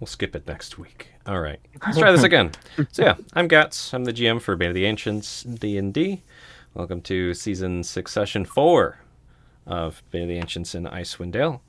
We'll skip it next week. All right. Let's try this again. So yeah, I'm Gats. I'm the GM for Beta of the Ancients D&D. Welcome to Season 6, Session 4 of Beta of the Ancients in Icewind Dale.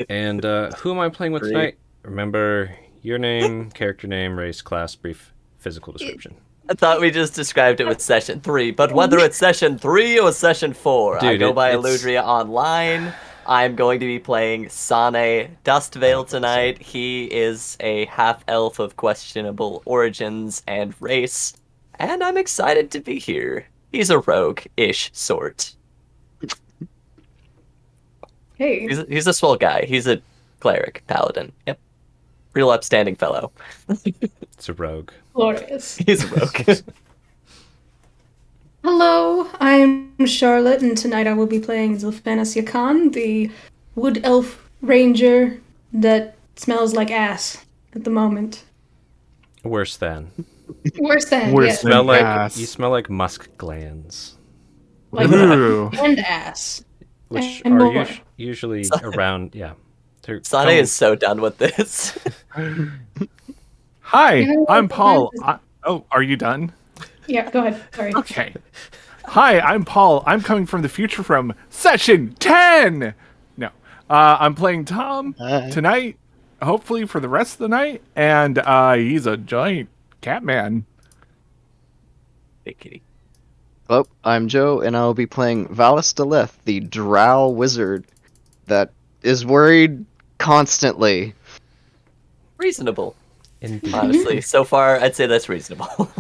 And who am I playing with tonight? Remember your name, character name, race, class, brief physical description. I thought we just described it with Session 3, but whether it's Session 3 or Session 4, I Dude, go by it's- Eludria Online. I'm going to be playing Sane Dustvale tonight. He is a half-elf of questionable origins and race, and I'm excited to be here. He's a rogue-ish sort. Hey. He's a swell guy. He's a cleric, paladin. Yep. Real upstanding fellow. It's a rogue. Glorious. He's a rogue. Hello, I'm Charlotte, and tonight I will be playing Zilfanas Yakan, the wood elf ranger that smells like ass at the moment. Worse than. Worse than, Worse yes. than ass. You smell like musk glands, Like Ooh. and ass. which And are more. usually around, yeah. They're Sane come- is so done with this. Hi, You know what, I'm Paul. sometimes- Oh, are you done? Yeah, go ahead. Sorry. Okay. Hi, I'm Paul. I'm coming from the future from Session 10! No. I'm playing Tom tonight, hopefully for the rest of the night, and he's a giant cat man. Big kitty. Hello, I'm Joe, and I'll be playing Valis Deleth, the drow wizard that is worried constantly. Reasonable, Indeed. honestly. So far, I'd say that's reasonable.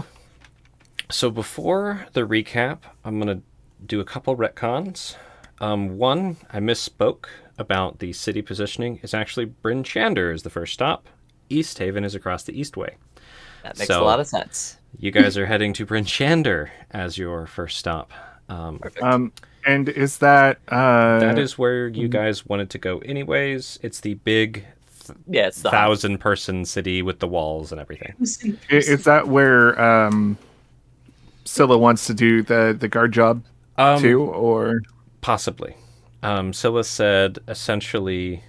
So before the recap, I'm going to do a couple retcons. One, I misspoke about the city positioning. It's actually Bryn Shander is the first stop. East Haven is across the Eastway. That makes So- a lot of sense. You guys are heading to Bryn Shander as your first stop. Perfect. And is that... That is where you guys wanted to go anyways. It's the big Yeah, it's the 1,000-person city with the walls and everything. Is that where Scylla wants to do the guard job too, or... Possibly. Scylla said, essentially,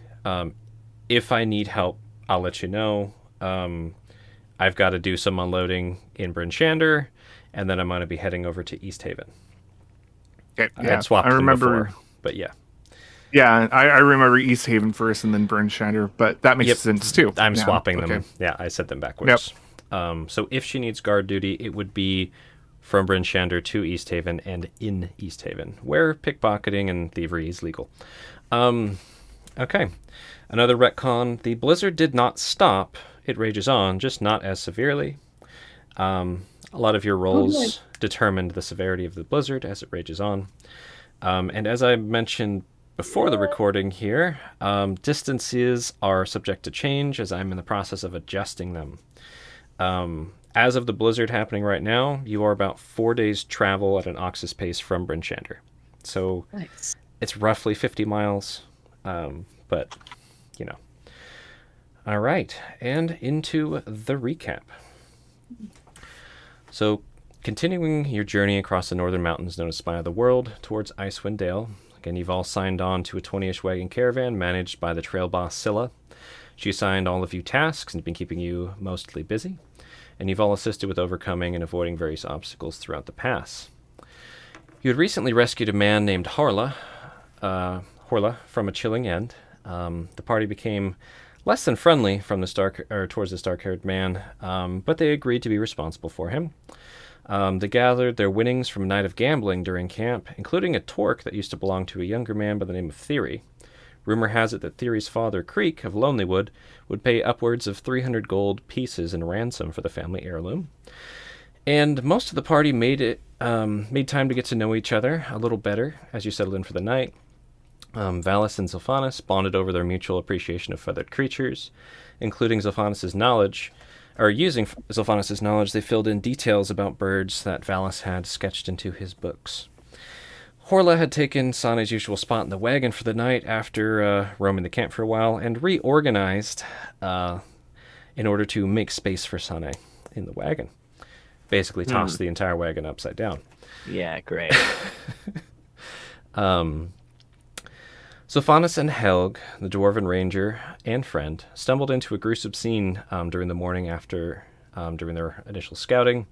if I need help, I'll let you know. I've got to do some unloading in Bryn Shander, and then I'm going to be heading over to East Haven. Okay, I had swapped I remember. them before, but yeah. Yeah, I remember East Haven first and then Bryn Shander, but that makes Yep. sense too. I'm Yeah, swapping them. okay. Yeah, I said them backwards. So if she needs guard duty, it would be from Bryn Shander to East Haven and in East Haven, where pickpocketing and thievery is legal. Okay. Another retcon. The blizzard did not stop. It rages on, just not as severely. A lot of your rolls determined the severity of the blizzard as it rages on. And as I mentioned before the recording here, distances are subject to change as I'm in the process of adjusting them. As of the blizzard happening right now, you are about 4 days travel at an ox's pace from Bryn Shander. So Nice. it's roughly 50 miles, but, you know. All right, and into the recap. So, continuing your journey across the northern mountains known as Spine of the World towards Icewind Dale. Again, you've all signed on to a 20-ish wagon caravan managed by the trail boss Scylla. She assigned all of you tasks and been keeping you mostly busy. And you've all assisted with overcoming and avoiding various obstacles throughout the pass. You had recently rescued a man named Horla from a chilling end. The party became less than friendly from towards the dark-haired man, but they agreed to be responsible for him. They gathered their winnings from a night of gambling during camp, including a torque that used to belong to a younger man by the name of Theory. Rumor has it that Theory's father, Creek, of Lonelywood, would pay upwards of 300 gold pieces in ransom for the family heirloom. And most of the party made time to get to know each other a little better as you settled in for the night. Valis and Zilfanas bonded over their mutual appreciation of feathered creatures, including Zilfanas' knowledge. Or using Zilfanas' knowledge, they filled in details about birds that Valis had sketched into his books. Horla had taken Sane's usual spot in the wagon for the night after roaming the camp for a while and reorganized in order to make space for Sane in the wagon. Basically tossed the entire wagon upside down. Yeah, great. Sophanis and Helg, the dwarven ranger and friend, stumbled into a gruesome scene during the morning after during their initial scouting.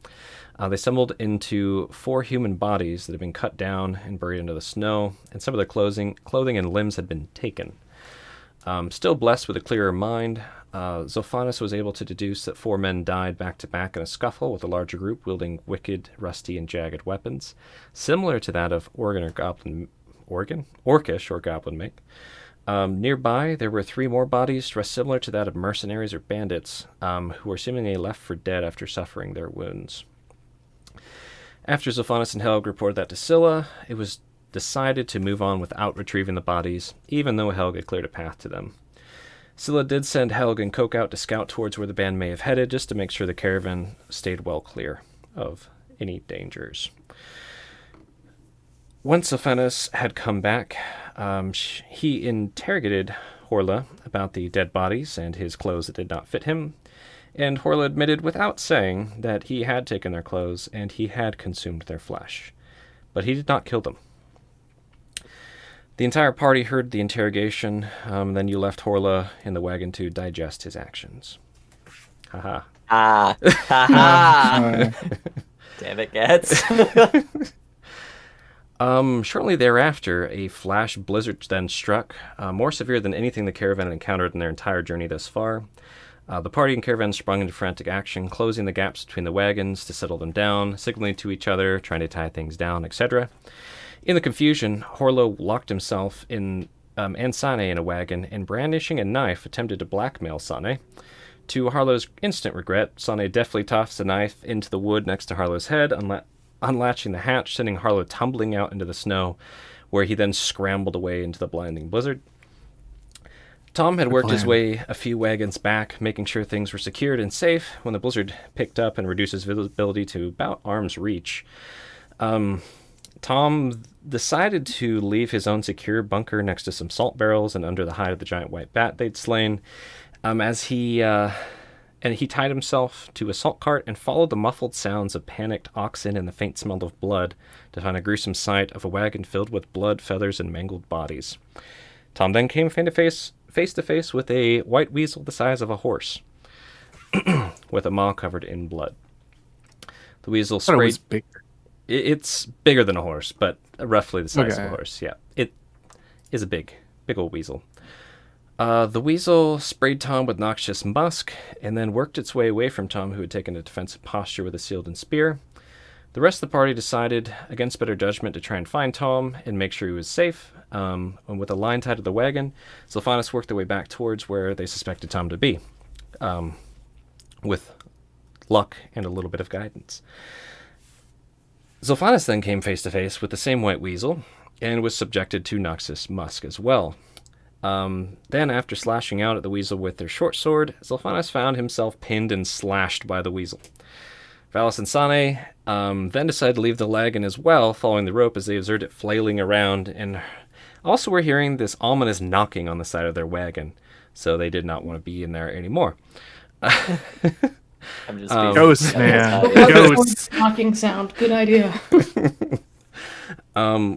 They stumbled into 4 human bodies that had been cut down and buried into the snow, and some of their clothing and limbs had been taken. Still blessed with a clearer mind, Zophanis was able to deduce that 4 men died back-to-back in a scuffle with a larger group wielding wicked, rusty, and jagged weapons, similar to that of orcish or goblin make. Nearby, there were 3 more bodies dressed similar to that of mercenaries or bandits, who were seemingly left for dead after suffering their wounds. After Zophanis and Helg reported that to Scylla, it was decided to move on without retrieving the bodies, even though Helg had cleared a path to them. Scylla did send Helg and Coke out to scout towards where the band may have headed, just to make sure the caravan stayed well clear of any dangers. Once Zophanis had come back, he interrogated Horla about the dead bodies and his clothes that did not fit him, and Horla admitted without saying that he had taken their clothes and he had consumed their flesh, but he did not kill them. The entire party heard the interrogation, then you left Horla in the wagon to digest his actions. Haha. Haha. Damn it, Gets. Shortly thereafter, a flash blizzard then struck, more severe than anything the caravan had encountered in their entire journey thus far. The party and caravan sprung into frantic action, closing the gaps between the wagons to settle them down, signaling to each other, trying to tie things down, etc. In the confusion, Horlo locked himself and Sane in a wagon, and brandishing a knife, attempted to blackmail Sane. To Harlow's instant regret, Sane deftly tossed the knife into the wood next to Harlow's head, unlatching the hatch, sending Harlow tumbling out into the snow, where he then scrambled away into the blinding blizzard. Tom had worked his way a few wagons back, making sure things were secured and safe, when the blizzard picked up and reduced his visibility to about arm's reach. Tom decided to leave his own secure bunker next to some salt barrels and under the hide of the giant white bat they'd slain, as he tied himself to a salt cart and followed the muffled sounds of panicked oxen and the faint smell of blood to find a gruesome sight of a wagon filled with blood, feathers, and mangled bodies. Tom then came face to face with a white weasel the size of a horse, with a maw covered in blood. The weasel sprayed... it was bigger. It's bigger than a horse, but roughly the size of a horse. Yeah, it is a big old weasel. The weasel sprayed Tom with noxious musk and then worked its way away from Tom, who had taken a defensive posture with a shield and spear. The rest of the party decided, against better judgment, to try and find Tom and make sure he was safe. And with a line tied to the wagon, Zophanis worked their way back towards where they suspected Tom to be, with luck and a little bit of guidance. Zophanis then came face to face with the same white weasel and was subjected to noxious musk as well. Then, after slashing out at the weasel with their short sword, Zophanis found himself pinned and slashed by the weasel. Valis and Sane then decided to leave the wagon as well, following the rope as they observed it flailing around, and also were hearing this ominous knocking on the side of their wagon, so they did not want to be in there anymore. I'm just being Ghosts, man. Ghosts. Knocking sound. Good idea.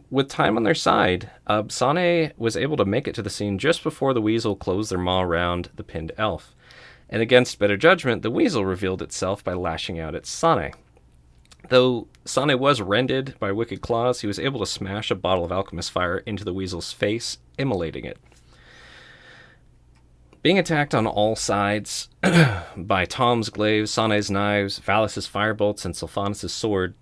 With time on their side, Sane was able to make it to the scene just before the weasel closed their maw around the pinned elf. And against better judgment, the weasel revealed itself by lashing out at Sane. Though Sane was rended by wicked claws, he was able to smash a bottle of alchemist fire into the weasel's face, immolating it. Being attacked on all sides by Tom's glaives, Sane's knives, Valis' firebolts, and Zophanis' sword,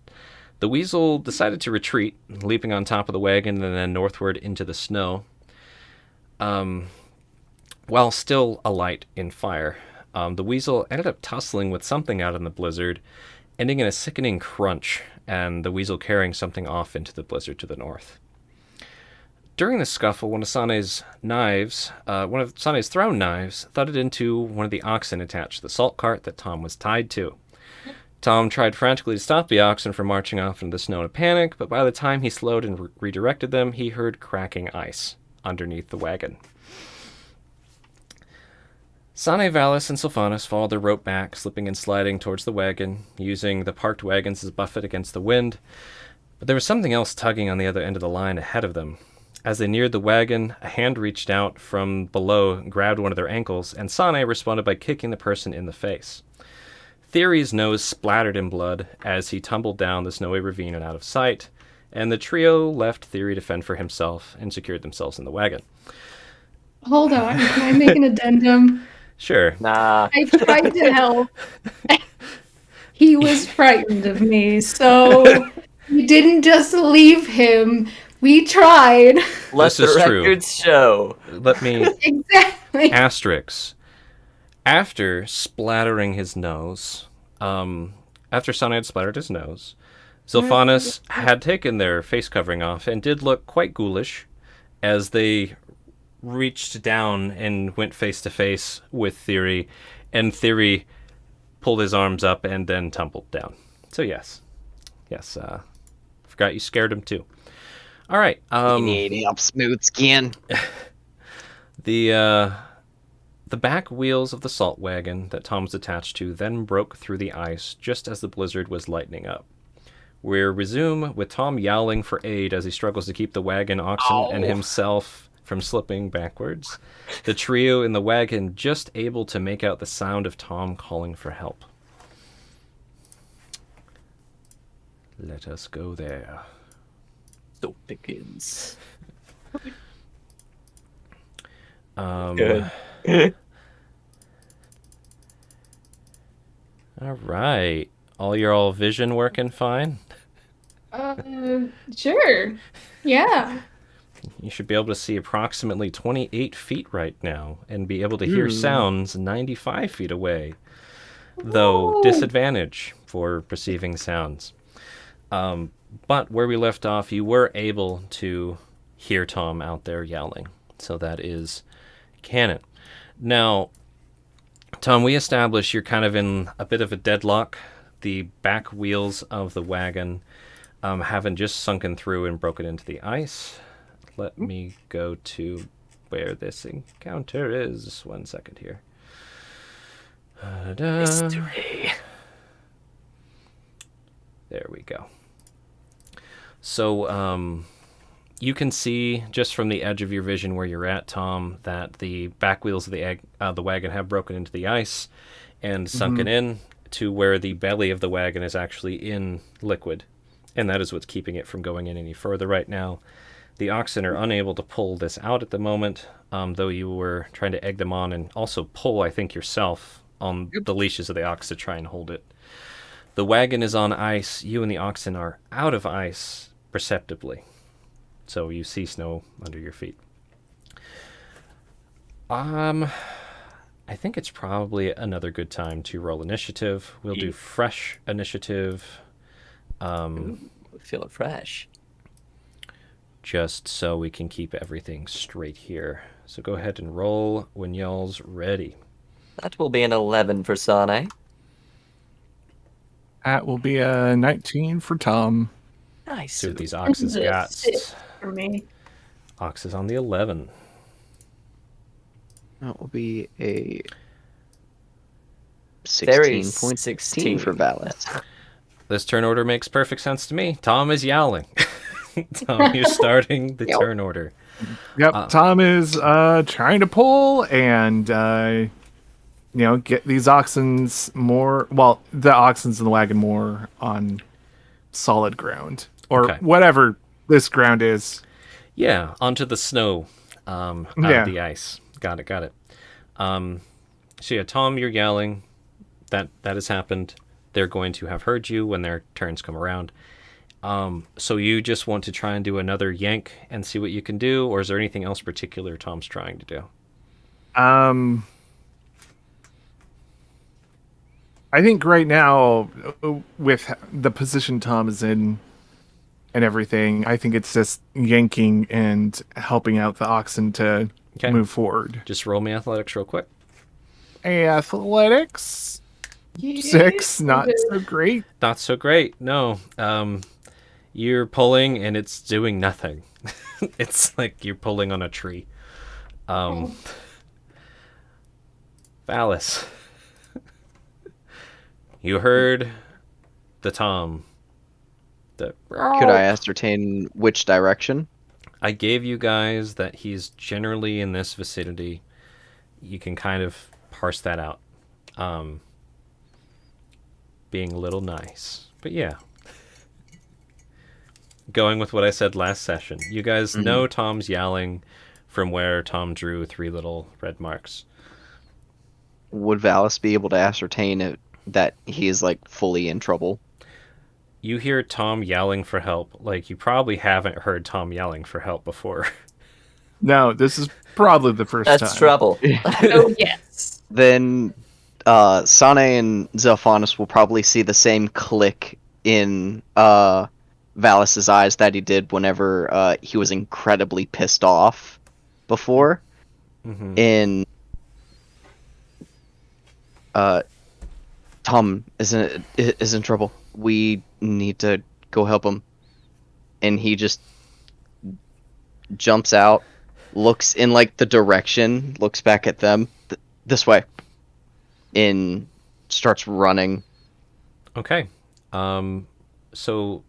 the weasel decided to retreat, leaping on top of the wagon and then northward into the snow, while still alight in fire. The weasel ended up tussling with something out in the blizzard, ending in a sickening crunch, and the weasel carrying something off into the blizzard to the north. During the scuffle, one of Sane's thrown knives thudded into one of the oxen attached to the salt cart that Tom was tied to. Tom tried frantically to stop the oxen from marching off into the snow in a panic, but by the time he slowed and redirected them, he heard cracking ice underneath the wagon. Sane, Valis, and Zophanis followed their rope back, slipping and sliding towards the wagon, using the parked wagons as a buffet against the wind. But there was something else tugging on the other end of the line ahead of them. As they neared the wagon, a hand reached out from below and grabbed one of their ankles, and Sane responded by kicking the person in the face. Theory's nose splattered in blood as he tumbled down the snowy ravine and out of sight, and the trio left Theory to fend for himself and secured themselves in the wagon. Hold on, can I make an addendum? Sure. Nah. I tried to help. He was frightened of me, so we didn't just leave him. We tried. Let This the is true. records show. Let me Exactly. asterisk. After splattering his nose, after Sana had splattered his nose, Zilphanis had taken their face covering off and did look quite ghoulish as they reached down and went face to face with Theory, and Theory pulled his arms up and then tumbled down. So yes, forgot you scared him too. All right, You need help, smooth skin. the back wheels of the salt wagon that Tom was attached to then broke through the ice just as the blizzard was lightening up. We'll resume with Tom yowling for aid as he struggles to keep the wagon, oxen, and himself from slipping backwards. The trio in the wagon just able to make out the sound of Tom calling for help. Let us go there. So begins. Good. All right. All vision working fine? Sure. Yeah. You should be able to see approximately 28 feet right now and be able to hear sounds 95 feet away, though Whoa. disadvantage for perceiving sounds. But where we left off, you were able to hear Tom out there yelling, so that is canon. Now, Tom, we established you're kind of in a bit of a deadlock. The back wheels of the wagon haven't just sunken through and broken into the ice. Let me go to where this encounter is. 1 second here. Ta-da. Mystery. There we go. So, you can see just from the edge of your vision where you're at, Tom, that the back wheels of the wagon have broken into the ice and sunken in to where the belly of the wagon is actually in liquid. And that is what's keeping it from going in any further right now. The oxen are unable to pull this out at the moment, though you were trying to egg them on and also pull, I think, yourself on the leashes of the ox to try and hold it. The wagon is on ice. You and the oxen are out of ice perceptibly. So you see snow under your feet. I think it's probably another good time to roll initiative. We'll do fresh initiative. Feeling fresh. Just so we can keep everything straight here. So go ahead and roll when y'all's ready. That will be an 11 for Sane. That will be a 19 for Tom. Nice. See what these oxes got. Six for me. Ox is on the 11. That will be a Very 16.16 for Valis. This turn order makes perfect sense to me. Tom is yowling. Tom, you're starting the turn order. Yep, Tom is trying to pull and get these oxens more. Well, the oxens in the wagon more on solid ground or Okay. whatever this ground is. Yeah, onto the snow out Yeah. of the ice. Got it. So yeah, Tom, you're yelling. That has happened. They're going to have heard you when their turns come around. So you just want to try and do another yank and see what you can do, or is there anything else particular Tom's trying to do? I think right now, with the position Tom is in and everything, I think it's just yanking and helping out the oxen to Okay. move forward. Just roll me athletics real quick. Athletics 6, not so great. Not so great. No. You're pulling and it's doing nothing. It's like you're pulling on a tree. Valis. You heard the Tom. Could I ascertain which direction? I gave you guys that he's generally in this vicinity. You can kind of parse that out. Being a little nice. But yeah. Going with what I said last session. You guys know Tom's yowling from where Tom drew 3 little red marks. Would Valis be able to ascertain that he is like fully in trouble? You hear Tom yelling for help like you probably haven't heard Tom yelling for help before. No, this is probably the first time. That's trouble. Oh, yes. Then Sane and Zelphanus will probably see the same click in Valis's eyes that he did whenever he was incredibly pissed off before. In Tom is in trouble. We need to go help him. And he just jumps out, looks in like the direction, looks back at them this way, and starts running. Okay. So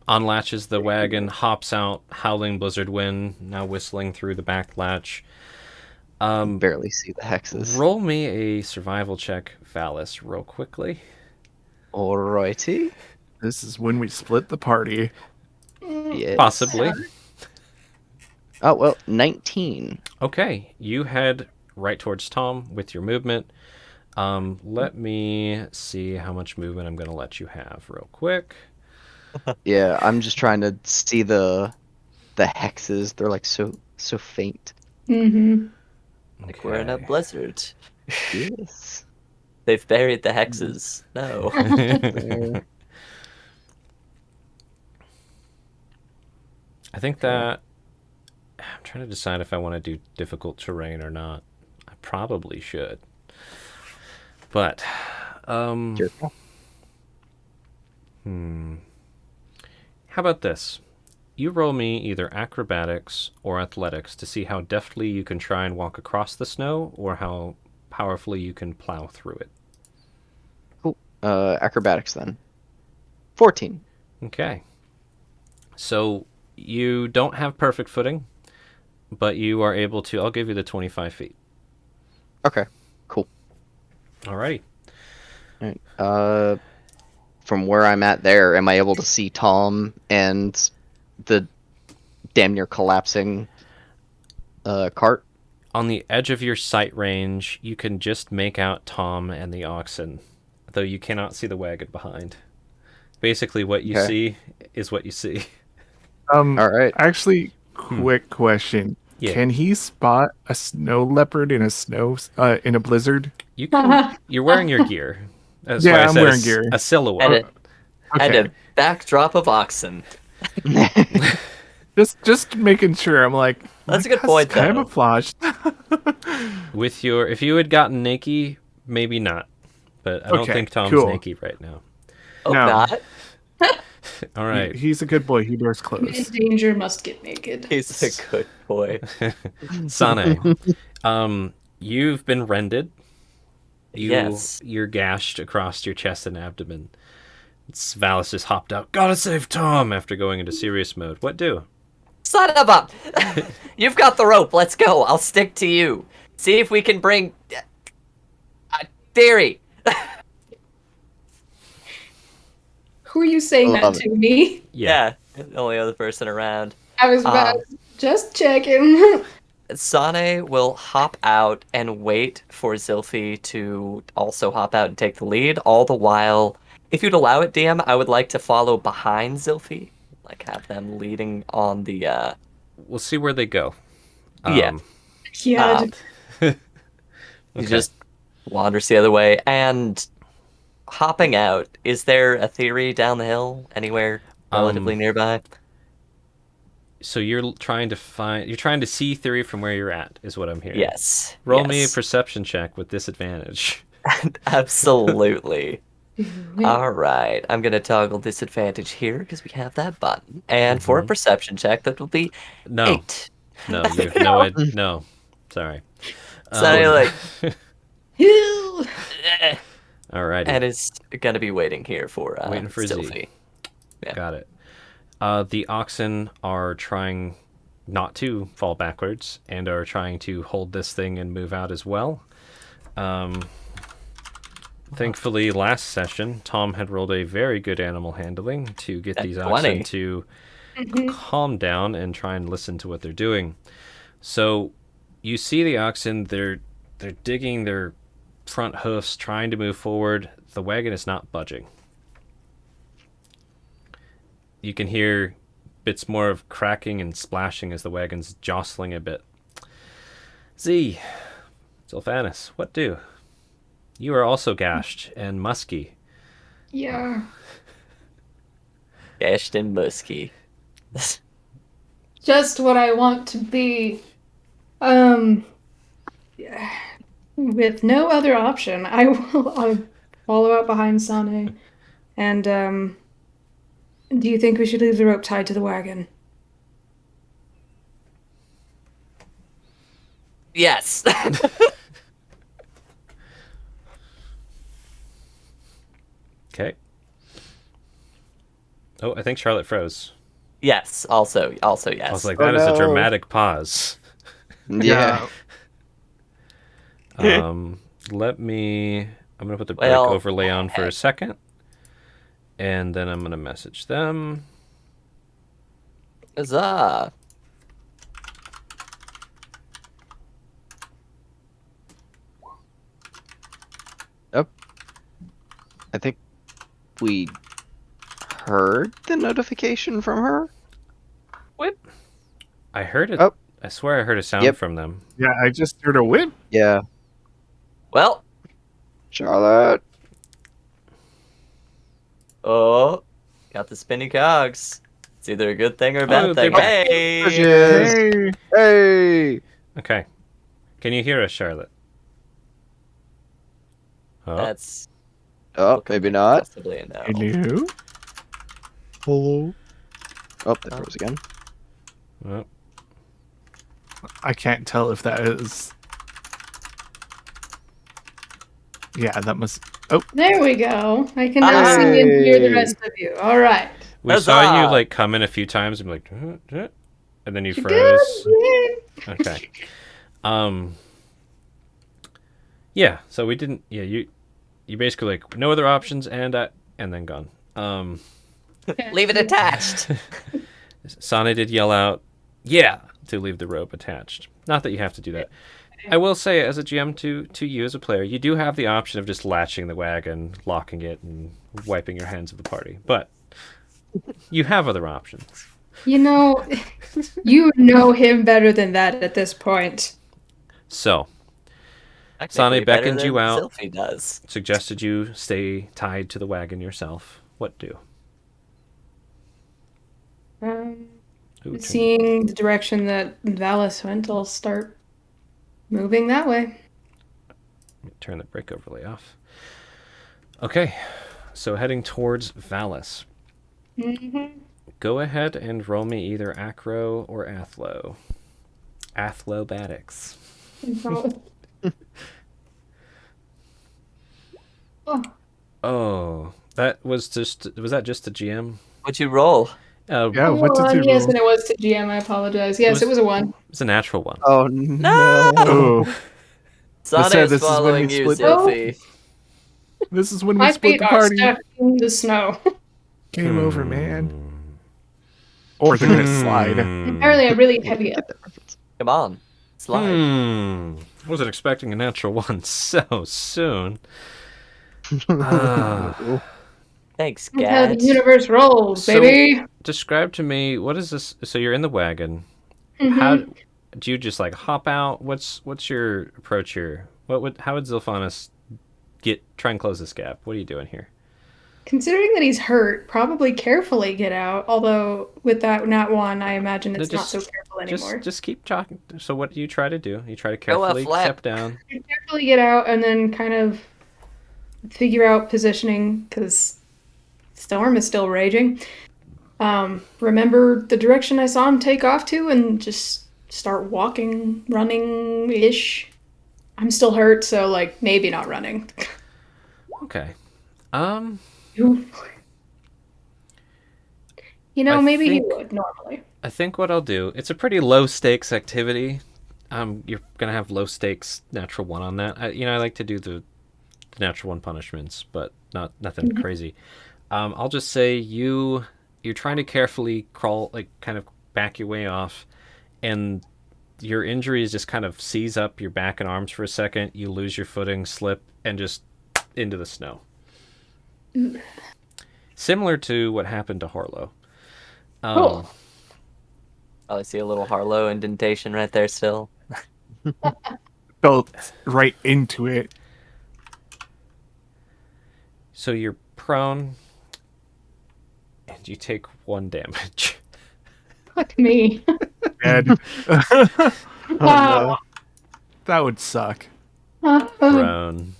unlatches the wagon, hops out, howling blizzard wind, now whistling through the back latch. Barely see the hexes. Roll me a survival check, Valis, real quickly. Alrighty. This is when we split the party. Yes. Possibly. Oh, well, 19. Okay, you head right towards Tom with your movement. Let me see how much movement I'm going to let you have real quick. Yeah, I'm just trying to see the hexes. They're like so faint. Mm-hmm. Like we're in a Okay. blizzard. Yes. They've buried the hexes. No. I think that I'm trying to decide if I want to do difficult terrain or not. I probably should. But Your call. how about this? You roll me either acrobatics or athletics to see how deftly you can try and walk across the snow or how powerfully you can plow through it. Cool. Acrobatics then. 14. Okay. So you don't have perfect footing, but you are able to. I'll give you the 25 feet. Okay. Cool. Alrighty. Alright. From where I'm at there, am I able to see Tom and the damn near collapsing cart? On the edge of your sight range, you can just make out Tom and the oxen, though you cannot see the wagon behind. Basically, what you Okay. see is what you see. Alright. Actually, quick question. Yeah. Can he spot a snow leopard in a blizzard? You can. You're wearing your gear. That's Yeah, why I I'm said wearing a gear. A silhouette. And Okay. a backdrop of oxen. Just making sure. I'm like, That's a my good point, God's though. camouflaged. With your, if you had gotten Nakey, maybe not. But I don't Okay, think Tom's cool. naked right now. Oh, No. not? All right. He's a good boy. He wears In clothes. danger must get naked. He's a good boy. Sane, you've been rended. Yes. You're gashed across your chest and abdomen. Valis just hopped out. Gotta save Tom after going into serious mode. What do? Son of a... You've got the rope. Let's go. I'll stick to you. See if we can bring... Theory. Who are you saying that Love it. to? Me? Yeah. The only other person around. I was about just checking. Sane will hop out and wait for Zilphi to also hop out and take the lead. All the while, if you'd allow it, DM, I would like to follow behind Zilphi. Like, have them leading on the, We'll see where they go. Yeah. Yeah. You just wanders the other way. And hopping out, is there a theory down the hill anywhere relatively nearby? So you're trying to see theory from where you're at, is what I'm hearing. Yes. Roll me a yes. perception check with disadvantage. Absolutely. All right. I'm going to toggle disadvantage here because we have that button. And for a perception check, that will be No. 8. No, you have no idea. No. Sorry. So you're like, Ew. eh, Alrighty. and is going to be waiting here for Waiting for Z. Sylphie. Yeah. Got it. The oxen are trying not to fall backwards and are trying to hold this thing and move out as well. Thankfully, last session, Tom had rolled a very good animal handling to get these oxen 20. to calm down and try and listen to what they're doing. So you see the oxen, they're digging their front hoofs, trying to move forward. The wagon is not budging. You can hear bits more of cracking and splashing as the wagon's jostling a bit. Zilphanus, what do? You are also gashed and musky. Yeah. Gashed and musky. Just what I want to be. With no other option, I'll follow out behind Sane. And, do you think we should leave the rope tied to the wagon? Yes. Okay. Oh, I think Charlotte froze. Yes. Also yes. I was like, that is a dramatic pause. Yeah. I'm going to put the break Well, overlay on for a second. And then I'm going to message them. Huzzah. I think we heard the notification from her. I heard it. Oh. I swear I heard a sound Yep. from them. Yeah, I just heard a whip. Yeah. Well. Charlotte. Oh. Got the spinny cogs. It's either a good thing or a bad Oh, thing. they- Hey. Bridges. Hey. Hey. Okay. Can you hear us, Charlotte? Oh, That's Oh, maybe not. possibly a no. Hello. Hello. Oh, that froze again. oh. I can't tell if that is. Yeah, that must. Oh, There we go. I can now see and hear the rest of you. All right. We saw you Huzzah! like come in a few times and be like, and then you You're froze. good. Okay. Yeah. So we didn't. Yeah. You basically like no other options and then gone. Leave it attached. Sane did yell out, "Yeah!" to leave the rope attached. Not that you have to do that. I will say, as a GM to you as a player, you do have the option of just latching the wagon, locking it, and wiping your hands of the party. But you have other options. You know, you know him better than that at this point. So, Technically Sane better beckoned than you out. Sylphie does. suggested you stay tied to the wagon yourself. What do? Who turned- Seeing the direction that Valis went, I'll start moving that way. Turn the brake overlay off. Okay, so heading towards Valis. Go ahead and roll me either Acro or Athlo. Athlobatics. Oh, Oh, was that just the GM? What'd you roll? yeah. What did you yes, roll? and it was to GM. I apologize. Yes, it was a 1. It's a natural one. Oh no. Oh, Sane said is this is when following we you, split- Sylphie. this is when we My split feet the are party. stuck in the snow. Game over, man. Or they're gonna slide. Apparently, I'm really heavy up. Come on. Slide. Wasn't expecting a natural one so soon. Thanks, That's how the Gad. universe rolls, So- baby. Describe to me, what is this? So you're in the wagon. Mhm. How do you just like hop out? What's your approach here? How would Zilphanus try and close this gap? What are you doing here? Considering that he's hurt, probably carefully get out. Although with that nat 1, I imagine it's Just- not so careful anymore. Just keep talking. So what do you try to do? You try to Go a carefully flap. step down. Carefully get out and then kind of figure out positioning because storm is still raging. Remember the direction I saw him take off to and just start walking, running-ish. I'm still hurt, so like maybe not running. Okay. Yeah, You know, I maybe he think- would normally. I think what I'll do, it's a pretty low stakes activity. You're gonna have low stakes natural one on that. I like to do the natural one punishments, but nothing crazy. I'll just say you're trying to carefully crawl, like kind of back your way off, and your injuries just kind of seize up your back and arms for a second. You lose your footing, slip, and just into the snow. Similar to what happened to Harlow. Cool. Oh, I see a little Harlow indentation right there still. Felt right into it. So you're prone, and you take 1 damage. Fuck me. Dead. Wow. That would suck. Prone.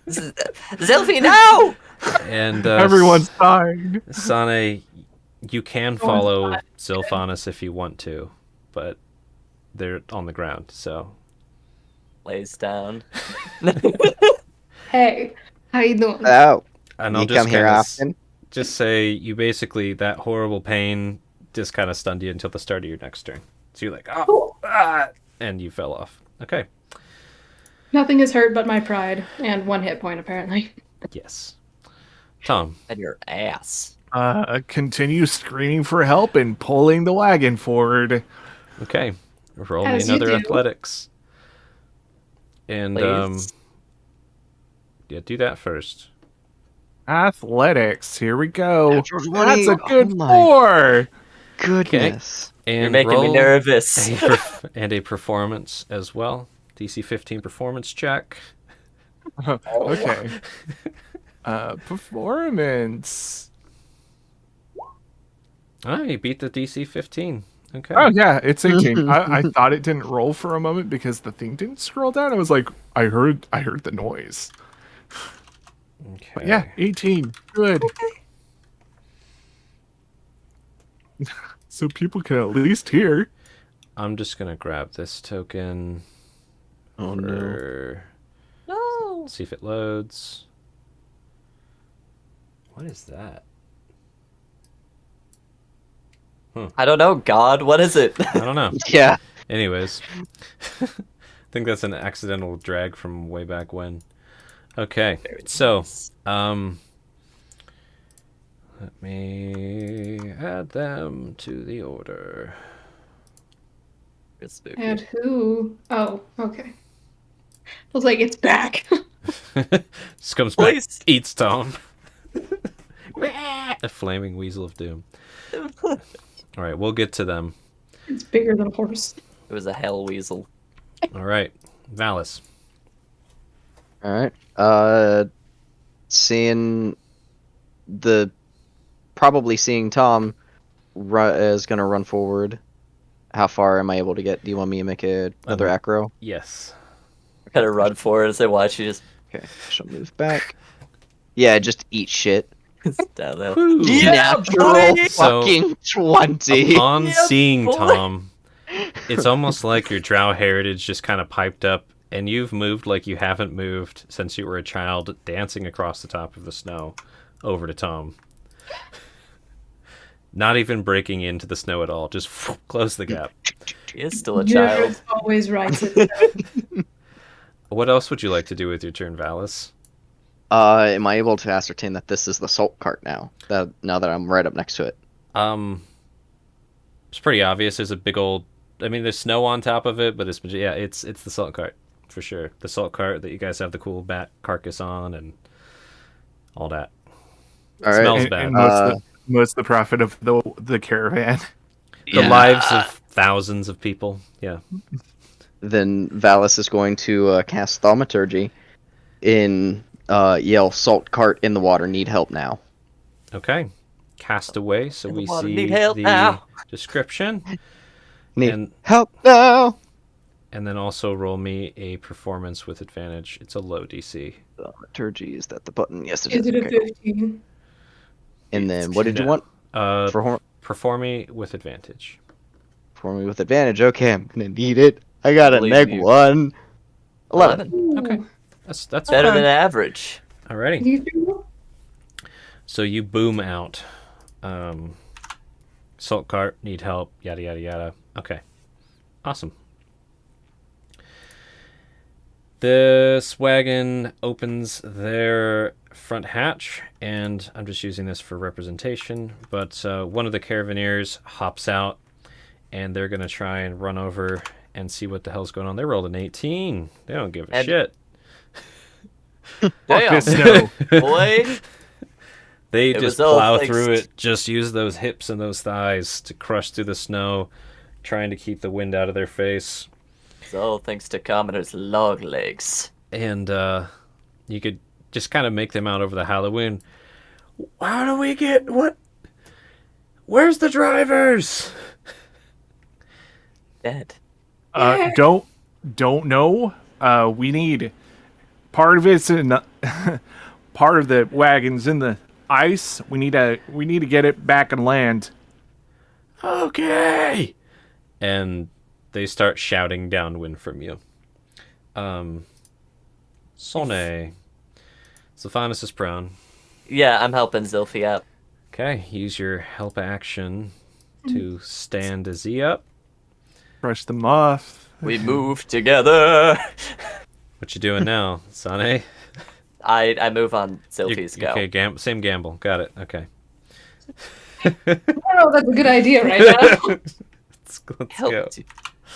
Zilfie, no! And Everyone's dying. Sane, you can follow Zilphanus if you want to, but they're on the ground, so Lays down. Hey, how you doing? Oh, and you I'll come just here kind of often? just say you basically that horrible pain just kind of stunned you until the start of your next turn. So you're like, oh, Cool. and you fell off. Okay. Nothing is hurt but my pride and 1 hit point, apparently. Yes. Tom. And your ass. Continue screaming for help and pulling the wagon forward. Okay. Roll me As you another do. athletics. And Please. yeah, do that first. Athletics. Here we go. Natural 20. That's a good Oh my 4. Goodness. And You're making me roll nervous. and a performance as well. DC 15 performance check. Okay. Performance. Oh, you beat the DC 15. Okay. Oh yeah, it's 18. I thought it didn't roll for a moment because the thing didn't scroll down. I was like, I heard the noise. Okay. But yeah, 18. Good. So people can at least hear. I'm just gonna grab this token. Oh, no. for... No. See if it loads. What is that? I don't know, God. What is it? I don't know. Yeah. Anyways, I think that's an accidental drag from way back when. Okay, so let me add them to the order. It's spooky. And who? Oh, okay. I was like, it's back. Just comes back, Please. eats Tom. A flaming weasel of doom. All right, we'll get to them. It's bigger than a horse. It was a hell weasel. All right, Valis. All right. Probably seeing Tom is gonna run forward. How far am I able to get? Do you want me to make another acro? Yes. I kind of run forward as I watch you just Okay, she'll move back. Yeah, just eat shit. down there. Woo. Natural boy! So- fucking 20. Upon Yeah, seeing boy. Tom, it's almost like your drow heritage just kind of piped up, and you've moved like you haven't moved since you were a child, dancing across the top of the snow over to Tom. Not even breaking into the snow at all, just close the gap. He is still a child. Yours always writes it. What else would you like to do with your turn, Valis? Am I able to ascertain that this is the salt cart now? Now that I'm right up next to it. It's pretty obvious. There's a big old. I mean, there's snow on top of it, but it's the salt cart for sure. The salt cart that you guys have the cool bat carcass on and all that. All right. Smells bad. And most the profit of the caravan. The lives of thousands of people. Yeah. Then Valis is going to cast Thaumaturgy in yell salt cart in the water, need help now. Okay. Cast away, so In the we water, see need help the now. description. Need And- help now. And then also roll me a performance with advantage. It's a low DC. Thaumaturgy, is that the button? Yes, it Is is. it a Okay. 15? And then what did you No. want? Perform me with advantage. For me with advantage. Okay, I'm gonna need it. I got a Believe neg you. 1. 11. Ooh. Okay. That's Better fine. than average. Alrighty. Do you think? So you boom out. Salt cart, need help, yada, yada, yada. Okay. Awesome. This wagon opens their front hatch, and I'm just using this for representation, but one of the caravaneers hops out, and they're going to try and run over and see what the hell's going on. They rolled an 18. They don't give a And- shit. Fuck Damn, this snow. boy. They It just was all plow thanks through to- it, just use those hips and those thighs to crush through the snow, trying to keep the wind out of their face. It's all thanks to Commoner's log legs. And you could just kind of make them out over the Halloween. How do we get what? Where's the drivers? Dead. Don't know. We need part of it's in part of the wagon's in the ice. We need to get it back and land. Okay. And they start shouting downwind from you. Sone. Sophanus is prone. Yeah, I'm helping Zilphi out. Okay, use your help action to stand Z up. Brush them off. We move together. What you doing now, Sane? I move on Zilphi's go. Okay, same gamble. Got it. Okay. I don't know if that's a good idea right now. Let's go. Helped you.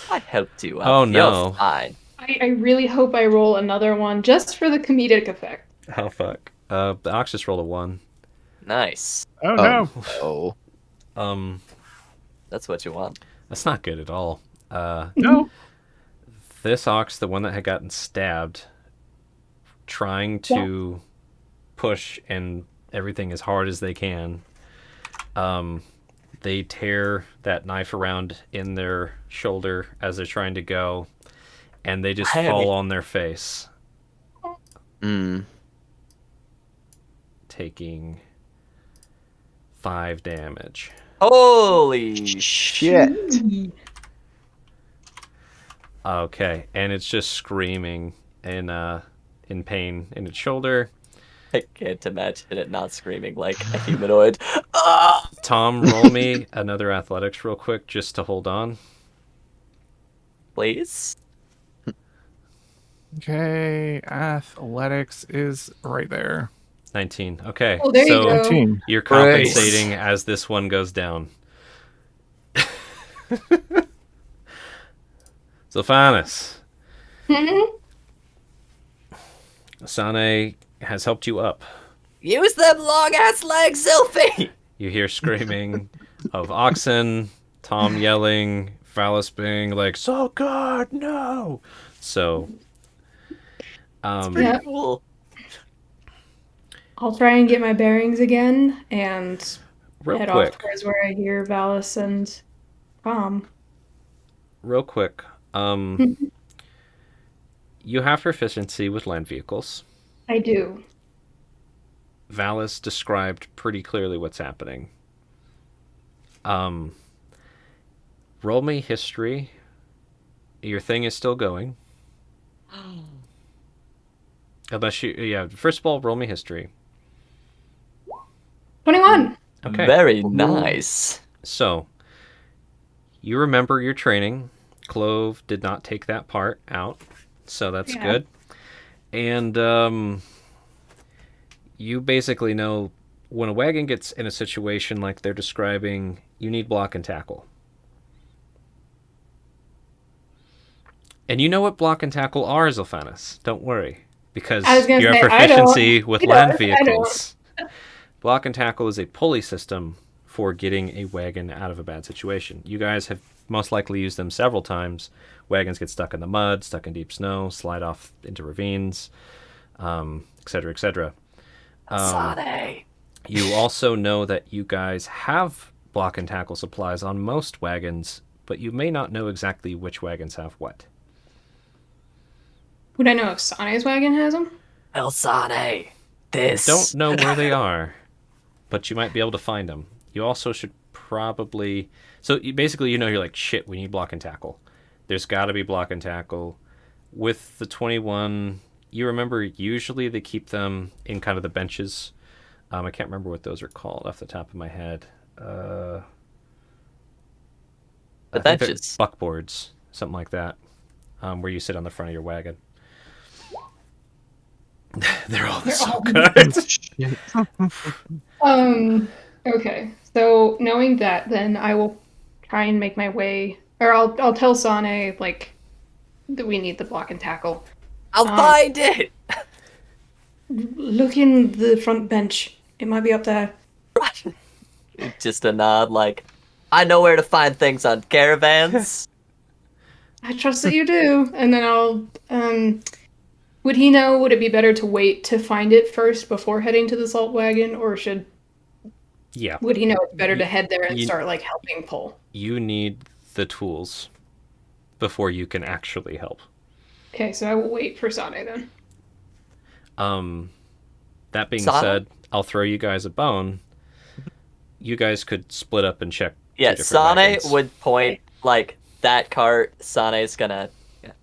I helped you out. Oh, no. You're fine. I really hope I roll another one just for the comedic effect. Oh, fuck. The Ox just rolled a 1. Nice. Oh no. Oh. That's what you want. That's not good at all. No. This Ox, the one that had gotten stabbed, trying to push and everything as hard as they can, they tear that knife around in their shoulder as they're trying to go, and they just Heavy. fall on their face, taking 5 damage. Holy Shit. Okay, and it's just screaming in pain in its shoulder. I can't imagine it not screaming like a humanoid. Ah! Tom, roll me another athletics real quick just to hold on. Please? Okay. Athletics is right there. 19. Okay, Oh, there you so go. 19. you're Great. compensating as this one goes down. Sophanus. Sane has helped you up. Use them long ass legs, Zilphi! You hear screaming of oxen, Tom yelling, Phallus being like, "So good, no!" So, Yeah. Cool. I'll try and get my bearings again and real head quick, off towards where I hear Valis and Tom. real quick. You have proficiency with land vehicles. I do. Valis described pretty clearly what's happening. Roll me history. Your thing is still going. Unless you, first of all, roll me history. 21. Okay. Very nice. So, you remember your training. Clove did not take that part out, so that's Yeah. good. And you basically know when a wagon gets in a situation like they're describing, you need block and tackle. And you know what block and tackle are, Zilphanus. Don't worry, because I was gonna you have say, I don't. proficiency with I don't. land I don't. vehicles. Block and tackle is a pulley system for getting a wagon out of a bad situation. You guys have most likely used them several times. Wagons get stuck in the mud, stuck in deep snow, slide off into ravines, etc., etc. Sane. You also know that you guys have block and tackle supplies on most wagons, but you may not know exactly which wagons have what. Would I know if Sane's wagon has them? Well, Sane, this. Don't know where they are, but you might be able to find them. You also should probably... So basically, you're like, shit, we need block and tackle. There's got to be block and tackle. With the 21, you remember usually they keep them in kind of the benches. I can't remember what those are called off the top of my head. The I think they're benches. buckboards, something like that, where you sit on the front of your wagon. They're all so good. Okay. So knowing that, then I will try and make my way, or I'll tell Sane like that we need the block and tackle. I'll find it. Look in the front bench. It might be up there. Just a nod, like I know where to find things on caravans. I trust that you do. And then I'll would he know, would it be better to wait to find it first before heading to the salt wagon, or Yeah, would he know it's better to head there and you- start like helping pull? you need the tools before you can actually help. Okay, so I will wait for Sane then. That being Sana? said, I'll throw you guys a bone. You guys could split up and check. Yeah, two different Sane wagons. would point like that cart. Sane's gonna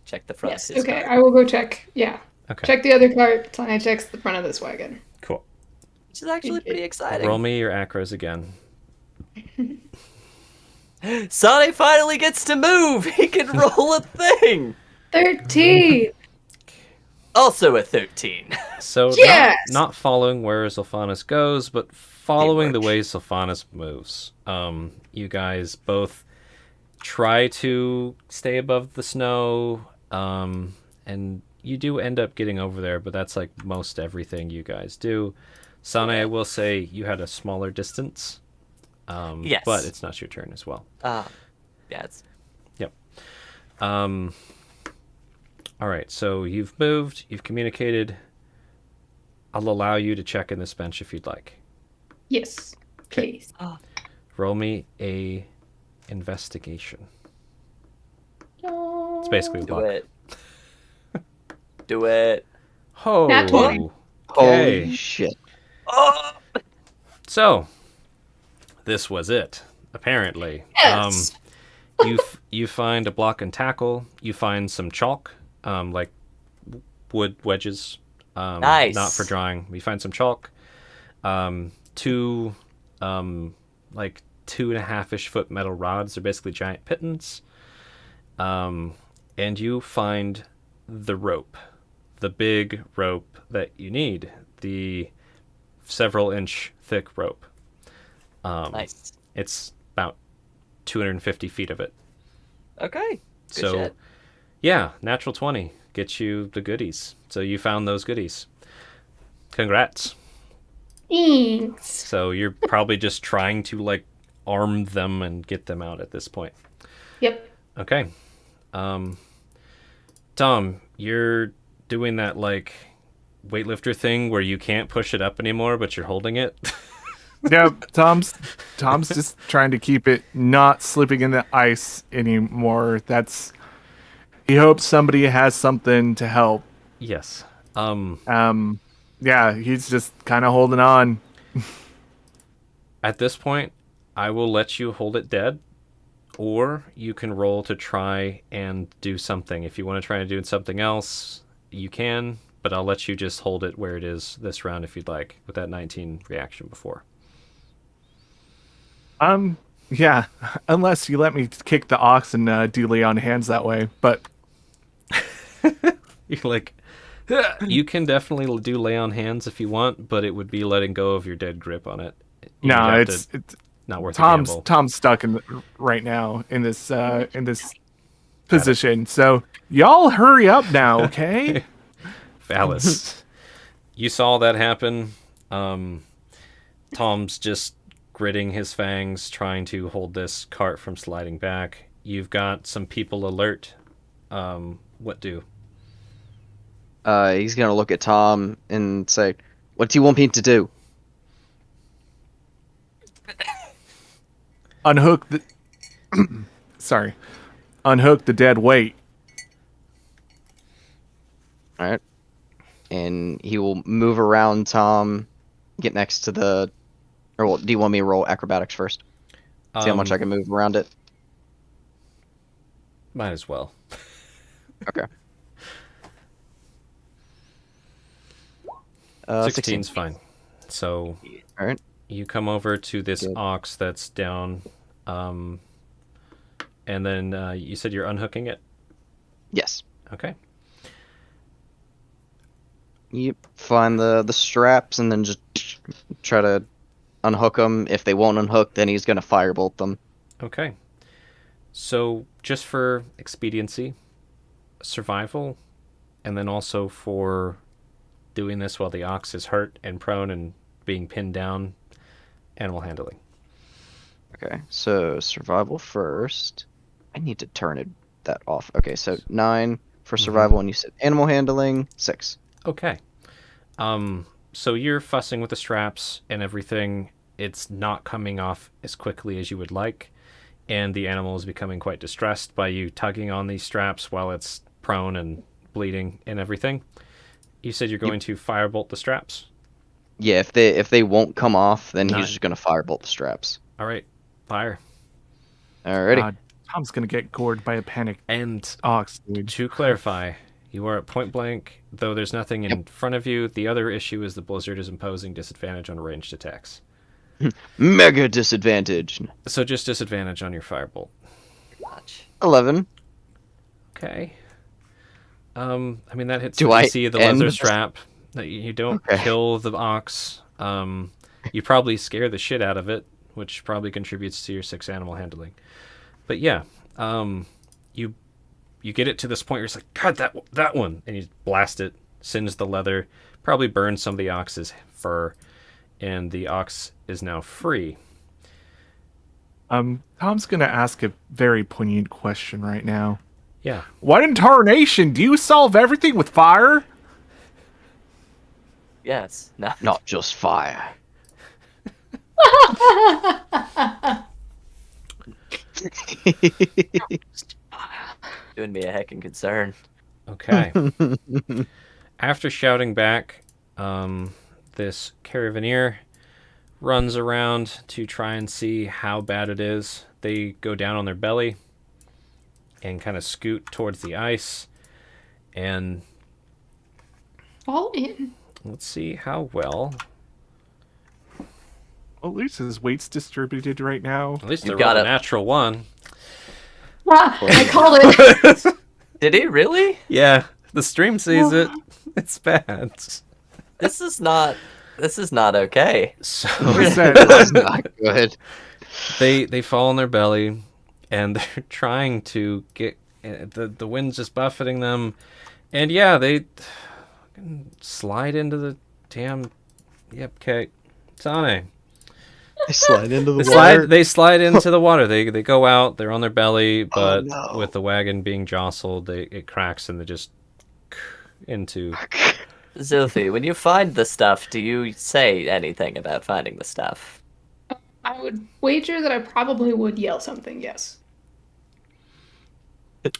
check the front Yes. of his Okay, cart. I will go check. Yeah. Okay. Check the other cart. Sane checks the front of this wagon. Cool. Which is actually pretty exciting. Roll me your acros again. Sane finally gets to move. He can roll a thing. 13. Also a 13. So Yes! not following where Sylphanus goes, but following the Teamwork. way Sylphanus moves. You guys both try to stay above the snow, and you do end up getting over there, but that's like most everything you guys do. Sane, I will say you had a smaller distance, Yes. but it's not your turn as well. Yeah, it's All right, so you've moved, you've communicated. I'll allow you to check in this bench if you'd like. Yes. Please. Roll me a investigation. It's basically do luck. it. Do it. Oh, Nat 20. okay. Holy shit. Oh! So, this was it. Apparently, Yes. you find a block and tackle. You find some chalk, like wood wedges. Nice. Not for drawing. You find some chalk. Two, like 2.5-ish foot metal rods. They're basically giant pittons. And you find the rope, the big rope that you need, the several inch thick rope. Nice. It's about 250 feet of it. Okay. Good So, shit. yeah, natural 20 gets you the goodies. So you found those goodies. Congrats. Thanks. So you're probably just trying to like arm them and get them out at this point. Yep. Okay. Tom, you're doing that like weightlifter thing where you can't push it up anymore, but you're holding it. Yep, Tom's just trying to keep it not slipping in the ice anymore. He hopes somebody has something to help. Yes. Yeah, he's just kind of holding on. At this point, I will let you hold it dead, or you can roll to try and do something. If you want to try and do something else, you can, but I'll let you just hold it where it is this round if you'd like, with that 19 reaction before. Yeah, unless you let me kick the ox and do lay on hands that way. But You're like, you can definitely do lay on hands if you want, but it would be letting go of your dead grip on it. You'd no, have it's not worth the gamble. Tom's stuck right now in this position. So y'all hurry up now, okay? Phallus. You saw that happen. Tom's just gritting his fangs, trying to hold this cart from sliding back. You've got some people alert. What do? He's gonna look at Tom and say, "What do you want me to do?" Unhook the unhook the dead weight. All right. And he will move around Tom, get next to the. Or well, do you want me to roll acrobatics first? See how much I can move around it. Might as well. Okay. 16. 16's fine. So All right. you come over to this Good. ox that's down And then you said you're unhooking it? Yes. Okay. You find the straps and then just try to unhook them. If they won't unhook, then he's gonna firebolt them. Okay. So, just for expediency, survival, and then also for doing this while the ox is hurt and prone and being pinned down, animal handling. Okay, so survival first. I need to turn that off. Okay, so 9 for survival, and you said animal handling 6. Okay. So you're fussing with the straps and everything. It's not coming off as quickly as you would like, and the animal is becoming quite distressed by you tugging on these straps while it's prone and bleeding and everything. You said you're going to firebolt the straps? Yeah, if they won't come off, then Nine. he's just gonna firebolt the straps. All right. Fire. Alrighty. Tom's gonna get gored by a panic And ox, dude. to clarify, you are at point blank, though there's nothing in front of you. The other issue is the blizzard is imposing disadvantage on ranged attacks. Mega disadvantage. So just disadvantage on your firebolt. Watch. 11. Okay. I mean, that hits Do the I DC of the end leather this? strap. You don't Okay. kill the ox. You probably scare the shit out of it, which probably contributes to your 6 animal handling. But yeah, you get it to this point where it's like, God, that one, and you blast it, singe the leather, probably burns some of the ox's fur, and the ox is now free. Tom's gonna ask a very poignant question right now. Yeah. What in tarnation? Do you solve everything with fire? Yes. No. Not just fire. Doing me a heckin' concern. Okay. After shouting back, this caravaneer runs around to try and see how bad it is. They go down on their belly and kind of scoot towards the ice. And Fall in. let's see how well. Well, at least his weight's distributed right now. At least You they're got a it. natural one. Ah, I called it. Did he really? Yeah, the stream sees it. It's bad. This is not okay. So That's not good. they fall on their belly, and they're trying to get the wind's just buffeting them, and yeah, they slide into the damn. Yep, okay, Sane. They slide into the They slide into the water. They go out. They're on their belly, but no. with the wagon being jostled, it cracks and they just into. Zilfi, when you find the stuff, do you say anything about finding the stuff? I would wager that I probably would yell something, yes.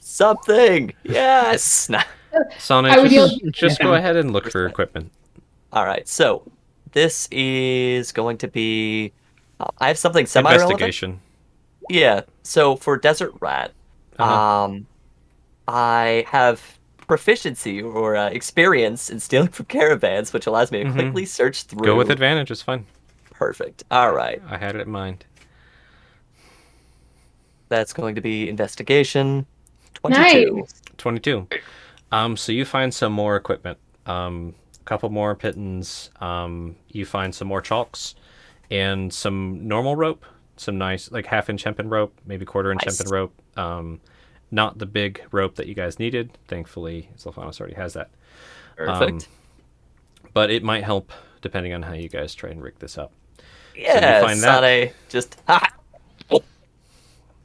Something! Yes! Nah. Sane, I would just go ahead and look for equipment. Alright, so this is going to be. I have something semi-relevant. Investigation. Yeah, so for Desert Rat, Uh-huh. I have proficiency or experience in stealing from caravans, which allows me to quickly search through. Go with advantage. It's fine. Perfect. Alright, I had it in mind. that's going to be investigation. 22. Nice. 22. So you find some more equipment. A couple more pittons. You find some more chalks and some normal rope. Some nice, like half-inch hempen rope, maybe quarter-inch Nice. hempen rope. Not the big rope that you guys needed. Thankfully, Sylphanos already has that. Perfect. But it might help depending on how you guys try and rig this up. Yeah, find that- Sane just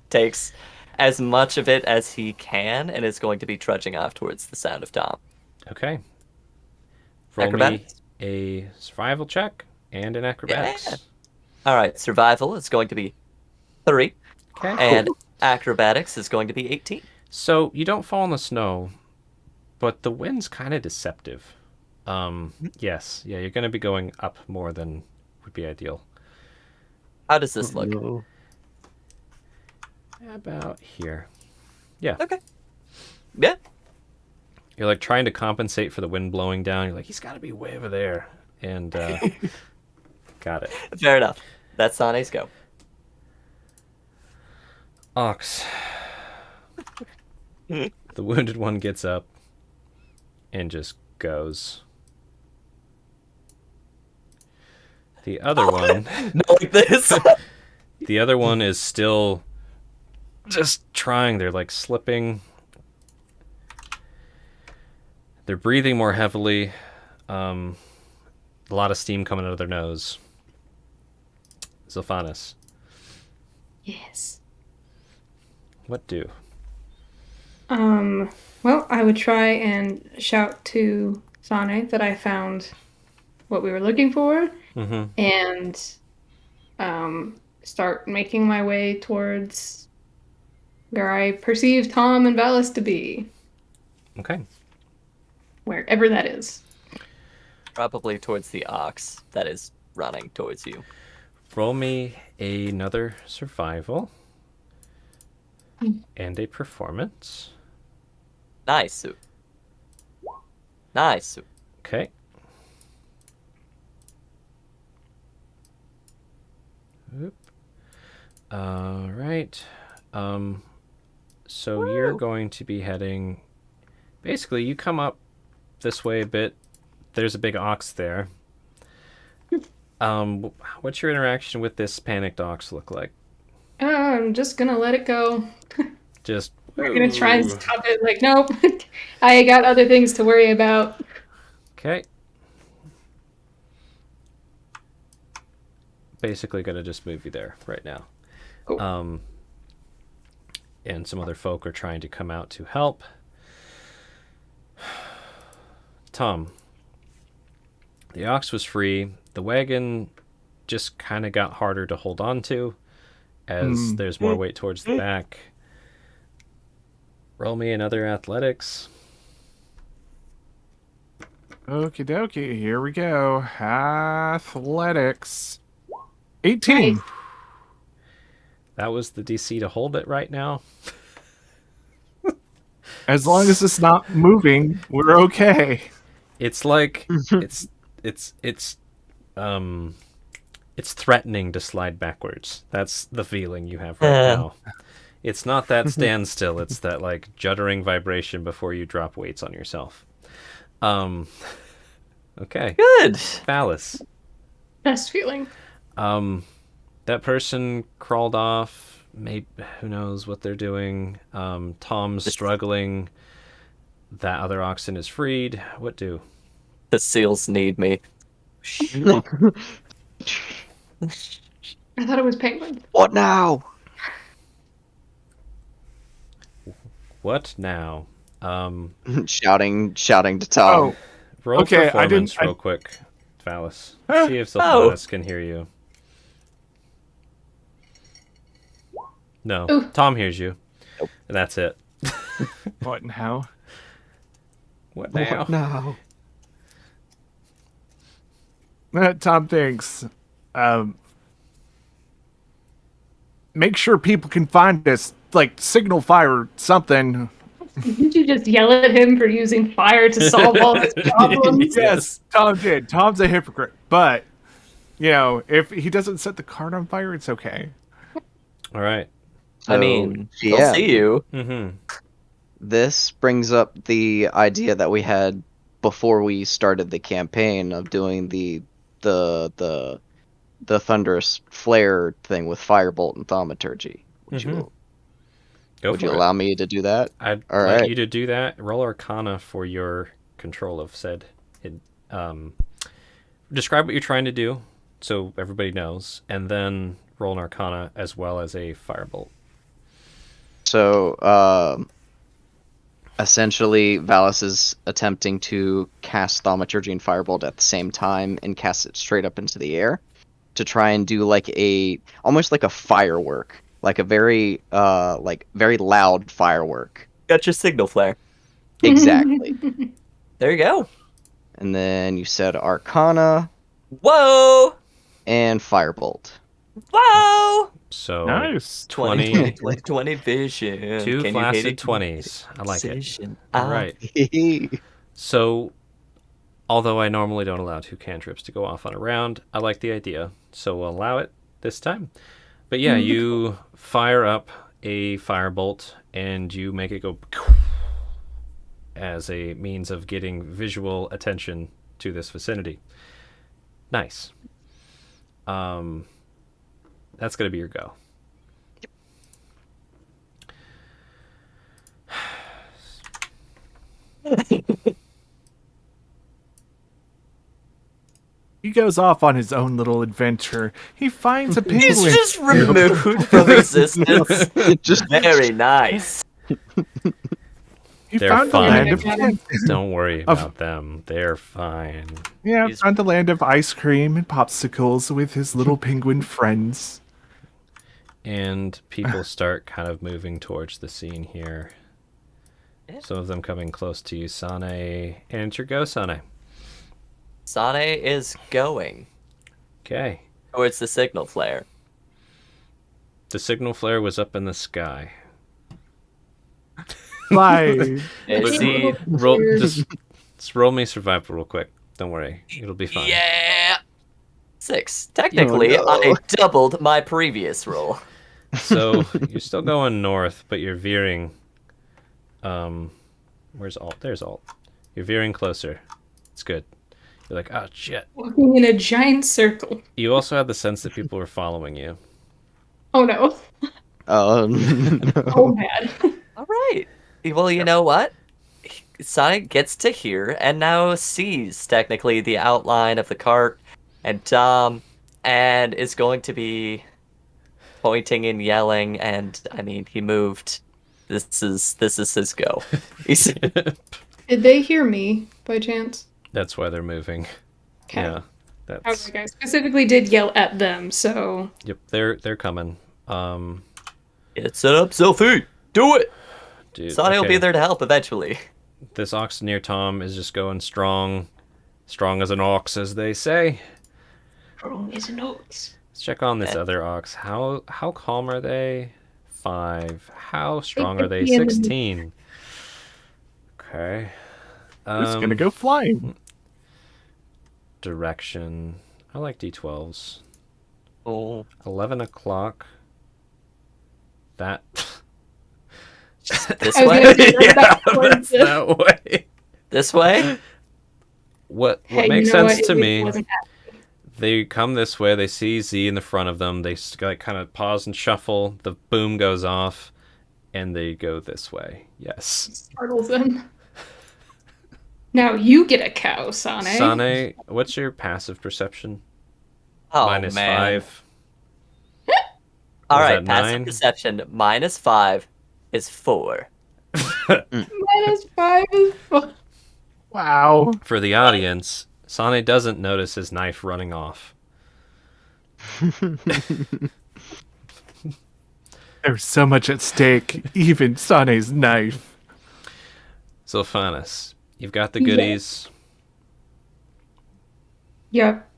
takes as much of it as he can and is going to be trudging off towards the sound of Tom. Okay. Roll Acrobatics? me a survival check and an acrobatics. Yeah. All right, survival is going to be 3, Okay. and acrobatics is going to be 18. So you don't fall in the snow, but the wind's kind of deceptive. Yes, yeah, you're going to be going up more than would be ideal. How does this look? No. About here. Yeah. Okay. Yeah. You're like trying to compensate for the wind blowing down. You're like, he's got to be way over there. And got it. Fair enough. That's Sane's go. Ox. The wounded one gets up and just goes. The other one, Not like this. the other one is still just trying. They're like slipping. They're breathing more heavily. A lot of steam coming out of their nose. Zophanis, Yes. what do? Well, I would try and shout to Sane that I found what we were looking for Mm-hmm. and start making my way towards where I perceive Tom and Valis to be, Okay. wherever that is. Probably towards the ox that is running towards you. Roll me another survival and a performance. Nice. Nice. Okay. Oop. All right. So you're going to be heading. Basically, you come up this way a bit. There's a big ox there. What's your interaction with this panicked ox look like? I'm just gonna let it go. Just. We're gonna try and stop it. Like, nope. I got other things to worry about. Okay. Basically gonna just move you there right now. Cool. And some other folk are trying to come out to help. Tom, the ox was free. The wagon just kind of got harder to hold on to as there's more weight towards the back. Roll me another athletics. Okie dokie, here we go. Athletics. 18. Nice. That was the DC to hold it right now. As long as it's not moving, we're okay. It's like it's threatening to slide backwards. That's the feeling you have right now. It's not that standstill, it's that like juddering vibration before you drop weights on yourself. Okay. Good. Valis. Best feeling. That person crawled off. Maybe who knows what they're doing. Tom's struggling. That other oxen is freed. What do? The seals need me. I thought it was penguin. What now? What now? shouting to Tom. Oh, Roll Okay, performance I- real quick, Valis. Huh? See if Oh. Sylphanis can hear you. No, Ooh. Tom hears you. And that's it. what and how? What now? What now? Tom thinks. Make sure people can find us. Like, signal fire something. Did you just yell at him for using fire to solve all his problems? Yes, Tom did. Tom's a hypocrite. But, you know, if he doesn't set the cart on fire, it's okay. All right. I mean, they'll yeah. see you. Mm-hmm. This brings up the idea that we had before we started the campaign of doing the thunderous flare thing with firebolt and thaumaturgy. Would you Go would for you it. allow me to do that? I'd All like right. you to do that. Roll Arcana for your control of said. Describe what you're trying to do, so everybody knows, and then roll an Arcana as well as a firebolt. So, essentially, Valis is attempting to cast Thaumaturgy and Firebolt at the same time and cast it straight up into the air to try and do almost like a firework, like a very loud firework. Got your signal flare. Exactly. There you go. And then you said Arcana Whoa! and Firebolt. Whoa! So Nice. 20, 20 vision. two Can you hit flaccid it? 20s. I like it. Vision. All right. So, although I normally don't allow 2 cantrips to go off on a round, I like the idea, so we'll allow it this time. But yeah, you fire up a firebolt and you make it go as a means of getting visual attention to this vicinity. Nice. That's going to be your go. He goes off on his own little adventure. He finds a penguin. He's just removed from existence. Just Very nice. He They're found the fine. land of Don't worry about them. They're fine. yeah, He's- found the land of ice cream and popsicles with his little penguin friends. And people start kind of moving towards the scene here. Some of them coming close to you, Sane. And it's your go, Sane. Sane is going Okay. towards the signal flare. The signal flare was up in the sky. Fly. Is he? Roll, just roll me survival real quick. Don't worry. It'll be fine. Yeah. 6. Technically, Oh, no. I doubled my previous roll. So you're still going north, but you're veering. Where's Alt? There's Alt. You're veering closer. It's good. You're like, oh shit. Walking in a giant circle. You also had the sense that people were following you. Oh no. no. Oh bad. All right. Well, you know what? Sonic gets to here and now sees technically the outline of the cart and Tom, and is going to be pointing and yelling. And I mean, he moved. This is his go. He's, Did they hear me by chance? That's why they're moving. Okay. Yeah. I That's was like, I specifically did yell at them, so yep, they're coming. Get set up, Sophie. Do it. Dude, Sonic will be okay. there to help eventually. This ox near Tom is just going strong. Strong as an ox, as they say. strong as an ox. Let's check on this other ox. How calm are they? 5. How strong are they? 16. Okay. Who's gonna go flying? Direction. I like D12s. Oh, 11 o'clock. That. this I was way. gonna say Yeah, that towards that's it. that way. This way. What Hey, makes you know sense what? to It me? wasn't They come this way. They see Z in the front of them. They like kind of pause and shuffle. The boom goes off, and they go this way. Yes. startles them. Now you get a cow, Sane. Sane, what's your passive perception? Oh Minus man. 5. All Was right, that passive 9? perception minus 5 is 4. -5 is fun. Wow. For the audience, Sane doesn't notice his knife running off. There's so much at stake, even Sane's knife. Sylphanus, you've got the Yeah. goodies. Yep.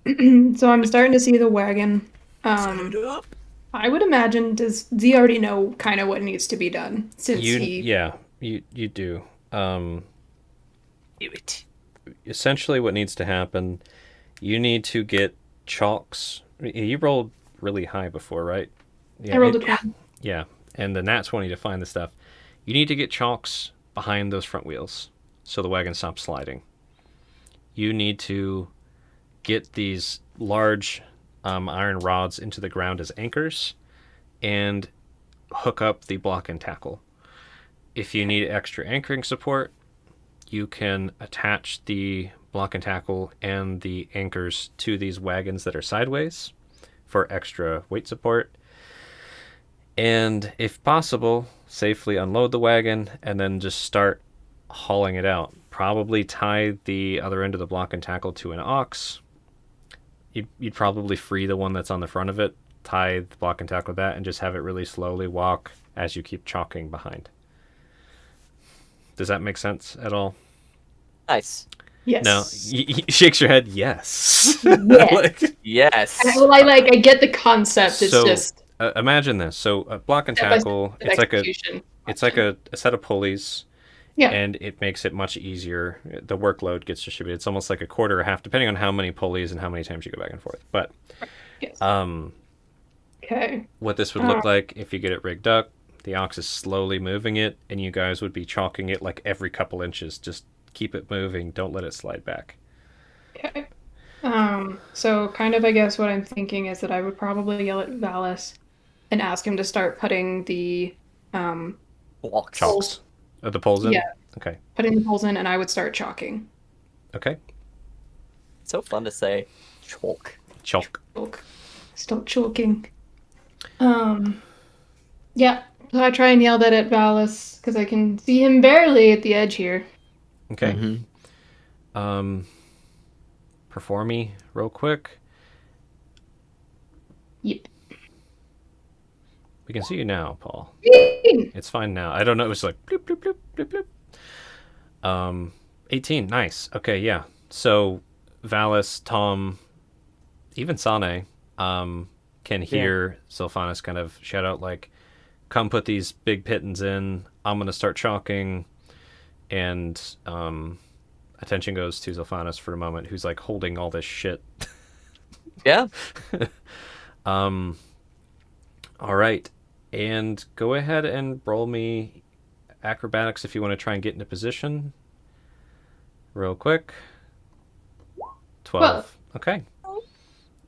So I'm starting to see the wagon. I would imagine, does Z already know kind of what needs to be done since he? Yeah, you do. Do it. Essentially what needs to happen, you need to get chalks. You rolled really high before, right? Yeah, I rolled a 20. Yeah, and the nat 20 to find the stuff. You need to get chalks behind those front wheels so the wagon stops sliding. You need to get these large iron rods into the ground as anchors and hook up the block and tackle. If you need extra anchoring support, you can attach the block and tackle and the anchors to these wagons that are sideways for extra weight support. And if possible, safely unload the wagon and then just start hauling it out. Probably tie the other end of the block and tackle to an ox. You'd probably free the one that's on the front of it, tie the block and tackle with that, and just have it really slowly walk as you keep chalking behind. Does that make sense at all? Nice. Yes. No, he shakes your head. Yes. Yeah. Like, Yes. I get the concept. It's so just imagine this. So a block and step by tackle. step execution. It's like a set of pulleys. Yeah. And it makes it much easier. The workload gets distributed. It's almost like a quarter or half, depending on how many pulleys and how many times you go back and forth. But Yes. um, Okay. what this would look like if you get it rigged up, The ox is slowly moving it, and you guys would be chalking it like every couple inches. Just keep it moving. Don't let it slide back. Okay. So kind of, I guess what I'm thinking is that I would probably yell at Valis and ask him to start putting the Blocks. Chalks. Oh, the poles in? Yeah. Okay. putting the poles in, and I would start chalking. Okay. So fun to say. Chalk. Chalk. Chalk. Stop chalking. Yeah. So I try and yell that at Valis because I can see him barely at the edge here. Okay. Mhm. Perform me real quick. Yep. We can see you now, Paul. Yay! It's fine now. I don't know. It was like bloop, bloop, bloop, bloop, bloop. 18. Nice. Okay, yeah. So Valis, Tom, even Sane, can hear Sylphanis kind of shout out like, come put these big pittons in. I'm going to start chalking. And attention goes to Sylphanis for a moment, who's like holding all this shit. Yeah. All right. And go ahead and roll me acrobatics if you want to try and get into position. Real quick. 12. Okay.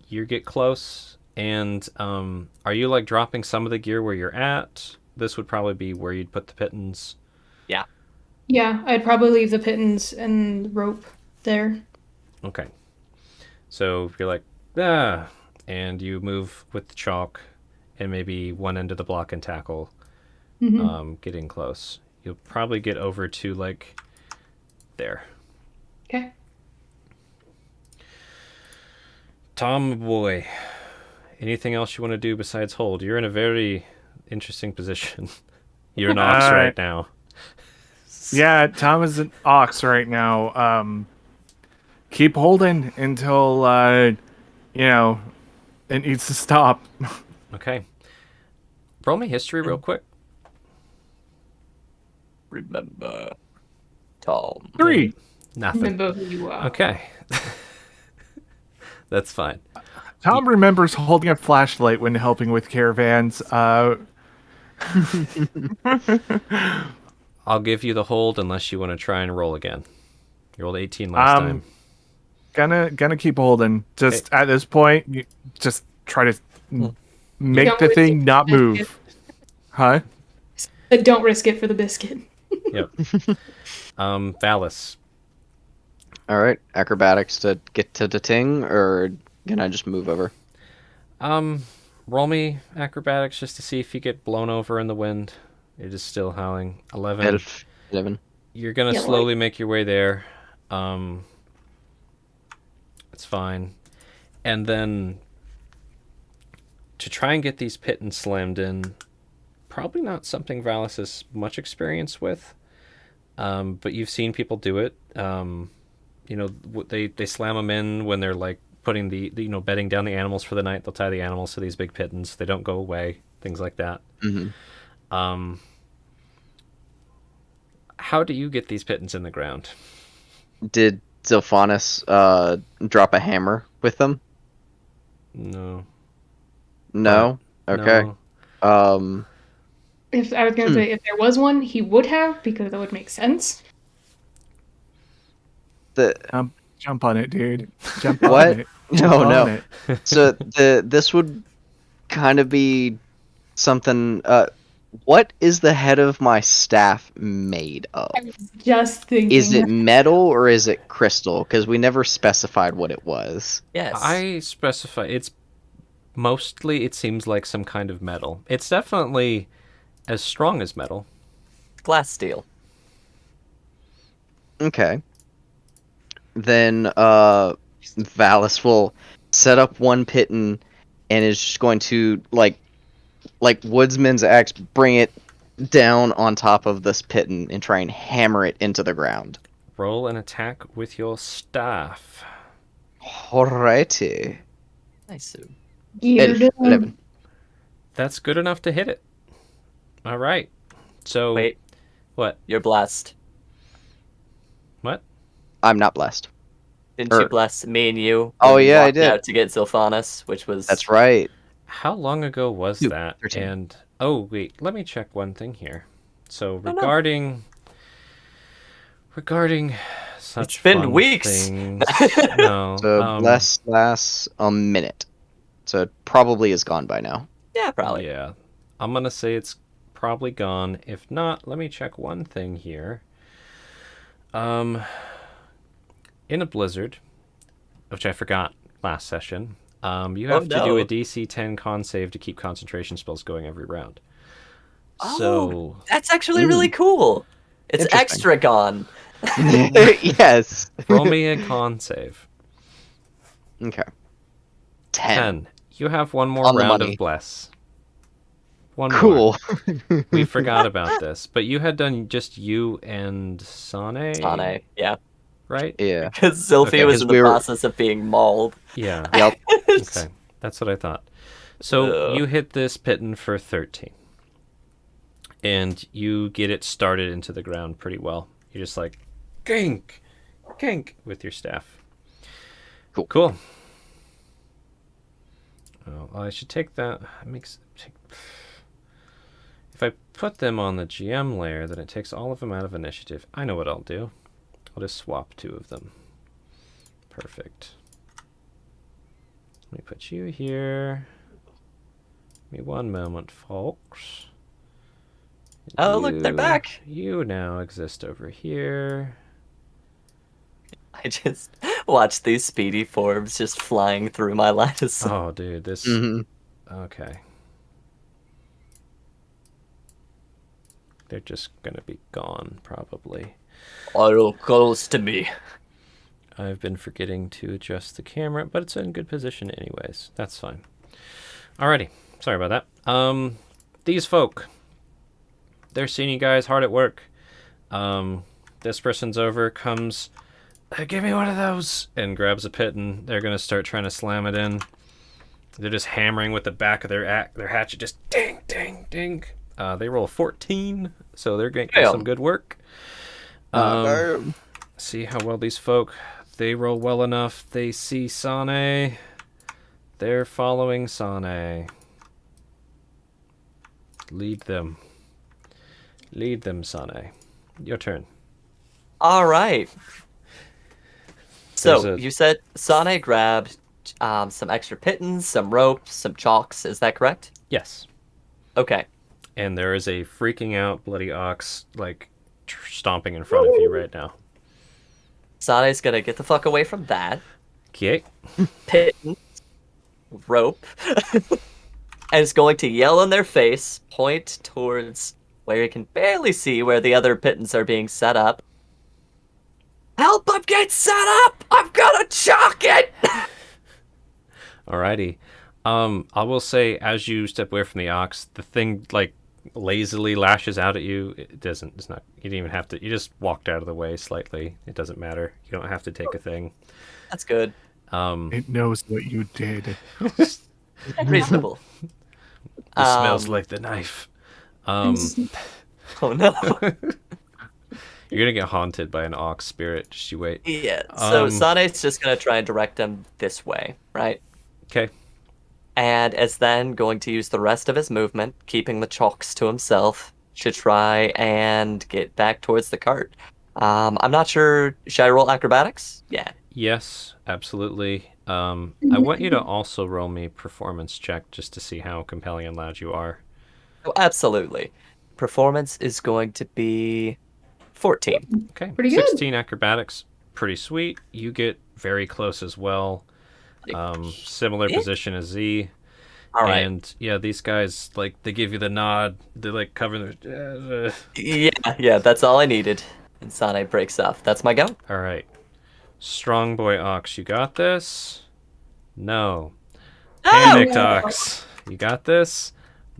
You get close. And are you like dropping some of the gear where you're at? This would probably be where you'd put the pittons. Yeah, I'd probably leave the pittons and rope there. Okay. So you're like, ah, and you move with the chalk and maybe one end of the block and tackle, getting close. You'll probably get over to like there. Okay. Tom, boy, anything else you want to do besides hold? You're in a very interesting position. You're an ox All right right. now. Yeah, Tom is an ox right now. Keep holding until it needs to stop. Okay. Roll me history real quick. Remember. Tom. 3. Nothing. Remember who you are. Okay. That's fine. Tom remembers holding a flashlight when helping with caravans. I'll give you the hold unless you want to try and roll again. You rolled 18 last time. Gonna keep holding. Just at this point, you just try to make Don't the risk thing it. not move. Huh? But don't risk it for the biscuit. Yep. Valis. All right, acrobatics to get to the ting, or can I just move over? Roll me acrobatics just to see if you get blown over in the wind. It is still howling. 11. 11. You're gonna Yeah, slowly make your way there. It's fine. And then to try and get these pittons slammed in, probably not something Valis has much experience with. But you've seen people do it. They slam them in when they're like putting the bedding down the animals for the night. They'll tie the animals to these big pittons. They don't go away. Things like that. Mm-hmm. How do you get these pittons in the ground? Did Zilphanis drop a hammer with them? No. No? Okay. No. If I was gonna say if there was one, he would have because that would make sense. Jump on it, dude. Jump What? on it. No, Jump on no. it. So this would kind of be something. What is the head of my staff made of? I was just thinking. Is it metal or is it crystal? Because we never specified what it was. Yes. I specify it's mostly, it seems like some kind of metal. It's definitely as strong as metal. Glass steel. Okay. Then Valis will set up one piton and is just going to like woodsman's axe, bring it down on top of this piton and try and hammer it into the ground. Roll an attack with your staff. Alrighty. Nice. Geared 11. That's good enough to hit it. All right. So Wait, what? you're blessed. What? I'm not blessed. Didn't you Er- bless me and you? Oh, when we yeah, I walked did. Out to get Zilphanis, which was That's right. How long ago was Two, that? 13. And Oh, wait. Let me check one thing here. So no. regarding such It's been fun weeks. things, no. So bless lasts a minute. So it probably is gone by now. Yeah, probably. Yeah. I'm going to say it's probably gone. If not, let me check one thing here. In a blizzard, which I forgot last session, you have to do a DC 10 con save to keep concentration spells going every round. So That's actually really cool. It's Interesting. extra gone. Yes. roll me a con save. Okay. 10. 10. You have one more On the round money. of bless. One more. Cool. We forgot about this, but you had done just you and Sane, Sane, yeah. right? Yeah. Because Zilfie Okay. was 'Cause in the we were- process of being mauled. Yeah. Yep. Okay. That's what I thought. So Ugh. you hit this Pitten for 13. And you get it started into the ground pretty well. You're just like, gink, gink, with your staff. Cool. Cool. Oh, I should take that. If I put them on the GM layer, then it takes all of them out of initiative. I know what I'll do. I'll just swap 2 of them. Perfect. Let me put you here. Give me one moment, folks. Oh, look, they're back. You now exist over here. I just watched these speedy forms just flying through my line of sight. Oh, dude, this... Mhm. Okay. They're just gonna be gone, probably. Auto close to me. I've been forgetting to adjust the camera, but it's in good position anyways. That's fine. Alrighty. Sorry about that. These folk. They're seeing you guys hard at work. This person's over, comes... give me one of those! And grabs a pit, and they're gonna start trying to slam it in. They're just hammering with the back of their hatchet, just ding, ding, ding. They roll 14, so they're getting Damn. some good work. See how well these folk, they roll well enough. They see Sane. They're following Sane. Lead them. Lead them, Sane. Your turn. All right. So There's a- you said Sane grabbed some extra pittons, some ropes, some chalks. Is that correct? Yes. Okay. And there is a freaking out bloody ox, like, stomping in front of you right now. Sane's gonna get the fuck away from that. Okay. Pittons, rope, and is going to yell in their face, point towards where you can barely see where the other pittons are being set up. Help them get set up! I'm gonna chalk it! Alrighty. I will say, as you step away from the ox, the thing, like, lazily lashes out at you. It's not, you didn't even have to, you just walked out of the way slightly. It doesn't matter. You don't have to take a thing. That's good. It knows what you did. Reasonable. It smells like the knife. Oh no. You're gonna get haunted by an ox spirit. Just you wait. Yeah, so Um, Sane's just gonna try and direct them this way, right? Okay. And is then going to use the rest of his movement, keeping the chalks to himself, to try and get back towards the cart. I'm not sure. Should I roll acrobatics? Yeah. Yes, absolutely. I want you to also roll me performance check just to see how compelling and loud you are. Oh, absolutely. Performance is going to be 14. Okay. Pretty good. 16 acrobatics. Pretty sweet. You get very close as well. Similar Yeah. position as Z. All right. And yeah, these guys, like, they give you the nod. They, like, cover their... Yeah, that's all I needed. And Sane breaks off. That's my go. All right. Strong boy ox, you got this? No. Panicked ox, you got this?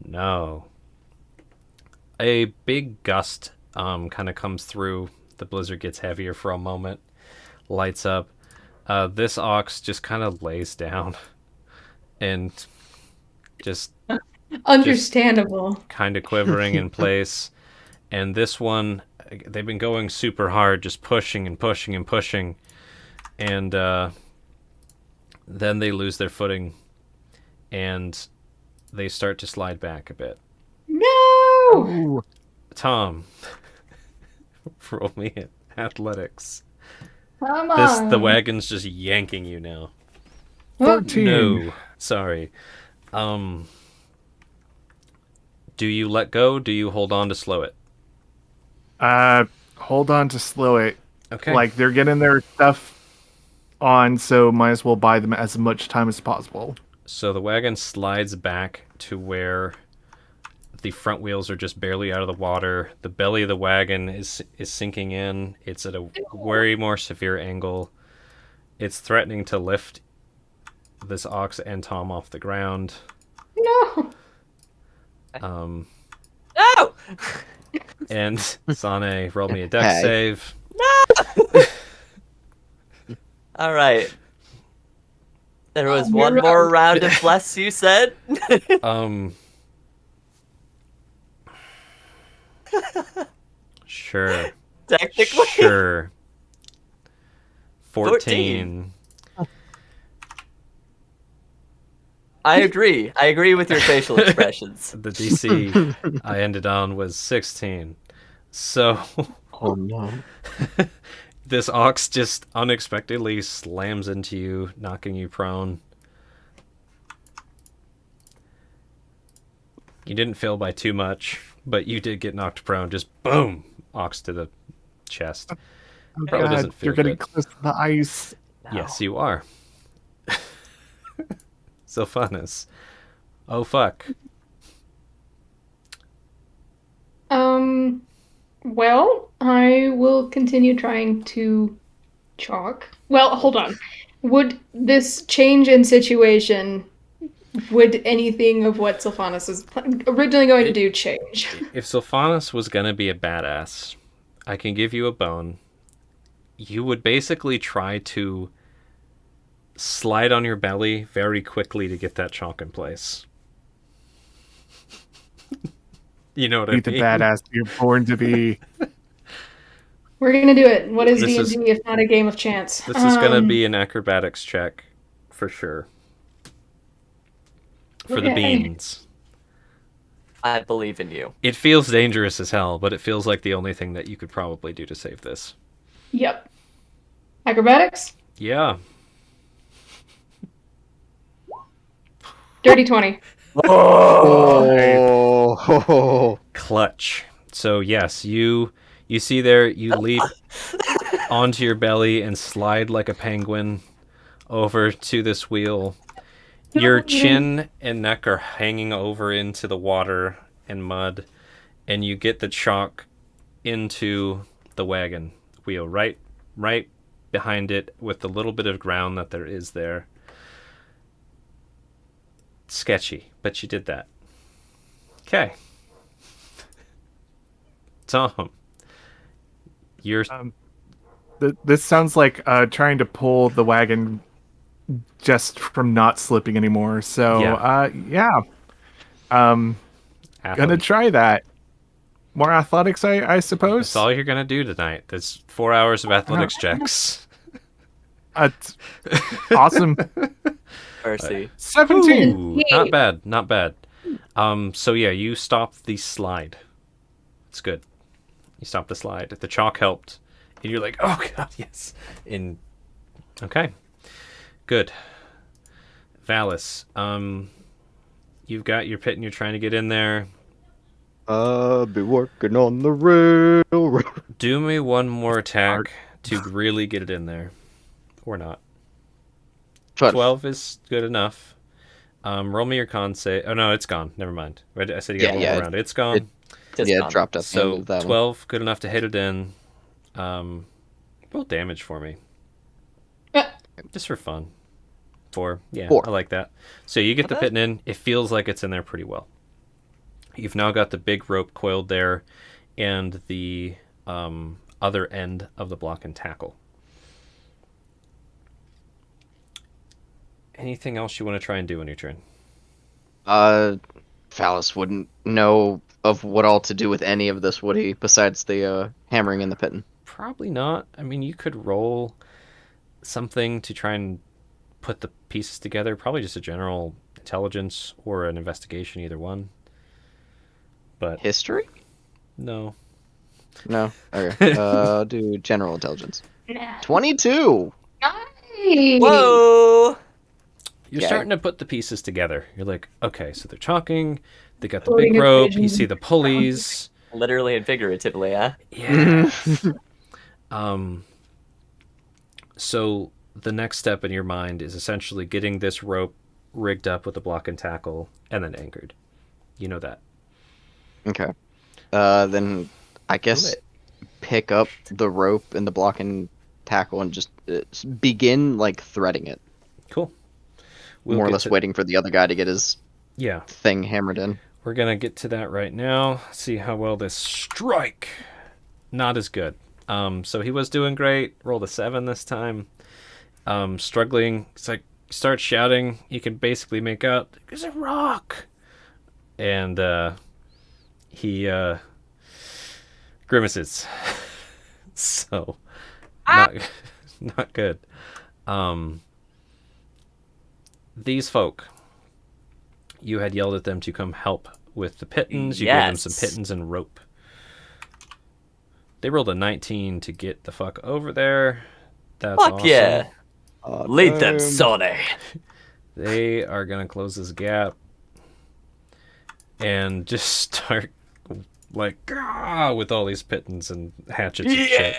No. A big gust kind of comes through. The blizzard gets heavier for a moment. Lights up. This ox just kind of lays down and just Understandable. kind of quivering in place. And this one, they've been going super hard, just pushing and pushing and pushing. And then they lose their footing and they start to slide back a bit. Woo! Tom, roll me athletics. Come The on. wagon's just yanking you now. Oh, 13. No, sorry. Do you let go? Do you hold on to slow it? Hold on to slow it. Okay. Like, they're getting their stuff on, so might as well buy them as much time as possible. So the wagon slides back to where the front wheels are just barely out of the water. The belly of the wagon is sinking in. It's at a very more severe angle. It's threatening to lift this ox and Tom off the ground. no. Um, No! and Sane, roll me a dex Hey. save. All right. There was Oh, one you're more out. round of bless, you said? Sure. Technically. Sure. 14. I agree. I agree with your facial expressions. The DC I ended on was 16. So Oh no. this ox just unexpectedly slams into you, knocking you prone. You didn't fail by too much, but you did get knocked prone. Just boom, ox to the chest. Oh, Probably God, doesn't feel you're getting good. close to the ice. Yes, you are. Sylphanus. Oh fuck. Well, I will continue trying to chalk. Well, hold on. Would this change in situation, would anything of what Sylphanus was originally going to do change? If Sylphanus was gonna be a badass, I can give you a bone. You would basically try to slide on your belly very quickly to get that chalk in place. You know what I Be the mean? badass you're born to be. We're gonna do it. What is This is- D&D if not a game of chance? This is gonna be an acrobatics check for sure. For the Okay. beans. I believe in you. It feels dangerous as hell, but it feels like the only thing that you could probably do to save this. Yep. Acrobatics? Yeah. Dirty 20. Oh. Clutch. So yes, you see there, you leap onto your belly and slide like a penguin over to this wheel. Your chin and neck are hanging over into the water and mud, and you get the chalk into the wagon wheel right behind it with the little bit of ground that there is there. Sketchy, but you did that. Okay. Tom, you're This sounds like trying to pull the wagon just from not slipping anymore. So, yeah. Gonna athlete. try that. More athletics, I suppose. That's all you're gonna do tonight. There's 4 hours of athletics checks. It's awesome. Mercy. 17. Ooh, not bad, not bad. So yeah, you stop the slide. It's good. You stop the slide. The chalk helped, and you're like, oh god, yes. And okay, good. Valis, you've got your pit, and you're trying to get in there. I'll be working on the railroad. Do me one more attack to really get it in there, or not. 12 is good enough. Roll me your con save. Oh no, it's gone. Never mind. I said you got one more round. It's gone. Just Yeah, gone. it dropped at the end So of that 12, good enough to hit it in. Roll damage for me. Just for fun. 4. Yeah, 4. I like that. So you get the pitting in. It feels like it's in there pretty well. You've now got the big rope coiled there and the other end of the block and tackle. Anything else you want to try and do on your turn? Phallus wouldn't know of what all to do with any of this, would he? Besides the hammering in the pitten. Probably not. I mean, you could roll something to try and put the pieces together. Probably just a general intelligence or an investigation, either one. but History? no. No. Okay. Do general intelligence. Nah. 22. Nice. Whoa! You're Yeah. starting to put the pieces together. You're like, okay, so they're chalking. They got the Floating big rope. You equations see the pulleys. Literally and figuratively, huh? Yeah. So the next step in your mind is essentially getting this rope rigged up with a block and tackle and then anchored. You know that. Okay. Then I guess it. pick up the rope and the block and tackle and just begin like threading it. Cool. We'll More or get less to- waiting for the other guy to get his Yeah. thing hammered in. We're going to get to that right now. See how well this strike. Not as good. So he was doing great. Rolled a 7 this time. Struggling. It's like, start shouting. You can basically make out, there's a rock. And he grimaces. So, not good. These folk, you had yelled at them to come help with the pittons. You gave them some Yes. pittons and rope. They rolled a 19 to get the fuck over there. That's Fuck awesome. yeah! Lead them, Um, Sonny. They are going to close this gap and just start like with all these pittons and hatchets and shit.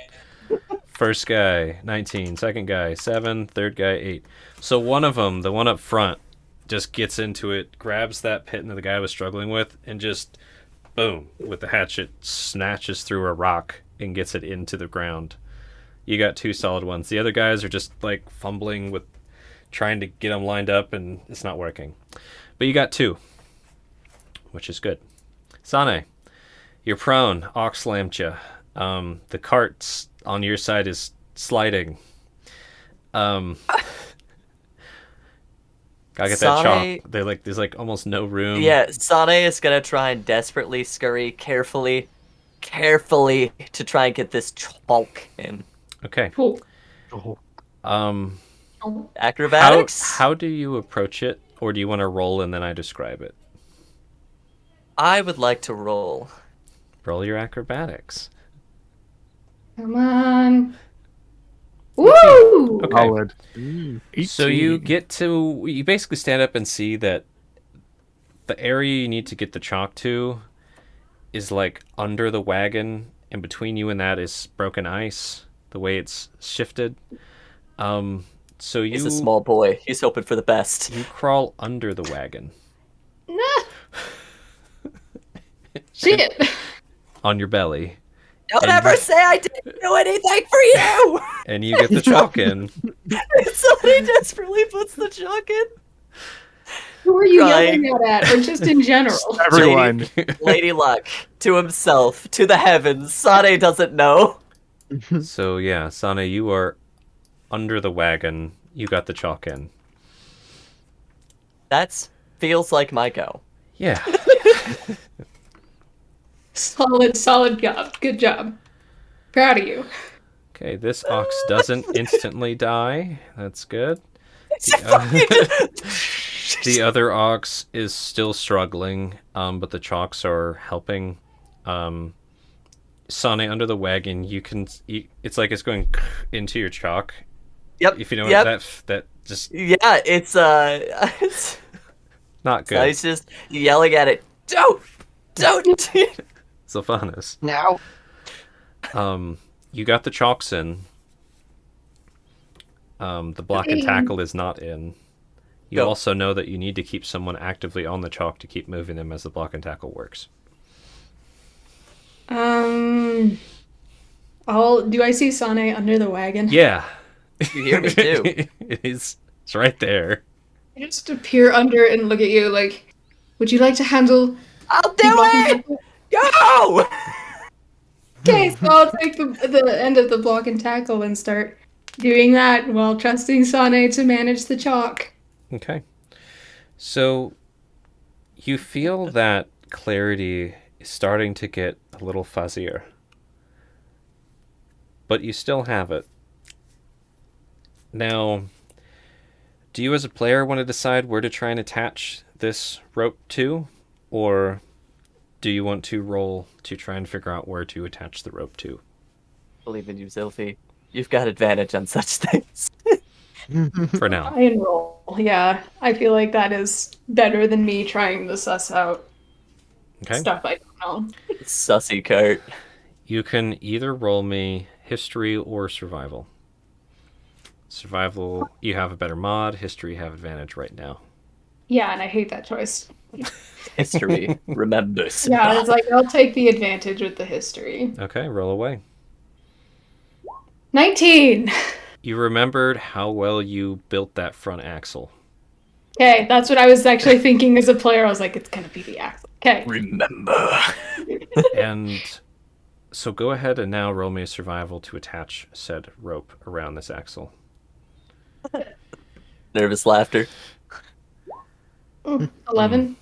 First guy 19, second guy 7, third guy 8. So one of them, the one up front, just gets into it, grabs that piton that the guy was struggling with, and just boom, with the hatchet, snatches through a rock and gets it into the ground. You got 2 solid ones. The other guys are just like fumbling with trying to get them lined up, and it's not working. But you got 2, which is good. Sane, you're prone. Ox slammed you. The cart's on your side is sliding. Gotta get that Sane- chalk. There's like almost no room. Yeah, Sane is gonna try and desperately scurry carefully to try and get this chalk in. Okay. Cool. Um, Acrobatics? how do you approach it, or do you want to roll and then I describe it? I would like to roll. Roll your acrobatics. Come on. Woo! Okay. Solid. So you 18. you basically stand up and see that the area you need to get the chalk to is like under the wagon, and between you and that is broken ice, the way it's shifted. So He's a small boy. He's hoping for the best. you crawl under the wagon Nah. Shit. on your belly, Don't And- ever say I didn't do anything for you! and you get the chalk in. Somebody desperately puts the chalk in. Who are you Crying. yelling at, or just in general? Everyone. Lady Luck, to himself, to the heavens. Sane doesn't know. So yeah, Sane, you are under the wagon. You got the chalk in. That feels like my go. Yeah. Solid job. Good job. Proud of you. Okay, this ox doesn't instantly die. That's good. It's fucking- The other ox is still struggling, but the chalks are helping. Sane, under the wagon, it's like it's going into your chalk. Yep. If you know yep. that just Yeah, it's not so good. he's just yelling at it. Don't. Sylvanas. Now. You got the chalks in. The block and tackle is not in. You Go. also know that you need to keep someone actively on the chalk to keep moving them as the block and tackle works. Do I see Sane under the wagon? Yeah. You hear me too. It's right there. I just appear under it and look at you like, would you like to handle I'll the do block and it. tackle? Go. Okay, so I'll take the end of the block and tackle and start doing that while trusting Sane to manage the chalk. Okay. So you feel that clarity is starting to get a little fuzzier. But you still have it. Now, do you as a player want to decide where to try and attach this rope to? Or do you want to roll to try and figure out where to attach the rope to? Believe in you, Zilphi. You've got advantage on such things. For now. I enroll. Yeah, I feel like that is better than me trying to suss out Okay. stuff I don't know. Sussy cart. You can either roll me history or survival. Survival, you have a better mod. History, you have advantage right now. Yeah, and I hate that choice. History remembers. Yeah, it's like I'll take the advantage with the history. Okay, roll away. 19. You remembered how well you built that front axle. Okay, that's what I was actually thinking as a player. I was like, it's gonna be the axle. Okay. Remember. And so go ahead and now roll me a survival to attach said rope around this axle. Nervous laughter. 11.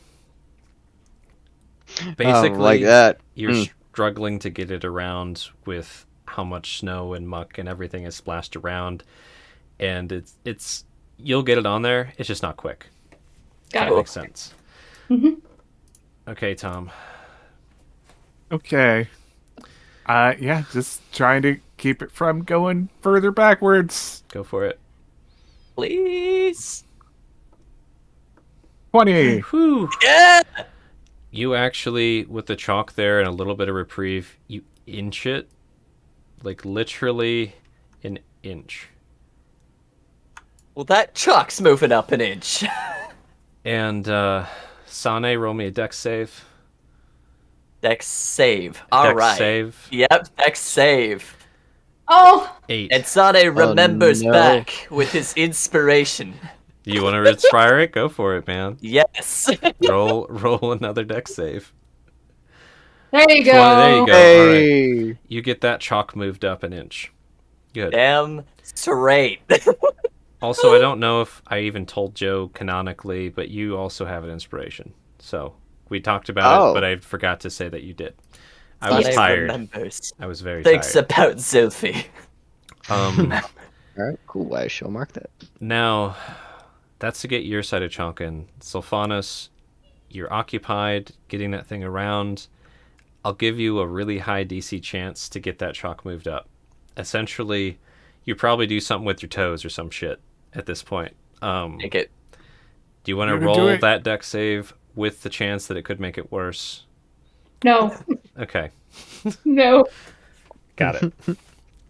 Basically, like that. you're struggling to get it around with how much snow and muck and everything is splashed around, and it's you'll get it on there. It's just not quick. Got That it. makes sense. Mhm. Okay, Tom. Okay. Yeah, just trying to keep it from going further backwards. Go for it. Please. 20. Whew. Yeah. You actually, with the chalk there and a little bit of reprieve, you inch it, like literally an inch. Well, that chalk's moving up an inch. And Sane, roll me a dex save. Dex save. All right. Dex save. Yep, Dex save. Oh, 8. And Sane remembers no. back with his inspiration. You want to inspire it? Go for it, man. Yes. Roll another dex save. there you go. There you go. All right. Hey. You get that chalk moved up an inch. Good. Damn straight. Also, I don't know if I even told Joe canonically, but you also have an inspiration. So we talked about Oh. it, but I forgot to say that you did. I was Sane tired. remembers. I was very Thinks tired. about Zilphi. All right, cool. I shall mark that. Now, that's to get your side of chalk in. Sulfanos, you're occupied getting that thing around. I'll give you a really high DC chance to get that chalk moved up. Essentially, you probably do something with your toes or some shit at this point. Make it. Do you want to You're gonna do roll it. that deck save with the chance that it could make it worse? No, Okay, no. got it.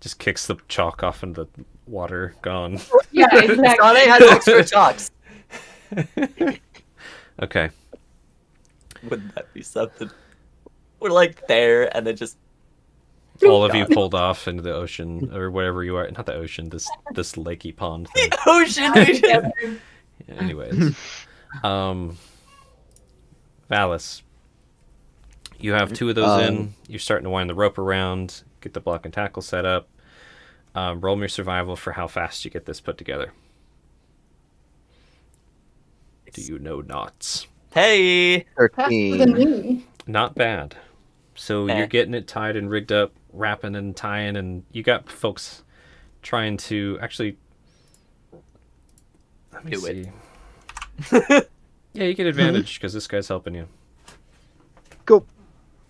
Just kicks the chalk off into the water, gone. Yeah, exactly. Sane has extra chalks. Okay, Wouldn't that be something? We're like there, and then just all of you pulled off into the ocean or wherever you are. Not the ocean, this lakey pond thing. ocean. We just- Anyways, Valis, you have 2 of those in. You're starting to wind the rope around, get the block and tackle set up. Roll me your survival for how fast you get this put together. Do you know knots? Hey. Faster than 13. me. Not bad. So Eh. you're getting it tied and rigged up, wrapping and tying, and you got folks trying to actually. Let me Do it. see. Yeah, you get advantage because this guy's helping you. Go.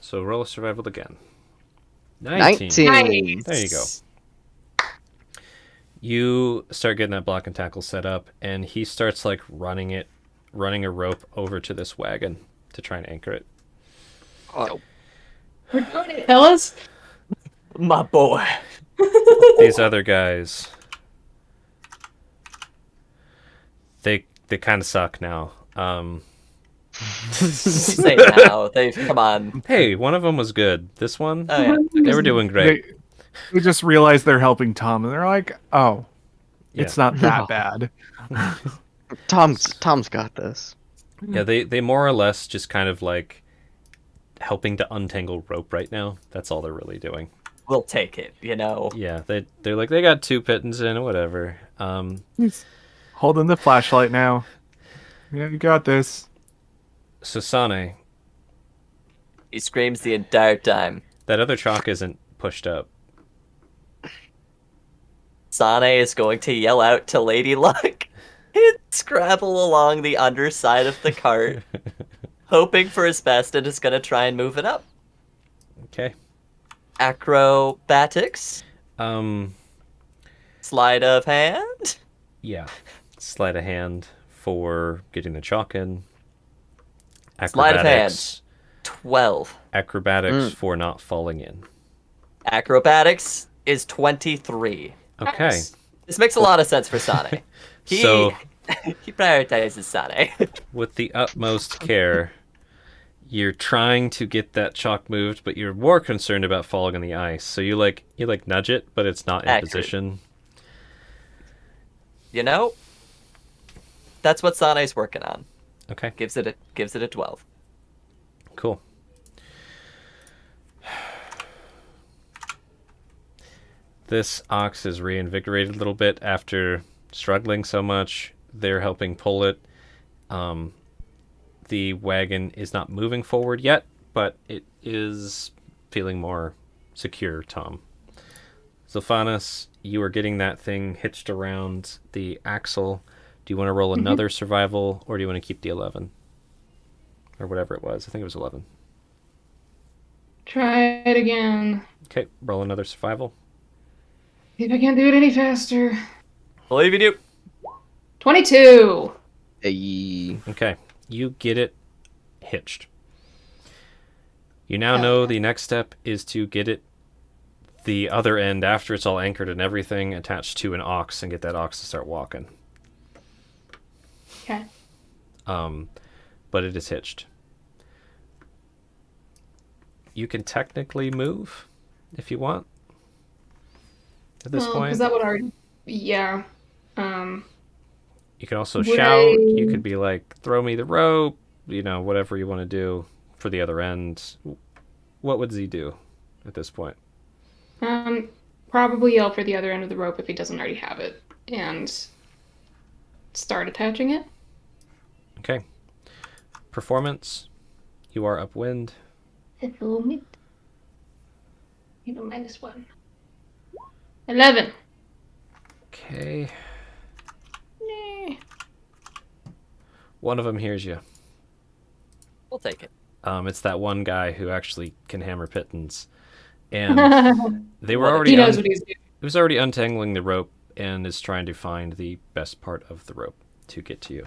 So roll a survival again. 19. Nice. There you go. You start getting that block and tackle set up, and he starts like running a rope over to this wagon to try and anchor it. Oh. We're doing it, fellas. My boy. These other guys, they kind of suck now. Say now. They've come on. Hey, one of them was good. This one, Oh yeah. they were doing great. They just realize they're helping Tom, and they're like, "Oh, Yeah. it's not that bad." Tom's got this. Yeah, they more or less just kind of like helping to untangle rope right now. That's all they're really doing. We'll take it. You know. Yeah, they're like they got 2 pittons in or whatever. He's holding the flashlight now. Yeah, you got this. Sasane, He screams the entire time. that other chalk isn't pushed up. Sane is going to yell out to Lady Luck and scrabble along the underside of the cart. hoping for his best and is gonna try and move it up. Okay. Acrobatics. Um. Sleight of hand. Yeah. Sleight of hand for getting the chalk in. Sleight of hand. Acrobatics. 12. Acrobatics for not falling in. Acrobatics is 23. Okay. Nice. This makes a lot of sense for Sane. He So- he prioritizes Sane. With the utmost care, you're trying to get that chalk moved, but you're more concerned about falling on the ice. So you nudge it, but it's not in Accurate. position. You know, that's what Sane's working on. Okay. Gives it a 12. Cool. This ox is reinvigorated a little bit after struggling so much. They're helping pull it. The wagon is not moving forward yet, but it is feeling more secure, Tom. Zilphanis, you are getting that thing hitched around the axle. Do you want to roll another survival, or do you want to keep the 11? Or whatever it was. I think it was 11. Try it again. Okay, roll another survival. See if I can't do it any faster. Believe in you. 22. Okay, you get it hitched. You now know the next step is to get it the other end after it's all anchored and everything attached to an ox and get that ox to start walking. Okay. But it is hitched. You can technically move if you want. At this point, because that would already. Yeah. you can also Would shout. I- You could be like, "Throw me the rope," whatever you want to do for the other end. What would Z do at this point? Probably yell for the other end of the rope if he doesn't already have it, and start attaching it. Okay. Performance. You are upwind. Fulfillment. Even -1. 11. Okay. Nah. One of them hears you. We'll take it. It's that one guy who actually can hammer pitons, and they were already He knows what he's doing. he was already untangling the rope and is trying to find the best part of the rope to get to you.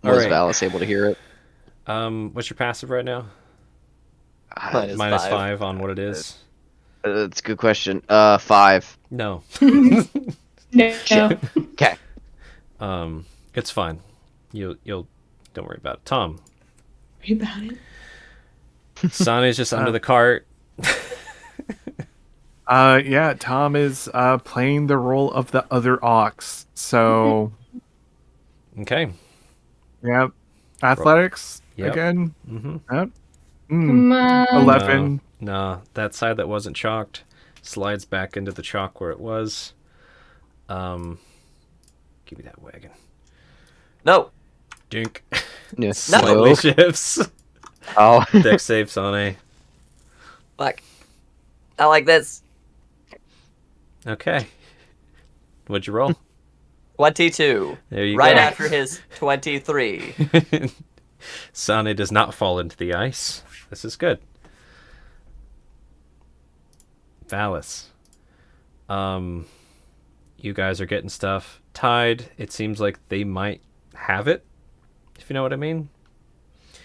Was Alright. Valis able to hear it? What's your passive right now? Minus Minus 5. 5 on what it is. That's a good question. 5. No. No. Okay. It's fine. You'll don't worry about it. Tom, Worry about it. Sane's just under the cart. Yeah, Tom is playing the role of the other ox. So, Okay. yeah, athletics Yep. again. Mm-hmm. Yep. Come on. 11. No, that side that wasn't chalked slides back into the chalk where it was. Give me that wagon. No. Dink. Yeah. Slightly No. shifts. Oh. Deck save, Sane. Fuck. I like this. Okay. What'd you roll? 22. There you Right go. after his 23. Sane does not fall into the ice. This is good. Valis. You guys are getting stuff tied. It seems like they might have it, if you know what I mean.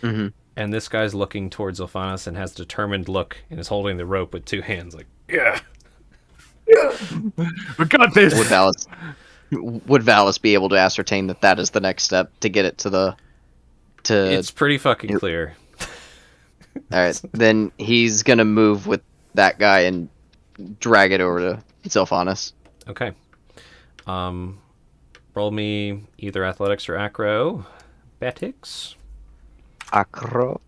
hmm And this guy's looking towards Zilphanis and has a determined look and is holding the rope with 2 hands, like, yeah. We got this. Would Valis be able to ascertain that that is the next step to get it to the It's pretty fucking Yep. clear. All right, then he's gonna move with that guy and drag it over to Zilphanis. Okay. Roll me either athletics or acrobatics. Acro.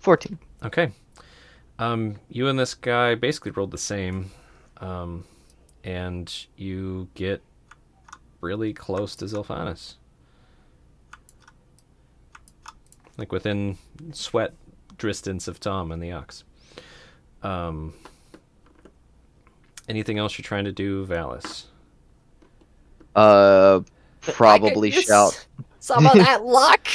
14. Okay. You and this guy basically rolled the same. And you get really close to Zilphanis. Like within sweat distance of Tom and the ox. Anything else you're trying to do, Valis? Probably I could- shout. Some of that luck.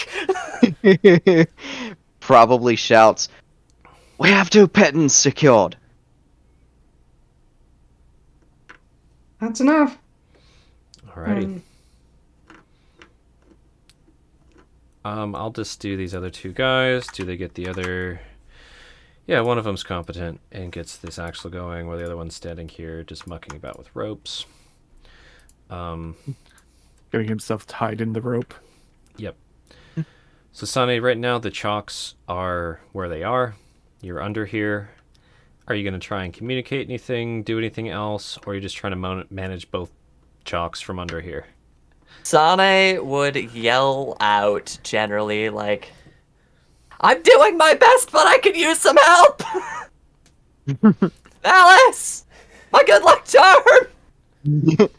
Probably shouts, "We have 2 pittons secured." That's enough. Alrighty. I'll just do these other 2 guys. Do they get the other? Yeah, one of them's competent and gets this axle going, while the other one's standing here just mucking about with ropes. Getting himself tied in the rope. Yep. So, Sane, right now the chalks are where they are. You're under here. Are you going to try and communicate anything, do anything else, or are you just trying to manage both chalks from under here? Sane would yell out generally, like, I'm doing my best, but I could use some help! Alice! My good luck charm!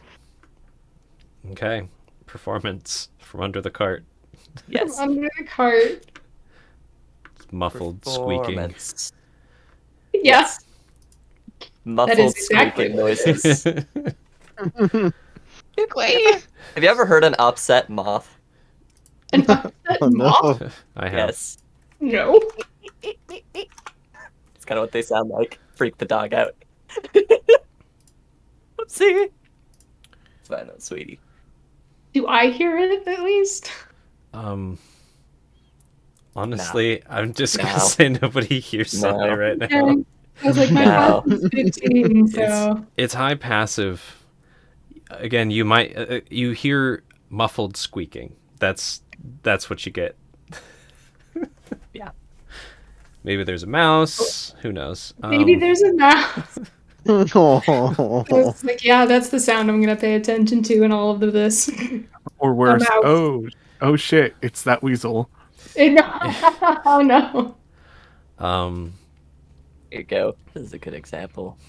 Okay. Performance from under the cart. Yes. Under the cart. Muffled squeaking. Performance. Yeah. Muffled That is exactly squeaking what it noises. Have you ever heard an upset moth? An upset Oh, no. moth? I have. Yes. No. It's kind of what they sound like. Freak the dog out. Oopsie. It's fine, though, sweetie. Do I hear it at least? Honestly, I'm just going to No. say nobody hears No. Sane right now. Yeah. I was like, my No. moth is 15, so. It's high passive. Again, you might you hear muffled squeaking. That's what you get. Yeah. Maybe there's a mouse. Who knows? Maybe there's a mouse. Oh. It's like, yeah, that's the sound I'm gonna pay attention to in all of this. Or worse, mouse. oh shit, it's that weasel. Oh no. Here you go. This is a good example.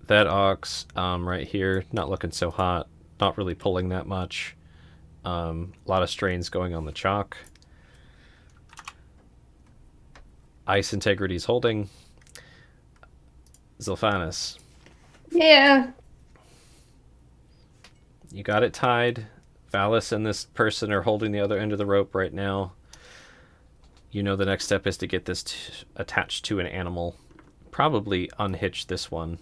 That ox right here, not looking so hot. Not really pulling that much. A lot of strains going on the chalk. Ice integrity's holding. Zilphanus, Yeah. you got it tied. Valis and this person are holding the other end of the rope right now. You know the next step is to get this attached to an animal. Probably unhitch this one.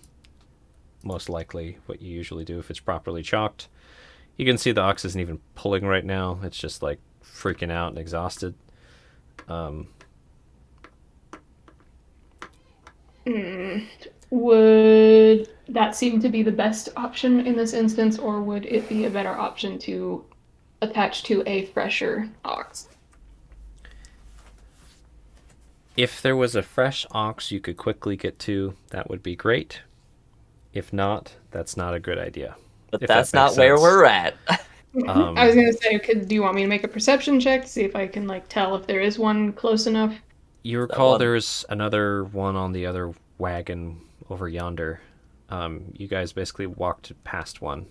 Most likely what you usually do if it's properly chalked. You can see the ox isn't even pulling right now. It's just like freaking out and exhausted. Would that seem to be the best option in this instance, or would it be a better option to attach to a fresher ox? If there was a fresh ox you could quickly get to, that would be great. If not, that's not a good idea. But If that that's not makes where sense. we're at. I was gonna say, do you want me to make a perception check to see if I can like tell if there is one close enough? You recall one. there's another one on the other wagon over yonder. You guys basically walked past one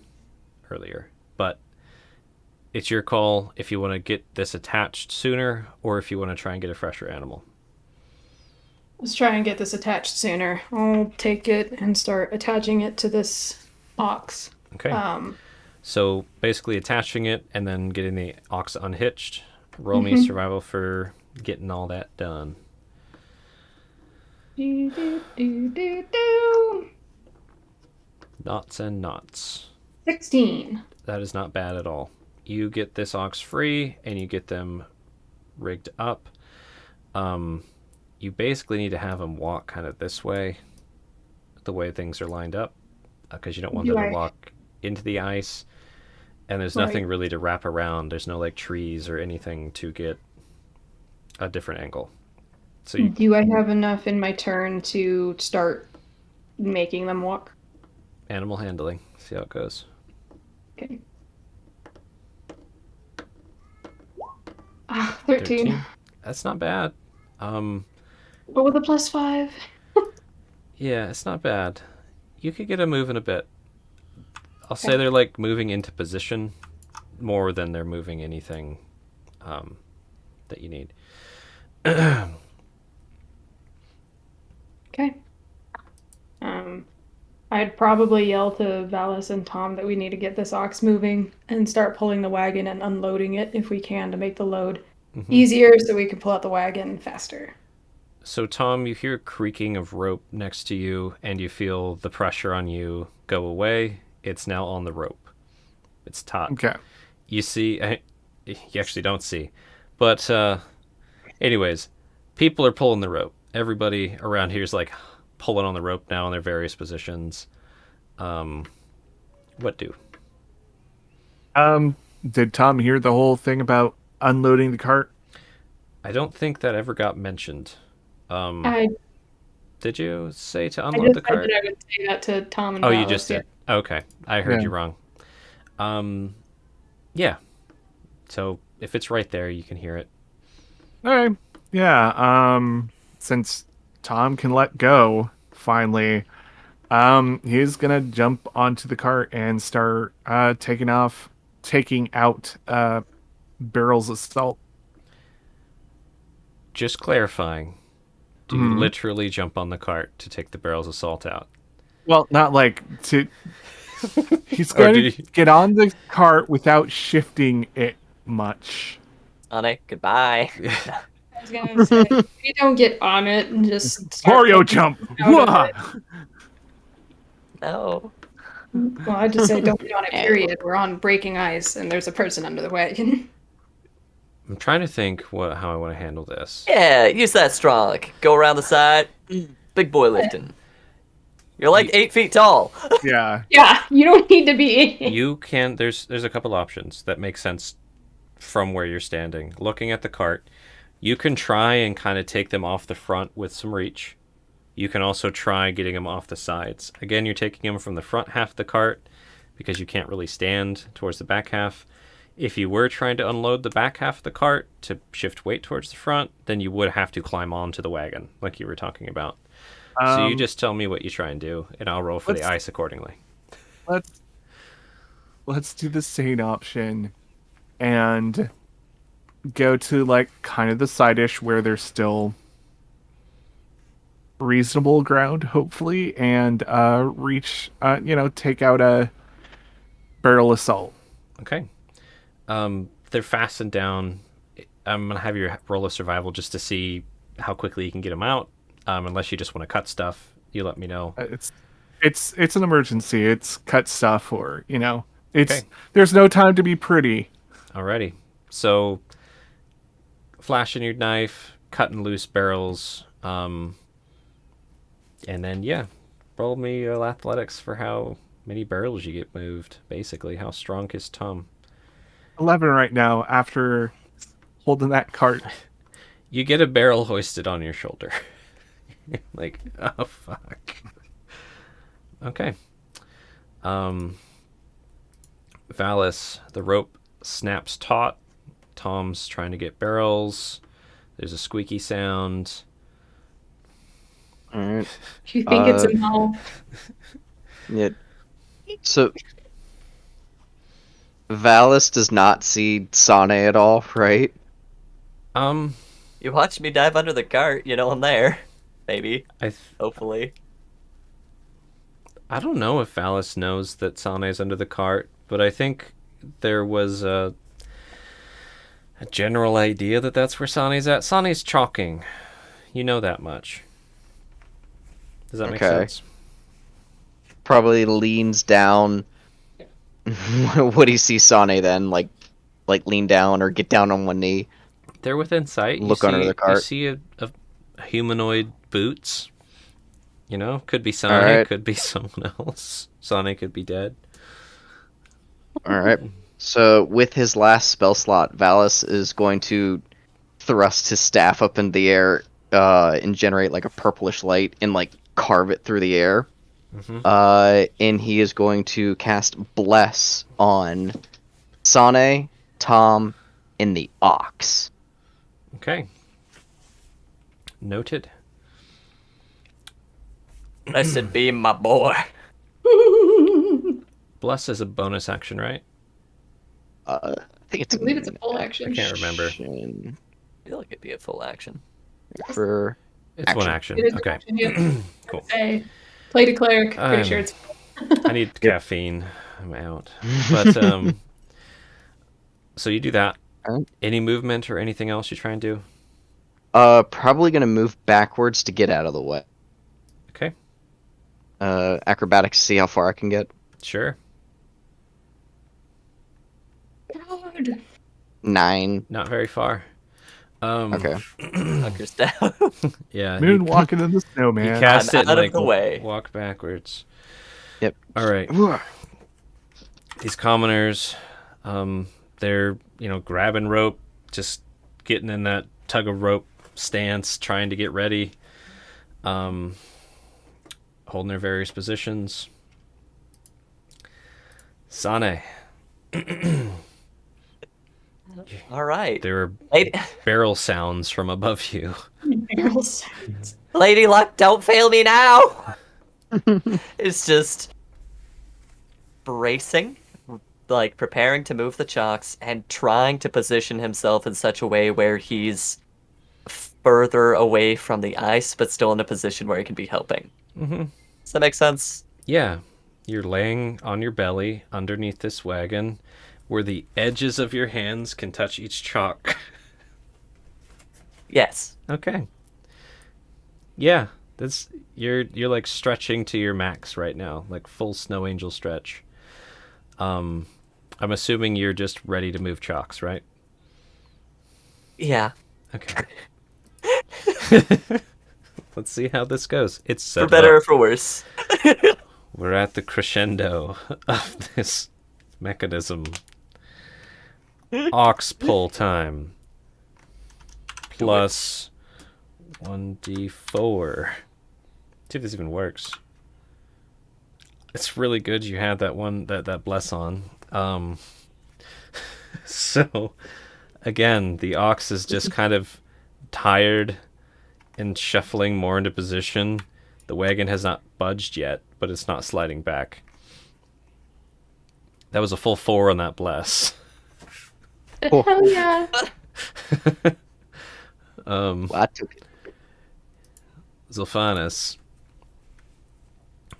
earlier. But it's your call if you want to get this attached sooner or if you want to try and get a fresher animal. Let's try and get this attached sooner. I'll take it and start attaching it to this ox. Okay. So basically attaching it and then getting the ox unhitched. Roll me survival for getting all that done. Do, do, do, do, do. Knots and knots. 16. That is not bad at all. You get this ox free and you get them rigged up. You basically need to have them walk kind of this way, the way things are lined up, because you don't want them to walk into the ice. And there's nothing really to wrap around. There's no like trees or anything to get a different angle. So Do I have enough in my turn to start making them walk? animal handling. See how it goes. Okay. 13. That's not bad. But with a +5. Yeah, it's not bad. You could get them moving a bit. I'll say they're like moving into position more than they're moving anything that you need. Okay. I'd probably yell to Valis and Tom that we need to get this ox moving and start pulling the wagon and unloading it if we can to make the load easier so we can pull out the wagon faster. So, Tom, you hear creaking of rope next to you, and you feel the pressure on you go away. It's now on the rope. It's taut. Okay. You see, you actually don't see. But, anyways, people are pulling the rope. Everybody around here is like pulling on the rope now in their various positions. What do? Did Tom hear the whole thing about unloading the cart? I don't think that ever got mentioned. I Did you say to I unload just the said cart? that I would say that to Tom and Oh, Valis, you just yeah. did. Okay, I heard Yeah. you wrong. Yeah. So if it's right there, you can hear it. All right. Yeah. Since Tom can let go finally, he's gonna jump onto the cart and start taking out barrels of salt. Just clarifying. Do you Mhm. literally jump on the cart to take the barrels of salt out? Well, not like to. He's Or going do to you- get on the cart without shifting it much. Sane, goodbye. I was gonna say, we don't get on it and just start Mario taking jump! out of Wah! it. No. Well, I just say don't get on it, period. We're on breaking ice and there's a person under the wagon. I'm trying to think how I want to handle this. Yeah, use that strong. Go around the side. Big boy lifting. You're like 8 feet tall. Yeah. Yeah, you don't need to be in it. You can. There's a couple options that make sense from where you're standing. Looking at the cart, you can try and kind of take them off the front with some reach. You can also try getting them off the sides. Again, you're taking them from the front half of the cart because you can't really stand towards the back half. If you were trying to unload the back half of the cart to shift weight towards the front, then you would have to climb onto the wagon, like you were talking about. So you just tell me what you try and do, and I'll roll for the let's- ice accordingly. Let's do the sane option and go to like kind of the side-ish where there's still reasonable ground, hopefully, and reach take out a barrel of salt. Okay. They're fastened down. I'm gonna have you roll a survival just to see how quickly you can get them out. Unless you just want to cut stuff, you let me know. It's an emergency. It's cut stuff, or it's Okay. there's no time to be pretty. Alrighty. So, flashing your knife, cutting loose barrels, and then roll me athletics for how many barrels you get moved. Basically, how strong is Tom? 11 right now after holding that cart. You get a barrel hoisted on your shoulder. Like, oh fuck. Okay. Valis, the rope snaps taut. Tom's trying to get barrels. There's a squeaky sound. All right. Do you think it's a no? Yeah. So Valis does not see Sane at all, right? You watched me dive under the cart. You know I'm there. Maybe. Hopefully. I don't know if Valis knows that Sane's under the cart, but I think there was a general idea that that's where Sane's at. Sane's chalking. You know that much. Does that make Okay. sense? Probably leans down. What do you see Sane then? Like lean down or get down on one knee? They're within sight. Look under the cart. You see a humanoid boots. You know, could be Sane, Alright. could be someone else. Sane could be dead. All right. So with his last spell slot, Valis is going to thrust his staff up in the air and generate like a purplish light and like carve it through the air. And he is going to cast Bless on Sane, Tom, and the Ox. Okay. Noted. I said, be my boy. Bless is a bonus action, right? I think it's I believe it's a full action. I can't remember. action I feel like it'd be a full action. for It's one Action. action. It is an Okay. action, yeah. Cool. Say, Played a cleric. Pretty I'm- sure it's. I need caffeine. I'm out. But so you do that. Alright. Any movement or anything else you try and do? Probably gonna move backwards to get out of the way. Okay, Acrobatics, see how far I can get. sure. God. 9. Not very far. Okay. Tucker's down. Yeah. Moonwalking in the snow, You man. cast I'm it and, out of like, the way. walk backwards. Yep. All right. These commoners, they're, grabbing rope, just getting in that tug of rope stance, trying to get ready, holding their various positions. Sane, All right. there are Lady, barrel sounds from above you. Barrel sounds. Lady Luck, don't fail me now. It's just bracing, like preparing to move the chalks and trying to position himself in such a way where he's further away from the ice, but still in a position where he can be helping. Mm-hmm. Does that make sense? Yeah, you're laying on your belly underneath this wagon where the edges of your hands can touch each chalk. Yes. Okay. Yeah, you're like stretching to your max right now, like full snow angel stretch. I'm assuming you're just ready to move chalks, right? Yeah. Okay. Let's see how this goes. It's set For better or up. for worse. We're at the crescendo of this mechanism. Ox pull time. Plus 1d4. See if this even works. It's really good you had that one, that bless on. So, again, the ox is just kind of tired and shuffling more into position. The wagon has not budged yet, but it's not sliding back. That was a full 4 on that bless. Hell yeah. Well, I took it. Zilphanus,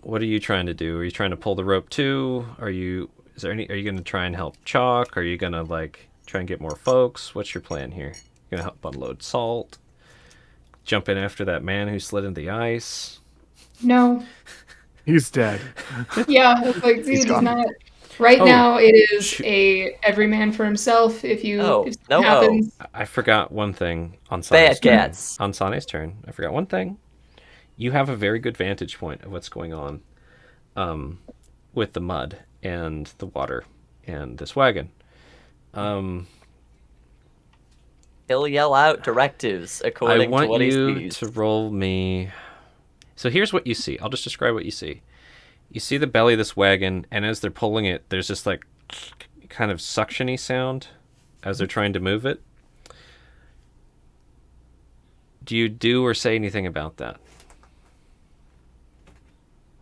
what are you trying to do? Are you trying to pull the rope too? Are you going to try and help Chalk? Are you going to try and get more folks? What's your plan here? You going to help unload salt? Jump in after that man who slid into the ice? No. He's dead. Yeah, it's like, dude, He's he's gone. not. Right Oh, now, it is shoot. every man for himself. If Oh, if no, something happens, I forgot one thing on Bad Sane's turn. cats. On Sane's turn, I forgot one thing. You have a very good vantage point of what's going on with the mud and the water and this wagon. He'll yell out directives I according to want what he you sees. to roll me. So here's what you see. I'll just describe what you see. You see the belly of this wagon, and as they're pulling it, there's this kind of suctiony sound as they're trying to move it. Do you do or say anything about that?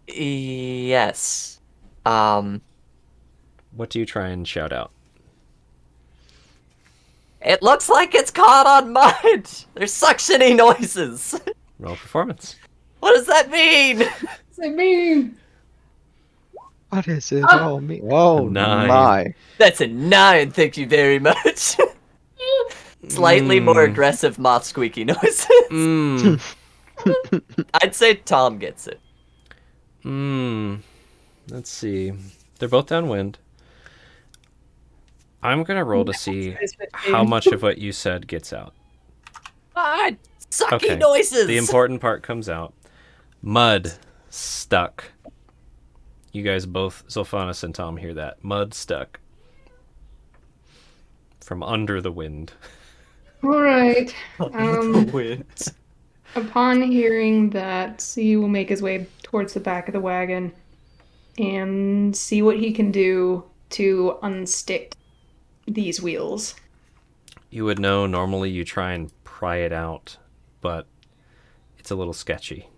Yes. What do you try and shout out? It looks like it's caught on mud. There's suctiony noises. Roll performance. What does that mean? I mean, What is it? Oh, me. Oh, 9. my. That's a 9, thank you very much. Slightly more aggressive moth squeaky noises. Mm. I'd say Tom gets it. Let's see. They're both downwind. I'm gonna roll to see how much of what you said gets out. Ah, sucky Okay. noises. The important part comes out. Mud stuck. You guys both, Zilphanus and Tom, hear that. Mud stuck. From under the wind. all right. Wind. Upon hearing that, C will make his way towards the back of the wagon and see what he can do to unstick these wheels. You would know normally you try and pry it out, but it's a little sketchy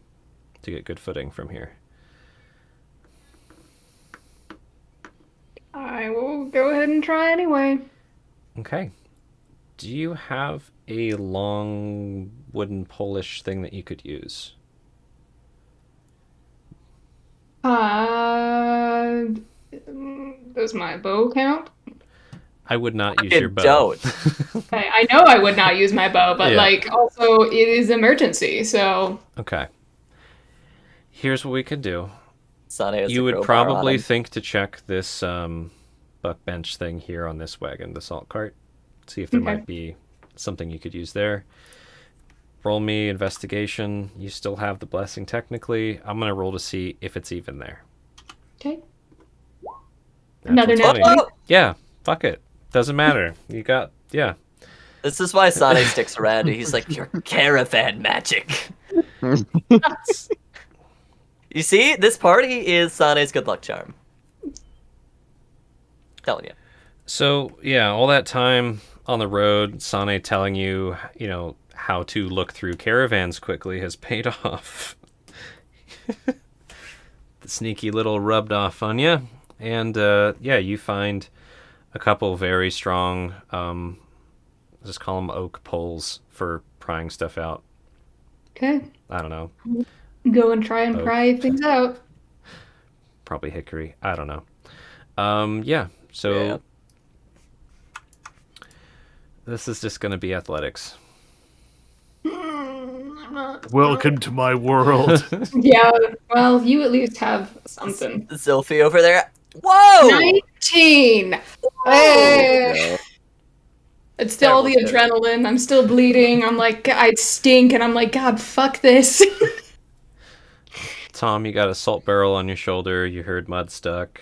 to get good footing from here. I will go ahead and try anyway. Okay. Do you have a long wooden Polish thing that you could use? Uh, does my bow count? I would not use your Fucking bow. don't. I know I would not use my bow, but Yeah. like also it is emergency, so Okay. Here's what we could do. Sane has You a would crowbar on probably him. think to check this buck bench thing here on this wagon, the salt cart. See if there Okay. might be something you could use there. Roll me investigation. You still have the blessing technically. I'm gonna roll to see if it's even there. okay. Natural Another nat 20. 20. Yeah, fuck it. Doesn't matter. You got yeah. This is why Sane sticks around. He's like, your caravan magic. You see, this party is Sane's good luck charm. Telling you. So yeah, all that time on the road, Sane telling you, how to look through caravans quickly has paid off. The sneaky little rubbed off on you, and you find a couple very strong, just call them oak poles for prying stuff out. Okay. I don't know, Go and try and Oak. pry things out. probably hickory. I don't know. So Yeah. this is just gonna be athletics. I'm not. Welcome to my world. Yeah, well, you at least have something. Zilphi over there. Whoa! 19! Hey! Yeah. It's still That the was good. adrenaline. I'm still bleeding. I'm like, I stink, and I'm like, God, fuck this. Tom, you got a salt barrel on your shoulder. You heard mud stuck.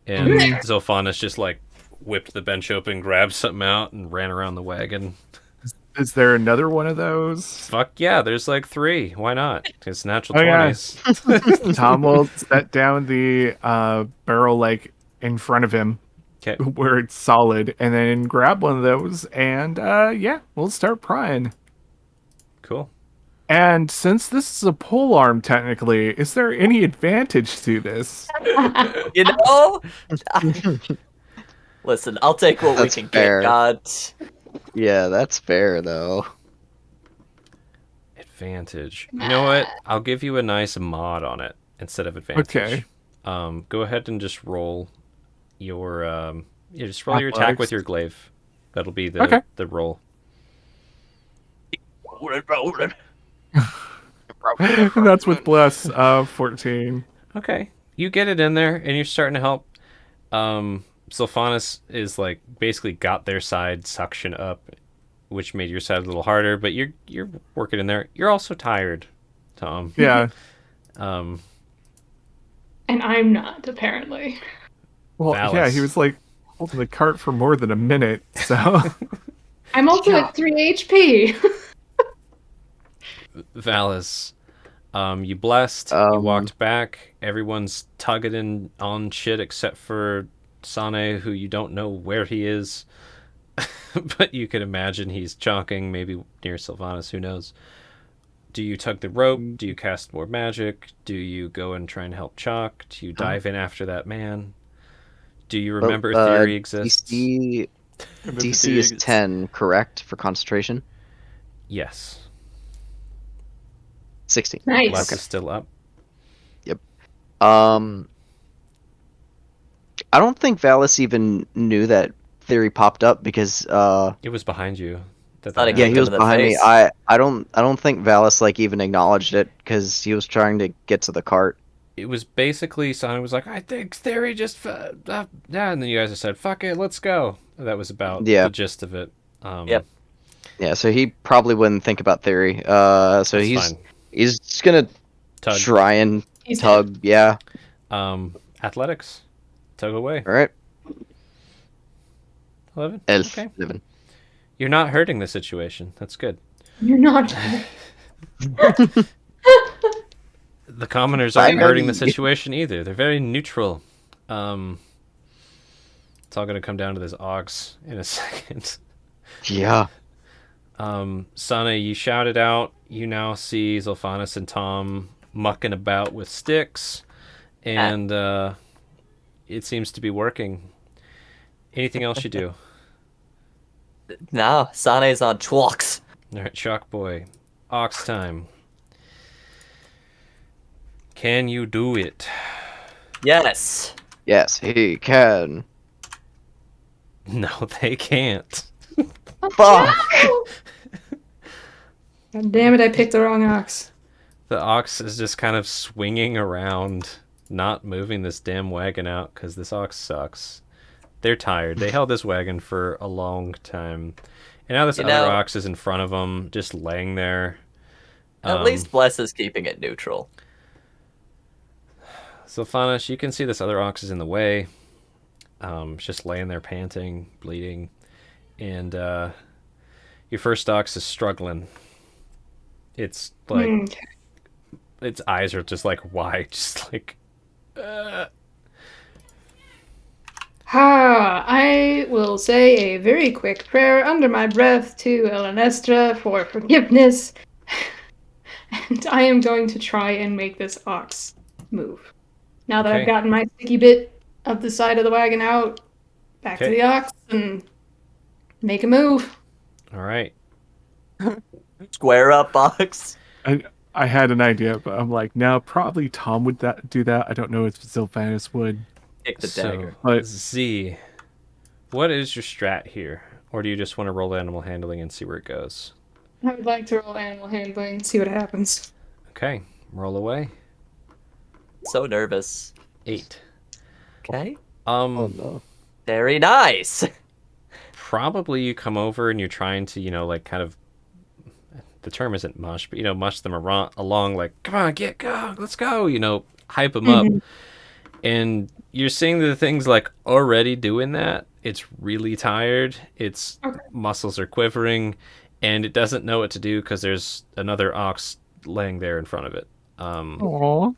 And Zophanis just like whipped the bench open, grabbed something out, and ran around the wagon. Is there another one of those? Fuck yeah, there's like 3. Why not? It's natural Oh, yeah. 20s. Tom will set down the barrel like in front of him Okay. where it's solid, and then grab one of those, and we'll start prying. Cool. And since this is a pole arm, technically, is there any advantage to this? You know? Listen, I'll take what That's we can fair. get, God. Yeah, that's fair though. Advantage. You know what? I'll give you a nice mod on it instead of advantage. Okay. Go ahead and just roll your just roll your attack Athletics. with your glaive. That'll be the Okay. the roll. That's with bless 14. Okay. You get it in there and you're starting to help. Sylphanis is like basically got their side suction up, which made your side a little harder, but you're working in there. You're also tired, Tom. Yeah. Um And I'm not, apparently. Well, Valis. yeah, he was like holding the cart for more than a minute, so I'm also Yeah. at 3 HP. Valis, you blessed, you Um, walked back, everyone's tugging on shit except for Sane, who you don't know where he is. But you can imagine he's chonking, maybe near Sylvanas, who knows. Do you tug the rope? Do you cast more magic? Do you go and try and help Chalk? Do you dive in after that man? Do you remember theory exists? DC is 10, correct, for concentration? Yes. 16. Nice. Bless is still up. I don't think Valis even knew that theory popped up because It was behind you. Thought it yeah, kicked he was him in the behind me. face. I don't think Valis like even acknowledged it because he was trying to get to the cart. It was basically Sonic was like, I think theory just yeah, and then you guys just said, fuck it, let's go. That was about Yeah. the gist of it. Yep. Yeah, so he probably wouldn't think about theory. So That's he's fine. he's just gonna Tug. try and He's tug. Yeah. Athletics. Tug away. All right. 11. Elf. Okay. 11. You're not hurting the situation. That's good. You're not. The commoners aren't Finally. hurting the situation either. They're very neutral. It's all going to come down to this ox in a second. Yeah. Sana, you shouted out. You now see Zolphanis and Tom mucking about with sticks, and it seems to be working. Anything else you do? No, Sane's on Twalks. All right, Shock Boy. Ox time. Can you do it? Yes. Yes, he can. No, they can't. Fuck! God damn it, I picked the wrong ox. The ox is just kind of swinging around, not moving this damn wagon out because this ox sucks. They're tired. They held this wagon for a long time. And now this You other know- ox is in front of them, just laying there. At least Bless is keeping it neutral. Sylphanis, you can see this other ox is in the way. It's just laying there panting, bleeding. And your first ox is struggling. It's like, Okay. its eyes are just like wide, just like... I will say a very quick prayer under my breath to Elenestra for forgiveness. And I am going to try and make this ox move. Now that Okay. I've gotten my sticky bit of the side of the wagon out, back to Okay. the ox and make a move. All right. Square up, box. I had an idea, but I'm like, no, probably Tom would do that. I don't know if Sylphanis would. Kick the So, dagger. But- Z, what is your strat here? Or do you just want to roll animal handling and see where it goes? I would like to roll animal handling and see what happens. Okay, roll away. So nervous. 8. Okay. No. Very nice. Probably you come over and you're trying to, like kind of, the term isn't mush, but, mush them along like, come on, go, let's go, hype them up. And you're seeing the things like already doing that. It's really tired. Its muscles are quivering, and it doesn't know what to do because there's another ox laying there in front of it. Aww.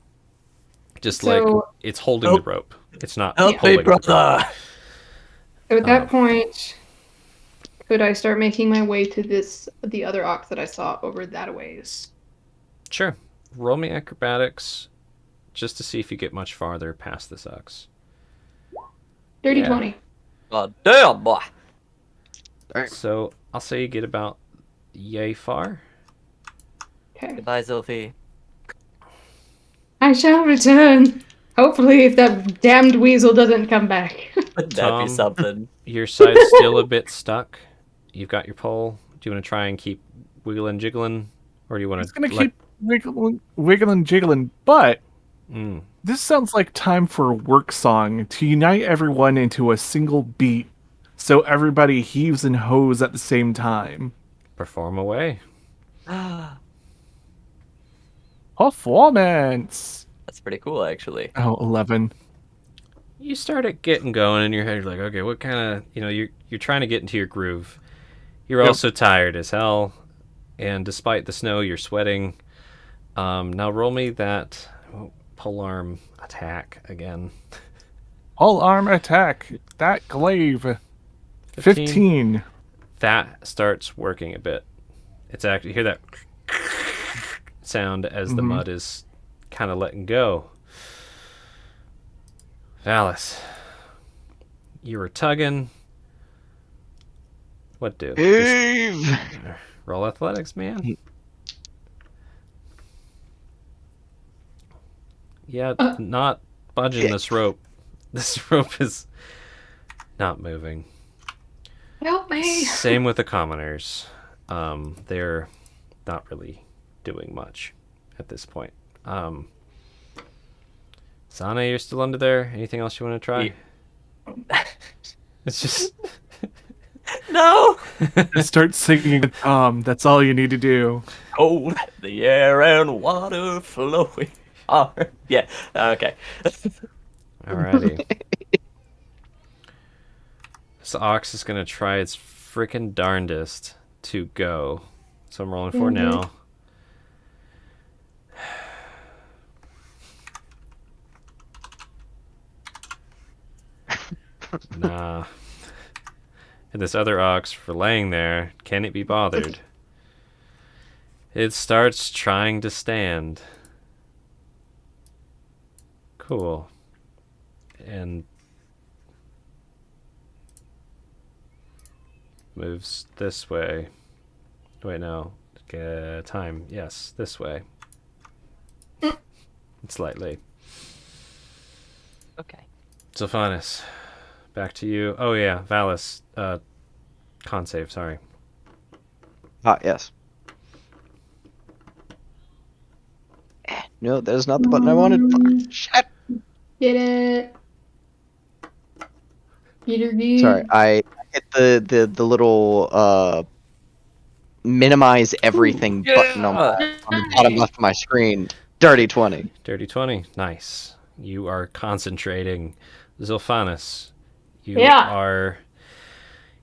Just So- like it's holding the rope. It's not Help me, pulling the rope. brother. So at that point, could I start making my way to the other ox that I saw over that ways? Sure. Roll me acrobatics just to see if you get much farther past this ox. Dirty Yeah. 20. God damn, boy. So I'll say you get about yay far. Okay. Goodbye, Zilphi. I shall return. Hopefully, if that damned weasel doesn't come back. That'd Tom. be something. Your side's still a bit stuck. You've got your pole. Do you want to try and keep wiggling, jiggling? Or do you want It's to gonna keep wiggling, jiggling, but Mm. this sounds like time for a work song to unite everyone into a single beat, so everybody heaves and hoes at the same time. Perform away. Performance. That's pretty cool, actually. Oh, 11. You start it getting going in your head. You're like, okay, what kind of, you're trying to get into your groove. You're Yep. also tired as hell, and despite the snow, you're sweating. Now roll me that polearm attack again. All arm attack. That glaive. 15. That starts working a bit. It's actually, you hear that sound as the mud is kind of letting go. Valis, you were tugging. What do? Just Heave! roll athletics, man. Yeah, not budging this rope. This rope is not moving. Help me. Same with the commoners. They're not really doing much at this point. Sana, you're still under there. Anything else you want to try? It's just No! Just start singing. That's all you need to do. Cold, the air and water flowing. Oh, yeah. Okay. alrighty. This ox is gonna try its freaking darndest to go. So I'm rolling for now. Nah. And this other ox for laying there, can it be bothered? It starts trying to stand. Cool. And moves this way. Wait, no. Time. Yes, this way. Slightly. Okay. Sylphanus, back to you. Oh yeah, Valis. Con save. Sorry. Ah, yes. No, that is not the button I wanted. Shit. Get it. Peter G. Sorry, I hit the little minimize everything button on the bottom left of my screen. Dirty 20. Dirty 20. Nice. You are concentrating. Zylphanus, you Yeah. are...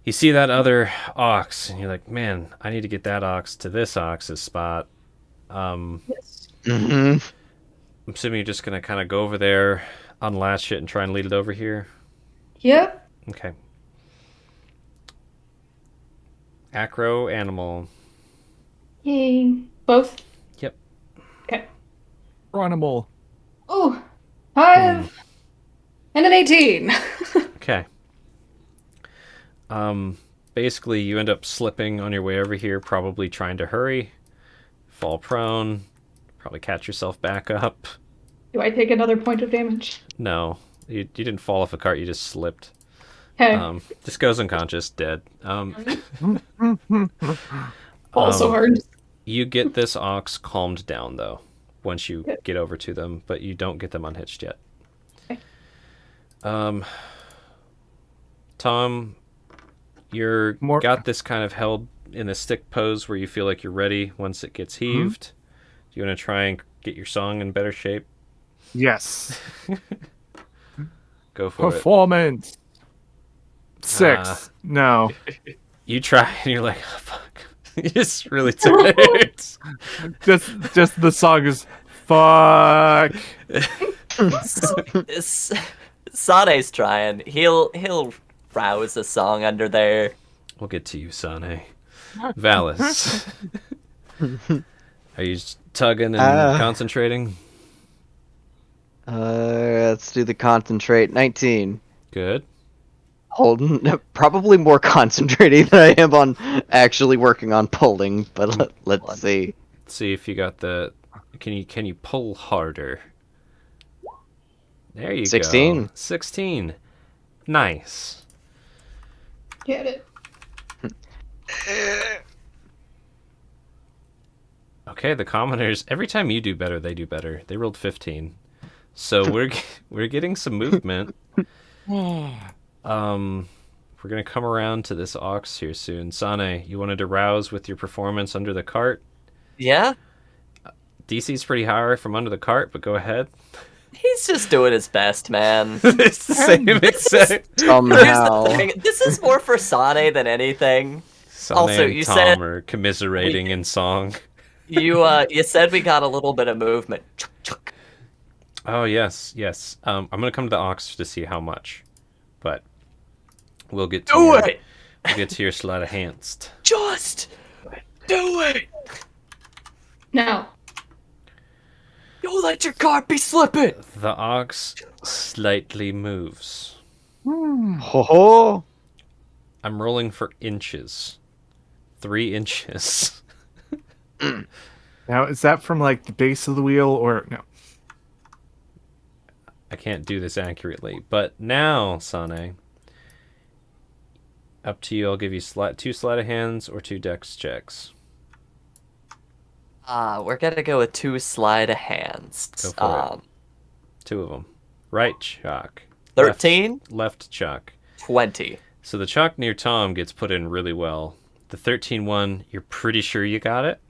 You see that other ox, and you're like, man, I need to get that ox to this ox's spot. Yes. Mm-hmm. I'm assuming you're just going to kind of go over there, unlatch it, and try and lead it over here. Yep. Okay. Acro animal. Yay. Both. Yep. Okay. Animal. Oh, 5 and an 18. Okay. Basically, you end up slipping on your way over here, probably trying to hurry, fall prone, probably catch yourself back up. Do I take another point of damage? No, you didn't fall off a cart, you just slipped. Okay. Just goes unconscious, dead. Also hard. You get this ox calmed down, though, once you get over to them, but you don't get them unhitched yet. Okay. Tom, you're More- got this kind of held in a stick pose where you feel like you're ready once it gets heaved. Do you want to try and get your song in better shape? Yes. Go for it. Performance. 6. No. You try and you're like, oh, fuck. You're just really tired. Just the song is fuck. Sane's trying. He'll rouse a song under there. We'll get to you, Sane. Valis. Are you just tugging and concentrating? Let's do the concentrate. 19. Good. Holding, probably more concentrating than I am on actually working on pulling, but let's see. Let's see if you got the... Can you pull harder? There you 16. go. 16. Nice. Get it. Okay, the commoners, every time you do better, they do better. They rolled 15. So we're getting some movement. We're gonna come around to this ox here soon. Sane, you wanted to rouse with your performance under the cart? Yeah? DC's pretty high from under the cart, but go ahead. He's just doing his best, man. It's the same exact. Here's Somehow. the thing. This is more for Sane than anything. Sane Also, and you Tom said- are commiserating in song. You said we got a little bit of movement. Chuk, chuk. Oh yes. I'm gonna come to the ox to see how much, but we'll get to Do it! We'll get to your sleight of hands. Just do it! Now. Don't let your cart be slipping! The ox slightly moves. Ho ho! I'm rolling for inches. 3 inches. Now, is that from like the base of the wheel or no? I can't do this accurately, but now, Sane, up to you. I'll give you 2 sleight of hands or 2 dex checks. We're gonna go with 2 sleight of hands. Go for it. 2 of them. Right chalk. 13? Left chalk. 20. So the chalk near Tom gets put in really well. The 13 one, you're pretty sure you got it?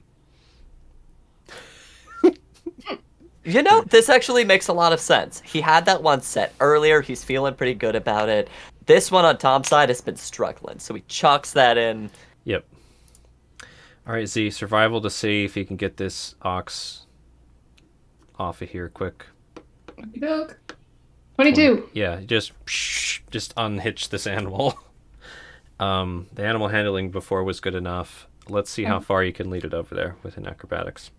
You know, this actually makes a lot of sense. He had that one set earlier. He's feeling pretty good about it. This one on Tom's side has been struggling, so he chucks that in. Yep. All right, Z, survival to see if you can get this ox off of here quick. 22. Yeah, just unhitch this animal. The animal handling before was good enough. Let's see how far you can lead it over there within acrobatics.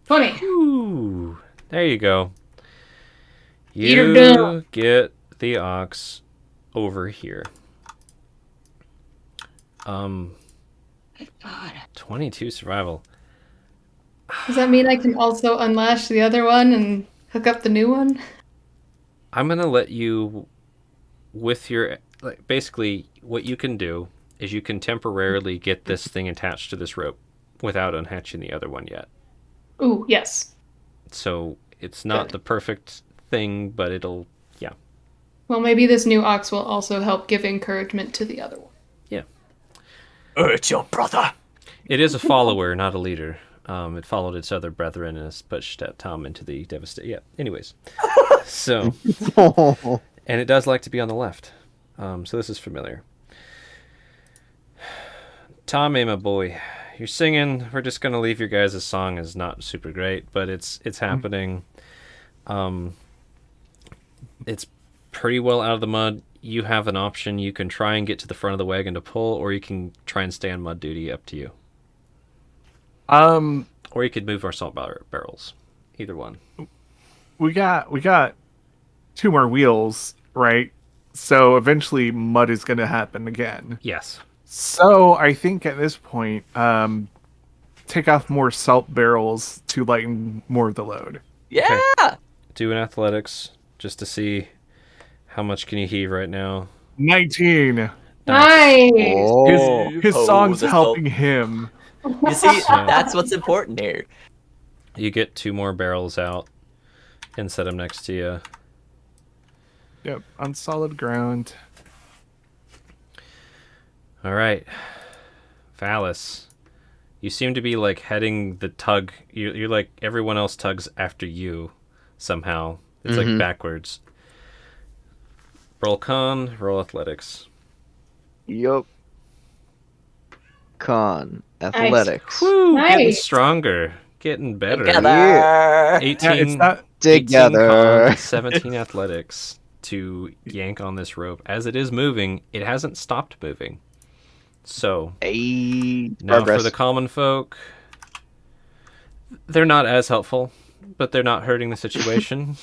20. Ooh, there you go. Eat her You down. get the ox over here. God. 22 survival. Does that mean I can also unlash the other one and hook up the new one? I'm gonna let you, with your basically what you can do is you can temporarily get this thing attached to this rope without unhatching the other one yet. Ooh, yes. So it's not Good. the perfect thing, but it'll Well, maybe this new ox will also help give encouragement to the other one. Urge your brother. It is a follower, not a leader. It followed its other brethren and has pushed Tom into the devastation. Yeah. Anyways, so and it does like to be on the left. So this is familiar. Tom, my boy, you're singing. We're just gonna leave your guys' song as not super great, but it's happening. It's pretty well out of the mud. You have an option. You can try and get to the front of the wagon to pull, or you can try and stay on mud duty. Up to you. Or you could move our salt barrels. Either one. We got 2 more wheels, right? So eventually mud is going to happen again. Yes. So I think at this point, take off more salt barrels to lighten more of the load. Yeah. Do an athletics just to see how much can you heave right now. 19. Nice! Oh. His Oh, song's the helping him. You see, that's what's important here. You get 2 more barrels out and set them next to you. Yep, on solid ground. All right, Phallus, you seem to be like heading the tug. You're like everyone else tugs after you somehow. It's like backwards. Roll con, roll athletics. Yup. Con. Athletics. Woo, getting Nice. stronger, getting better. Together. 18, Yeah, it's not 18 Together. con, 17 athletics to yank on this rope. As it is moving, it hasn't stopped moving. So Hey, now progress. for the common folk, they're not as helpful, but they're not hurting the situation.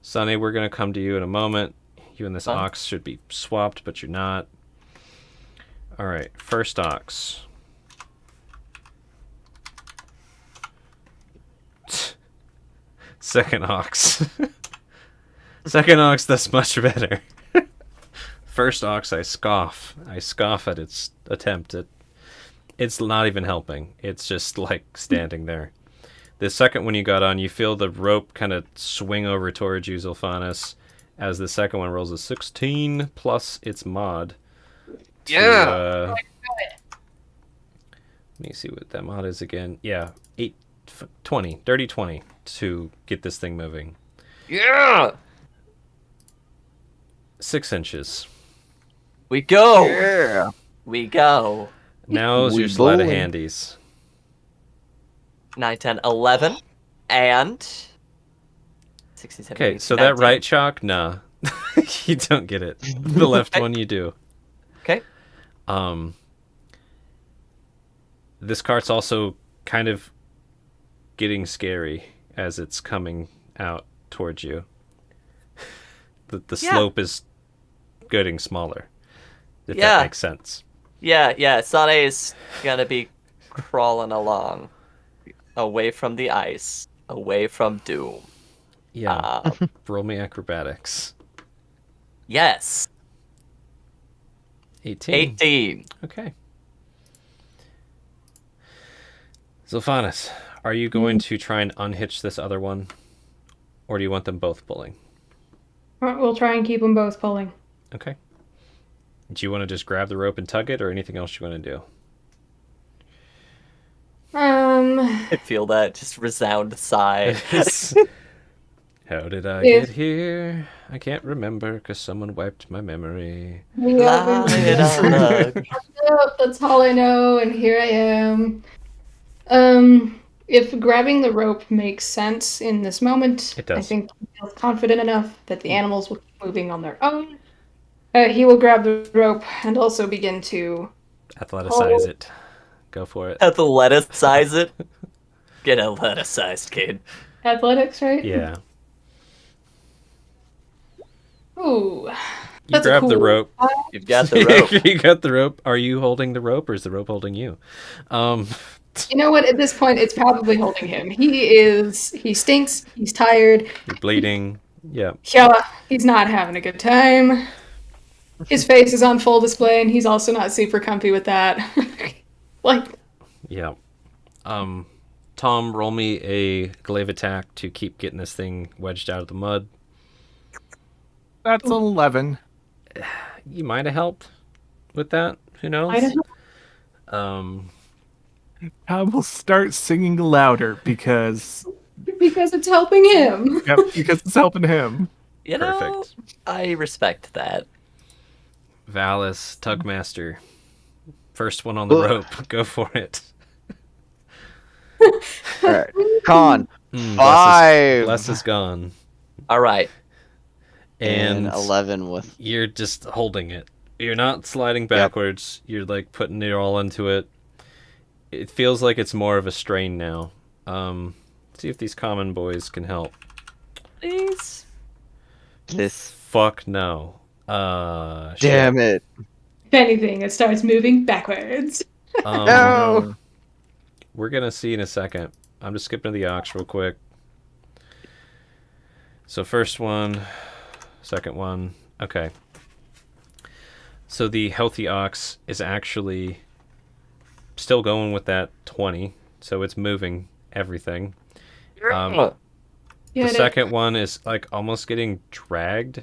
Sonny, we're going to come to you in a moment. You and this Fine. ox should be swapped, but you're not. All right, first ox. Second ox. Second ox, that's much better. First ox, I scoff. I scoff at its attempt at... It's not even helping. It's just, like, standing there. The second one you got on, you feel the rope kind of swing over towards you, Zilphanus, as the second one rolls a 16 plus its mod. Yeah. Let me see what that mod is again. Yeah, 20, dirty 20 to get this thing moving. Yeah. 6 inches. We go. Yeah. We go. Now's We your sled of bowling. handies. 9, 10, 11, and 16, 17, Okay, 18, so 19. that right chalk, nah. You don't get it. The left one you do. Okay. This cart's also kind of getting scary as it's coming out towards you. The Yeah. slope is getting smaller. If Yeah. that makes sense. Yeah. Sane is gonna be crawling along, away from the ice, away from doom. Yeah. Roll me acrobatics. Yes. 18. 18. Okay. Zilphanus, are you going to try and unhitch this other one? Or do you want them both pulling? We'll try and keep them both pulling. Okay. Do you want to just grab the rope and tug it, or anything else you want to do? I feel that just resound sigh. How did I Yeah. get here? I can't remember because someone wiped my memory. La it up. Yep, that's all I know, and here I am. If grabbing the rope makes sense in this moment, It does. I think he feels confident enough that the animals will keep moving on their own. He will grab the rope and also begin to... Athleticize it. Go for it. Athleticize it. Get athleticized, kid. Athletics, right? Yeah. Ooh. That's grab the cool. rope. You've got the rope. You got the rope. Are you holding the rope, or is the rope holding you? You know what? At this point, it's probably holding him. He stinks. He's tired. You're bleeding. Yeah. Yeah, he's not having a good time. His face is on full display, and he's also not super comfy with that. Like, Yeah. Tom, roll me a glaive attack to keep getting this thing wedged out of the mud. That's 11. You might have helped with that. Who knows? I don't know. I will start singing louder because Because it's helping him. because it's helping him. You know, Perfect. I respect that. Valis, Tugmaster. First one on the rope. Go for it. All right. Con. Mm, 5. Bless is gone. All right. And And 11 with. you're just holding it. You're not sliding backwards. You're like putting it all into it. It feels like it's more of a strain now. See if these common boys can help. Please. This. Fuck no. Shit. Damn it. If anything, it starts moving backwards. No. We're gonna see in a second. I'm just skipping to the ox real quick. So first one, second one. Okay. So the healthy ox is actually still going with that 20. So it's moving everything. Oh, Yeah, The second one is like almost getting dragged.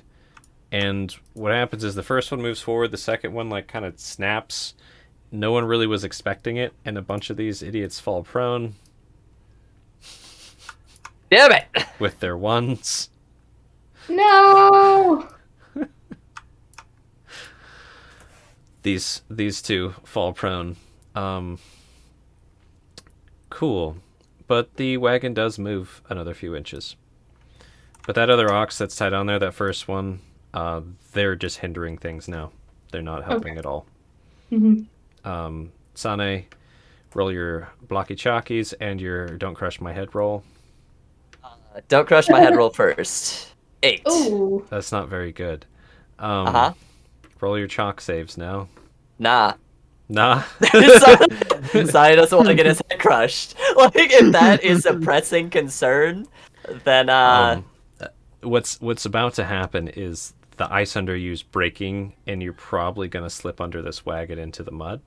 And what happens is the first one moves forward, the second one like kind of snaps. No one really was expecting it, and a bunch of these idiots fall prone damn it! with their ones. No! These two fall prone. Cool. But the wagon does move another few inches. But that other ox that's tied on there, that first one, they're just hindering things now. They're not helping at all. Mhm. Sane, roll your blocky chalkies and your don't crush my head roll. Don't crush my head roll first. 8. Ooh. That's not very good. Uh-huh. Roll your chalk saves now. Nah. Nah. Sai doesn't want to get his head crushed. Like, if that is a pressing concern, then, What's about to happen is the ice under you is breaking, and you're probably gonna slip under this wagon into the mud.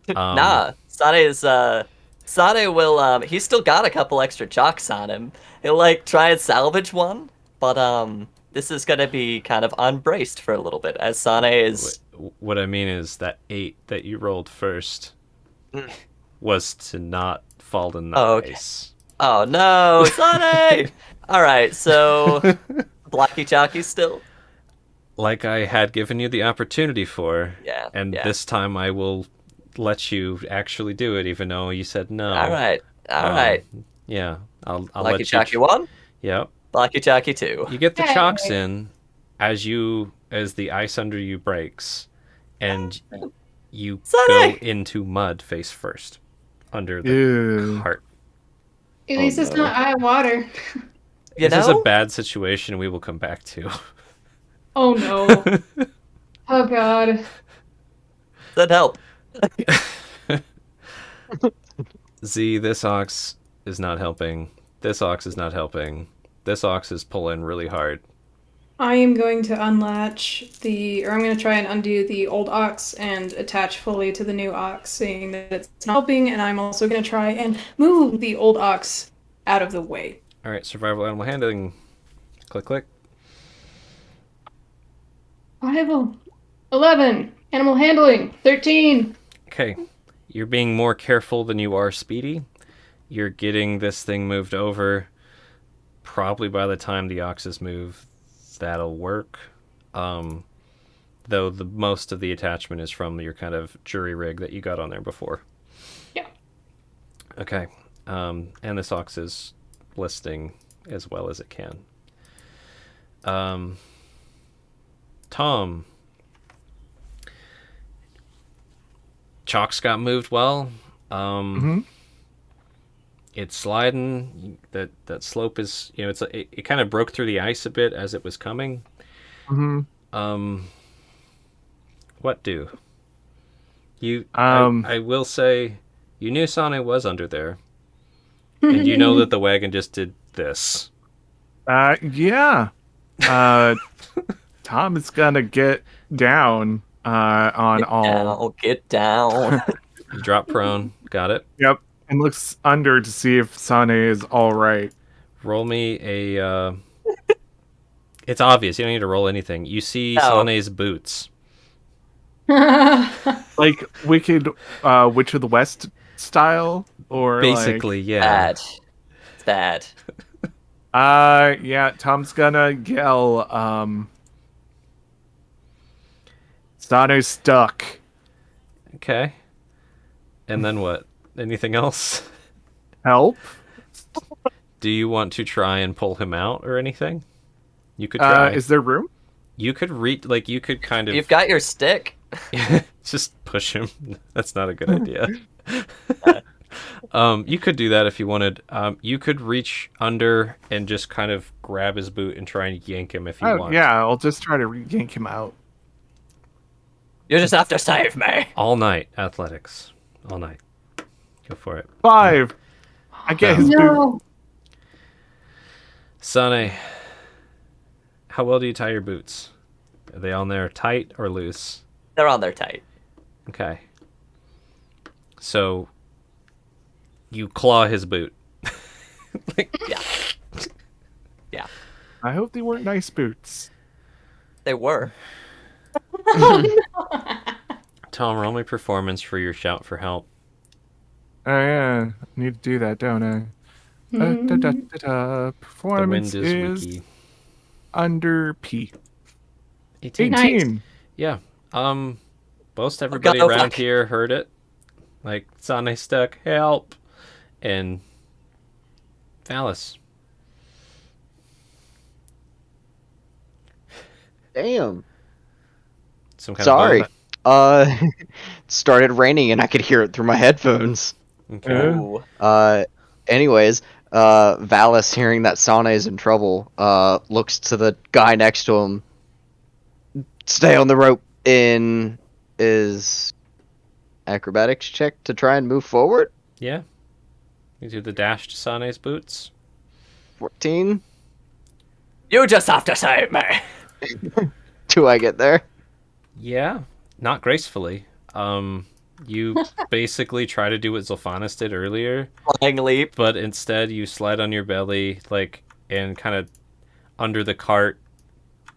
nah. Sane will, he's still got a couple extra chalks on him. He'll, like, try and salvage one, but, this is gonna be kind of unbraced for a little bit, as Sane is... What I mean is that 8 that you rolled first was to not fall in the Oh, okay. ice. Oh, no, Sane! Alright, so... Blocky chalky still? Like I had given you the opportunity for, Yeah, and yeah. this time I will let you actually do it, even though you said no. Alright, alright. Yeah, I'll Blocky let you. chalky 1, Yep. blocky chalky 2. You get the Hey. chalks in as the ice under you breaks, and you Sane! go into mud face first under the Ew. cart. At least it's not eye water. You This is a know? bad situation we will come back to. Oh no. Oh god. That help. Z, this ox is not helping. This ox is not helping. This ox is pulling really hard. I am going to I'm going to try and undo the old ox and attach fully to the new ox, seeing that it's not helping, and I'm also going to try and move the old ox out of the way. All right, survival animal handling. Click, click. Survival. 11. Animal handling. 13. Okay, you're being more careful than you are speedy. You're getting this thing moved over. Probably by the time the oxes move, that'll work. Though the most of the attachment is from your kind of jury rig that you got on there before. Yeah. Okay, and this ox is listing as well as it can. Tom. Chalks got moved well. It's sliding. That slope is, it kind of broke through the ice a bit as it was coming. What do? You, I will say, you knew Sane was under there. And you know that the wagon just did this. Yeah. Tom is gonna get down on all. Get down. You drop prone. Got it. Yep. And looks under to see if Sane is all right. Roll me a... It's obvious. You don't need to roll anything. You see No. Sane's boots. Like Wicked Witch of the West style? Or Basically, yeah. Bad. It's bad. Yeah, Tom's gonna yell, Sane's stuck. Okay. And then what? Anything else? Help? Do you want to try and pull him out or anything? You could try. Is there room? You could you could kind of You've got your stick. just push him. That's not a good idea. You could do that if you wanted. You could reach under and just kind of grab his boot and try and yank him if you want. Yeah, I'll just try to yank him out. You just have to save me. All night athletics. All night. Go for it. 5. I get his boot. No. Sane, how well do you tie your boots? Are they on there tight or loose? They're on there tight. Okay. So you claw his boot. Yeah. Yeah. I hope they weren't nice boots. They were. Tom, roll me performance for your shout for help. Oh yeah, I need to do that, don't I? The Performance wind is is wiki. under P. 18. 18. Yeah. Most everybody no around luck. here heard it. Like, Sane stuck, help. And Valis. Damn. Some kind Sorry. of It started raining and I could hear it through my headphones. Okay. Ooh. Anyways, Valis, hearing that Sane is in trouble, looks to the guy next to him. Stay on the rope in his acrobatics check to try and move forward. Yeah. You do the dash to Sane's boots. 14. You just have to save me. Do I get there? Yeah. Not gracefully. You basically try to do what Zolfanis did earlier, Flying leap. but instead you slide on your belly, and kind of under the cart,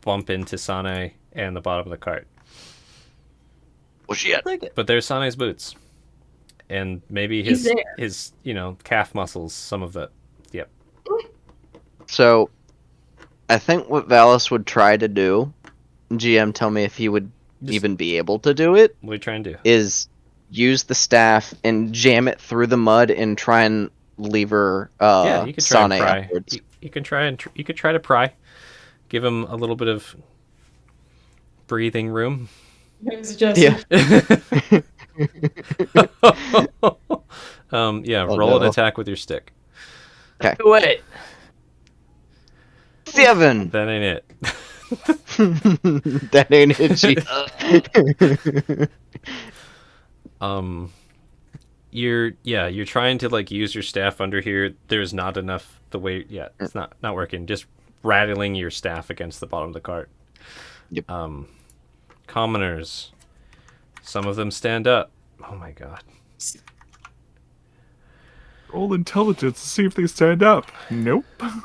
bump into Sane and the bottom of the cart. Well, shit. But there's Sane's boots. And maybe He's there. his calf muscles, some of it. Yep. So, I think what Valis would try to do, GM, tell me if he would even be able to do it, What are you trying to do? is use the staff and jam it through the mud and try and lever Yeah, you could try Sane and pry. upwards. You can try and you could try to pry. Give him a little bit of breathing room. It's just Yeah. Yeah, Oh, roll an no. attack with your stick. Wait. 7! That ain't it. That ain't it, G. You're trying to use your staff under here. There's not enough the weight yet. It's not working. Just rattling your staff against the bottom of the cart. Yep. Commoners. Some of them stand up. Oh my god. Roll intelligence to see if they stand up. Nope.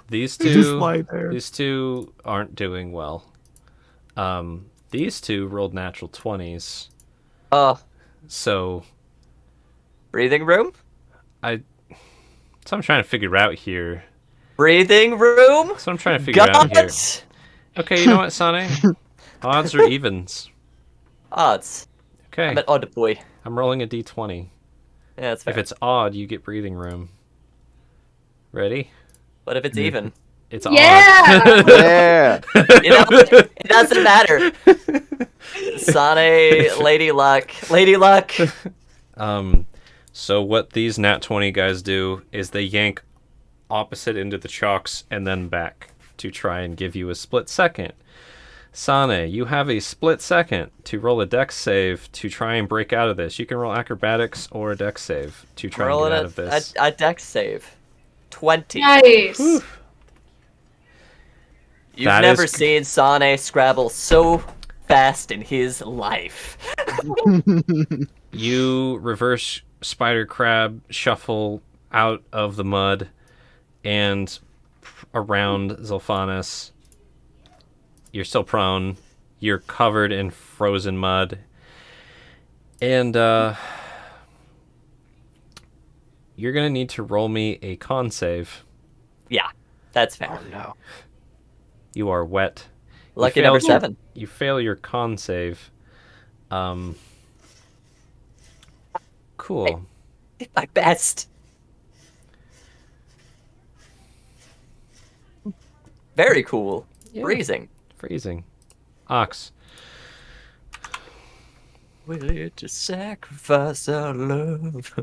These They just two lie there. These two aren't doing well. These two rolled natural 20s. So Breathing room? so I'm trying to figure out here. Breathing room? So I'm trying to figure out here. Guts? Okay, you know what, Sane? Odds or evens? Odds. Okay, I'm an odd boy. I'm rolling a d20. Yeah, that's fair. If it's odd, you get breathing room. Ready? But if it's even, It's Yeah! odd. Yeah! it doesn't matter. Sane, Lady Luck. Lady Luck. So what these nat 20 guys do is they yank opposite into the chalks and then back to try and give you a split second Sane, you have a split second to roll a dex save to try and break out of this. You can roll acrobatics or a dex save to try and Rolling get out of this. a dex save. 20. Nice. Whew. You've That never is- seen Sane Scrabble so fast in his life. You reverse spider crab shuffle out of the mud and around Zolphanis. You're still prone. You're covered in frozen mud. And you're going to need to roll me a con save. Yeah, that's fair. Oh no. You are wet. You Lucky failed number your- 7. You fail your con save. Cool. Did my best. Very cool. Yeah. Freezing. Freezing. Ox. Willing to sacrifice our love.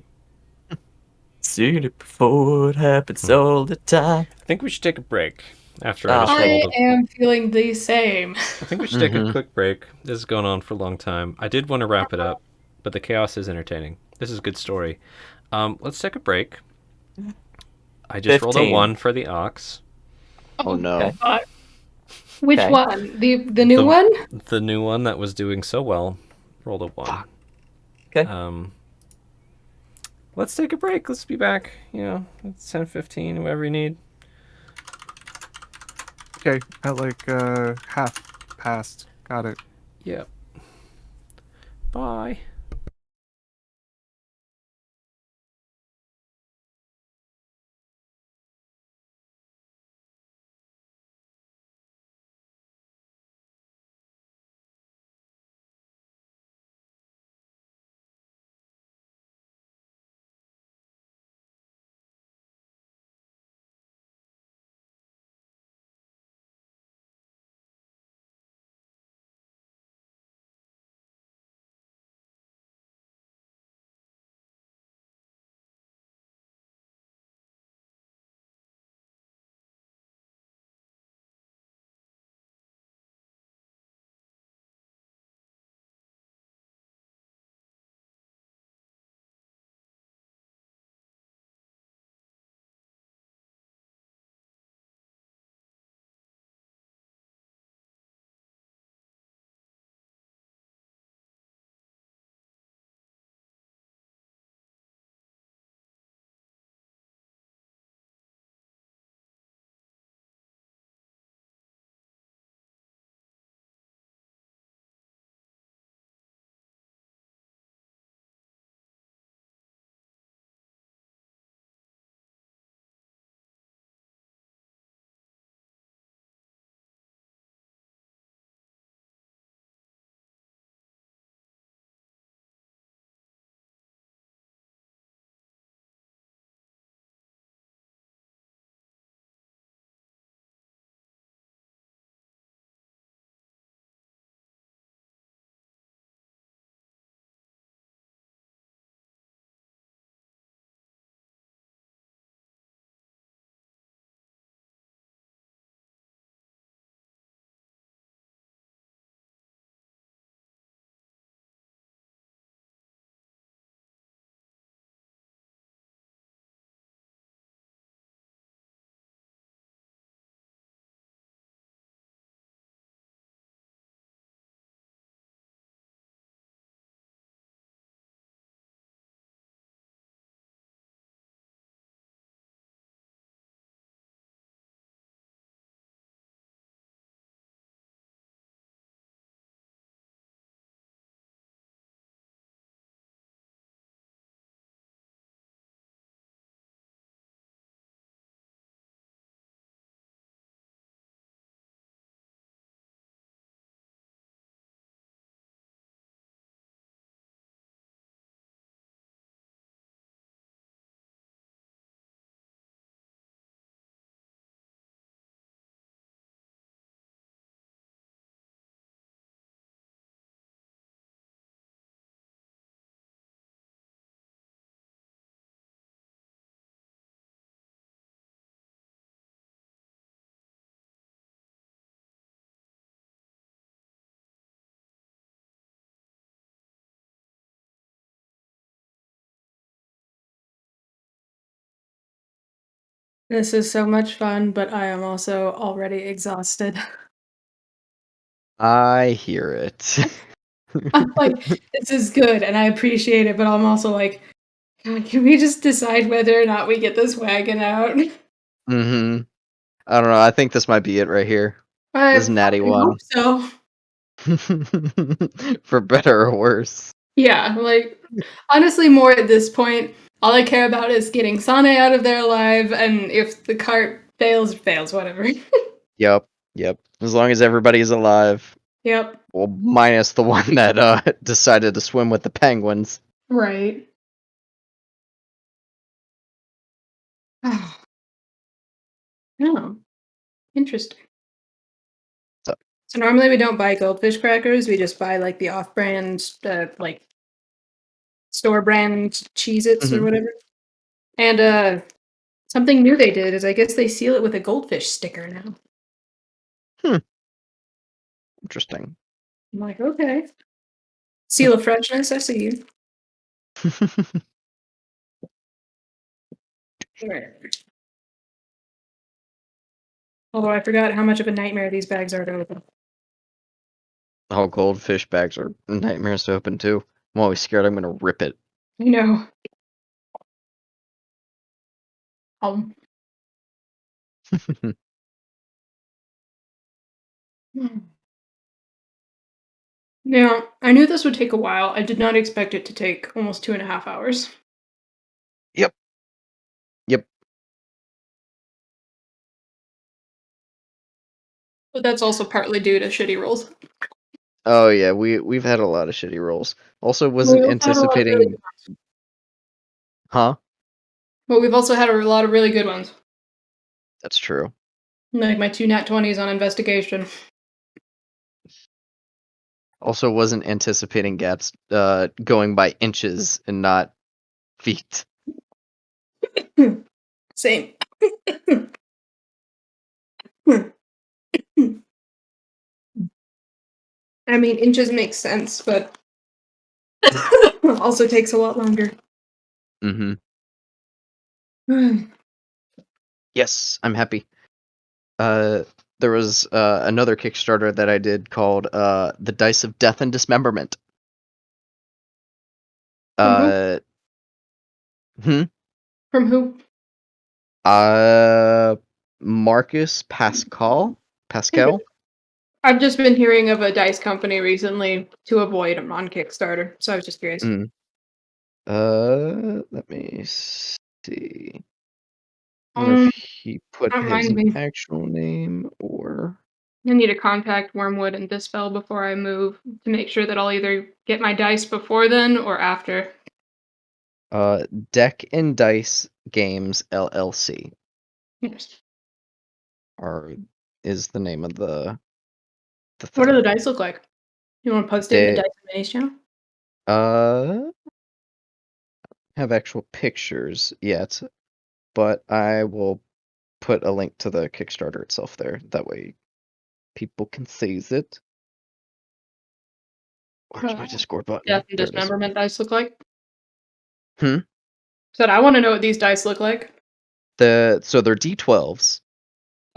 Seen it before, it happens all the time. I think we should take a break after Oh. I just I rolled. am feeling the same. I think we should take a quick break. This is going on for a long time. I did want to wrap it up, but the chaos is entertaining. This is a good story. Let's take a break. I just rolled a 15. 1 for the ox. Oh no. Okay. Which Okay. one? The new The- one? The new one that was doing so well rolled a 1. Okay. Let's take a break. Let's be back. It's 10:15, whatever you need. Okay, at like half past. Got it. Yep. Bye. This is so much fun, but I am also already exhausted. I hear it. I'm like, this is good and I appreciate it, but I'm also like, "God, can we just decide whether or not we get this wagon out?" Mm-hmm. I don't know. I think this might be it right here. I This natty fucking hope one. so. For better or worse. Yeah, like honestly, more at this point, all I care about is getting Sane out of there alive, and if the cart fails, it fails, whatever. Yep. Yep. As long as everybody's alive. Yep. Well, minus the one that decided to swim with the penguins. Right. Oh, interesting. So, So normally we don't buy goldfish crackers. We just buy like the off-brand, like store brand Cheez-Its or mhm. whatever. And something new they did is I guess they seal it with a goldfish sticker now. Interesting. I'm like, okay. Seal of freshness, I see you. Right. Although I forgot how much of a nightmare these bags are to open. All goldfish bags are nightmares to open too. I'm always scared I'm gonna rip it. I know. Now, I knew this would take a while. I did not expect it to take almost 2.5 hours. Yep. Yep. But that's also partly due to shitty rolls. Oh yeah, we've had a lot of shitty rolls. Also wasn't We've had a lot of really anticipating. good ones. Huh? But we've also had a lot of really good ones. That's true. Like my 2 nat 20s on investigation. Also wasn't anticipating gaps going by inches and not feet. Same. I mean, inches make sense, but also takes a lot longer. Mm-hmm. Yes, I'm happy. There was another Kickstarter that I did called The Dice of Death and Dismemberment. From who? Uh, hmm? From who? Marcus Pascal. I've just been hearing of a dice company recently to avoid them on Kickstarter, so I was just curious. Mm. Let me see. I wonder if he put Don't his mind me. actual name or I need to contact Wormwood and Dispel before I move to make sure that I'll either get my dice before then or after. Deck and Dice Games LLC Yes. is the name of the What do thing. the dice look like? You want to post it in the Dice and Minis channel? Have actual pictures yet, but I will put a link to the Kickstarter itself there. That way people can seize it. Where's my Discord button? Death and There it is. Dismemberment dice look like? Hmm? Said I want to know what these dice look like. So they're D12s,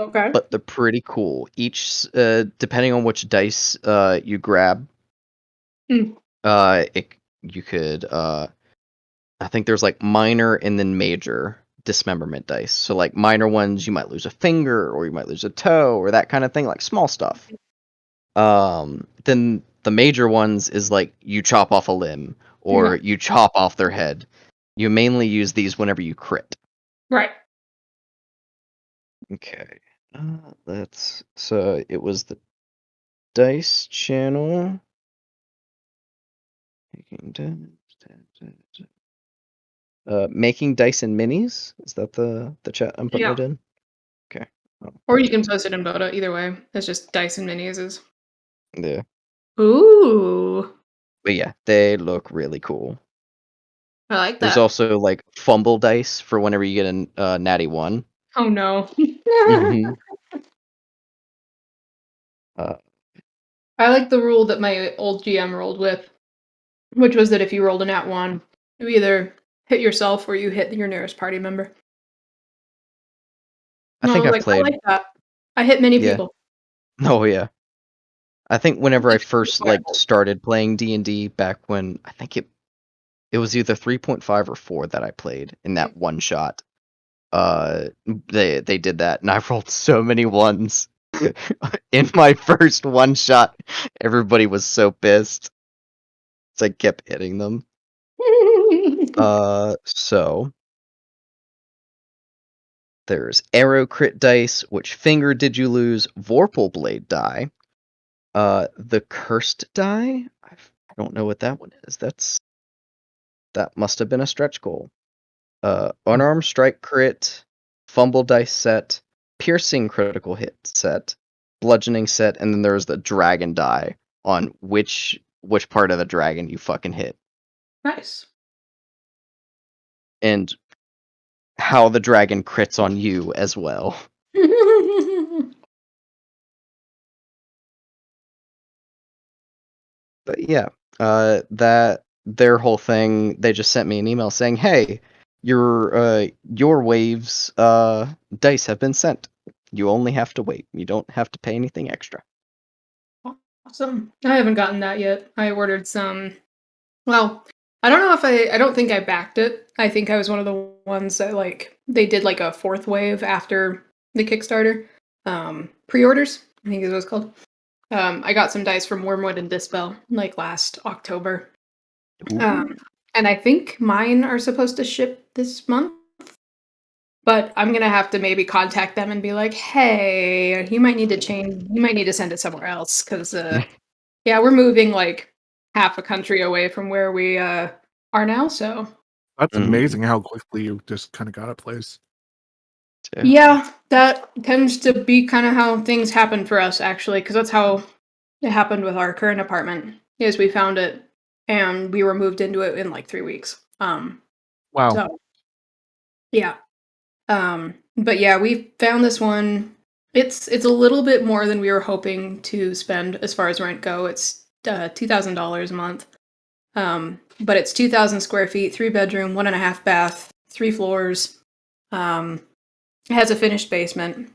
Okay. but they're pretty cool. Each depending on which dice you grab, Hmm. you could I think there's like minor and then major dismemberment dice. So like minor ones you might lose a finger or you might lose a toe or that kind of thing, like small stuff. Then the major ones is like you chop off a limb or you chop off their head. You mainly use these whenever you crit. Right. Okay. So it was the dice channel. Making dice and minis. Is that the chat I'm putting it in? Okay. Or you can post it in Boda. Either way, it's just dice and minis. Is. Yeah. Ooh. But yeah, they look really cool. I like that. There's also like fumble dice for whenever you get a natty one. Oh no. Mm-hmm. I like the rule that my old GM rolled with, which was that if you rolled a nat 1, you either hit yourself or you hit your nearest party member. I think I've I played. like that. I hit many Yeah. people. Oh yeah. I think whenever I first Fireball. started playing D&D back when I think it was either 3.5 or 4 that I played in that one shot. They did that and I rolled so many ones in my first one shot. Everybody was so pissed. So I kept hitting them. So there's arrow crit dice, which finger did you lose? Vorpal blade die. The cursed die. I don't know what that one is. That must have been a stretch goal. Unarmed strike crit, fumble dice set, piercing critical hit set, bludgeoning set, and then there's the dragon die on which part of the dragon you fucking hit. Nice. And how the dragon crits on you as well. But yeah, that their whole thing, they just sent me an email saying, "Hey, your waves dice have been sent. You only have to wait. You don't have to pay anything extra." Awesome. I haven't gotten that yet. I ordered some. Well, I don't know if I don't think I backed it. I think I was one of the ones that they did like a fourth wave after the Kickstarter. Pre-orders, I think is what it's called. I got some dice from Wormwood and Dispel like last October. And I think mine are supposed to ship this month. But I'm gonna have to maybe contact them and be like, "Hey, you might need to change. You might need to send it somewhere else because, yeah, we're moving like half a country away from where we are now. So That's Mhm. amazing how quickly you just kind of got a place. yeah, that tends to be kind of how things happen for us, actually, because that's how it happened with our current apartment. Is we found it and we were moved into it in like 3 weeks. Wow. So yeah. But yeah, we found this one. It's a little bit more than we were hoping to spend as far as rent go. It's $2,000 a month. But it's 2,000 square feet, 3 bedroom, 1.5 bath, 3 floors. It has a finished basement.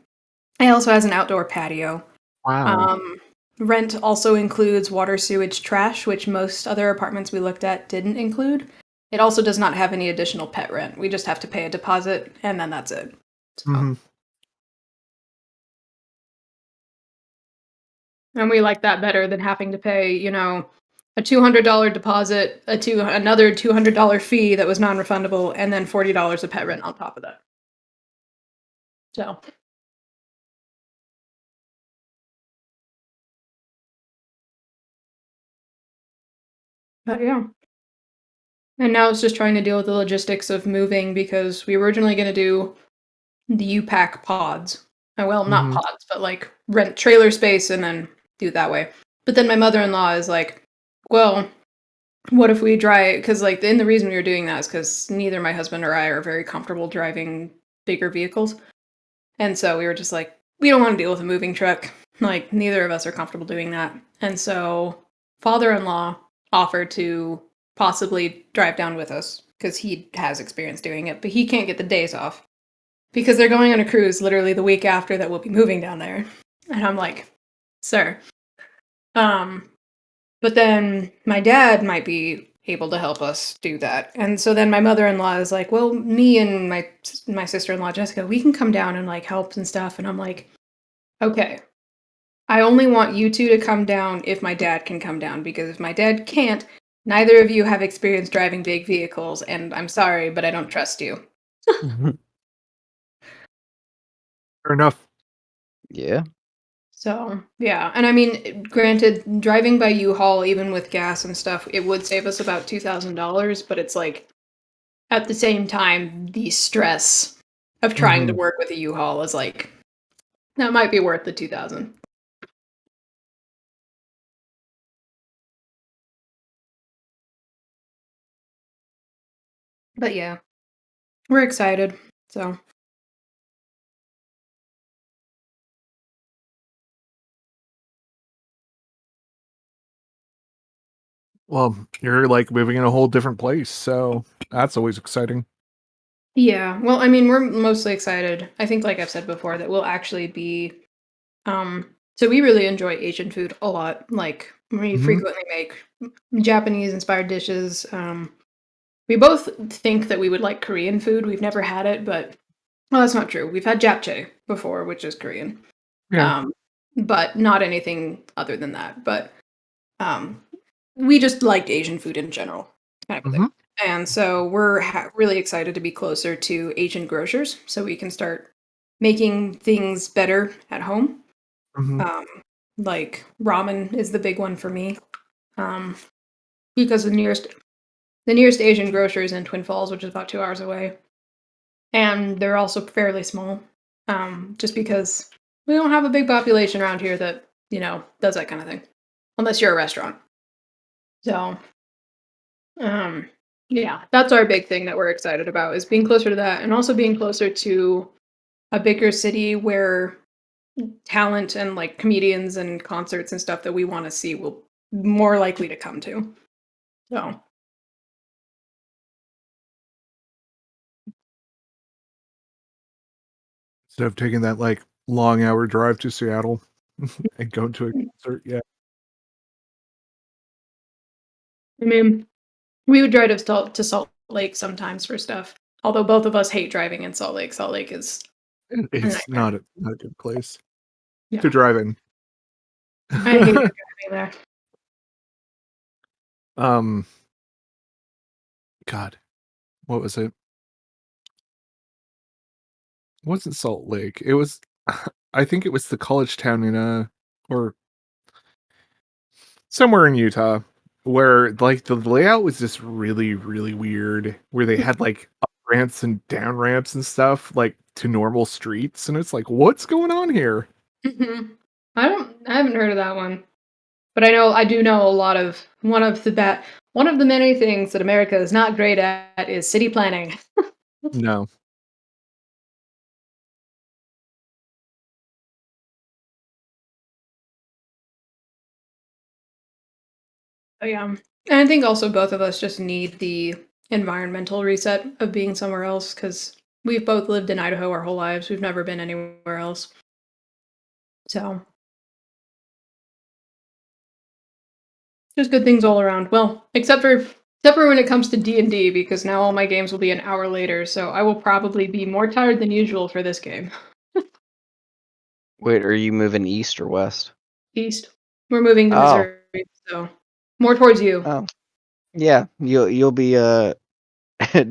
It also has an outdoor patio. Wow. Rent also includes water, sewage, trash, which most other apartments we looked at didn't include. It also does not have any additional pet rent. We just have to pay a deposit, and then that's it. So. Mhm. And we like that better than having to pay, a $200 deposit, another $200 fee that was non-refundable, and then $40 of pet rent on top of that. So. But yeah. And now it's just trying to deal with the logistics of moving because we were originally going to do the U-Pack pods. Well, not Mhm. pods, but like rent trailer space and then do it that way. But then my mother-in-law is like, well, what if we drive? Because and the reason we were doing that is because neither my husband or I are very comfortable driving bigger vehicles. And so we were just like, we don't want to deal with a moving truck. Like, neither of us are comfortable doing that. And so father-in-law offered to possibly drive down with us because he has experience doing it, but he can't get the days off because they're going on a cruise literally the week after that we'll be moving down there. And I'm like, sir. But then my dad might be able to help us do that. And so then my mother-in-law is like, well, me and my sister-in-law Jessica, we can come down and like help and stuff. And I'm like, okay, I only want you two to come down if my dad can come down, because if my dad can't, neither of you have experience driving big vehicles, and I'm sorry, but I don't trust you. Fair enough. Yeah. So, yeah. And I mean, granted, driving by U-Haul, even with gas and stuff, it would save us about $2,000, but it's like, at the same time, the stress of trying to Mhm. work with a U-Haul is like, that might be worth the 2,000. But yeah, we're excited. So, Well, you're like moving in a whole different place, so that's always exciting. Yeah, well, I mean, we're mostly excited. I think, like I've said before, that we'll actually be. So we really enjoy Asian food a lot. Like we Mhm. frequently make Japanese inspired dishes. We both think that we would like Korean food. We've never had it, but well, that's not true. We've had japchae before, which is Korean, Yeah. um, but not anything other than that. But um, we just liked Asian food in general, kind of a thing. Mhm. And so we're really excited to be closer to Asian grocers, so we can start making things better at home. Mhm. Um, like ramen is the big one for me, um, because the nearest Asian grocer is in Twin Falls, which is about 2 hours away, and they're also fairly small. Just because we don't have a big population around here that does that kind of thing, unless you're a restaurant. So, um, yeah, that's our big thing that we're excited about is being closer to that, and also being closer to a bigger city where talent and like comedians and concerts and stuff that we want to see will more likely to come to. So, Instead of taking that like long hour drive to Seattle and going to a concert, yeah. I mean, we would drive to Salt Lake sometimes for stuff. Although both of us hate driving in Salt Lake. Salt Lake is a It's nightmare. not a good place to Yeah, drive in. I hate driving there. um, God, what was it? It wasn't Salt Lake. It was, I think it was the college town in or somewhere in Utah, where like the layout was just really, really weird. Where they had like up ramps and down ramps and stuff, like to normal streets, and it's like, what's going on here? Mhm. I haven't heard of that one. But I do know a lot of one of the many things that America is not great at is city planning. No. Oh, yeah. And I think also both of us just need the environmental reset of being somewhere else because we've both lived in Idaho our whole lives. We've never been anywhere else. So just good things all around. Well, except for when it comes to D&D because now all my games will be an hour later, so I will probably be more tired than usual for this game. Wait, are you moving east or west? East. We're moving to Oh, Missouri, so more towards you. oh, yeah. You'll be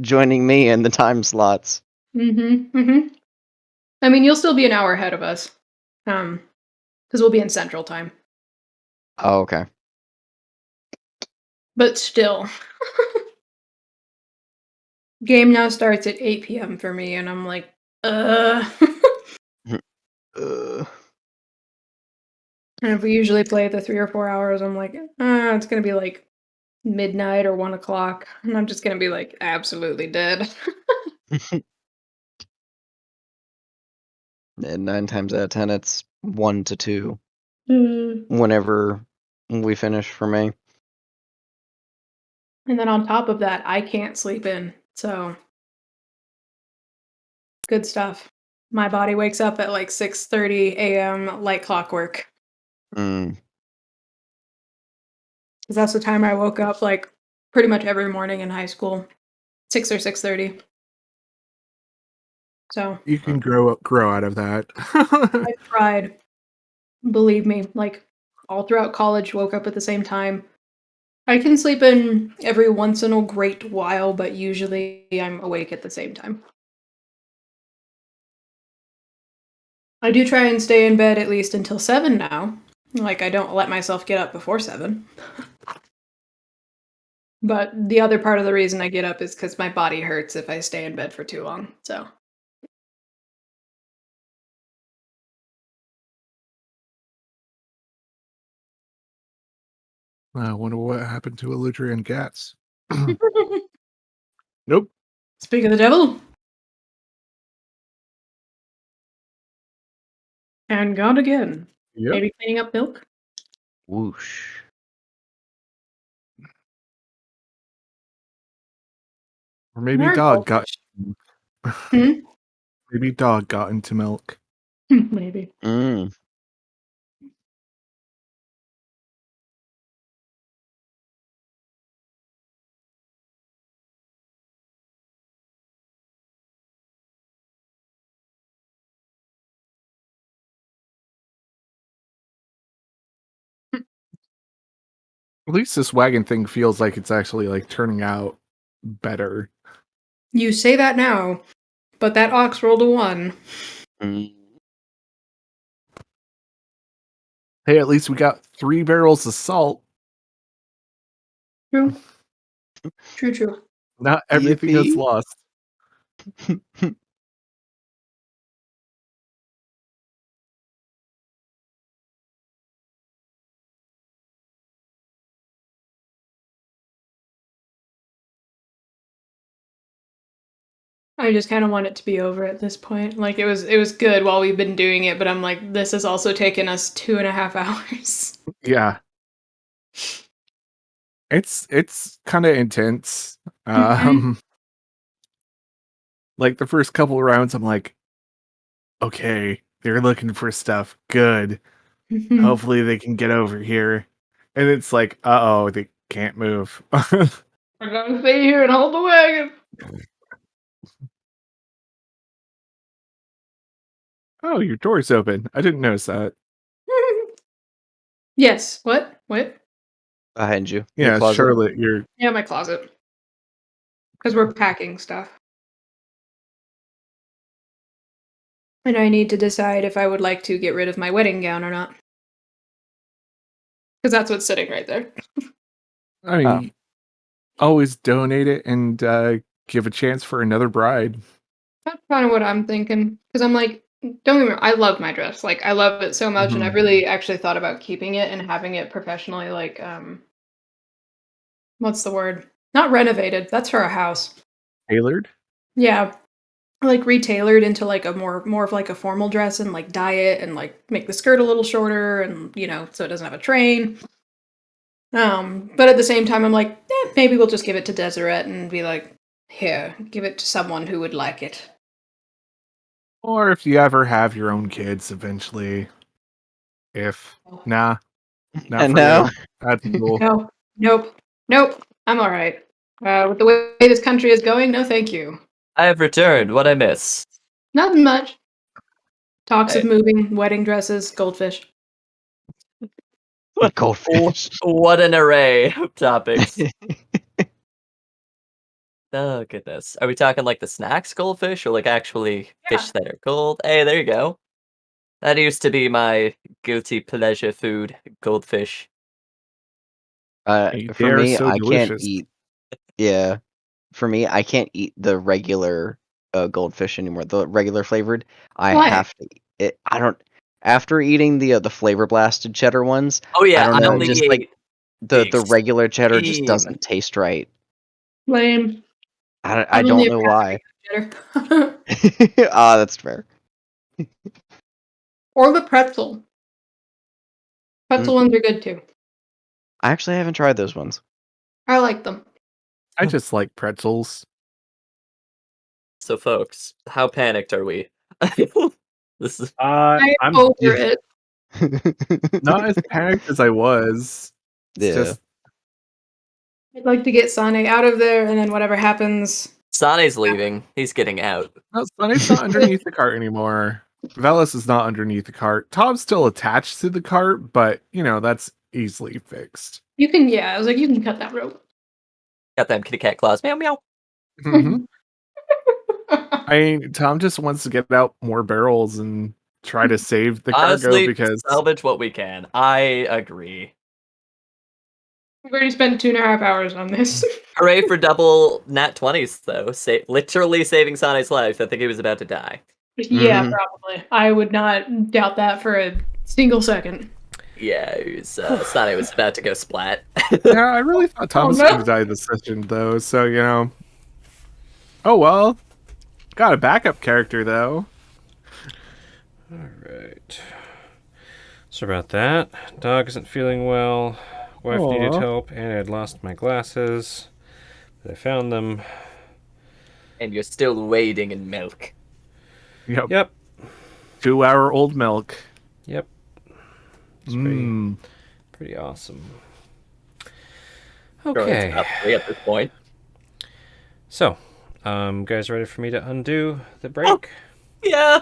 joining me in the time slots. Mm-hmm. Mm-hmm. I mean, you'll still be an hour ahead of us. Because we'll be in Central Time. Oh, okay. But still. Game now starts at 8 p.m. for me, and I'm like, uh. Uh, And if we usually play the 3 or 4 hours, I'm like, it's gonna be like midnight or 1 o'clock, and I'm just gonna be like absolutely dead. and 9 times out of 10, it's 1 to 2 Mm. whenever we finish for me. And then on top of that, I can't sleep in, so good stuff. My body wakes up at like 6:30 a.m. like clockwork. Mm. Because that's the time I woke up like pretty much every morning in high school, 6 or 6:30. So You can grow out of that. I tried, believe me, like all throughout college, woke up at the same time. I can sleep in every once in a great while, but usually I'm awake at the same time. I do try and stay in bed at least until 7 now. Like I don't let myself get up before 7. But the other part of the reason I get up is because my body hurts if I stay in bed for too long. So I wonder what happened to Eludria and Gats. Nope. speak of the devil. And gone again. Yep. Maybe cleaning up milk? Whoosh. Or maybe Or God got goldfish. Hmm? Maybe dog got into milk. Maybe. Mm. At least this wagon thing feels like it's actually like turning out better. You say that now, but that ox rolled a 1. Mm. Hey, at least we got 3 barrels of salt. True. True. Not everything is Yippee. lost. I just kind of want it to be over at this point. Like it was good while we've been doing it, but I'm like, this has also taken us 2.5 hours. Yeah. It's kind of intense. Mhm. Like the first couple rounds, I'm like, okay, they're looking for stuff. Good. Hopefully they can get over here. And it's like, uh-oh, they can't move. We're gonna stay here and hold the wagon. Oh, your door's open. I didn't notice that. Yes. What? What? Behind you. Your Yeah, closet. Charlotte, you're Yeah, my closet. Because we're packing stuff. And I need to decide if I would like to get rid of my wedding gown or not. Because that's what's sitting right there. I mean, always donate it and give a chance for another bride. That's kind of what I'm thinking. Because I'm like, don't get me wrong, I love my dress. Like, I love it so much, and I've really actually thought about keeping it and having it professionally, like, what's the word? Not renovated. That's for a house. Tailored? Yeah, like retailored into like a more of like a formal dress and like dye it and like make the skirt a little shorter and so it doesn't have a train. But at the same time, I'm like, maybe we'll just give it to Deseret and be like, here, give it to someone who would like it. Or if you ever have your own kids eventually. If not for No. you. That's cool. No, nope. I'm all right. With the way this country is going, no, thank you. I have returned. What I miss? Nothing much. Talks of Hey. moving, wedding dresses, goldfish. Goldfish. What an array of topics. Oh goodness. Are we talking like the snacks goldfish or like actually fish that are gold? Hey, there you go. That used to be my guilty pleasure food, goldfish. Hey, For they are me, so I can't delicious. eat. Yeah, for me, I can't eat the regular goldfish anymore. The regular flavored, I Why? have to. It. I don't. After eating the flavor blasted cheddar ones, Oh yeah, I don't I know. only Just ate like the regular cheddar just extreme. doesn't taste right. Lame. I I'm don't only a know why. cheddar. Ah, that's fair. Or the pretzel. Pretzel Mm. ones are good too. I actually haven't tried those ones. I like them. I just like pretzels. So folks, how panicked are we? This is I'm I'm over it. not as panicked as I was. It's Yeah. just I'd like to get Sane out of there, and then whatever happens. Sane's leaving. He's getting out. no, Sonny's not underneath the cart anymore. Velis is not underneath the cart. Tom's still attached to the cart, but that's easily fixed. You can, I was like, you can cut that rope. Got them kitty cat claws. Meow meow. Mhm. I mean, Tom just wants to get out more barrels and try to save the cargo Honestly, because salvage what we can. I agree. We've already spent 2.5 hours on this. Hooray for double nat 20s though. Literally saving Sane's life. I think he was about to die. Yeah, Mhm. probably. I would not doubt that for a single second. Yeah, he was, Sane was about to go splat. yeah, I really thought Tom was no. going to die this session though. So oh well, got a backup character though. All right. Sorry about that. Dog isn't feeling well. Wife needed Aw. help, and I had lost my glasses. But I found them. And you're still wading in milk. Yep. Yep. 2-hour-old milk. Yep. It's Mm. pretty awesome. Sure, it's Okay. about 3 at this point. So, guys ready for me to undo the break? Yeah.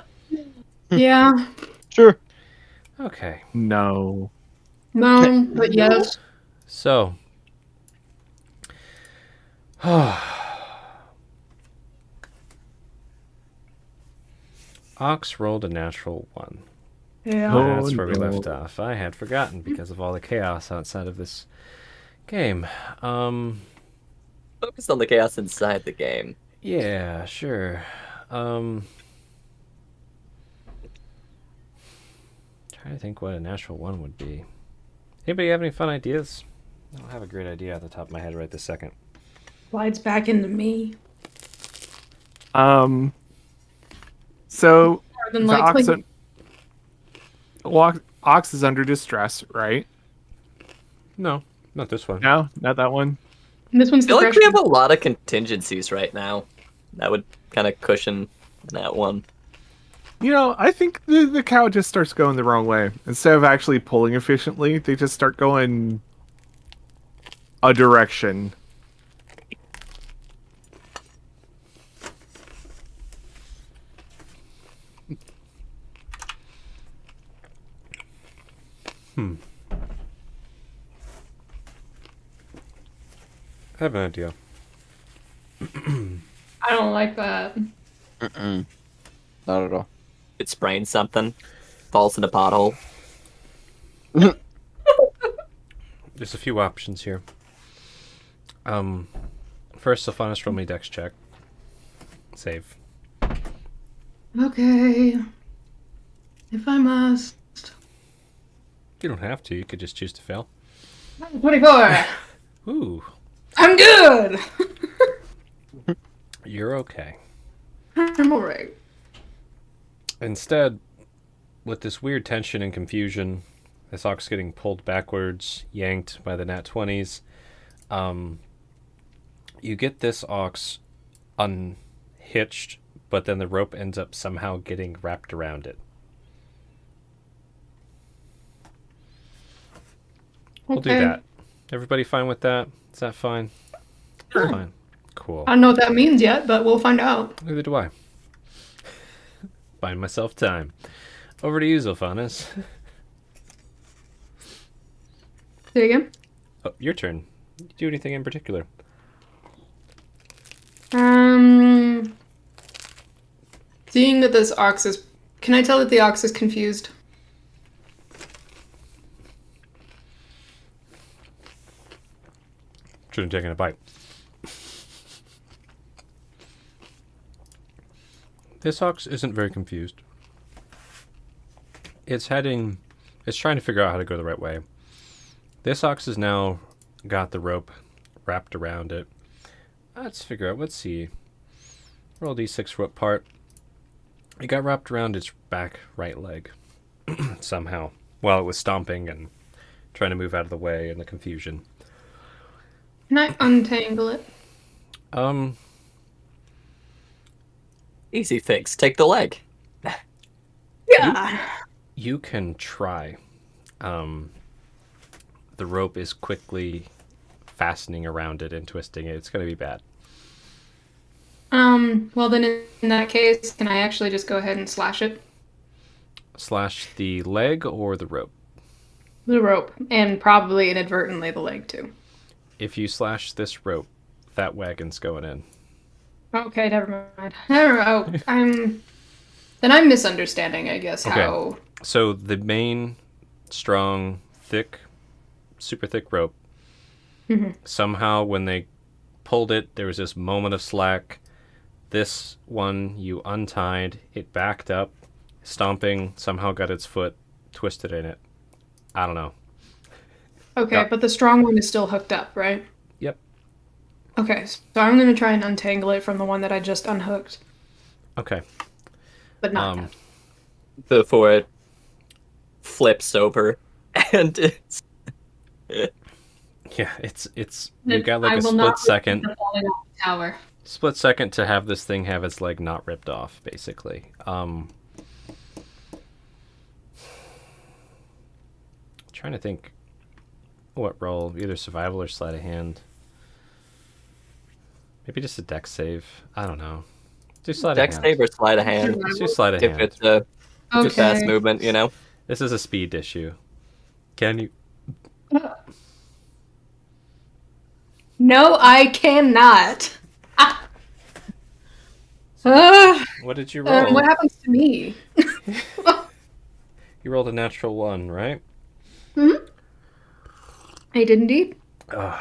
Yeah. Sure. Okay. No. No, but yes. So, Ox rolled a natural 1. Yeah. Oh, That's where we no. left off. I had forgotten because of all the chaos outside of this game. Focus on the chaos inside the game. Yeah, sure. Trying to think what a natural 1 would be. Anybody have any fun ideas? I don't have a great idea at the top of my head right this second. Slides back into me. So More than the likely. Ox is under distress, right? No, not this one. No, not that one. This one's I feel the like we have freshman. a lot of contingencies right now. That would kind of cushion that one. You know, I think the cow just starts going the wrong way. Instead of actually pulling efficiently, they just start going a direction. I have an idea. I don't like that. Mm-mm. Not at all. It sprains something, falls in a pothole. There's a few options here. First, Sylphanis, roll me dex check. Save. Okay. If I must. You don't have to. You could just choose to fail. 24. Ooh, I'm good. you're okay. I'm alright. Instead, with this weird tension and confusion, this ox getting pulled backwards, yanked by the nat 20s, you get this ox unhitched, but then the rope ends up somehow getting wrapped around it. We'll do that. Everybody fine with that? Is that fine? Sure. Fine. Cool. I don't know what that means yet, but we'll find out. Neither do I. Find myself time. Over to you, Zylphanis. Say again. Oh, your turn. You do anything in particular? Seeing that this ox is... Can I tell that the ox is confused? Shouldn't have taken a bite. This ox isn't very confused. It's trying to figure out how to go the right way. This ox has now got the rope wrapped around it. Let's figure out, let's see. Roll d6 for what part. It got wrapped around its back right leg. Somehow. While it was stomping and trying to move out of the way in the confusion. Can I untangle it? Easy fix. Take the leg. Yeah. You can try. The rope is quickly fastening around it and twisting it. It's going to be bad. Well then in that case, can I actually just go ahead and slash it? Slash the leg or the rope? The rope. And probably inadvertently the leg too. If you slash this rope, that wagon's going in. Okay, never mind. Then I'm misunderstanding, I guess, Okay. how... So the main, strong, thick, super thick rope, somehow when they pulled it, there was this moment of slack. This one you untied, it backed up, stomping, somehow got its foot twisted in it. I don't know. Okay, Yeah. but the strong one is still hooked up, right? Yep. Okay, so I'm gonna try and untangle it from the one that I just unhooked, Okay. but not yet. Before it flips over. And it's... Yeah, it's you got like I a will split not second. repeat the falling off the tower. Split second to have this thing have its leg not ripped off, basically. Trying to think what roll, either survival or sleight of hand. Maybe just a dex save. I don't know. Do sleight Dex of hand. save or sleight of hand. Let's do sleight of If hand. it's a fast Okay. movement, you know. This is a speed issue. Can you? No, I cannot. Ah. What did you roll? What happens to me? You rolled a natural 1, right? I did indeed. The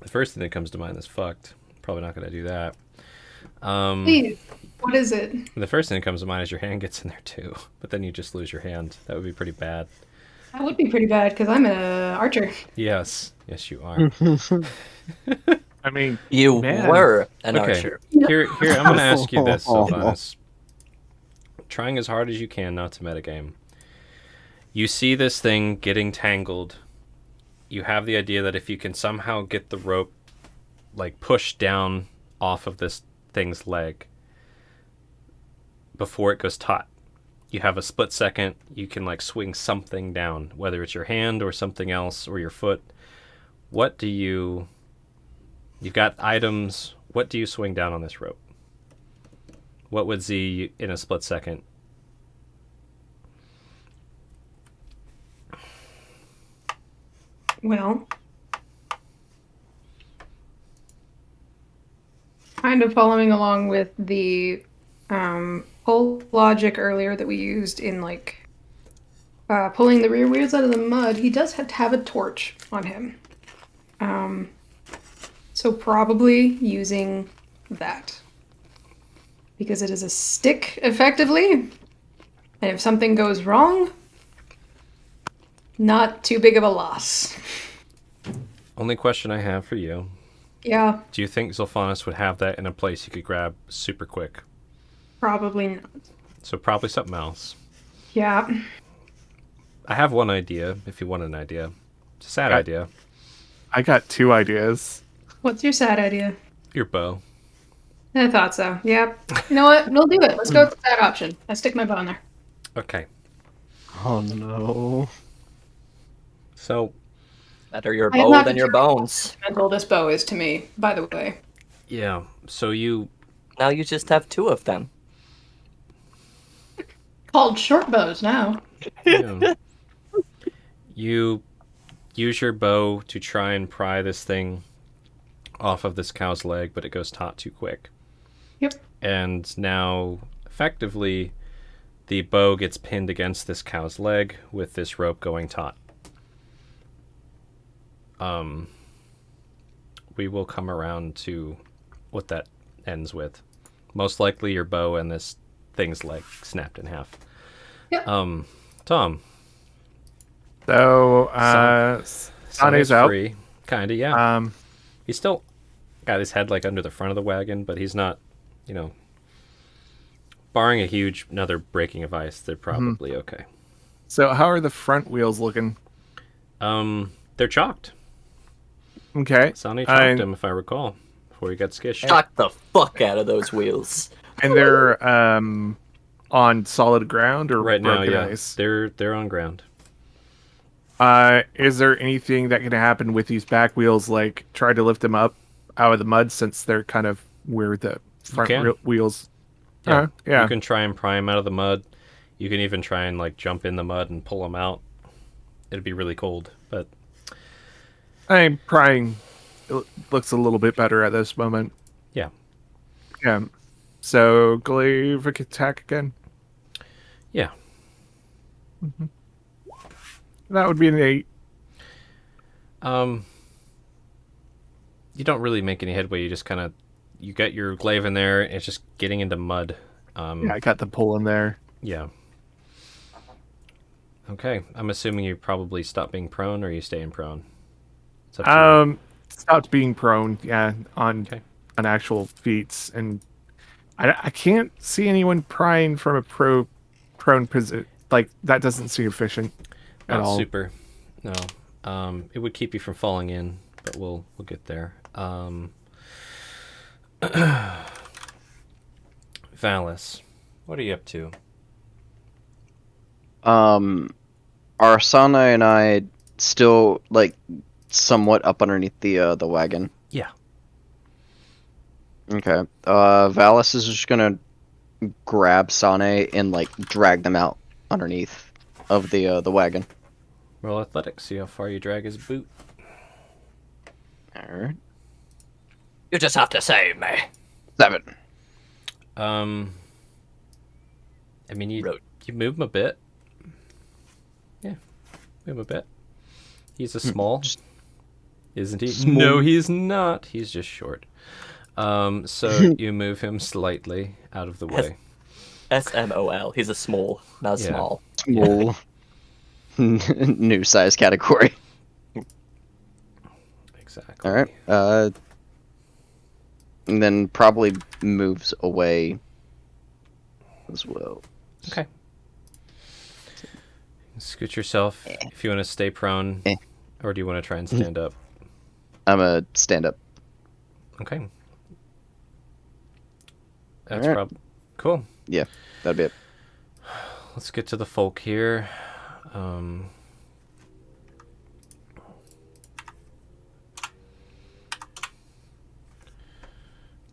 first thing that comes to mind is fucked. Probably not going to do that. Please. What is it? The first thing that comes to mind is your hand gets in there too, but then you just lose your hand. That would be pretty bad. That would be pretty bad because I'm an archer. Yes, you are. I mean, You Man. were an Okay. archer. Here, I'm going to ask you this, Sylvanas. Trying as hard as you can not to metagame. You see this thing getting tangled. You have the idea that if you can somehow get the rope, like, pushed down off of this thing's leg before it goes taut. You have a split second, you can, like, swing something down, whether it's your hand or something else or your foot. What do you... You've got items. What do you swing down on this rope? What would Z in a split second? Well, kind of following along with the whole logic earlier that we used in like pulling the rear wheels out of the mud, he does have to have a torch on him. So probably using that. Because it is a stick, effectively. And if something goes wrong, not too big of a loss. Only question I have for you. Yeah, Do you think Zolphanus would have that in a place you could grab super quick? probably not. So probably something else. Yeah. I have one idea, if you want an idea. It's a sad Okay. idea. I got 2 ideas. What's your sad idea? Your bow. I thought so. Yeah. You know what? We'll do it. Let's go with the sad option. I stick my bow in there. Okay. Oh no. So, Better your I am bow not than your determined bones. how sentimental this bow is to me, by the way. yeah. So you... Now you just have 2 of them. Called short bows now. You use your bow to try and pry this thing off of this cow's leg, but it goes taut too quick. Yep. And now, effectively, the bow gets pinned against this cow's leg with this rope going taut. We will come around to what that ends with. Most likely your bow and this thing's leg snapped in half. Yep. Tom, So, Sane's out. free. Kinda, yeah. Um, He's still got his head like under the front of the wagon, but he's not, you know, barring a huge another breaking of ice, they're probably okay. so how are the front wheels looking? They're chalked. Okay. Sonny I- chalked him, if I recall, before he got skished. Shock the fuck out of those wheels. And they're on solid ground or Right now, broken yeah, ice? they're on ground. Is there anything that can happen with these back wheels, like try to lift them up out of the mud since they're kind of where the front can. wheels? Yeah. Yeah. You can try and pry him out of the mud. You can even try and like jump in the mud and pull him out. It'd be really cold, but I'm prying. It looks a little bit better at this moment. yeah. Yeah. So Glavic attack again. Yeah. That would be an 8. You don't really make any headway. You just kind of you get your glaive in there. It's just getting into mud. Yeah, I got the pull in there. Yeah. Okay, I'm assuming you probably stop being prone, or you stay in prone. It's up to you. Stopped being prone. Yeah, on Okay. on actual feats, and I can't see anyone prying from a prone position. Like that doesn't seem efficient at Not all. super. No. It would keep you from falling in, but we'll get there. Valis, what are you up to? Are Sana and I still like somewhat up underneath the wagon? Yeah. Okay. Valis is just gonna grab Sane and like drag them out underneath of the wagon. Roll athletics, see how far you drag his boot. Alright. You just have to save me. 7. I mean, you move him a bit. Yeah, move him a bit. He's a small, isn't he? Small. No, he's not. He's just short. So you move him slightly out of the way. SMOL. He's a small, not Yeah. small. Small. New size category. Exactly. Alright. And then probably moves away as well. Okay. Scoot yourself if you want to stay prone, or do you want to try and stand up? I'm a stand up. Okay. That's Alright. cool. Yeah, that'd be it. Let's get to the folk here.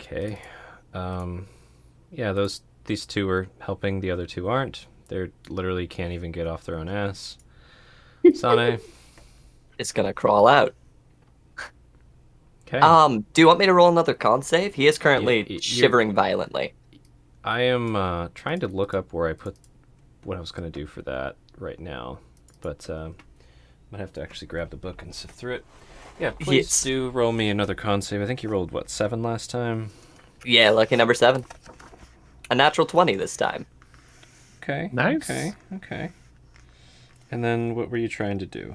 Okay. Yeah, these two are helping. The other two aren't. They're literally can't even get off their own ass. Sane. It's gonna crawl out. Okay. Do you want me to roll another con save? He is currently you're- shivering violently. I am trying to look up where I put what I was going to do for that right now, but I might have to actually grab the book and sift through it. Yeah, please Yes. do roll me another con save. I think you rolled, what, 7 last time? Yeah, lucky number 7. A natural 20 this time. Okay. Nice. Okay. And then what were you trying to do?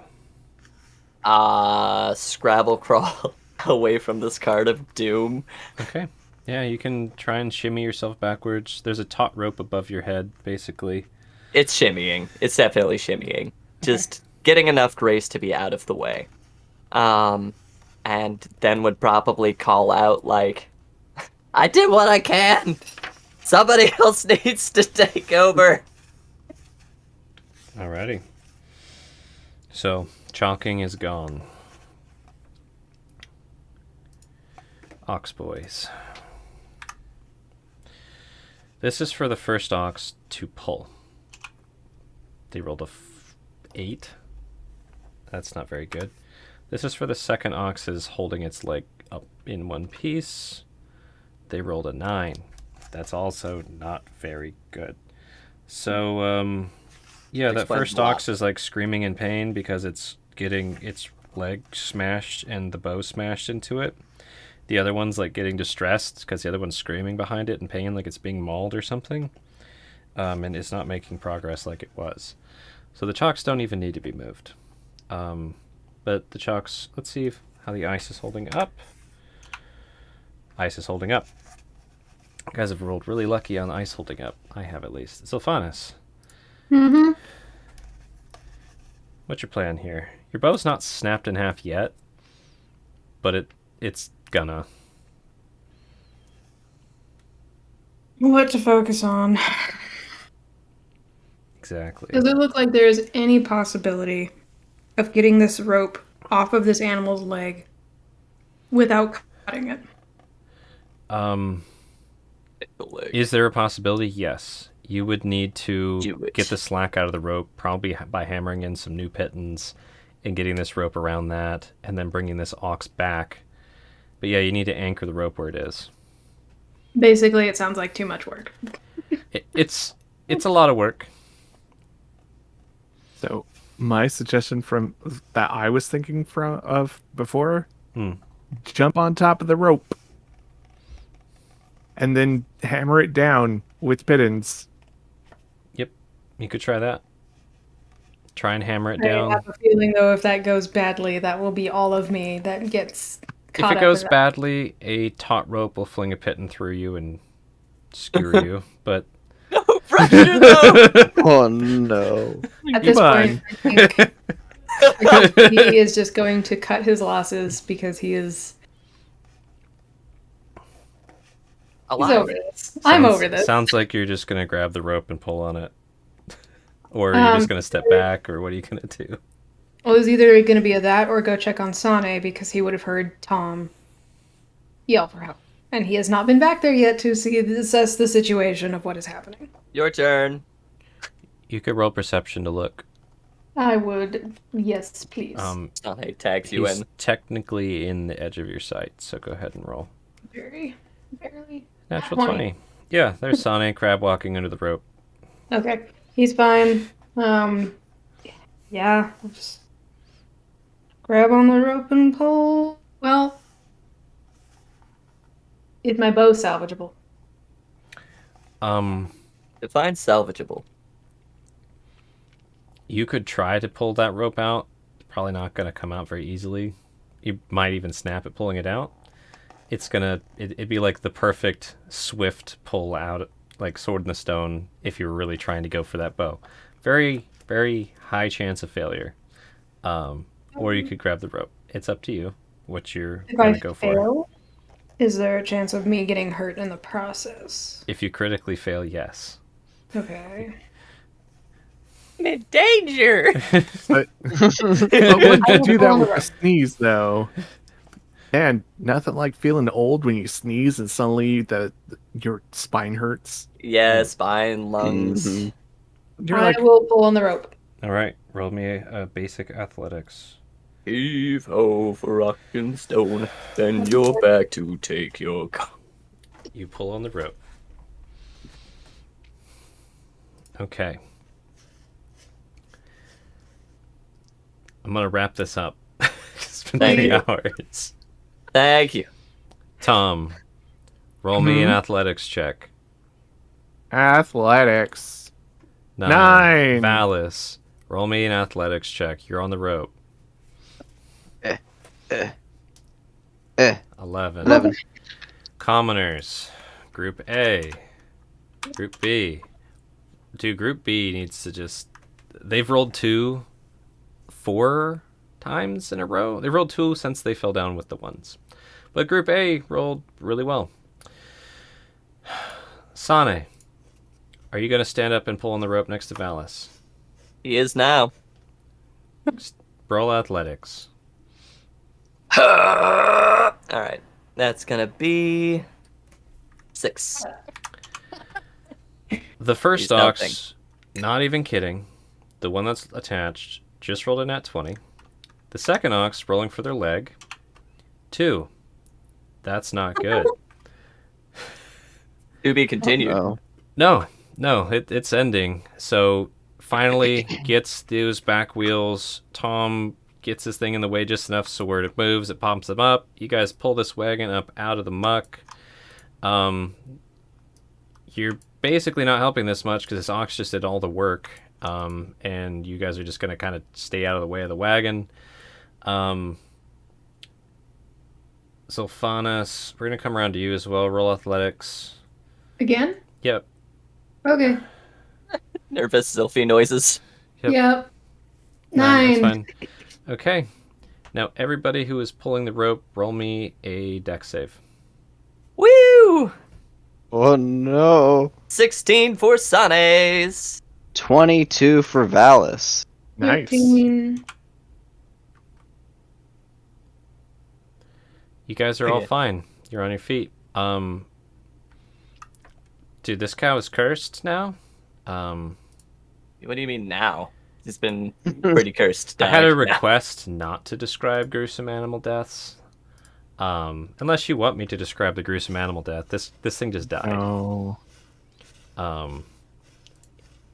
Scrabble crawl away from this card of doom. Okay. Yeah, you can try and shimmy yourself backwards. There's a taut rope above your head, basically. It's shimmying. It's definitely shimmying. Just getting enough grace to be out of the way. And then would probably call out like, I did what I can! Somebody else needs to take over! Alrighty. So, chalking is gone. Ox boys. This is for the first ox to pull. They rolled a 8. That's not very good. This is for the second ox is holding its leg up in one piece. They rolled a 9. That's also not very good. So, yeah, that Explains first a lot. ox is like screaming in pain because it's getting its leg smashed and the bow smashed into it. The other one's like getting distressed because the other one's screaming behind it in pain like it's being mauled or something. And it's not making progress like it was. So the chalks don't even need to be moved. But the chalks, let's see how the ice is holding up. Ice is holding up. You guys have rolled really lucky on ice holding up. I have at least. Sylphanis, Mm-hmm. what's your plan here? Your bow's not snapped in half yet, but it's gonna. What to focus on? Exactly. Does it look like there's any possibility of getting this rope off of this animal's leg without cutting it? Is there a possibility? Yes. You would need to Do it. get the slack out of the rope, probably by hammering in some new pittons and getting this rope around that, and then bringing this ox back. But yeah, you need to anchor the rope where it is. Basically, it sounds like too much work. It's a lot of work. So my suggestion from that I was thinking of before, jump on top of the rope and then hammer it down with pittons. Yep, you could try that. Try and hammer it I down. have a feeling, though, if that goes badly, that will be all of me that gets If caught it up goes in that. badly, a taut rope will fling a piton through you and skewer you. But No pressure though! Oh no. At this Come point, I think he is just going to cut his losses because he is He's alive. over this. I'm Sounds- over this. Sounds like you're just gonna grab the rope and pull on it, or you're Um, just gonna step back, or what are you gonna do? Well, it was either going to be a that or go check on Sane because he would have heard Tom yell for help. And he has not been back there yet to assess the situation of what is happening. Your turn. You could roll perception to look. I would, yes, please. Sane tags you He's in. technically in the edge of your sight, so go ahead and roll. Very, barely. Natural 20. 20. Yeah, there's Sane crab walking under the rope. Okay, he's fine. Yeah, I'll just grab on the rope and pull. Well, is my bow salvageable? Define salvageable. You could try to pull that rope out. Probably not going to come out very easily. You might even snap at pulling it out. It'd be like the perfect swift pull out, like sword in the stone, if you were really trying to go for that bow. Very, very high chance of failure. Or you could grab the rope. It's up to you what you're If going I to go for. fail, is there a chance of me getting hurt in the process? If you critically fail, yes. Okay. I'm in danger. But when you do that with a sneeze, though, man, nothing like feeling old when you sneeze and suddenly your spine hurts. Yeah, spine, lungs. Mhm. You're I like, will pull on the rope. All right, roll me a basic athletics. Heave ho for rock and stone, then you're back to take your. You pull on the rope. Okay. I'm gonna wrap this up. It's been Thank 3 you. hours. Thank you. Tom, roll me an athletics check. athletics. 9. 9. Valis, roll me an athletics check. You're on the rope. 11. 11. Commoners, Group A. Group B. Dude, Group B needs to just... They've rolled 2 4 times in a row. They rolled 2 since they fell down with the ones. But Group A rolled really well. Sane, are you going to stand up and pull on the rope next to Valis? He is now. Roll athletics. All right, that's gonna be 6. The first He's nothing. ox, not even kidding, the one that's attached, just rolled a nat 20. The second ox rolling for their leg, 2. That's not good. To be continued. Oh. No, it's ending. So finally gets those back wheels. Tom gets this thing in the way just enough so where it moves, it pops them up. You guys pull this wagon up out of the muck. You're basically not helping this much because this ox just did all the work. And you guys are just going to kind of stay out of the way of the wagon. Sylphanas, we're going to come around to you as well. Roll athletics. Again? Yep. Okay. Nervous Zilfie noises. Yep. Yep. That's 9. fine. Okay. Now, everybody who is pulling the rope, roll me a dex save. Woo! Oh no. 16 for Sanes. 22 for Valis. Nice. 13. You guys are all Okay. fine. You're on your feet. Dude, this cow is cursed now. What do you mean now? He's been pretty cursed. I had a now. request not to describe gruesome animal deaths. Unless you want me to describe the gruesome animal death. This thing just died. Oh.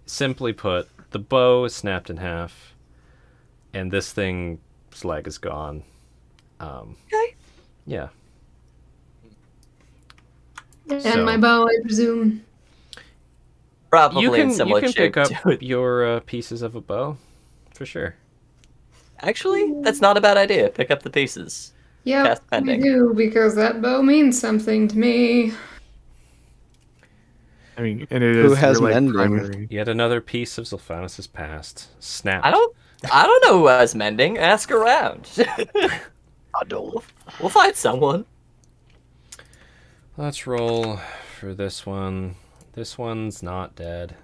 Simply put, the bow is snapped in half, and this thing's leg is gone. Okay. Yeah. And So- my bow, I presume. Probably You in can similar pick shape up to it. your pieces of a bow, for sure. Actually, that's not a bad idea. Pick up the pieces. Yep, Cast we pending. do, because that bow means something to me. I mean, and it Who is has your, like, mending? primary. Yet another piece of Zylphanus' past. Snapped. I don't know who has mending. Ask around. I don't. We'll find someone. Let's roll for this one. This one's not dead.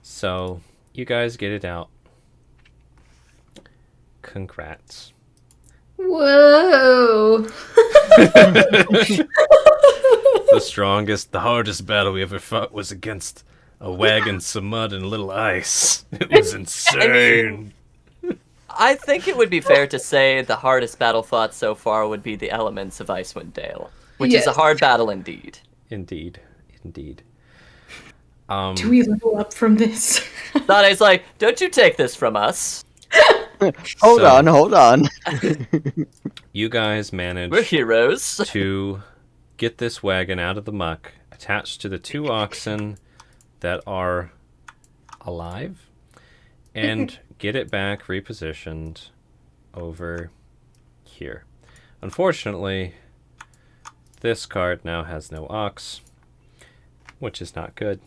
So, you guys get it out. Congrats. Whoa. The strongest, the hardest battle we ever fought was against a wagon, some mud, and a little ice. It was insane. I think it would be fair to say the hardest battle fought so far would be the elements of Icewind Dale, which is a Yes. hard battle indeed. Indeed. Indeed. Do we level up from this? Sane's like, don't you take this from us. Hold So- on. You guys We're managed heroes. to get this wagon out of the muck, attached to the 2 oxen that are alive, and get it back repositioned over here. Unfortunately, this cart now has no ox, which is not good.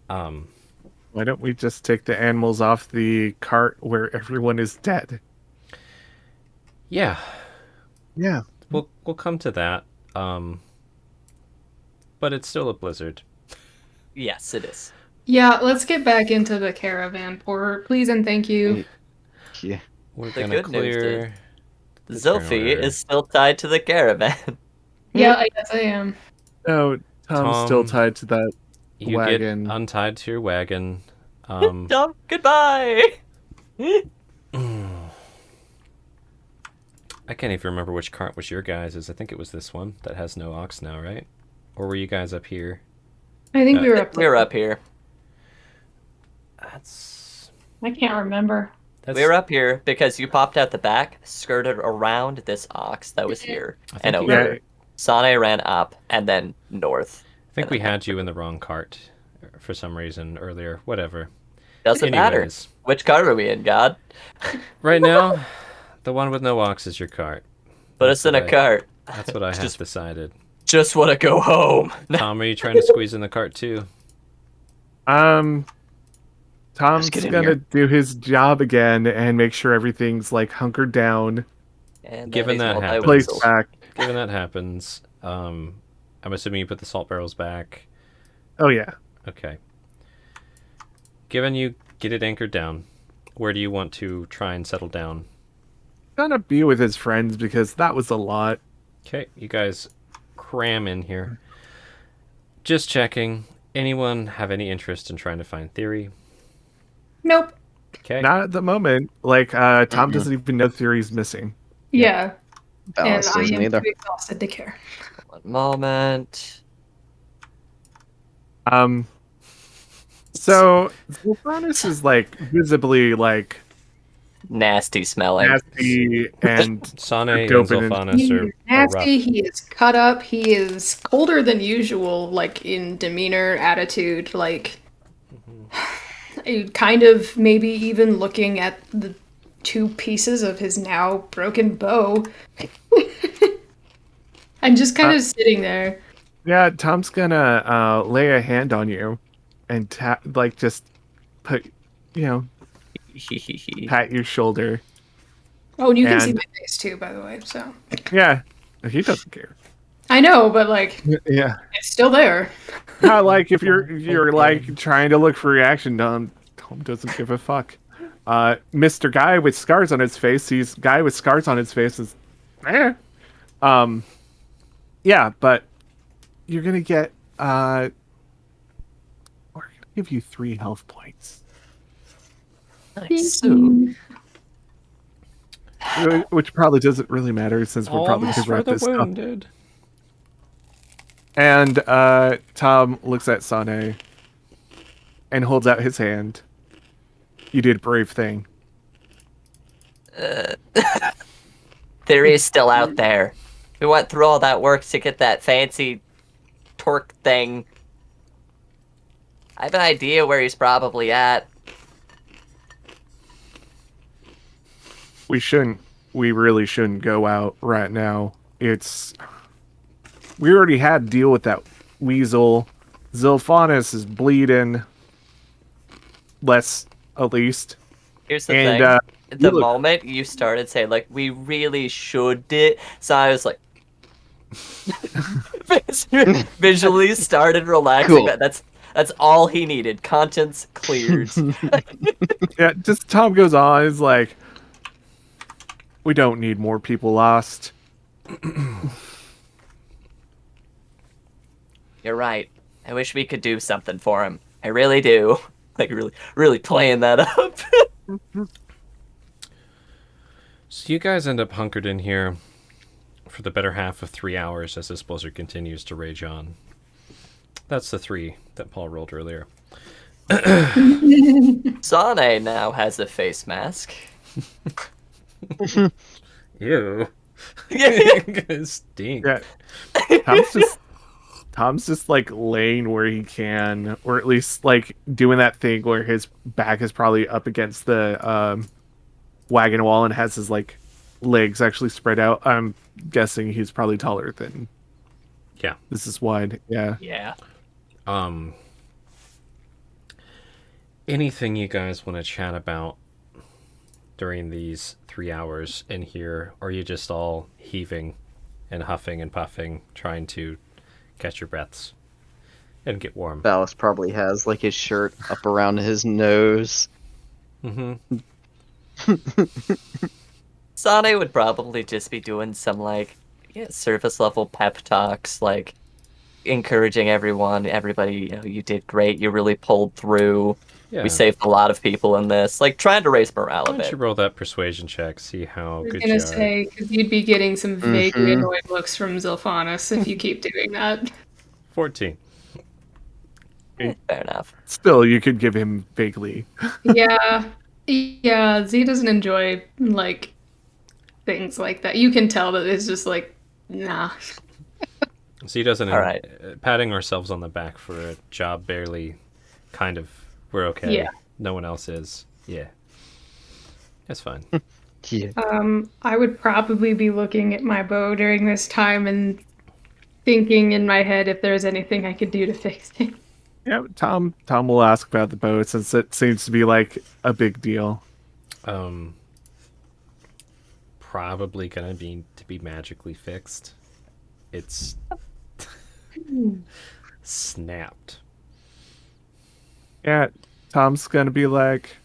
Why don't we just take the animals off the cart where everyone is dead? Yeah, Yeah. we'll come to that. But it's still a blizzard. Yes, it is. Yeah, let's get back into the caravan poorer, please and thank you. Yeah. We're The gonna good news clear. Zilphi order. is still tied to the caravan. Yeah, I guess I am. Oh, Tom's still Tom, tied to that. You wagon. get untied to your wagon. Tom, goodbye. I can't even remember which cart was your guys'. I think it was this one that has no ox now, right? Or were you guys up here? I think we were up there. We're up here. That's I can't remember. We're up here because you popped out the back, skirted around this ox that was here, I and think, over. Yeah. Sane ran up and then north. I think we had you in the wrong cart for some reason earlier. Whatever. Doesn't matter. Anyways, Which cart are we in, God? right now, the one with no ox is your cart. Put us in a what I- cart. That's what I have Just- decided. Just want to go home. Tom, are you trying to squeeze in the cart too? Tom's get in gonna here. do his job again and make sure everything's like hunkered down, And Given then that he's happens- placed multi-whistle. back. Given that happens, I'm assuming you put the salt barrels back. Oh yeah. Okay. Given you get it anchored down, where do you want to try and settle down? Gonna be with his friends because that was a lot. Okay, you guys cram in here. Just checking. Anyone have any interest in trying to find theory? Nope. Okay. Not at the moment. Like Tom doesn't even know Theory's missing. Yeah. Balance and I doesn't am either. too exhausted to care. One moment. So Zilphanus is like visibly like Nasty smelling. nasty and Sane and Dopin and- Zolphanus He are is rough. nasty, he is cut up, he is colder than usual, like in demeanor, attitude, like kind of maybe even looking at the 2 pieces of his now broken bow. And just kind of sitting there. yeah, Tom's gonna lay a hand on you and like just put pat your shoulder. Oh, and you can see And- my face too, by the way, so. Yeah, he doesn't care. I know, but like, Yeah, it's still there. like if you're like trying to look for reaction, Tom doesn't give a fuck. Mr. Guy with scars on his face sees guy with scars on his face is, yeah, but you're gonna get we're gonna give you 3 health points, Nice. which probably doesn't really matter since we're probably Alms gonna for wrap the this up. wounded. And Tom looks at Sane and holds out his hand. You did a brave thing. Theory's still out there. We went through all that work to get that fancy torque thing. I have an idea where he's probably at. We really shouldn't go out right now. We already had to deal with that weasel. Zilphanus is bleeding. Less, at least. Here's the And thing. The look- moment you started saying, like, we really should do it, so I was like, Visually started relaxing. Cool. That's all he needed. Conscience cleared. Yeah, just Tom goes on. Is like, we don't need more people lost. You're right. I wish we could do something for him. I really do. Like really playing that up. So you guys end up hunkered in here for the better half of 3 hours as this blizzard continues to rage on. That's the 3 that Paul rolled earlier. Sane now has a face mask. Ew. Stink. Yeah, Tom's just like laying where he can, or at least like doing that thing where his back is probably up against the wagon wall and has his like legs actually spread out. I'm guessing he's probably taller than. Yeah. This is wide. Yeah. Yeah. Anything you guys want to chat about during these 3 hours in here, or are you just all heaving and huffing and puffing, trying to catch your breaths and get warm? Valis probably has like his shirt up around his nose. Mm-hmm. Sane would probably just be doing some like surface level pep talks, like encouraging everybody, you did great, you really pulled through. Yeah. We saved a lot of people in this, like trying to raise morale Why a don't you bit. roll that persuasion check, see how I was good gonna you are. say, because you'd be getting some vaguely Mhm. annoyed looks from Zilphanis if you keep doing that. 14. Fair enough. Still, you could give him vaguely. Yeah. Yeah, Z doesn't enjoy, like, things like that. You can tell that it's just like, nah. So he doesn't. All right. Patting ourselves on the back for a job barely, kind of. We're okay. Yeah. No one else is. Yeah. That's fine. Yeah. I would probably be looking at my bow during this time and thinking in my head if there's anything I could do to fix it. Yeah, Tom will ask about the boat since it seems to be like a big deal. Probably gonna be to be magically fixed. It's snapped. Yeah, Tom's gonna be like,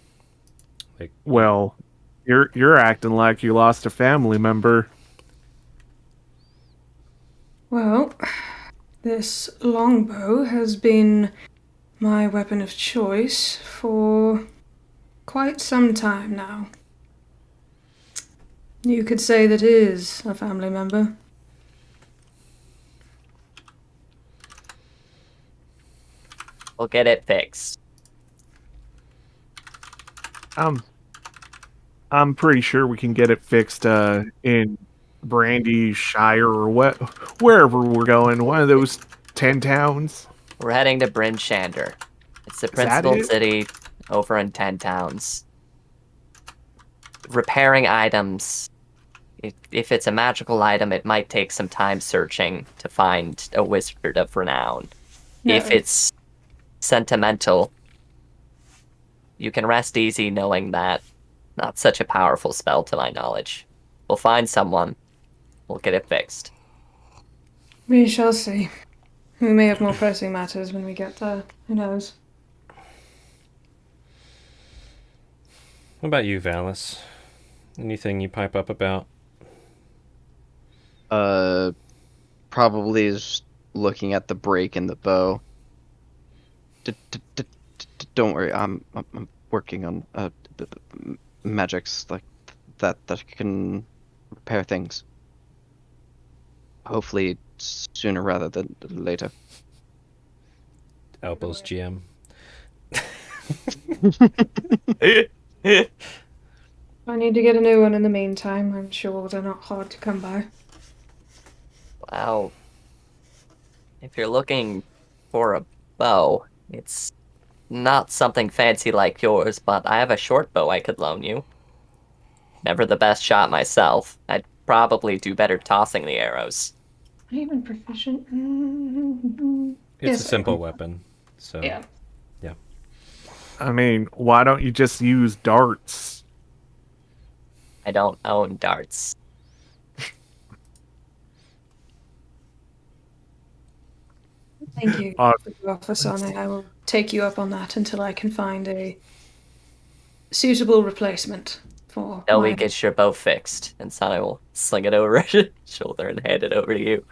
Like, well, you're acting like you lost a family member. Well, this longbow has been my weapon of choice for quite some time now. You could say that it is a family member. We'll get it fixed. I'm pretty sure we can get it fixed in Brandy Shire or wherever we're going. One of those 10 towns. We're heading to Bryn Shander. It's the that principal it? city over in 10 towns. Repairing items. If it's a magical item, it might take some time searching to find a wizard of renown. If No. it's sentimental, you can rest easy knowing that not such a powerful spell to my knowledge. We'll find someone. We'll get it fixed. We shall see. We may have more pressing matters when we get there. Who knows? what about you, Valis? Anything you pipe up about? Probably is looking at the break in the bow. Don't worry, I'm working on magics like that can repair things. Hopefully sooner rather than later. Elbows GM. If I need to get a new one in the meantime, I'm sure they're not hard to come by. Well, if you're looking for a bow, it's not something fancy like yours, but I have a short bow I could loan you. Never the best shot myself. I'd probably do better tossing the arrows. Am I even proficient? It's Yes, a simple weapon. So Yeah. I mean, why don't you just use darts? I don't own darts. Thank you Uh, for the offer, Sane. I will take you up on that until I can find a suitable replacement for Till my... we get your bow fixed, and Sana will sling it over his shoulder and hand it over to you.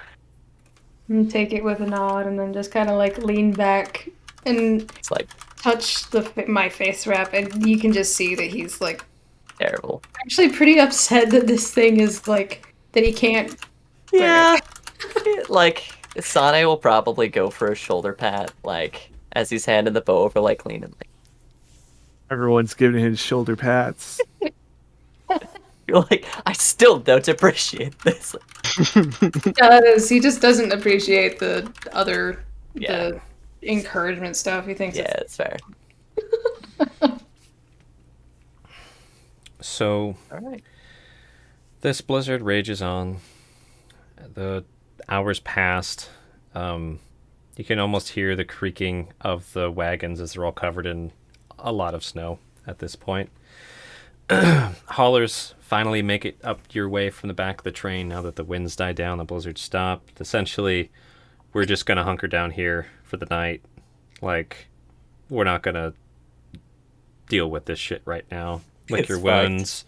And take it with a nod, and then just kind of like lean back and It's like touch my face wrap, and you can just see that he's like terrible. actually pretty upset that this thing is like that he can't. Yeah. Like, Sane will probably go for a shoulder pat, like, as he's handing the bow over, like, leaning. Like, Everyone's giving his shoulder pats. you're like, I still don't appreciate this. Does he just doesn't appreciate the other Yeah. the encouragement stuff? He thinks Yeah, it's it's fair. So All right. this blizzard rages on. The hours passed. You can almost hear the creaking of the wagons as they're all covered in a lot of snow at this point. Haulers finally make it up your way from the back of the train now that the winds died down, the blizzard stopped. Essentially, we're just going to hunker down here for the night. Like, we're not going to deal with this shit right now. Lick It's your fucked. wounds.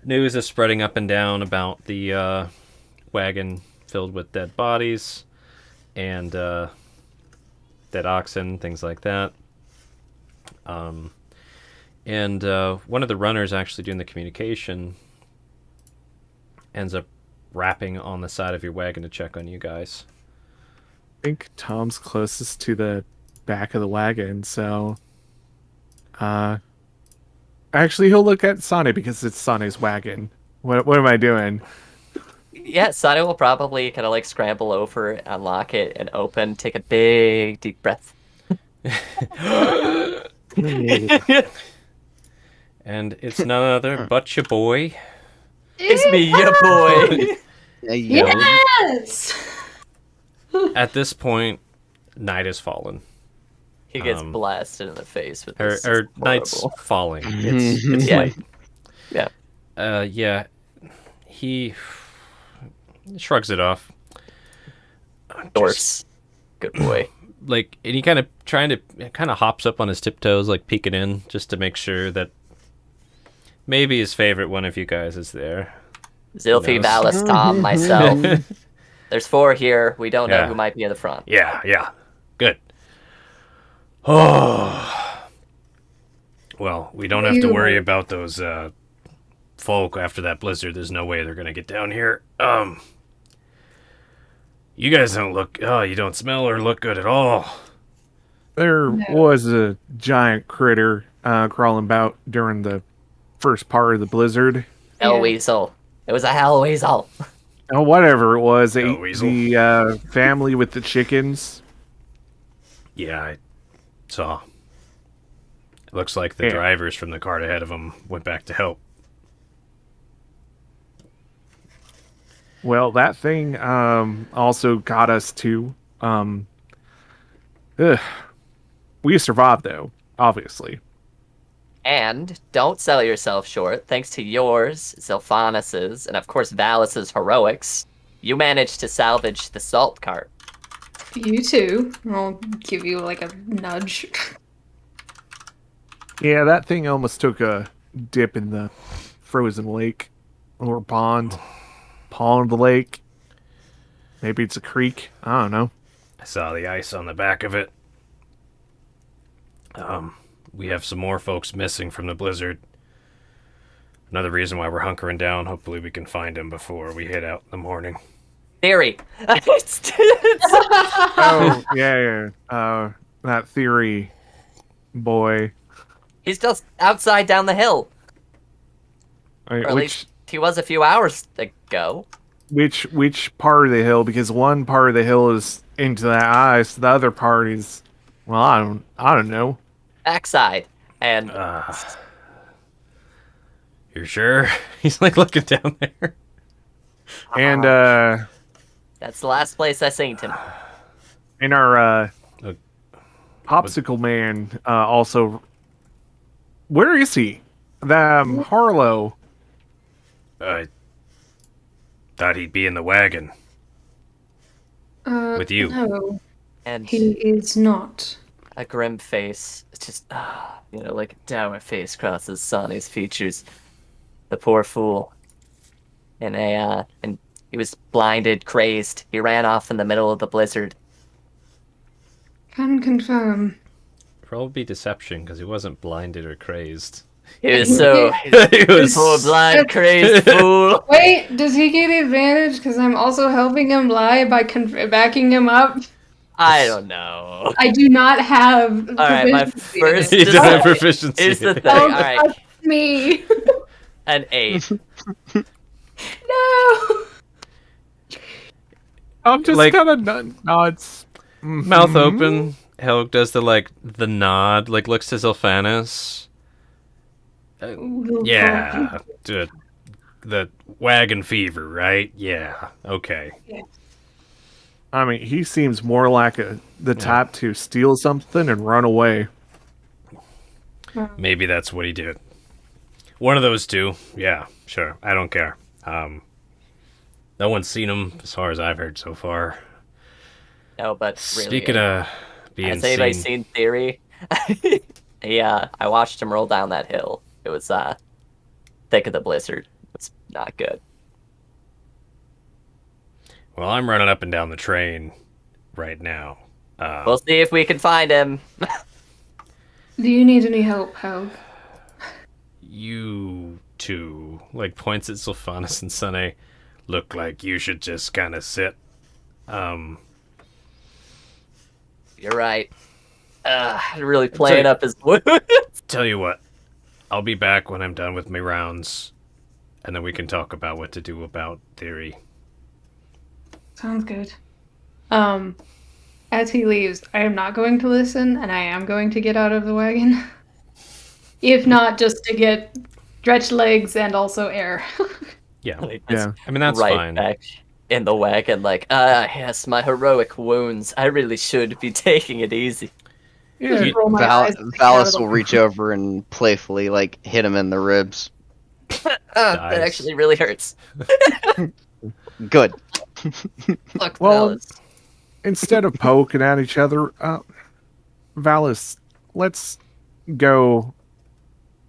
News is spreading up and down about the wagon filled with dead bodies and dead oxen, things like that. And one of the runners actually doing the communication ends up rapping on the side of your wagon to check on you guys. I think Tom's closest to the back of the wagon, so actually he'll look at Sane because it's Sane's wagon. What am I doing? Yeah, Sane will probably kind of like scramble over, unlock it, and open, take a big, deep breath. And it's none other but your boy. It's me, your boy. yes. At this point, night has fallen. He gets Um, blasted in the face with Or, this. or It's night's horrible. falling. It's Yeah. late. Yeah. Yeah. He shrugs it off. Dorse. Good boy. Like, and he kind of hops up on his tiptoes, like peeking in, just to make sure that maybe his favorite one of you guys is there. Zilfi, knows? Valis, Tom, myself. There's 4 here. We don't know Yeah. who might be in the front. Yeah. Good. Oh. Well, we don't have to worry about those folk after that blizzard. There's no way they're gonna get down here. You guys don't you don't smell or look good at all. There was a giant critter crawling about during the first part of the blizzard. Hell Yeah. weasel. It was a hell weasel. Oh, whatever it was, Oh, ate weasel. the family with the chickens. Yeah, I saw. It looks like the Yeah. drivers from the cart ahead of them went back to help. Well, that thing also got us to. We survived, though, obviously. And don't sell yourself short. Thanks to yours, Zilphanus's, and of course Valis's heroics, you managed to salvage the salt cart. You too. I'll give you like a nudge. Yeah, that thing almost took a dip in the frozen lake or pond. Pond of the lake. Maybe it's a creek. I don't know. I saw the ice on the back of it. We have some more folks missing from the blizzard. Another reason why we're hunkering down. Hopefully we can find them before we head out in the morning. Theory. Oh, yeah. That theory boy. He's just outside down the hill. Or Or at least he was a few hours ago. which part of the hill? Because one part of the hill is into that ice. The other part is, well, I don't know. Backside. And You're sure? He's like looking down there. And that's the last place I seen him. and our Uh, popsicle man also. Where is he? The Harlow. I thought he'd be in the wagon with you. No. And He is not. a grim face, it's just, like a dour face crosses Sonny's features. The poor fool. And he was blinded, crazed. He ran off in the middle of the blizzard. Can confirm. Probably deception because he wasn't blinded or crazed. He was so He was- poor blind, crazed fool. Wait, does he get advantage? Because I'm also helping him lie by backing him up. I don't know. I do not have. All right, my proficiency in first it. He doesn't have decide. proficiency. Here's the thing. Oh, All right, that's me. an 8. No. I'm just Like- kind of nods. Mouth open. Helg does the nod, looks to Zilphanis. Yeah, the wagon fever, right? Yeah, okay. I mean, he seems more like the type to steal something and run away. Maybe that's what he did. One of those two. Yeah, sure. I don't care. No one's seen him as far as I've heard so far. No, but really. Speaking of being has anybody seen, seen Theory? Yeah, I watched him roll down that hill. It was thick of the blizzard. It's not good. well, I'm running up and down the train right now. We'll see if we can find him. Do you need any help, Helg? You two, points at Sylphanis and Sunny, look like you should just kind of sit. You're right. Really playing up his wound. Tell you what, I'll be back when I'm done with my rounds, and then we can talk about what to do about Theory. Sounds good. As he leaves, I am not going to listen, and I am going to get out of the wagon. If not, just to get stretched legs and also air. Yeah, Yeah. I mean that's right fine. back in the wagon, yes, my heroic wounds. I really should be taking it easy. Yeah. Roll my eyes and get out Valis of the- will reach over and playfully hit him in the ribs. That Dies. actually really hurts. Good. Fuck Well, Valis. Instead of poking at each other, Valis, let's go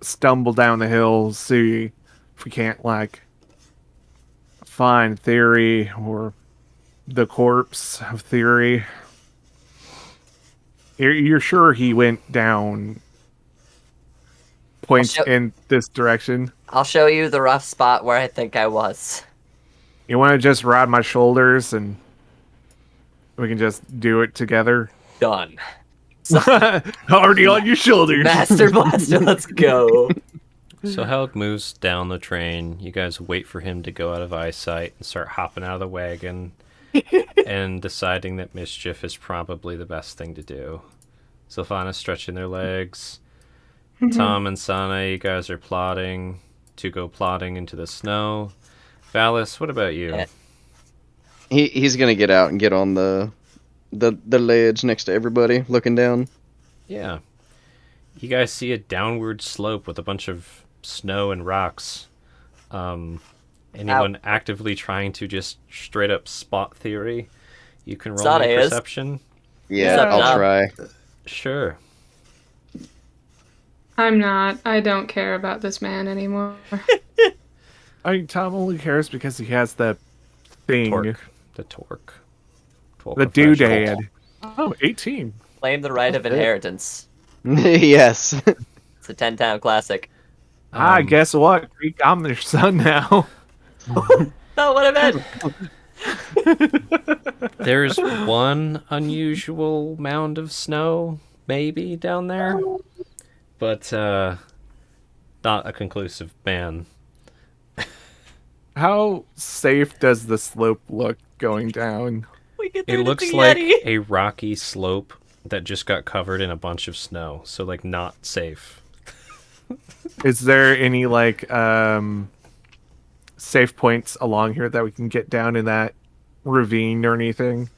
stumble down the hill, see if we can't find Theory or the corpse of Theory. You're sure he went down points I'll show- in this direction? I'll show you the rough spot where I think I was. You want to just ride my shoulders and we can just do it together? Done. Already on your shoulders. Master Blaster, let's go. So Helg moves down the train. You guys wait for him to go out of eyesight and start hopping out of the wagon and deciding that mischief is probably the best thing to do. Sylphanis stretching their legs. Tom and Sana, you guys are plodding to go plodding into the snow. Valis, what about you? Yeah. He's gonna get out and get on the ledge next to everybody, looking down. Yeah. You guys see a downward slope with a bunch of snow and rocks. Anyone actively trying to just straight up spot Theory? You can roll Sana me is. perception. Yeah, What's up, I'll Dom? try. Sure. I'm not. I don't care about this man anymore. I mean, Tom only cares because he has the thing, Torque. The torque. the doodad. Oh, 18. Claim the right of inheritance. Yes. It's a 10-town classic. Guess what? Greek, I'm their son now. No, what I meant. There's one unusual mound of snow, maybe, down there. But, not a conclusive ban. How safe does the slope look going down? We get It looks like a rocky slope that just got covered in a bunch of snow. So, not safe. Is there any safe points along here that we can get down in that ravine or anything?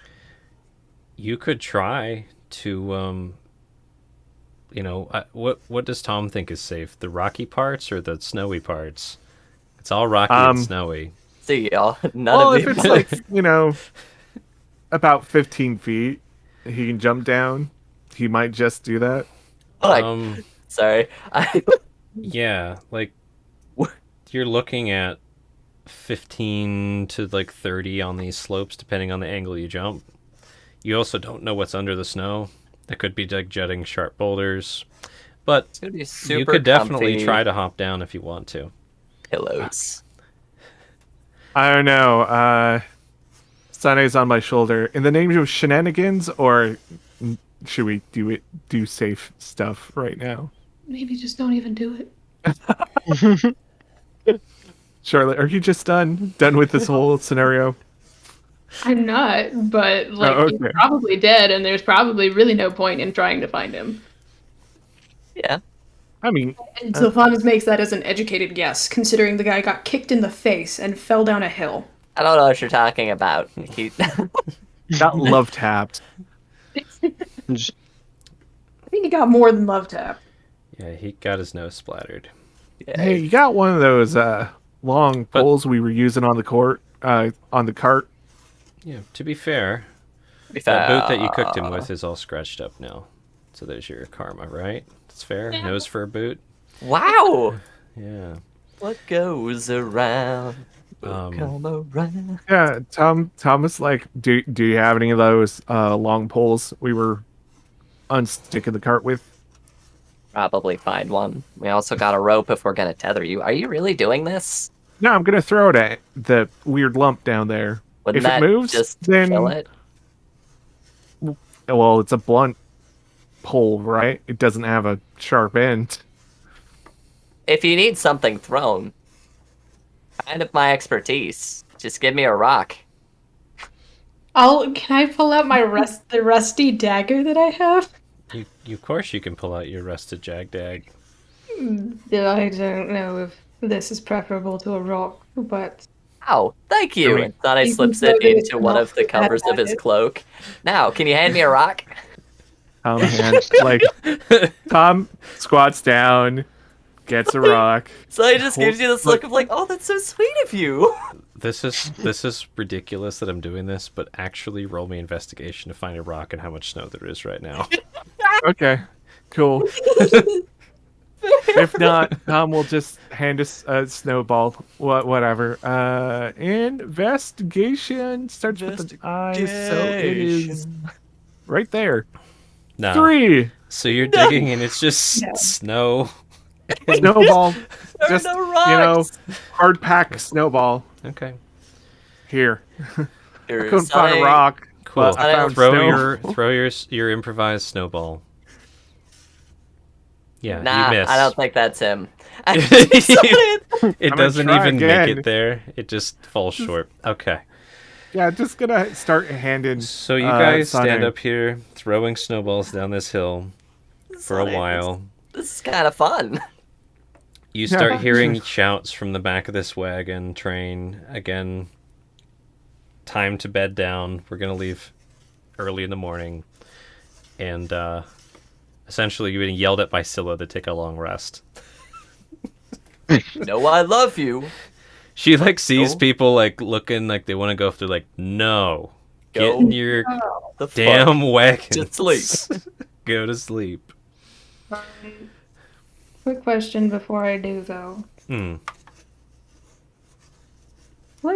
You could try to, what does Tom think is safe? The rocky parts or the snowy parts? It's all rocky and snowy. See y'all. None Well, of if these. it's about 15 feet. He can jump down. He might just do that. Sorry. Yeah, like you're looking at 15 to like 30 on these slopes, depending on the angle you jump. You also don't know what's under the snow. There could be like jutting sharp boulders, but It's gonna be super you could definitely comfy try to hop down if you want to. pillows. I don't know. Sane's on my shoulder. In the name of shenanigans, or should we do safe stuff right now? Maybe just don't even do it. Charlotte, are you just done with this whole scenario? I'm not, but like he's okay. probably dead, and there's probably really no point in trying to find him. Yeah. I mean, And Sylvanas makes that as an educated guess, considering the guy got kicked in the face and fell down a hill. I don't know what you're talking about. He... got love tapped. I think he got more than love tap. Yeah, he got his nose splattered. Hey, you got one of those long poles we were using on the cart? Yeah, to be fair, Be that fair. boot that you cooked him with is all scratched up now. So there's your karma, right? That's fair. Nose for a boot. Wow! Yeah. What goes around will Um, come around. Yeah, Thomas, like, do you have any of those long poles we were unsticking the cart with? Probably find one. We also got a rope if we're gonna tether you. Are you really doing this? No, I'm gonna throw it at the weird lump down there. Wouldn't If it that moves, just then kill it? well, it's a blunt pole, right? It doesn't have a sharp end. If you need something thrown, kind of my expertise. Just give me a rock. Can I pull out my the rusty dagger that I have? You of course you can pull out your rusted jagdag. I don't know if this is preferable to a rock, but Oh, thank you. I mean- And Sane You slips can it throw this into one of the enough covers of his cloak. Now, can you hand me a rock? Like Tom squats down, gets a rock. So he just gives you this look of like, oh, that's so sweet of you. This is ridiculous that I'm doing this, but actually roll me investigation to find a rock and how much snow there is right now. Okay, cool. If not, Tom will just hand us a snowball. Whatever. Investigation starts with an I, so it is right there. No. 3 So you're digging and it's just snow. snowball. There are Just no rocks. hard pack snowball Okay. here. Here, Couldn't find a Sane- rock. Cool. But I found Throw your improvised snowball. Yeah, Nah, you miss. I don't think that's him. It I'm gonna doesn't try even again. make it there. It just falls short. Okay. Yeah, just gonna start handing. So you guys Sane. stand up here throwing snowballs down this hill for a Sane, while. This is kind of fun. You start Yeah. hearing shouts from the back of this wagon train. Again, time to bed down. We're going to leave early in the morning. And essentially, you're being yelled at by Scylla to take a long rest. No, I love you. She like sees Go. people like looking like they want to go through. Like, no, get Go. in your The fuck? damn wagon. Just sleep. Go to sleep. quick question before I do though. Would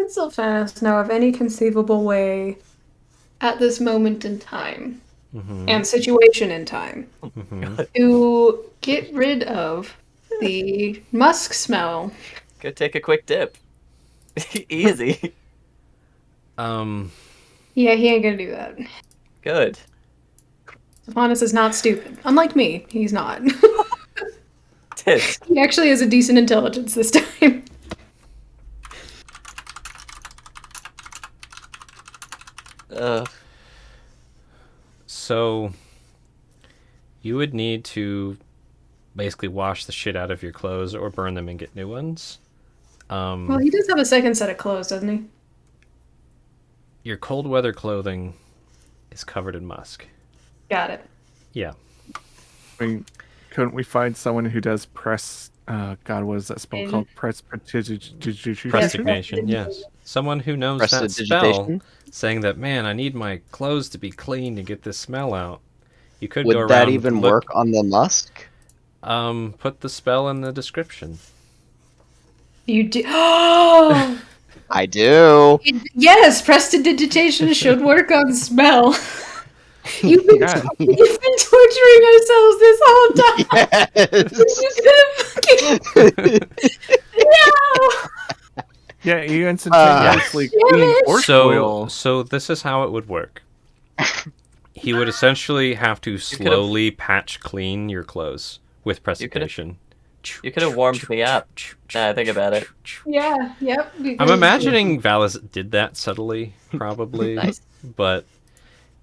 Sylvanas know of any conceivable way at this moment in time and situation in time to get rid of the musk smell? Go take a quick dip. Easy. Yeah, he ain't gonna do that. Good. Sylvanas is not stupid. Unlike me, he's not. Tis. He actually has a decent intelligence this time. So you would need to basically wash the shit out of your clothes or burn them and get new ones. Well, he does have a second set of clothes, doesn't he? Your cold weather clothing is covered in musk. Got it. Yeah. I mean, couldn't we find someone who does press God, what is that spell In- called? Prestidigitation? Prestidigitation, yes. Someone who knows that spell, Prestidigitation? saying that, man, I need my clothes to be clean to get this smell out. You could go Would around that even look, work on the musk? Put the spell in the description. You do. Oh! I do. Yes, prestidigitation should work on smell. You've been, Yeah. you've been torturing ourselves this whole time. Yes. You could have No! Yeah, you instantaneously clean or spoil. So this is how it would work. He would essentially have to slowly patch clean your clothes with precipitation. You could have warmed me up. Now I think about it. Yeah, yep. I'm because- imagining Valis did that subtly, probably. Nice. But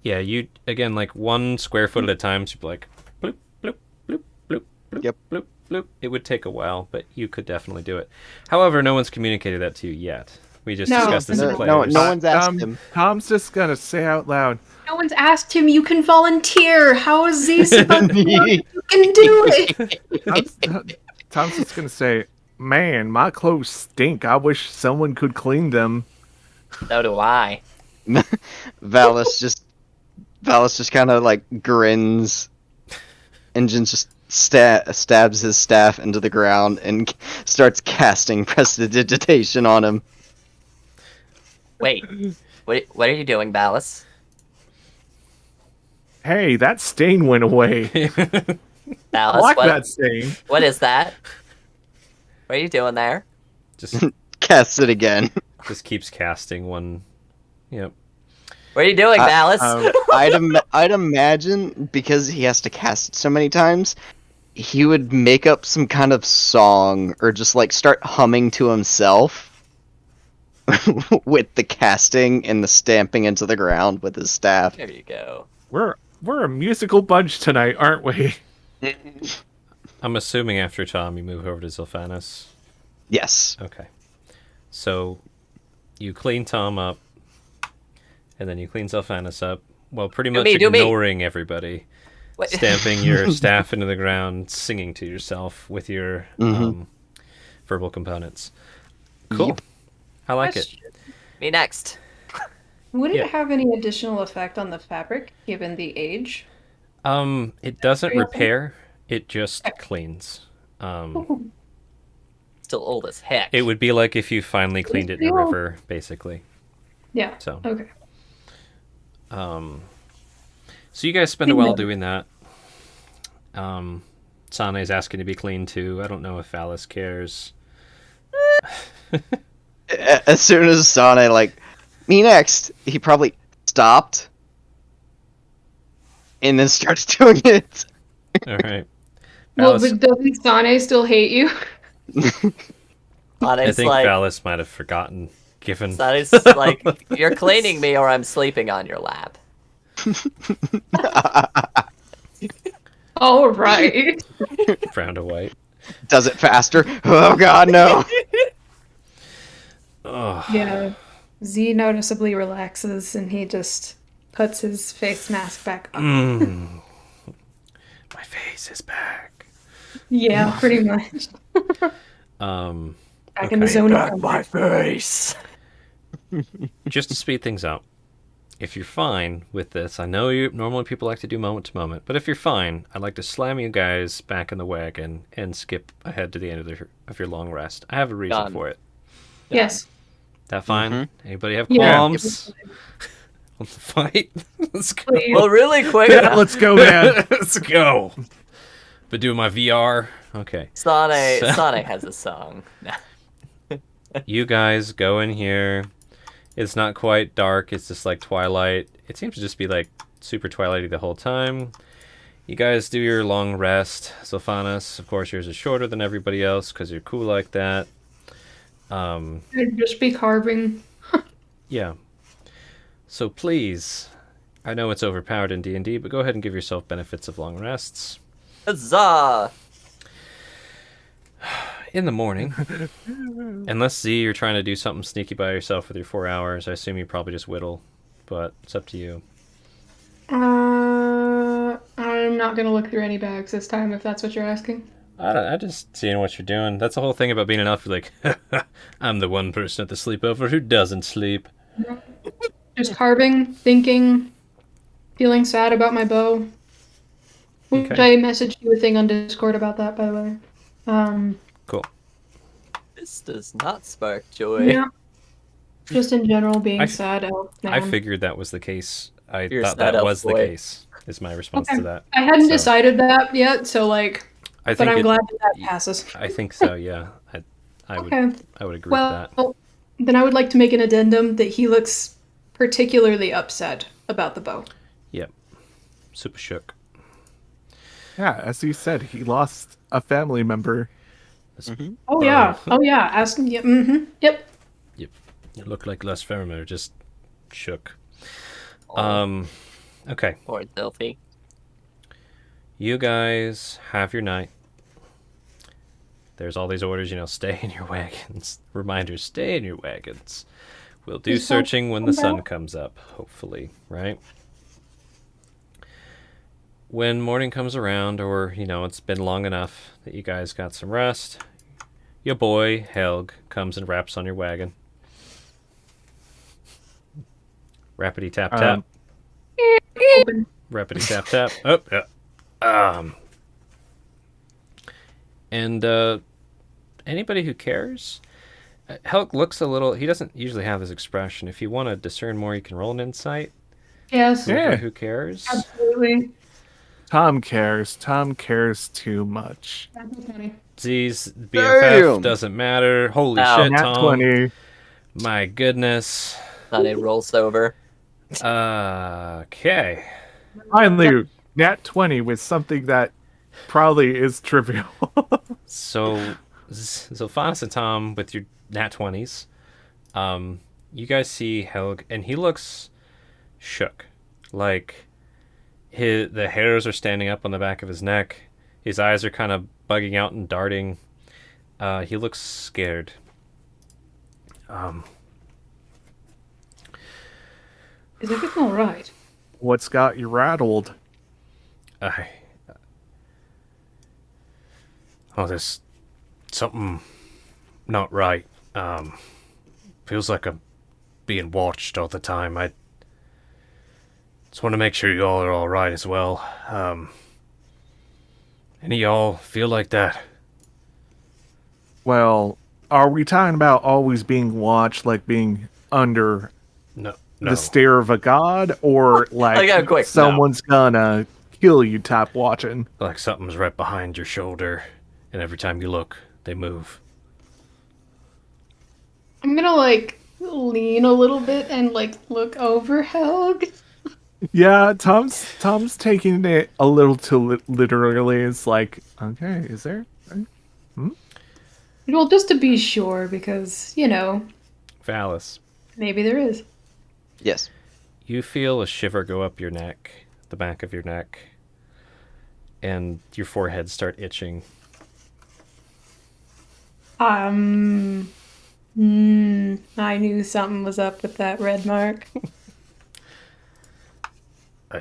yeah, you again like 1 square foot at a time. So you'd be like bloop bloop bloop bloop bloop Yep. bloop bloop. It would take a while, but you could definitely do it. However, no one's communicated that to you yet. We just No, discussed this in No, players. no one's asked him. Tom's just gonna say out loud. No one's asked him. You can volunteer. How is Z supposed to know you can do it? Tom's just gonna say, "Man, my clothes stink. I wish someone could clean them." So do I. Valis just kind of like grins, and just stabs his staff into the ground and starts casting prestidigitation on him. Wait. What are you doing, Ballas? Hey, that stain went away. Ballas, I like what, that stain. what is that? What are you doing there? just Cast it again. just keeps casting one. Yep. What are you doing, Ballas? I'd imagine because he has to cast it so many times, he would make up some kind of song or just like start humming to himself with the casting and the stamping into the ground with his staff. There you go. We're a musical bunch tonight, aren't we? I'm assuming after Tom you move over to Zilphanus. Yes. Okay. So you clean Tom up, and then you clean Zilphanus up. Well, pretty much me. ignoring everybody. What? Stamping your staff into the ground, singing to yourself with your verbal components. Cool. Yep. I like it. Me next. Would Yeah. it have any additional effect on the fabric, given the age? It doesn't Very repair. It just cleans. Still old as heck. It would be like if you finally cleaned it in a Yeah. river, basically. Yeah. So, Okay. so you guys spend a while doing that. Sane's asking to be cleaned too. I don't know if Valis cares. As soon as Sane like, me next, he probably stopped and then starts doing it. All right. Well, Valis, but doesn't Sane still hate you? I It's think like, Valis might have forgotten, given Sonny's like, you're cleaning me or I'm sleeping on your lap. All right. brown to white. Does it faster? Oh god, no. Oh, Yeah. Z noticeably relaxes and he just puts his face mask back on. my face is back. Yeah, pretty much. Back in the Okay. zone. of My face. Just to speed things up, if you're fine with this, I know normally people like to do moment to moment, but if you're fine, I'd like to slam you guys back in the wagon and skip ahead to the end of your long rest. I have a reason Done. for it. Yes. That fine? Anybody have Yeah. qualms? Want to fight? Let's go. Please. Well, really quick, Yeah, let's go, man. Let's go. But doing my VR. Okay. Sane So- has a song. You guys go in here. It's not quite dark. It's just like twilight. It seems to just be like super twilighty the whole time. You guys do your long rest. Zilphanus, of course, yours is shorter than everybody else because you're cool like that. I'd just be carving. Yeah. So please, I know it's overpowered in D&D, but go ahead and give yourself benefits of long rests. Huzzah! In the morning. Unless Z, you're trying to do something sneaky by yourself with your 4 hours. I assume you probably just whittle, but it's up to you. I'm not gonna look through any bags this time, if that's what you're asking. I just seeing what you're doing. That's the whole thing about being an elf. You're like, I'm the one person at the sleepover who doesn't sleep. Just carving, thinking, feeling sad about my bow. Which Okay. I messaged you a thing on Discord about that, by the way. Cool. This does not spark joy. Yeah. Just in general, being I- sad. I figured that was the case. I You're thought sad that elf was the boy. case. Is my response Okay. to that. I hadn't So, decided that yet, so like, I but think I'm it- glad that passes. I think so. Yeah. I would. Okay. I would agree with that. Well, then I would like to make an addendum that he looks particularly upset about the bow. Yep. Super shook. Yeah, as you said, he lost a family member. Oh yeah. Oh yeah. Ask him. Yep. Yep. Yep. It looked like Les Ferrimer just shook. Oh, Okay. poor Delphi. You guys have your night. There's all these orders, stay in your wagons. Reminders, stay in your wagons. We'll do Is that searching when the sun about- comes up, hopefully, right? When morning comes around, or, it's been long enough that you guys got some rest, your boy, Helg, comes and raps on your wagon. Rappity tap tap. Open. Rappity tap tap. Oh, yeah. And anybody who cares, Helk looks a little. He doesn't usually have this expression. If you want to discern more, you can roll an insight. Yes. Yeah. Who cares? Absolutely. Tom cares. Tom cares too much. That's funny. Z's BFF Damn. doesn't matter. Holy Ow. shit, Nat Tom! 20. My goodness. Sane rolls over. Okay. Finally, Nat 20 with something that probably is trivial. So, Zophanis and Tom with your nat 20s. You guys see Helg, and he looks shook. Like, the hairs are standing up on the back of his neck. His eyes are kind of bugging out and darting. He looks scared. Is everything all right? What's got you rattled? There's something not right. Feels like I'm being watched all the time. I just want to make sure y'all are all right as well. Any of y'all feel like that? Well, are we talking about always being watched, like being under No. the stare of a god, or like Okay, quick, no. someone's gonna kill you type watching? Like something's right behind your shoulder, and every time you look, they move. I'm gonna like lean a little bit and like look over Helg. Yeah, Tom's taking it a little too literally. It's like, okay, is there? Well, just to be sure, because Valis, maybe there is. Yes. you feel a shiver go up your neck, the back of your neck, and your forehead start itching. I knew something was up with that red mark. I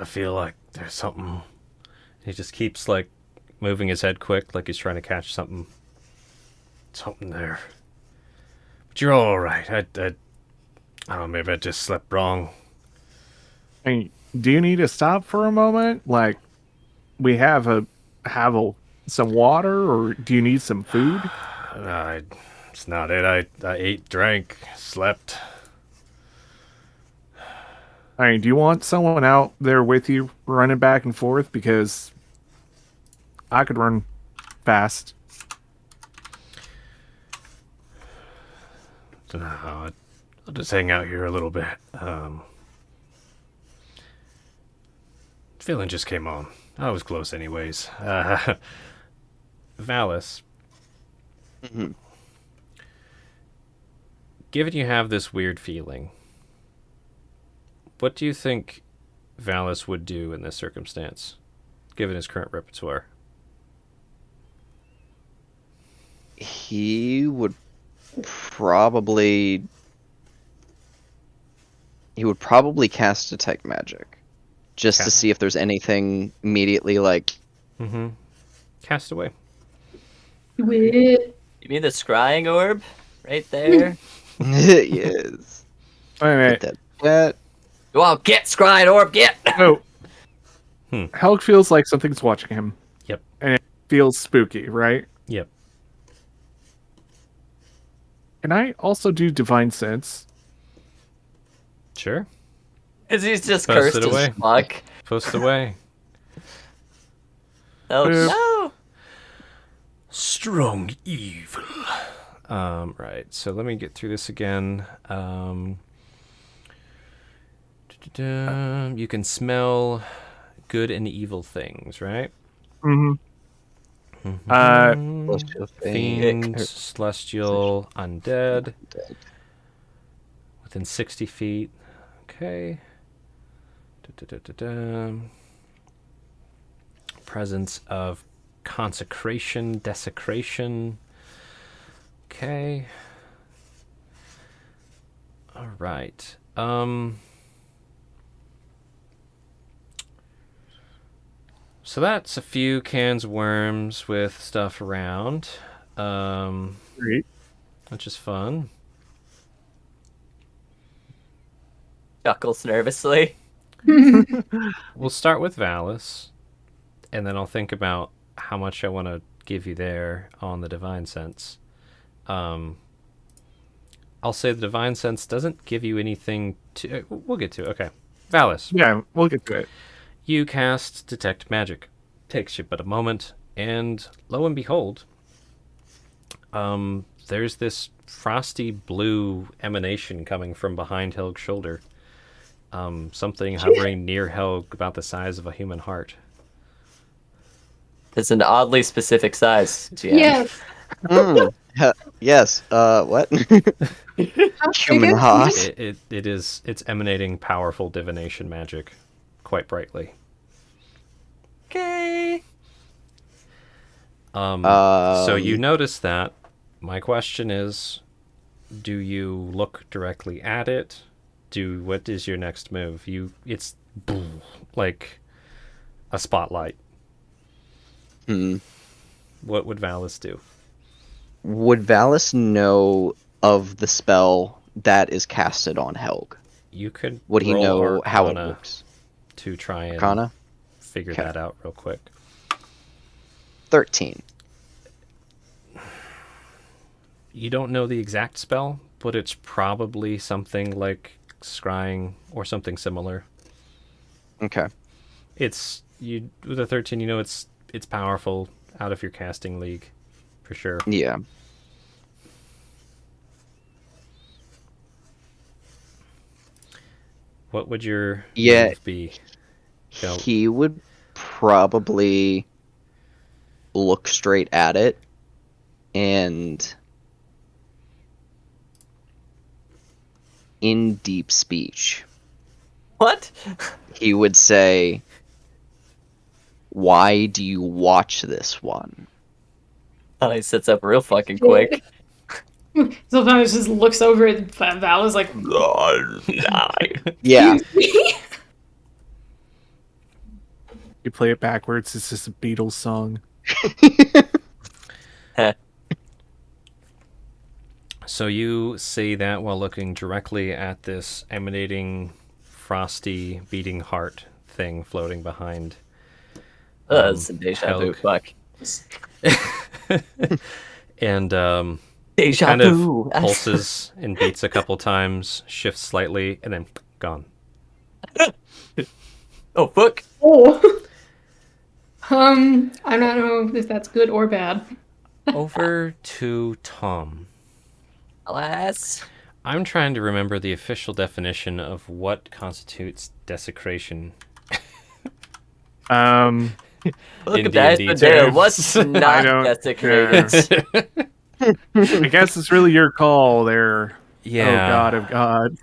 feel like there's something. He just keeps like moving his head quick, like he's trying to catch something there. But you're all right. I don't know, maybe I just slept wrong. I mean, do you need to stop for a moment? Like, we have some water, or do you need some food? It's not it. I ate, drank, slept. I mean, do you want someone out there with you running back and forth? Because I could run fast. I'll just hang out here a little bit. Feeling just came on. I was close anyways. Valis. Mhm. Given you have this weird feeling, what do you think Valis would do in this circumstance, given his current repertoire? He would probably cast detect magic just Okay. to see if there's anything immediately like Mm-hmm. Cast away. Wait. You mean the scrying orb? Right there? Yes. Wait a minute. Get that chat. Go on, get scrying orb, get! Oh. Hmm. Helg feels like something's watching him. Yep. And it feels spooky, right? Yep. Can I also do Divine Sense? Sure. Because he's just Post cursed it as away. fuck. Post away. Oh, Boop. no! Strong evil. Right. So let me get through this again. You can smell good and evil things, right? Mm-hmm. Celestial Fiends, celestial, undead, within 60 feet. Okay. Presence of consecration, desecration. Okay. All right. So that's a few cans of worms with stuff around, Great. which is fun. Chuckles nervously. We'll start with Valis, and then I'll think about how much I want to give you there on the Divine Sense. I'll say the Divine Sense doesn't give you anything to... we'll get to it. Okay. Valis. Yeah, we'll get to it. You cast Detect Magic. Takes you but a moment, and lo and behold, there's this frosty blue emanation coming from behind Helg's shoulder. Something hovering near Helg about the size of a human heart. It's an oddly specific size, GM. Yes. Yes. What? How Human big is heart. it? It's emanating powerful divination magic, quite brightly. Okay. So you notice that. My question is, do you look directly at it? What is your next move? It's like a spotlight. What would Valis do? Would Valis know of the spell that is casted on Helg? You could Would he roll know how it Arcana works? to try and Arcana? figure Okay. that out real quick. 13. You don't know the exact spell, but it's probably something like scrying or something similar. Okay. It's with a 13, you know it's powerful, out of your casting league, for sure. Yeah. What would your Yeah. move be? Go. He would probably look straight at it and in deep speech, What? he would say, "Why do you watch this one?" Oh, he sits up real fucking quick. Sometimes just looks over at Val is like, Yeah. You play it backwards. It's just a Beatles song. So you see that while looking directly at this emanating, frosty, beating heart thing floating behind. It's a deja vu. Helg. Fuck. And Deja kind of vu. pulses and beats a couple times, shifts slightly, and then gone. Oh, fuck. Oh. I don't know if that's good or bad. Over to Tom. Alas. I'm trying to remember the official definition of what constitutes desecration. Look In at that. D&D Dale. terms. What's I not don't- desecrated? I guess it's really your call there. Yeah. Oh God of God.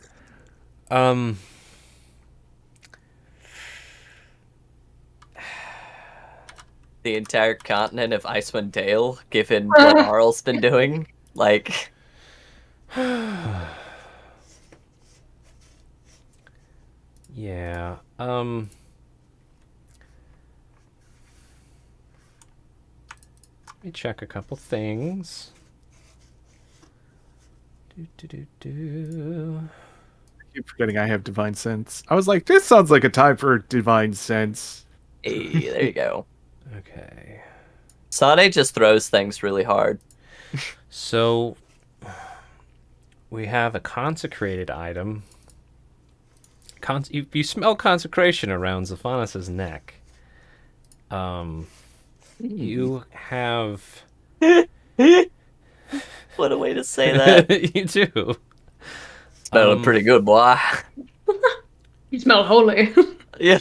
The entire continent of Icewind Dale, given what Arl's been doing. Like, Yeah. Let me check a couple things. Do. I keep forgetting I have divine sense. I was like, this sounds like a time for divine sense. Hey, there you go. Okay. Sane just throws things really hard. So we have a consecrated item. You smell consecration around Zaphanis' neck. You have. What a way to say that. You do. Smelling pretty good, boy. You smell holy. Yeah.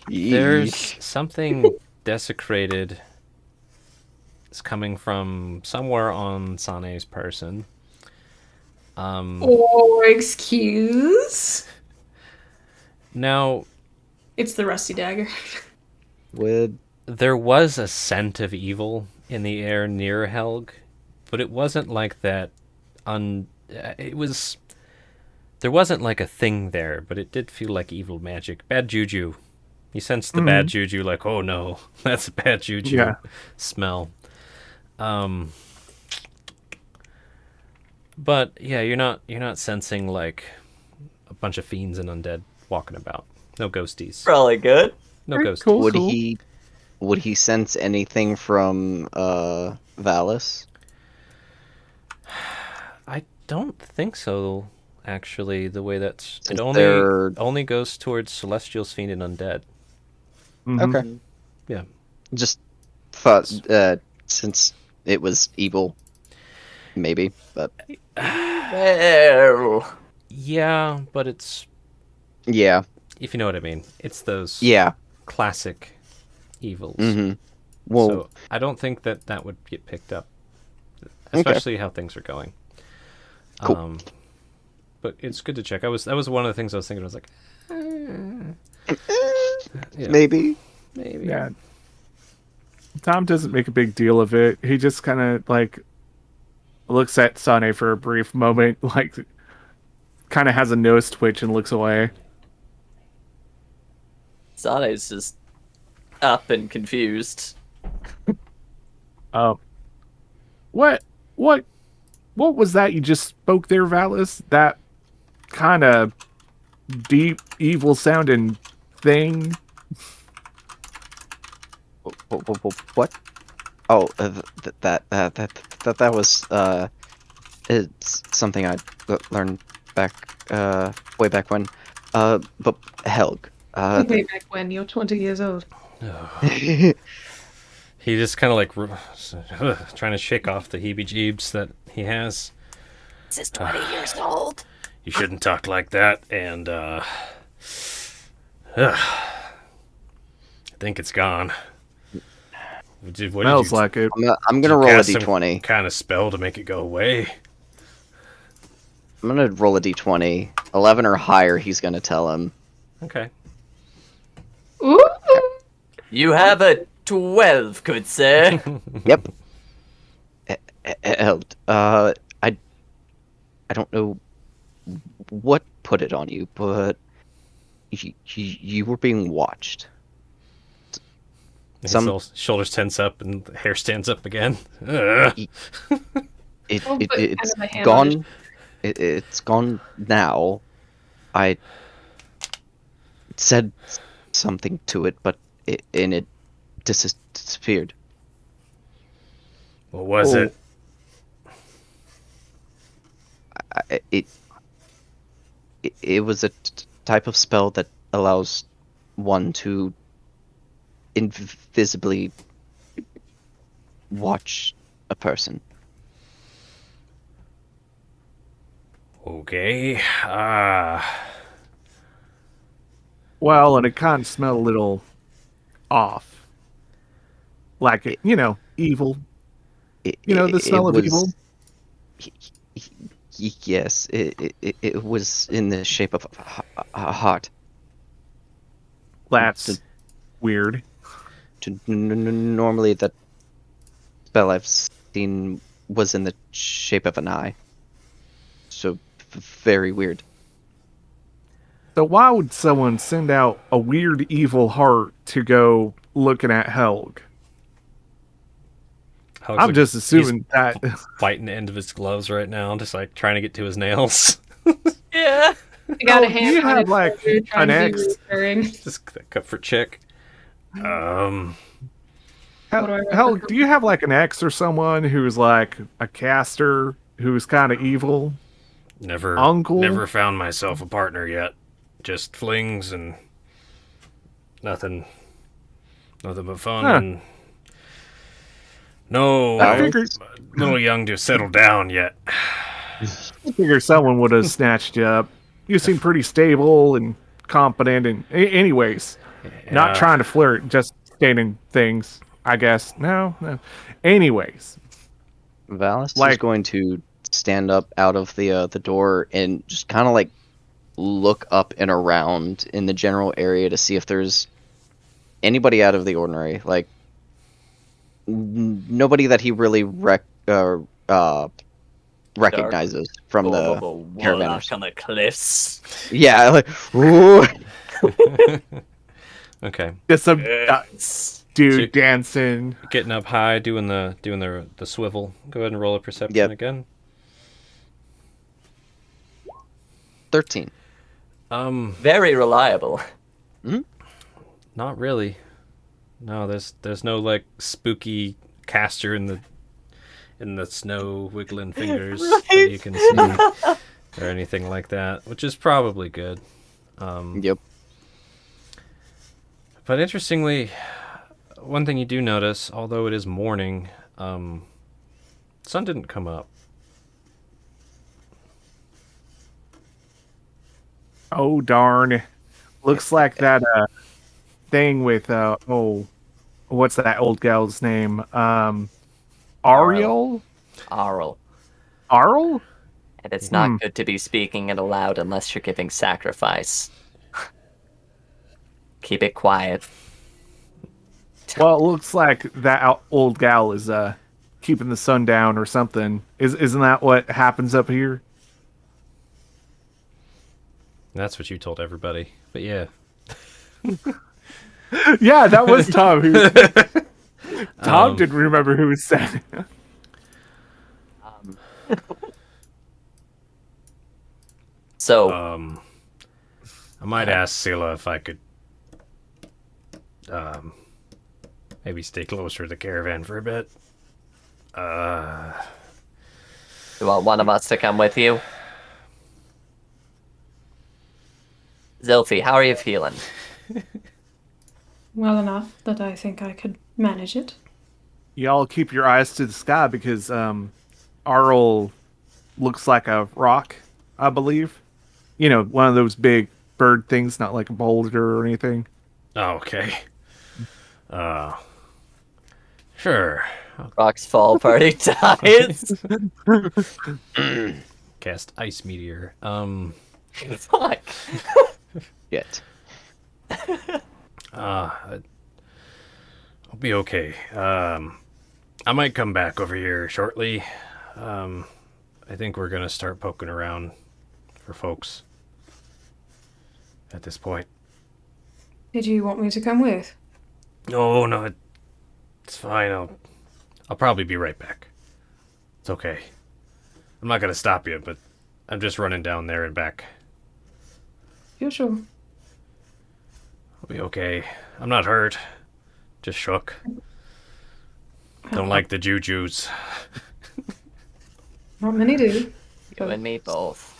There's something desecrated. It's coming from somewhere on Sane's person. Oh, excuse? Now, It's the rusty dagger. Would there was a scent of evil in the air near Helg, but it wasn't like that. It was. There wasn't like a thing there, but it did feel like evil magic, bad juju. You sensed the bad juju, like, oh no, that's a bad juju smell. But yeah, you're not sensing like a bunch of fiends and undead walking about. No ghosties. Probably good. No Very ghosties. cool. would he sense anything from Valis? I don't think so. Actually, the way that's Since it they're- only goes towards celestials, fiend, and undead. Mhm. Okay. Yeah. Just thought since it was evil, maybe, but Well, Yeah, but it's yeah, if you know what I mean. It's those yeah. classic evils. Mm-hmm. Well, So I don't think that would get picked up, especially how things are going. Cool. But it's good to check. That was one of the things I was thinking. I was like, yeah, maybe. maybe. Yeah. Tom doesn't make a big deal of it. He just kind of like looks at Sane for a brief moment, like kind of has a nose twitch and looks away. Sane's just up and confused. What was that you just spoke there, Valis? That kind of deep, evil sounding thing? What? Oh, that was it's something I learned back way back when. But Helg. Way back when you're 20 years old. He just kind of like trying to shake off the heebie-jeebs that he has. This is 20 years old. You shouldn't talk like that, and I think it's gone. What did Smells you like it. I'm gonna roll a cast some d20. kind of spell to make it go away? I'm gonna roll a d20. 11 or higher, he's gonna tell him. Okay. Ooh. You have a 12, good sir. Yep. Held. I don't know what put it on you, but you were being watched. His Some- little shoulders tense up and the hair stands up again. Ugh. I'll put kind It's of my hand on gone. It's gone now. I said something to it, but it disappeared. What was Oh. it? It was a type of spell that allows one to invisibly watch a person. Okay. Well, and it kind of smelled a little off. Like it, evil. The smell of evil. Yes, it was in the shape of a heart. That's weird. Normally, that spell I've seen was in the shape of an eye. So, very weird. So why would someone send out a weird evil heart to go looking at Helg? Hugs I'm like- just assuming that. biting the end of his gloves right now, just like trying to get to his nails. Yeah. I got a Oh, do hand you on have, his like, shoulder, trying an to be X? reassuring. Just that cut for chick. What do I Hell, recommend? do you have like an ex or someone who's like a caster who's kind of evil? Never Uncle? never found myself a partner yet. Just flings and nothing but fun Huh. and no, I I'm figured, a little young to settle down yet. I figured someone would have snatched you up. You seem pretty stable and competent, and anyways, not Yeah. trying to flirt, just stating things. I guess no. Anyways, Valis is Like- going to stand up out of the door and just kind of like look up and around in the general area to see if there's anybody out of the ordinary, like nobody that he really recognizes from the Warlock caravanners. on the cliffs. Yeah, like ooh. Okay, just some Yes. dude So- dancing. getting up high, doing the swivel. Go ahead and roll a perception Yep. again. 13. Very reliable. Not really. No, there's no like spooky caster in the snow wiggling fingers that you can see or anything like that, which is probably good. Yep. But interestingly, one thing you do notice, although it is morning, sun didn't come up. Oh darn! Looks like that thing with what's that old gal's name? Ariel? Arl. Arl? And it's not good to be speaking it aloud unless you're giving sacrifice. Keep it quiet. Well, it looks like that old gal is keeping the sun down or something. Isn't that what happens up here? That's what you told everybody. But yeah. Yeah, that was Tom. Tom didn't remember who said it. So, I might ask Scylla if I could maybe stay closer to the caravan for a bit. you want one of us to come with you? Zilphi, how are you feeling? Well enough that I think I could manage it. Y'all keep your eyes to the sky because Arl looks like a rock, I believe. You know, one of those big bird things, not like a boulder or anything. Oh, okay. Sure. Rocks fall, party dies. Cast Ice Meteor. Fuck. Yet. I'll be okay. I might come back over here shortly. I think we're gonna start poking around for folks at this point. Did you want me to come with? No, it's fine. I'll probably be right back. It's okay. I'm not gonna stop you, but I'm just running down there and back. You're sure? I'll be okay. I'm not hurt. Just shook. Don't like the jujus. Not many do. You and me both.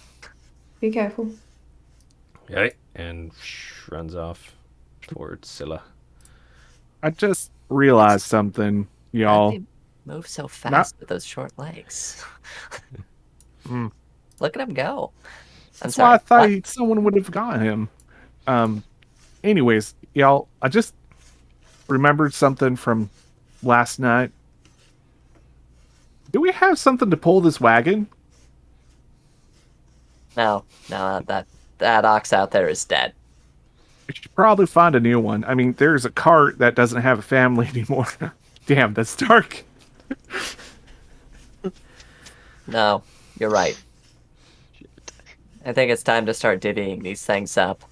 Be careful. Okay, and runs off towards Scylla. I just realized something, y'all. They move so fast with those short legs. Look at him go. I'm That's why I sorry. thought someone would have got him. Anyways, y'all, I just remembered something from last night. Do we have something to pull this wagon? No, that ox out there is dead. We should probably find a new one. I mean, there's a cart that doesn't have a family anymore. Damn, that's dark. No, you're right. I think it's time to start divvying these things up.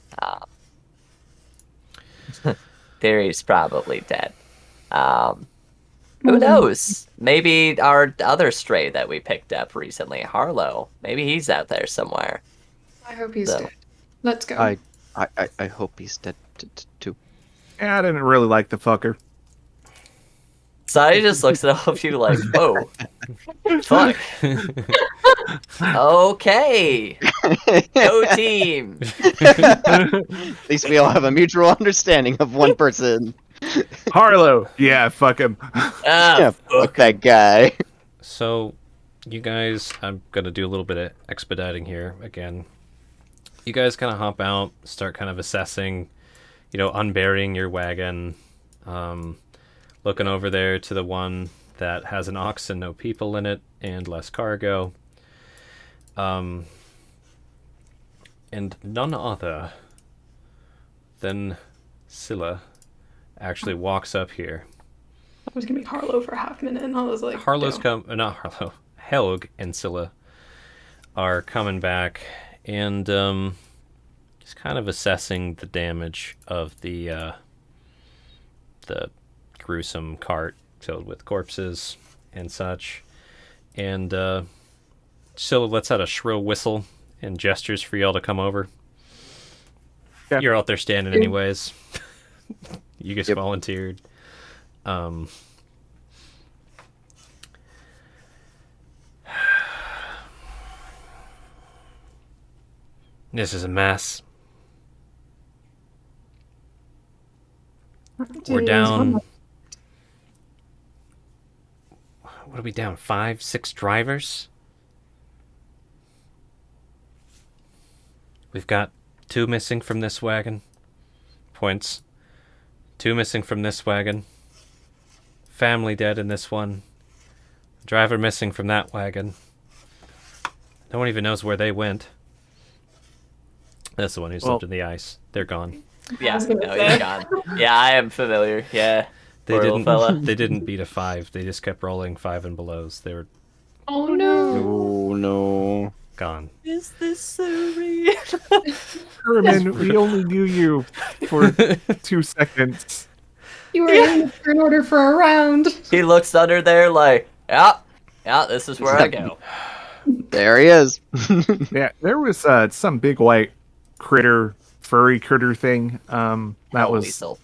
Theory's probably dead. Who knows? Maybe our other stray that we picked up recently, Harlow. Maybe he's out there somewhere. I hope he's So- dead. Let's go. I hope he's dead too. Yeah, I didn't really like the fucker. Sonny just looks at all of you like, whoa. Fuck. Okay. Go team. At least we all have a mutual understanding of one person. Harlow. Yeah, fuck him. Ah, Yeah, fuck that guy. So, you guys, I'm gonna do a little bit of expediting here again. You guys kind of hop out, start kind of assessing, unburying your wagon, looking over there to the one that has an ox and no people in it and less cargo. And none other than Scylla actually walks up here. I was gonna be Harlow for a half minute, and I was like, Harlow's "Damn." not Harlow. Helg and Scylla are coming back and just kind of assessing the damage of the gruesome cart filled with corpses and such. And Scylla lets out a shrill whistle and gestures for y'all to come over. Yeah. You're out there standing anyways. You just Yep. volunteered. This is a mess. We're down. What are we down? 5, 6 drivers? We've got 2 missing from this wagon. Points. 2 missing from this wagon. Family dead in this one. Driver missing from that wagon. No one even knows where they went. That's the one who slipped in the ice. They're gone. Yeah, was gonna no, say. he's gone. Yeah, I am familiar. Yeah. They Poor little didn't. fella. They didn't beat a 5. They just kept rolling 5 and belows. They were Oh no. Oh no. gone. Is this so real? Herman, we only knew you for 2 seconds. You were in the turn order for a round. He looks under there like, yeah, this is where I go. There he is. Yeah, there was some big white furry critter thing. That was Weasel.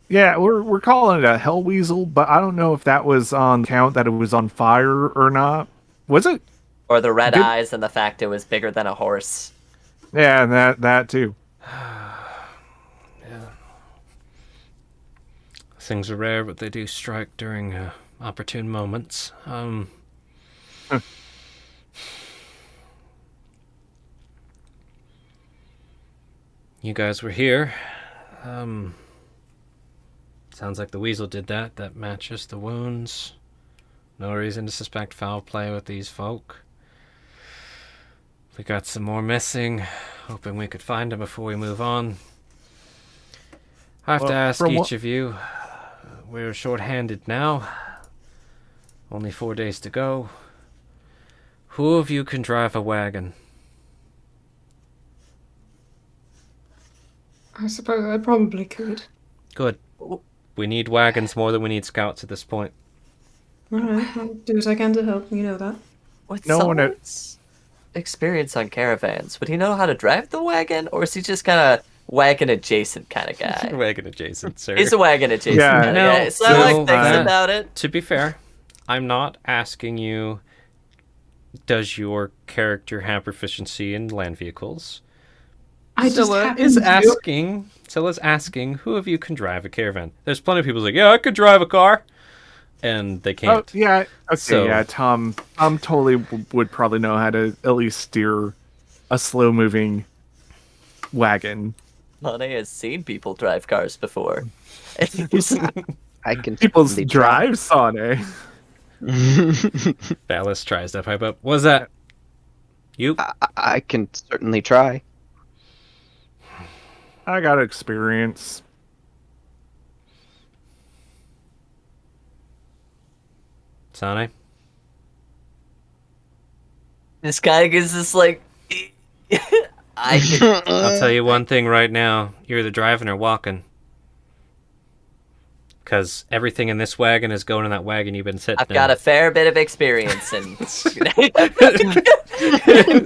yeah. We're calling it a hell weasel, but I don't know if that was on count that it was on fire or not. Was it? Or the red Good- eyes and the fact it was bigger than a horse. Yeah, that too. Things are rare, but they do strike during opportune moments. You guys were here. Sounds like the weasel did that. That matches the wounds. No reason to suspect foul play with these folk. We got some more missing. Hoping we could find them before we move on. I have to Well, ask from each what- of you. We're short-handed now. Only 4 days to go. Who of you can drive a wagon? I suppose I probably could. Good. We need wagons more than we need scouts at this point. Alright, I'll do what I can to help, you know that. With No one- someone's experience on caravans, would he know how to drive the wagon, or is he just kind of wagon adjacent kind of guy? Wagon adjacent, sir. He's a wagon adjacent Yeah. kind No, of guy. So I like no, thinking uh, about it. To be fair, I'm not asking you, does your character have proficiency in land vehicles? I just Scylla happen is to. asking. Scylla's asking who of you can drive a caravan. There's plenty of people like, yeah, I could drive a car, and they Oh can't. yeah. Okay. So- Yeah. Tom totally would probably know how to at least steer a slow moving wagon. Money has seen people drive cars before. I can People's certainly drive, Sane. Ballas tries to pipe up. What's that? You? I can certainly try. I got experience. Sane? This guy is just like, I can, I'll tell you one thing right now. You're either driving or walking. because everything in this wagon is going in that wagon you've been sitting I've in. got a fair bit of experience in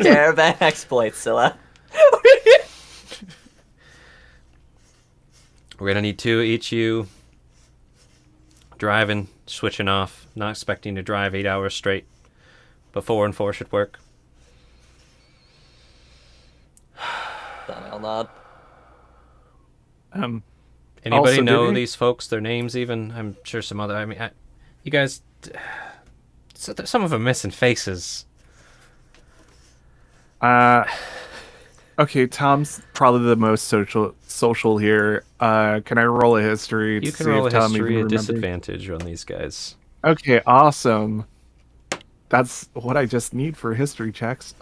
caravan exploits, Scylla. We're gonna need 2 each you driving, switching off, not expecting to drive 8 hours straight, but 4 and 4 should work. I'll nod. Anybody Also, know did he- these folks, their names even? I'm sure some other, I mean, you guys, some of them missing faces. Okay, Tom's probably the most social here. Can I roll a history? You to can see roll a if Tom history even at remembers? disadvantage on these guys. Okay, awesome. That's what I just need for history checks.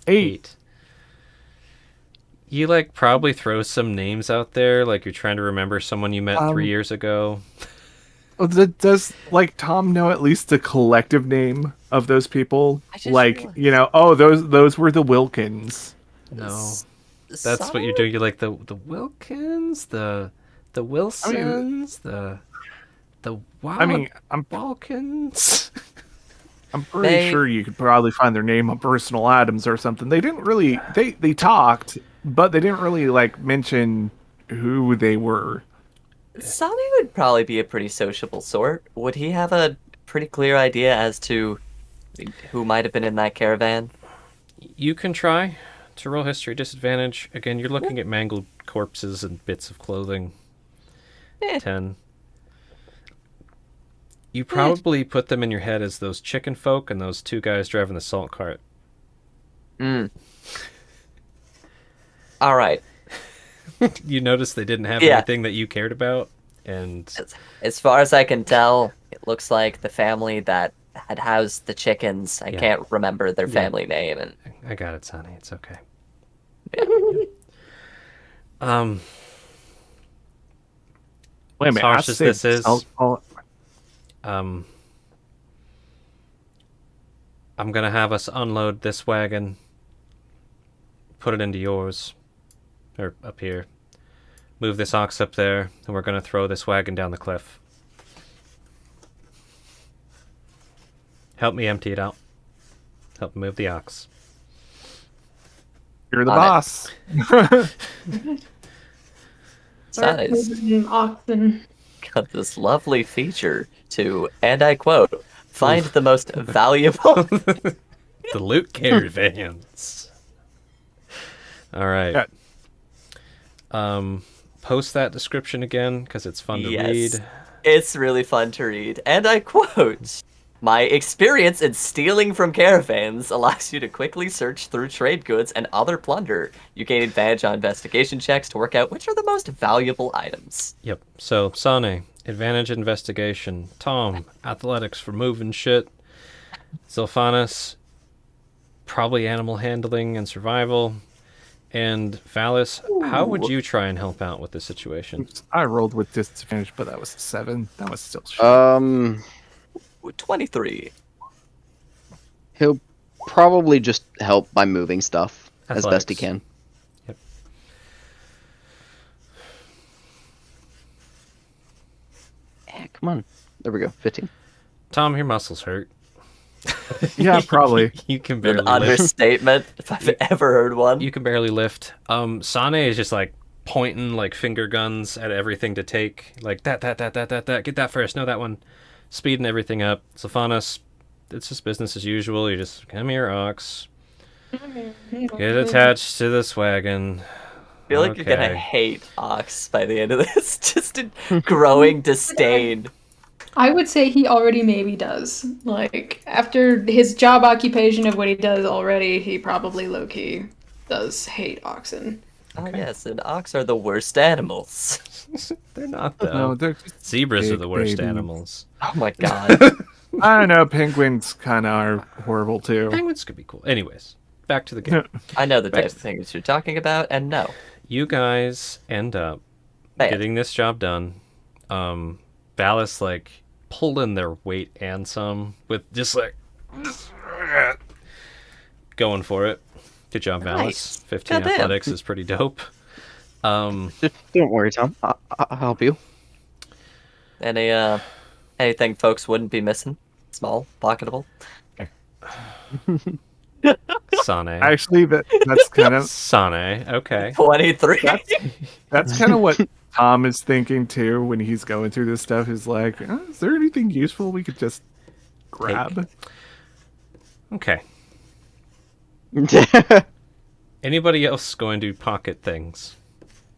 8. You like probably throw some names out there, like you're trying to remember someone you met 3 years ago. Does like Tom know at least the collective name of those people? I just Like, realized- you know, oh, those were the Wilkins. No, that's what you're doing. You're like the Wilkins, the Wilsons, the I mean, I'm Balkans. pretty They- sure you could probably find their name on personal items or something. They didn't really they talked, but they didn't really like mention who they were. Sami would probably be a pretty sociable sort. Would he have a pretty clear idea as to who might have been in that caravan? You can try to roll history disadvantage. Again, you're looking at mangled corpses and bits of clothing. 10. You probably put them in your head as those chicken folk and those 2 guys driving the salt cart. All right. You notice they didn't have Yeah. anything that you cared about, and As far as I can tell, it looks like the family that had housed the chickens. I Yeah. can't remember their Yeah. family name, and I got it, Sonny. It's okay. Wait a minute. harsh I as said this is- I'll- I'm gonna have us unload this wagon, put it into yours, or up here. Move this ox up there, and we're gonna throw this wagon down the cliff. Help me empty it out. Help me move the ox. You're the On it. boss. Start Size moving oxen. got this lovely feature to, and I quote, find the most valuable. The loot caravans. All right. Yeah. Post that description again because it's fun to Yes. read. It's really fun to read, and I quote, my experience in stealing from caravans allows you to quickly search through trade goods and other plunder. You gain advantage on investigation checks to work out which are the most valuable items. Yep. So Sane, advantage investigation. Tom, athletics for moving shit. Zilphanis, probably animal handling and survival. And Valis, how would you try and help out with this situation? I rolled with disadvantage, but that was a 7. That was still shit. 23. He'll probably just help by moving stuff as best he Athletics. can. Yep. Yeah, come on. There we go. 15. Tom, your muscles hurt. Yeah, probably. You can An barely lift. understatement, if I've ever heard one. You can barely lift. Sane is just like pointing like finger guns at everything to take. Like that. Get that first. No, that one. Speeding everything up. Zilphanis, it's just business as usual. You just come here, ox. Get attached to this wagon. I feel like you're gonna Okay. hate Ox by the end of this. Just a growing disdain. I would say he already maybe does. Like, after his job occupation of what he does already, he probably low-key does hate oxen. Oh yes, and ox are the worst animals. They're not though. No, they're just, Zebras are big the worst babies. animals. Oh my god. I don't know. Penguins kind of are horrible too. Penguins could be cool. Anyways, back to the game. I know the type Back- of things you're talking about, and no. You guys end up Bad. getting this job done. Valis like pulling their weight and some with just like going for it. Good job, Nice. Valis. 15 Goddamn. athletics is pretty dope. Don't worry, Tom. I'll help you. Anything folks wouldn't be missing? Small, pocketable. Sane. Actually, that's kind of Sane. Okay. 23. that's kind of what Tom is thinking too when he's going through this stuff. Is like, is there anything useful we could just grab? Okay. Anybody else going to pocket things?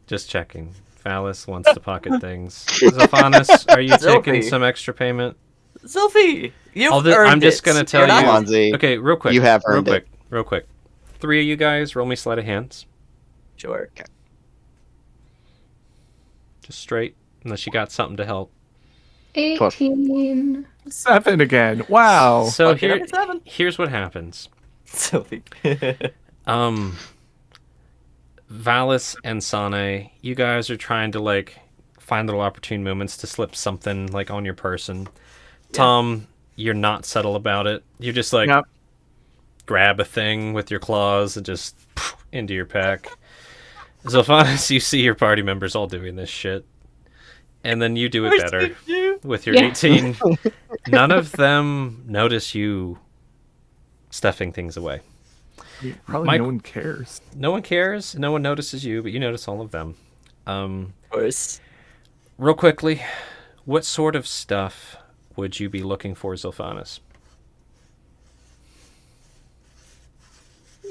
Just checking. Phallus wants to pocket things. Zephanus, are you taking Zilphy. some extra payment? Sylphie, you've earned I'm just it. gonna tell You're you. not- Come on, Z. Okay, real quick. You have real earned quick. it. Real quick. 3 of you guys, roll me sleight of hands. Sure. Just straight, unless you got something to help. 18. 7 again. Wow. So Lucky number 7. here's what happens. Sylphie. Valis and Sane, you guys are trying to like find little opportune moments to slip something like on your person. Tom, you're not subtle about it. You just like Yep. grab a thing with your claws and just into your pack. Zophanus, you see your party members all doing this shit. And then you do it better with your Yeah. 18. None of them notice you stuffing things away. Probably Mike- no one cares. No one cares. No one notices you, but you notice all of them. Of course. Real quickly, what sort of stuff would you be looking for, Zophanus?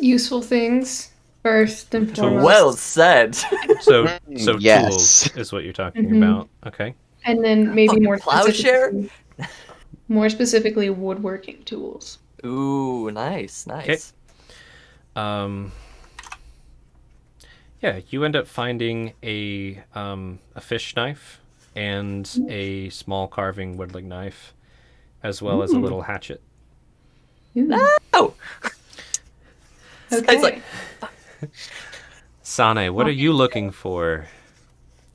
Useful things, first and foremost. Well said. So Yes. tools is what you're talking Mhm. about. Okay. And then maybe Fucking more plowshare? more specifically, woodworking tools. Ooh, nice, nice. Yeah, you end up finding a fish knife and a small carving woodling knife, as well as a little hatchet. Ooh. Oh, Okay. it's like Sane, what are you looking for?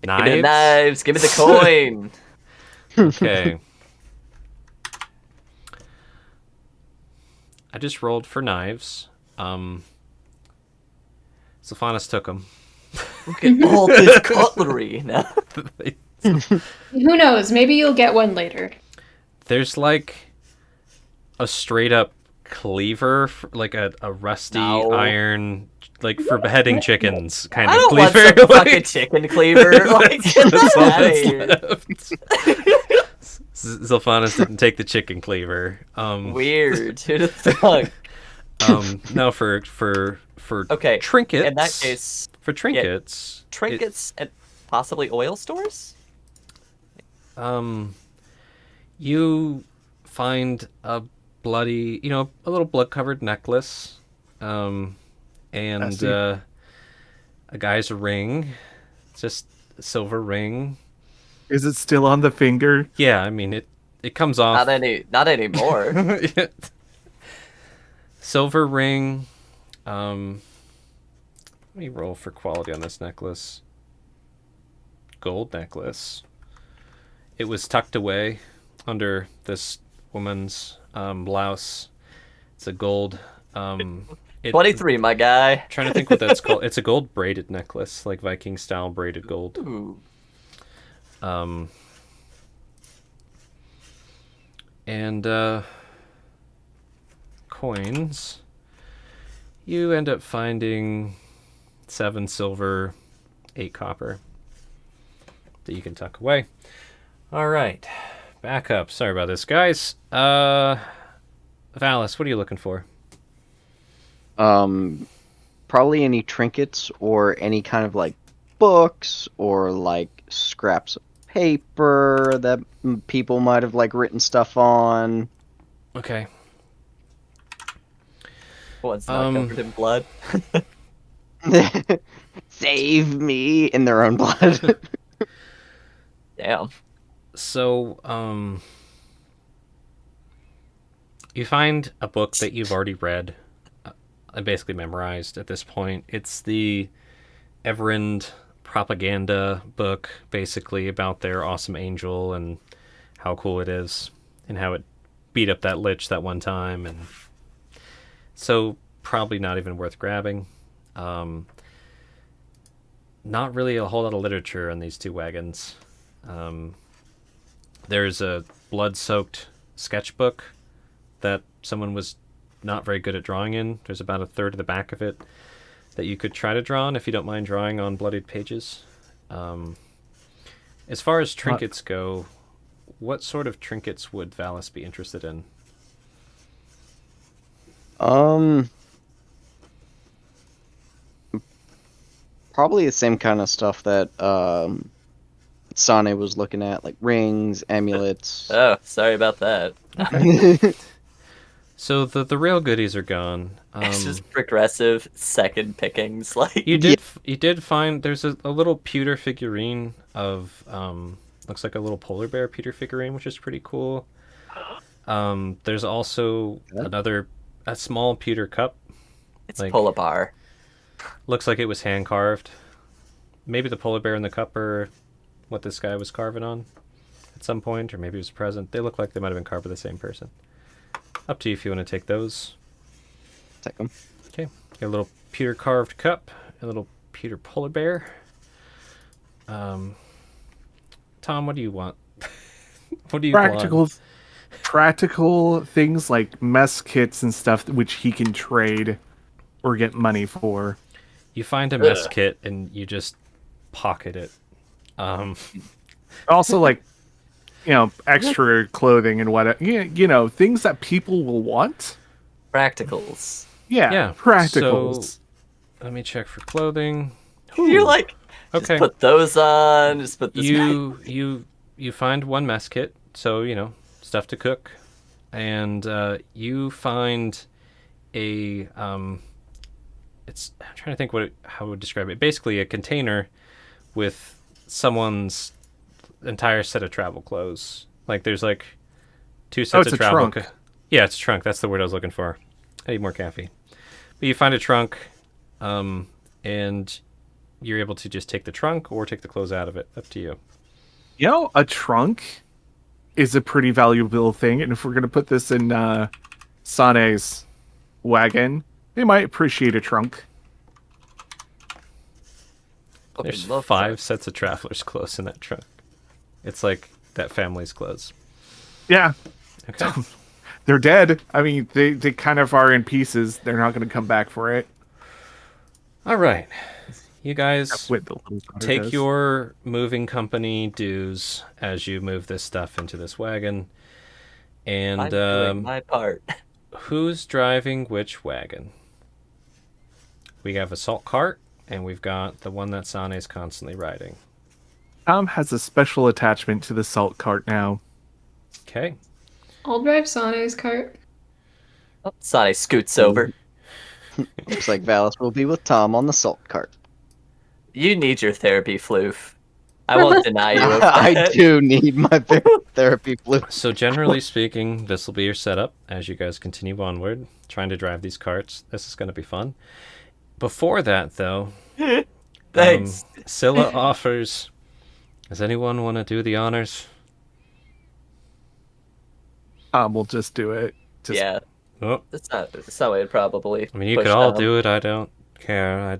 give me the Knives? knives, give me the coin. Okay. I just rolled for knives. Sophanus took them. Look at all this cutlery now. Who knows? Maybe you'll get one later. There's like a straight up cleaver, like a rusty No. iron, like for beheading chickens kind I of don't want cleaver. some like, fucking chicken cleaver. Like, get that's all that outta that's here. left. Zophanus didn't take the chicken cleaver. Weird. Who'd have thought? No, for Okay, trinkets. in that case, for trinkets, trinkets and possibly oil stores. you find a bloody, a little blood-covered necklace, and Nasty. a guy's ring, just a silver ring. Is it still on the finger? Yeah, I mean it comes off. Not anymore. Silver ring. Let me roll for quality on this necklace. Gold necklace. It was tucked away under this woman's blouse. It's a gold. 23, my guy. Trying to think what that's called. It's a gold braided necklace, like Viking style braided gold. Ooh. And coins. You end up finding 7 silver, 8 copper that you can tuck away. All right, back up. Sorry about this, guys. Valis, what are you looking for? Probably any trinkets or any kind of like books or like scraps of paper that people might have like written stuff on. Okay. One's not covered in blood. Save me in their own blood. Damn. So, you find a book that you've already read, basically memorized at this point. It's the Everend propaganda book, basically about their awesome angel and how cool it is and how it beat up that lich that one time. And so probably not even worth grabbing. Not really a whole lot of literature on these 2 wagons. There's a blood-soaked sketchbook that someone was not very good at drawing in. There's about a third of the back of it that you could try to draw on if you don't mind drawing on bloodied pages. As far as trinkets go, what sort of trinkets would Valis be interested in? Probably the same kind of stuff that Sane was looking at, like rings, amulets. Oh, sorry about that. So the real goodies are gone. It's just progressive second pickings. Like You did find there's a little pewter figurine of looks like a little polar bear pewter figurine, which is pretty cool. There's also a small pewter cup. it's like- polar bar. Looks like it was hand carved. Maybe the polar bear and the cup are what this guy was carving on at some point, or maybe it was a present. They look like they might have been carved by the same person. Up to you if you want to take those. Take 'em. Okay, got a little pewter carved cup, a little pewter polar bear. Tom, what do you want? What do you Practical things like mess kits and stuff which he can trade or get money for. You find a mess kit and you just pocket it. Also, like, extra clothing and what, things that people will want. Practicals. Yeah, practicals. so- Let me check for clothing. You're like, just Okay. put those on. Just put this. You find one mess kit, so stuff to cook, and you find a it's I'm trying to think how I would describe it. Basically, a container with someone's entire set of travel clothes. Like there's like two sets it's of a travel. trunk. Yeah, it's a trunk. That's the word I was looking for. I need more coffee. But you find a trunk, and you're able to just take the trunk or take the clothes out of it. Up to you. A trunk is a pretty valuable thing, and if we're going to put this in Sane's wagon, they might appreciate a trunk. There's Love 5 sets of traveler's clothes in that trunk. It's like that family's clothes. Yeah, Okay. they're dead. I mean, they kind of are in pieces. They're not going to come back for it. All right. You guys With the little daughter take does. your moving company dues as you move this stuff into this wagon. I'm And doing my part. who's driving which wagon? We have a salt cart, and we've got the one that Sane's constantly riding. Tom has a special attachment to the salt cart now. Okay. I'll drive Sane's cart. Sane scoots over. Looks like Valis will be with Tom on the salt cart. You need your therapy, Floof. I won't deny you of I that. do need my therapy blue. So generally speaking, this will be your setup as you guys continue onward, trying to drive these carts. This is going to be fun. Before that, though, Thanks. Scylla offers. Does anyone want to do the honors? We'll just do it. Just, Yeah, Oh, that's not what I'd probably. I mean, you push could all down. do it. I don't care.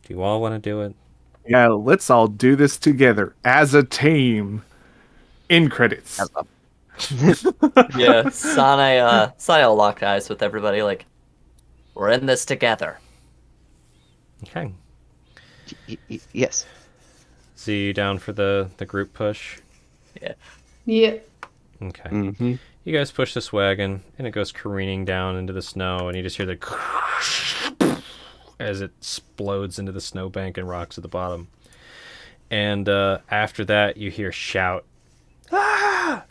Do you all want to do it? Yeah, let's all do this together as a team. In credits. Yeah, Sane will lock eyes with everybody. Like, we're in this together. Okay. Yes. See you down for the group push. Yeah. Okay. Mm-hmm. You guys push this wagon, and it goes careening down into the snow, and you just hear the as it explodes into the snowbank and rocks at the bottom. And after that, you hear shout. Ah!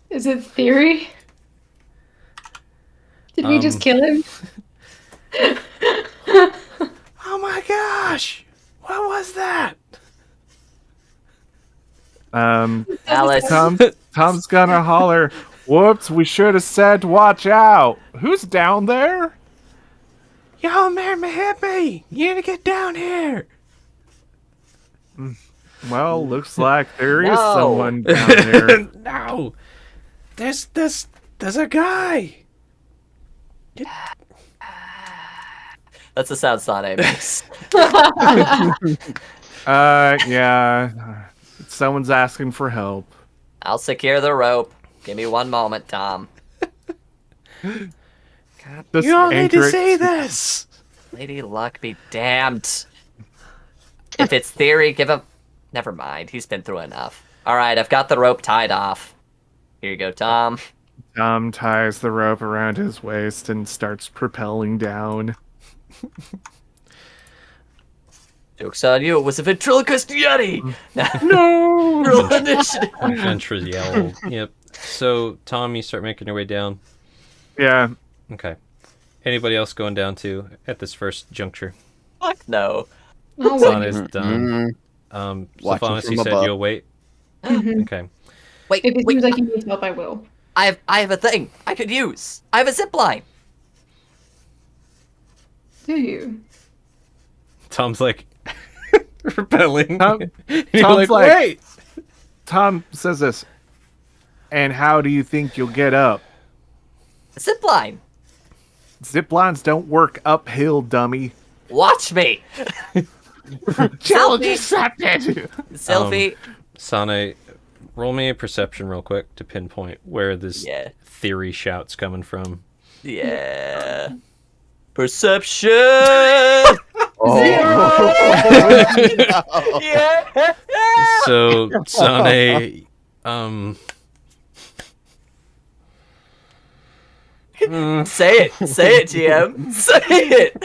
Is it Theory? Did we just kill him? Oh my gosh! What was that? Alice, Tom's gonna holler. Whoops, we should have said watch out. Who's down there? Yo, man, hit me! You need to get down here! Well, looks like there is No. someone down there. No! There's a guy! that's the sound Sane makes. Yeah. Someone's asking for help. I'll secure the rope. Give me one moment, Tom. Just You don't need anchor to it say this. Lady Luck be damned. If it's theory, give him... Never mind, he's been through enough. Alright, I've got the rope tied off. Here you go, Tom. Tom ties the rope around his waist and starts propelling down. Joke's on you, it was a ventriloquist yeti! No! Roll initiative! Adventurous yell. Yep. So, Tom, you start making your way down. Yeah. Okay. Anybody else going down too at this first juncture? Fuck no. Oh, Son wait. is done. Watching Sophonis, from you said above. you'll wait. Mhm. Okay. Wait, If it wait, seems like he needs help, I will. I have a thing I could use. I have a zip line. Do you? Tom's like repelling. Tom- You're Tom's like- wait. Tom says this. And how do you think you'll get up? Zip line. Zip lines don't work uphill, dummy. Watch me. Challenge Selfie. accepted! Sylvie. Sane, roll me a perception real quick to pinpoint where this Yeah. theory shout's coming from. Yeah. Perception. Oh. Yeah. So, Sane, Say it, GM. Say it.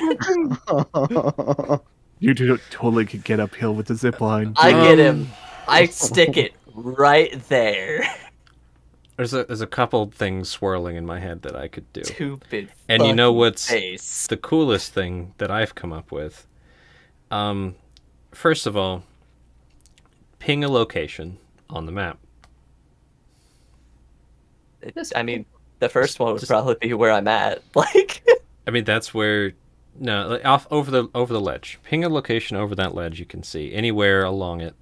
You totally could get uphill with the zip line. I get him. I stick it right there. there's a couple things swirling in my head that I could do. Stupid. And you know fucking what's face. the coolest thing that I've come up with? First of all, ping a location on the map. I mean, the first one would probably be where I'm at. Like, I mean, that's where like, off over the ledge. Ping a location over that ledge you can see anywhere along it.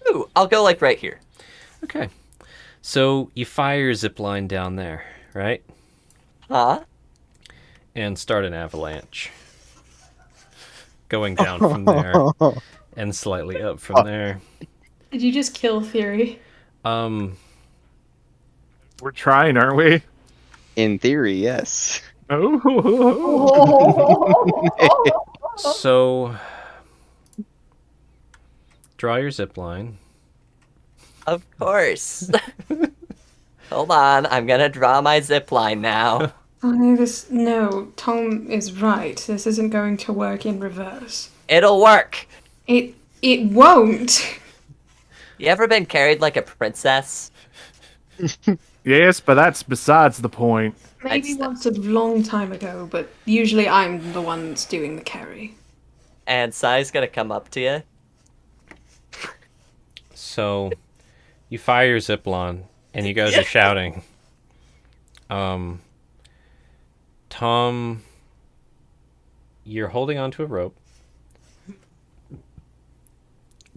ooh, I'll go like right here. Okay. So you fire your zip line down there, right? Huh? And start an avalanche. Going down from there and slightly up from there. Did you just kill Theory? Um We're trying, aren't we? In theory, yes. Oh. so draw your zip line. Of course. Hold on, I'm gonna draw my zip line now. No, Tom is right. This isn't going to work in reverse. It'll work. It won't. You ever been carried like a princess? Yes, but that's besides the point. Maybe I'd- once a long time ago, but usually I'm the one that's doing the carry. And Sai's gonna come up to you. So you fire your zip line and you guys are shouting. Tom, you're holding onto a rope.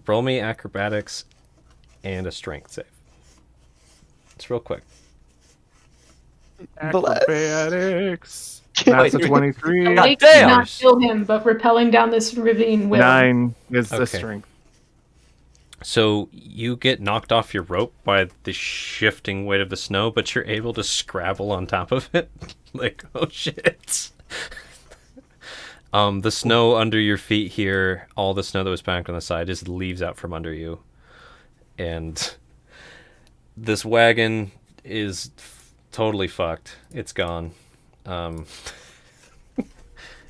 Roll me acrobatics and a strength save. It's real quick. Acrobatics. Wait, That's a you're- 23. God Make damn. not kill him, but repelling down this ravine will. 9 is the Okay. strength. So you get knocked off your rope by the shifting weight of the snow, but you're able to scrabble on top of it. Like, oh shit. The snow under your feet here, all the snow that was packed on the side, just leaves out from under you. And this wagon is totally fucked. It's gone.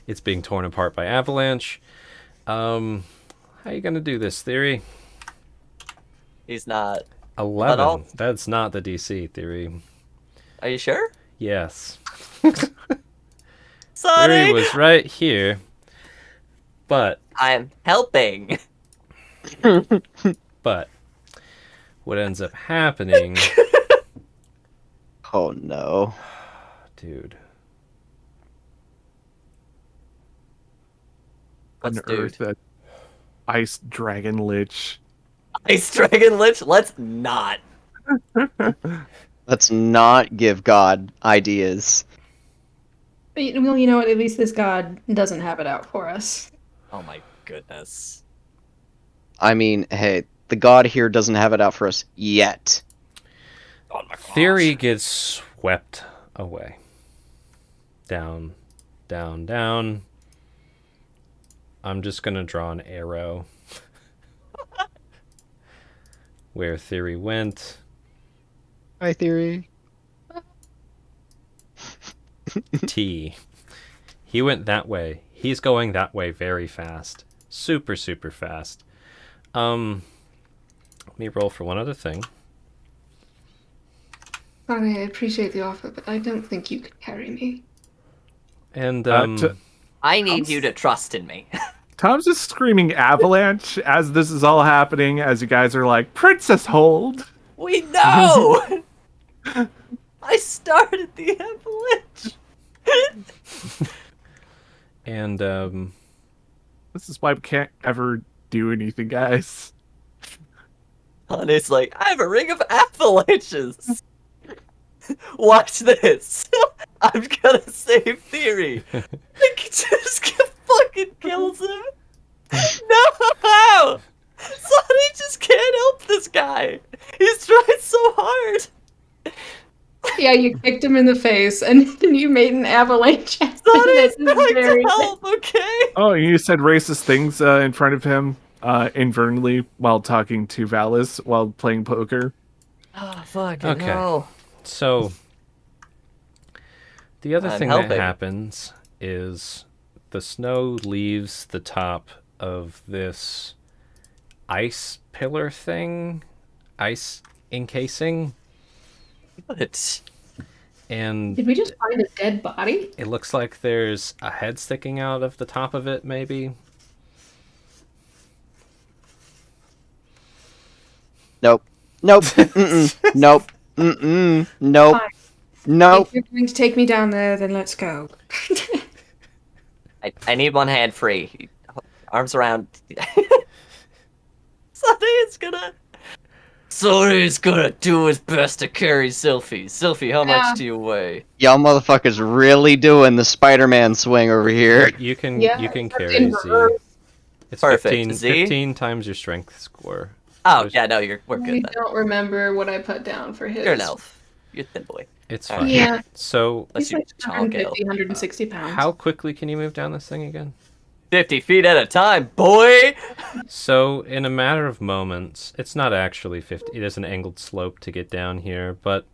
It's being torn apart by avalanche. How you gonna do this, Theory? He's not. 11. all- That's not the DC, Theory. Are you sure? Yes. Sorry. Theory was right here. But, I'm helping. what ends up happening, Oh no. dude. Let's Unearth do a ice dragon lich. Ice Dragon Lich. Let's not. Let's not give God ideas. Well, you know what? At least this god doesn't have it out for us. Oh my goodness. I mean, hey, the God here doesn't have it out for us yet. Theory gets swept away. Down, down, down. I'm just going to draw an arrow where Theory went. Hi, Theory. T. He went that way. He's going that way very fast. Super, super fast. Let me roll for one other thing. Sorry, I appreciate the offer, but I don't think you could carry me. And, I need you to trust in me. Tom's just screaming avalanche as this is all happening, as you guys are like, Princess Hold! We know! I started the avalanche! and, This is why we can't ever do anything, guys. Honey's like, I have a ring of avalanches! Watch this! I'm gonna save Theory! Like, just fucking kills him! No! Sonny just can't help this guy! He's trying so hard! Yeah, you kicked him in the face, and then you made an avalanche. Sonny's This is trying very to help, okay? Oh, you said racist things in front of him inadvertently while talking to Valis while playing poker. Oh, fucking Okay. hell. So, the other I'm thing helping. that happens is the snow leaves the top of this ice pillar thing, ice encasing, What? and Did we just find a dead body? it looks like there's a head sticking out of the top of it, maybe. Nope. Nope. Mm-mm. Nope. Mm-mm. Nope. Fine. Nope. If you're going to take me down there, then let's go. I need one hand free. Arms around. Sonny's gonna do his best to carry Sylphie. Sylphie, how Yeah. much do you weigh? Y'all motherfuckers really doing the Spider-Man swing over here. You can Yeah, carry in Z. reverse. It's Perfect. 15, Z? 15 times your strength score. Oh, yeah, no, we're I good then. don't remember what I put down for his. You're an elf. You're a thin boy. It's Alright. fine. Yeah, So, Unless he's you like chalk 150, 160 pounds. how quickly can you move down this thing again? 50 feet at a time, boy! So, in a matter of moments, it's not actually 50. It is an angled slope to get down here, but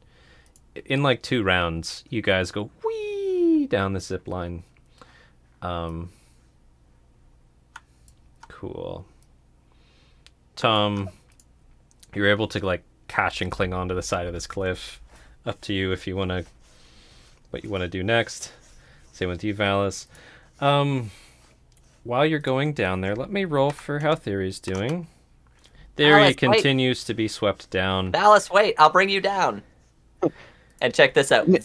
in like 2 rounds, you guys go whee down the zip line. Cool. Tom, you're able to like catch and cling onto the side of this cliff. Up to you if you want to, what you want to do next. Same with you, Valis. While you're going down there, let me roll for how Theory's doing. Theory Valis, wait. continues to be swept down. Valis, wait, I'll bring you down. And check this out. No.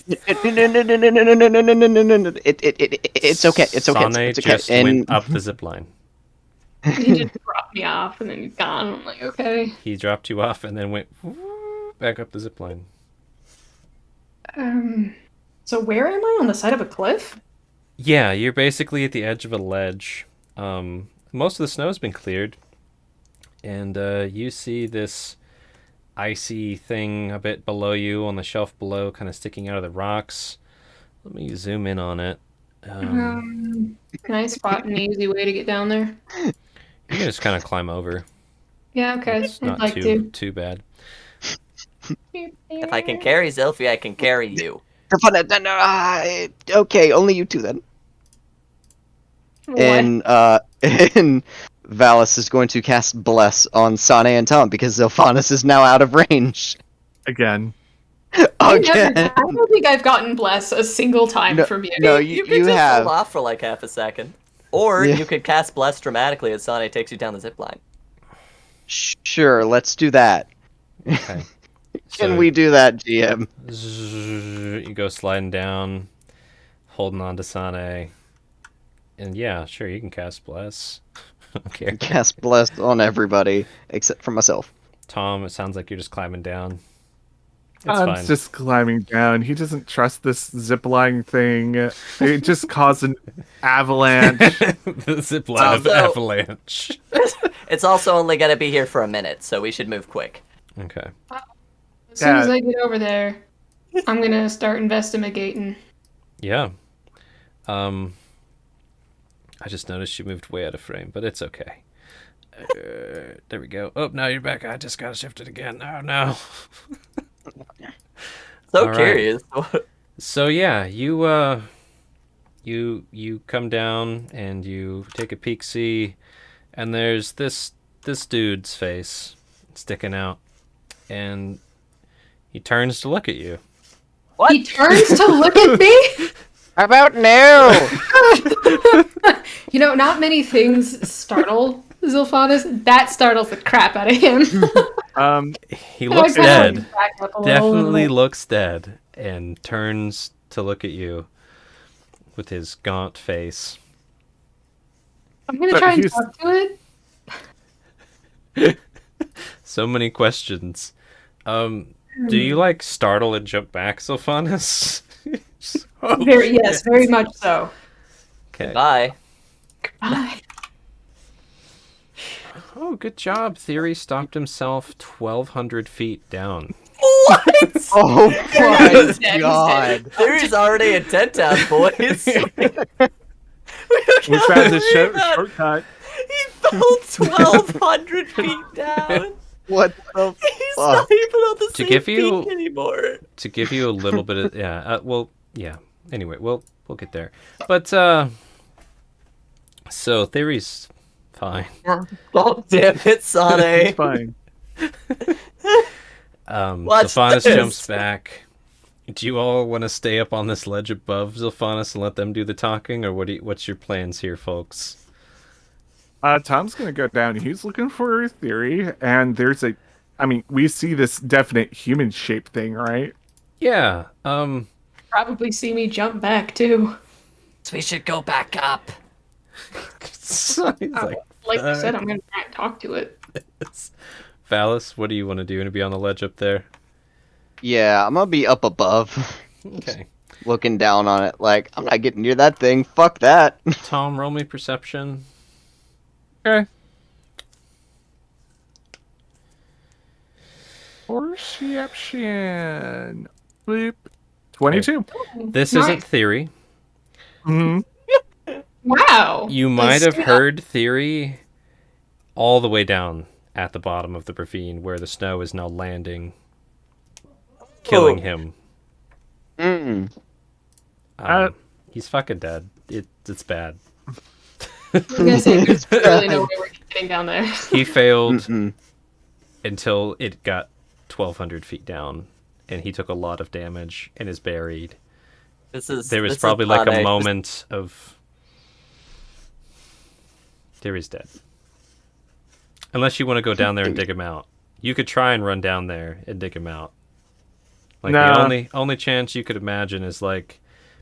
It's okay. It's okay. Sane It's okay. just went up the zip line. He just dropped me off and then he's gone. I'm like, okay. He dropped you off and then went back up the zip line. So where am I? On the side of a cliff? Yeah, you're basically at the edge of a ledge. Most of the snow's been cleared, and you see this icy thing a bit below you on the shelf below, kind of sticking out of the rocks. Let me zoom in on it. Can I spot an easy way to get down there? You can just kind of climb over. Yeah, okay. It's I'd not like too bad. If I can carry Sylphie, I can carry you. Okay, only you two then. What? And Valis is going to cast Bless on Sane and Tom because Zilphanis is now out of range. Again. I Again. don't think I've gotten bless a single time No, from you. no, You you could just have. hold off for like half a second. Or Yeah. you could cast Bless dramatically as Sane takes you down the zip line. Sure, let's do that. Okay. Can So, we do that, GM? You go sliding down, holding on to Sane. And yeah, sure, you can cast Bless. Okay. Cast Bless on everybody except for myself. Tom, it sounds like you're just climbing down. It's Tom's fine. just climbing down. He doesn't trust this zipline thing. It just caused an avalanche. The zip line of Also- avalanche. It's also only gonna be here for a minute, so we should move quick. Okay. As soon as I get over there, I'm gonna start investigating. Yeah. I just noticed you moved way out of frame, but it's okay. There we go. Oh, now you're back. I just gotta shift it again. Oh no. So All right. curious. So yeah, you come down and you take a peek see, and there's this dude's face sticking out, and he turns to look at you. What? He turns to look at me. How about now? You know, not many things startle Zilphanus. That startles the crap out of him. He looks And I kinda dead. back up a little. Definitely looks dead, and turns to look at you with his gaunt face. I'm gonna But try and he's- talk to it. So many questions. Do you like startle and jump back, Sylphanus? Yes, very much so. Okay. Bye. Bye. Oh, good job. Theory stopped himself 1,200 feet down. What? Oh my He's dead. god. There's already a 10 town, boys. We found the shortcut. He fell 1,200 feet down. What the He's not fuck? even on the To same give you- peak anymore. To give you a little bit of yeah. Anyway, we'll get there. But so Theory's fine. Oh, damn it, Sane. It's fine. Watch Zilphanus this. jumps back. Do you all want to stay up on this ledge above Zilphanus and let them do the talking, or what's your plans here, folks? Tom's gonna go down. He's looking for a theory, and we see this definite human shape thing, right? Yeah. Probably see me jump back too. We should go back up. He's like, Like I said, I'm gonna try and talk to it. Phallus, what do you want to do? You want to be on the ledge up there? Yeah, I'm gonna be up above, Okay. looking down on it. Like, I'm not getting near that thing. Fuck that. Tom, roll me perception. Okay. Perception. Bleep. 22. This Nice. isn't theory. Hmm. Wow. You might have Yeah. heard theory all the way down at the bottom of the ravine where the snow is now landing, killing Oh. him. Mm. Uh, He's fucking dead. It's bad. I was gonna say, there's It's really no bad. way we're getting down there. He failed Mm-mm. until it got 1,200 feet down, and he took a lot of damage and is buried. There was probably like a moment of... Theory's dead. Unless you want to go down there and dig him out. You could try and run down there and dig him out. Like Nah. the only chance you could imagine is like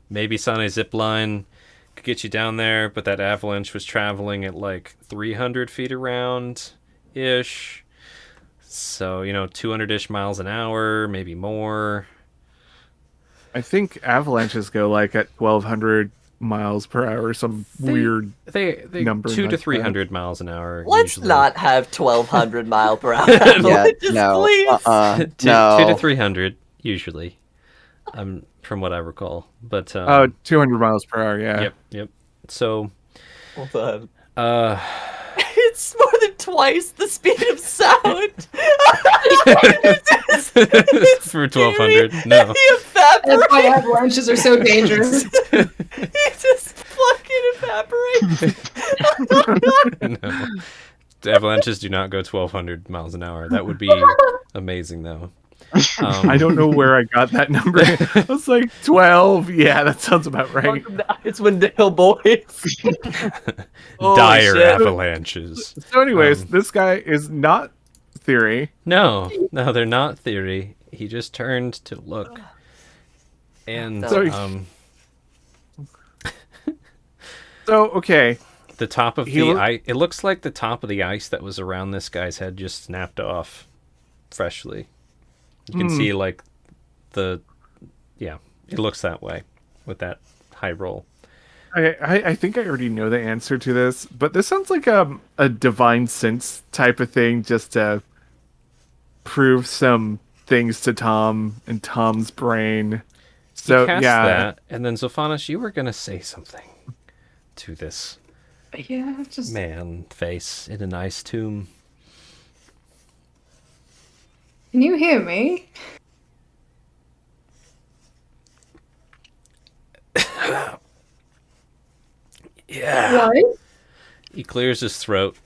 maybe Sane zipline could get you down there, but that avalanche was traveling at like 300 feet around ish. So, 200-ish miles an hour, maybe more. I think avalanches go like at 1,200 miles per hour, some weird. They Number 2 to like that. 300 miles an hour. Let's usually. not have 1,200 mile per hour. Yeah, avalanches, no. please. Two No. to 300 usually. From what I recall. But 200 miles per hour, yeah. Yep. So Hold on. uh It's more than twice the speed of sound. for 1,200. No. He That's why evaporates. avalanches are so dangerous. He just fucking evaporates. No. The avalanches do not go 1,200 miles an hour. That would be amazing though. I don't know where I got that number. I was like 12. Yeah, that sounds about right. Welcome to It's Wendell, boys. Holy Dire shit. So, avalanches. anyways, this guy is not theory. No, they're not theory. He just turned to look. And So- So, okay. the top of He the look- ice, it looks like the top of the ice that was around this guy's head just snapped off freshly. You can see like it looks that way with that high roll. I think I already know the answer to this, but this sounds like a divine sense type of thing, just to prove some things to Tom and Tom's brain. You So cast yeah, that, and then Zophanis, you were gonna say something to this Yeah, just man face in an ice tomb. can you hear me? Yeah. What? He clears his throat.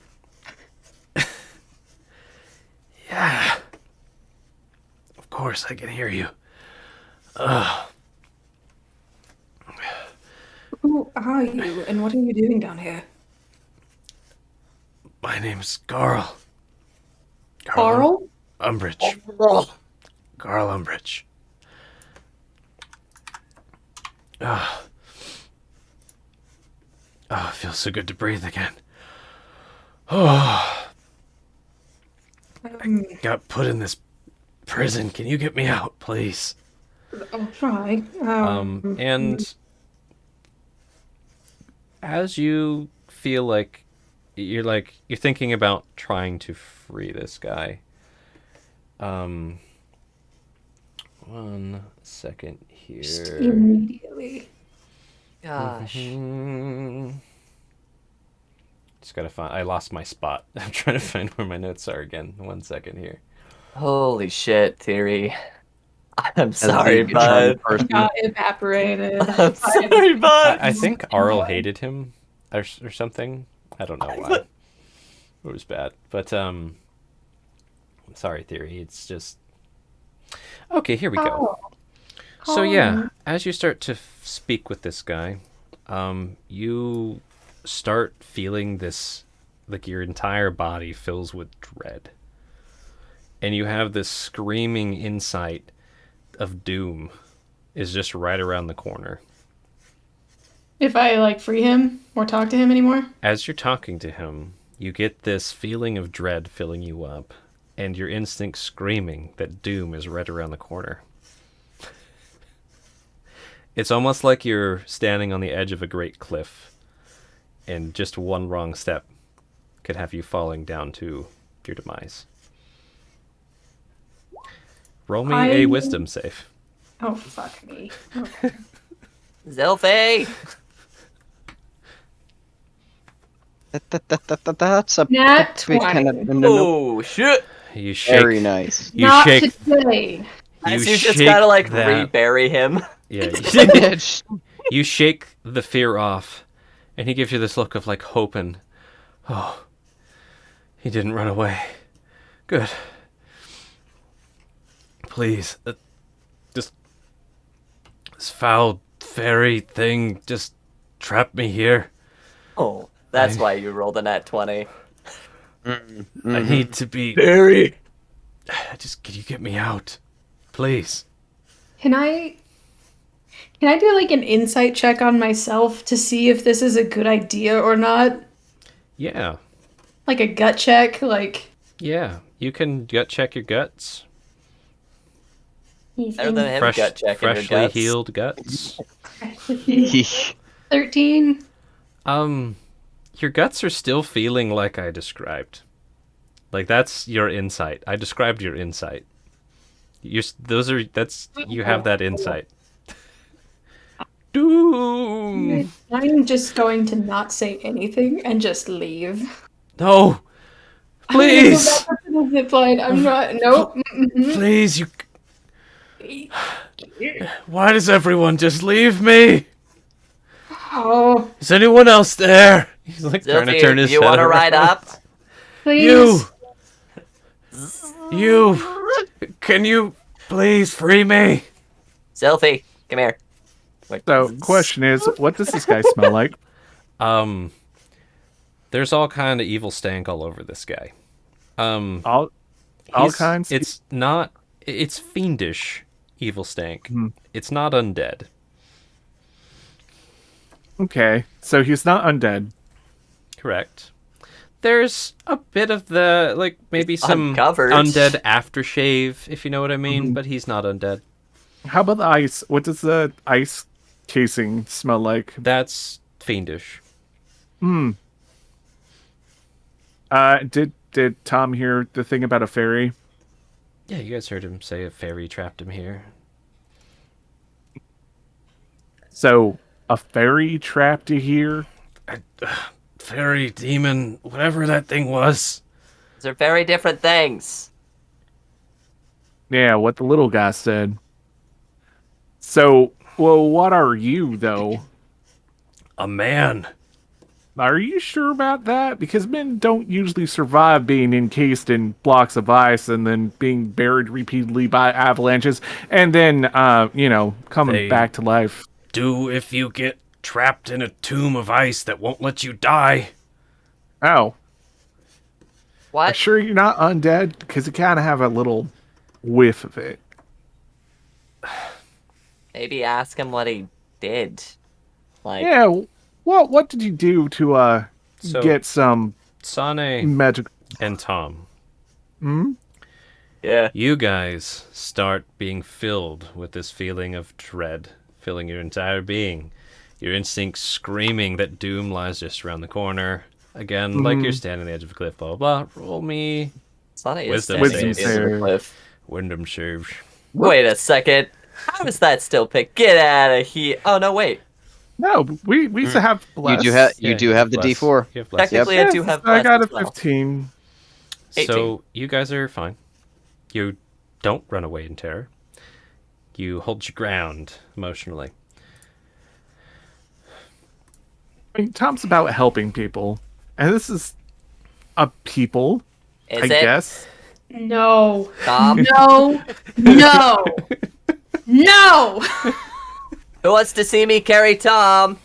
Yeah. Of course, I can hear you. Who are you, and what are you doing down here? My name's Carl. Carl? Umbridge. Carl Umbridge. Ah. Oh, it feels so good to breathe again. Oh, got put in this prison. Can you get me out, please? I'll try. And as you feel like you're thinking about trying to free this guy. 1 second Just here. immediately. Gosh. Just gotta find. I lost my spot. I'm trying to find where my notes are again. 1 second here. Holy shit, Theory. I'm As sorry, the charming bud. person. Got evaporated. I'm sorry, bud. I think Arl hated him or something. I don't know why. It was bad, but sorry, Theory. It's just okay. Here we go. So yeah, as you start to speak with this guy, you start feeling this, like your entire body fills with dread, and you have this screaming insight of doom is just right around the corner. If I like free him or talk to him anymore? As you're talking to him, you get this feeling of dread filling you up, and your instinct screaming that doom is right around the corner. It's almost like you're standing on the edge of a great cliff, and just one wrong step could have you falling down to your demise. Roll me a wisdom save. Oh, fuck me. Zelfie! That's a Nat big kind 20. of no. Oh, shit! You shake. Very nice. You Not shake. today. As You you just shake gotta like that- rebury him. Yeah. Bitch. You shake the fear off, and he gives you this look of like hope and, oh, he didn't run away. Good. Please, just this foul fairy thing just trapped me here. Oh, that's why you rolled a nat 20. I need to be. Barry! Just can you get me out, please? Can I do like an insight check on myself to see if this is a good idea or not? Yeah, Like a gut check, like yeah. You can gut check your guts. Better than him gut checking your Freshly guts. healed guts. 13. Your guts are still feeling like I described. Like that's your insight. I described your insight. You have that insight. Doom. I'm just going to not say anything and just leave. No. Please. I'm gonna go back up to the zip line. I'm not. Nope. Mm-mm. Please, you. Why does everyone just leave me? Oh, Is anyone else there? He's like trying to turn Zelfie, his you head wanna ride around. up? please. You. Can you please free me? Zelfie, come here. Wait. So, question is, what does this guy smell like? There's all kind of evil stank all over this guy. All He's- kinds. It's not. It's fiendish evil stank. Hmm. It's not undead. Okay, so he's not undead. Correct. There's a bit of the like maybe some uncovered. undead aftershave, if you know what I mean. Mm-hmm. But he's not undead. How about the ice? What does the ice casing smell like? That's fiendish. Did Tom hear the thing about a fairy? Yeah, you guys heard him say a fairy trapped him here. So, a fairy trapped you here? Fairy, demon, whatever that thing was. These are very different things. Yeah, what the little guy said. So, well, what are you, though? A man. Are you sure about that? Because men don't usually survive being encased in blocks of ice and then being buried repeatedly by avalanches and then, coming They- back to life. Do if you get trapped in a tomb of ice that won't let you die. Oh, What? sure you're not undead? Because you kind of have a little whiff of it. Maybe ask him what he did. Like, Yeah, what did you do to, So- get some Sane magic? and Tom, yeah. you guys start being filled with this feeling of dread, filling your entire being. Your instincts screaming that doom lies just around the corner. Again, like you're standing on the edge of a cliff, blah, blah, blah. Roll me Sonny is Wisdom standing saves. at the end of the cliff. Wyndham Serve. Wait a second. How is that still picked? Get out of here. Oh, no, wait. No, we used to have You bless. do have Yeah, you do have the bless. D4. You have bless. Technically, I do have I got a bless as well. 15. 18. So you guys are fine. You don't run away in terror. You hold your ground emotionally. I mean, Tom's about helping people, and this is a people, Is I it? guess. No. Tom? No. No. No. Who wants to see me carry Tom?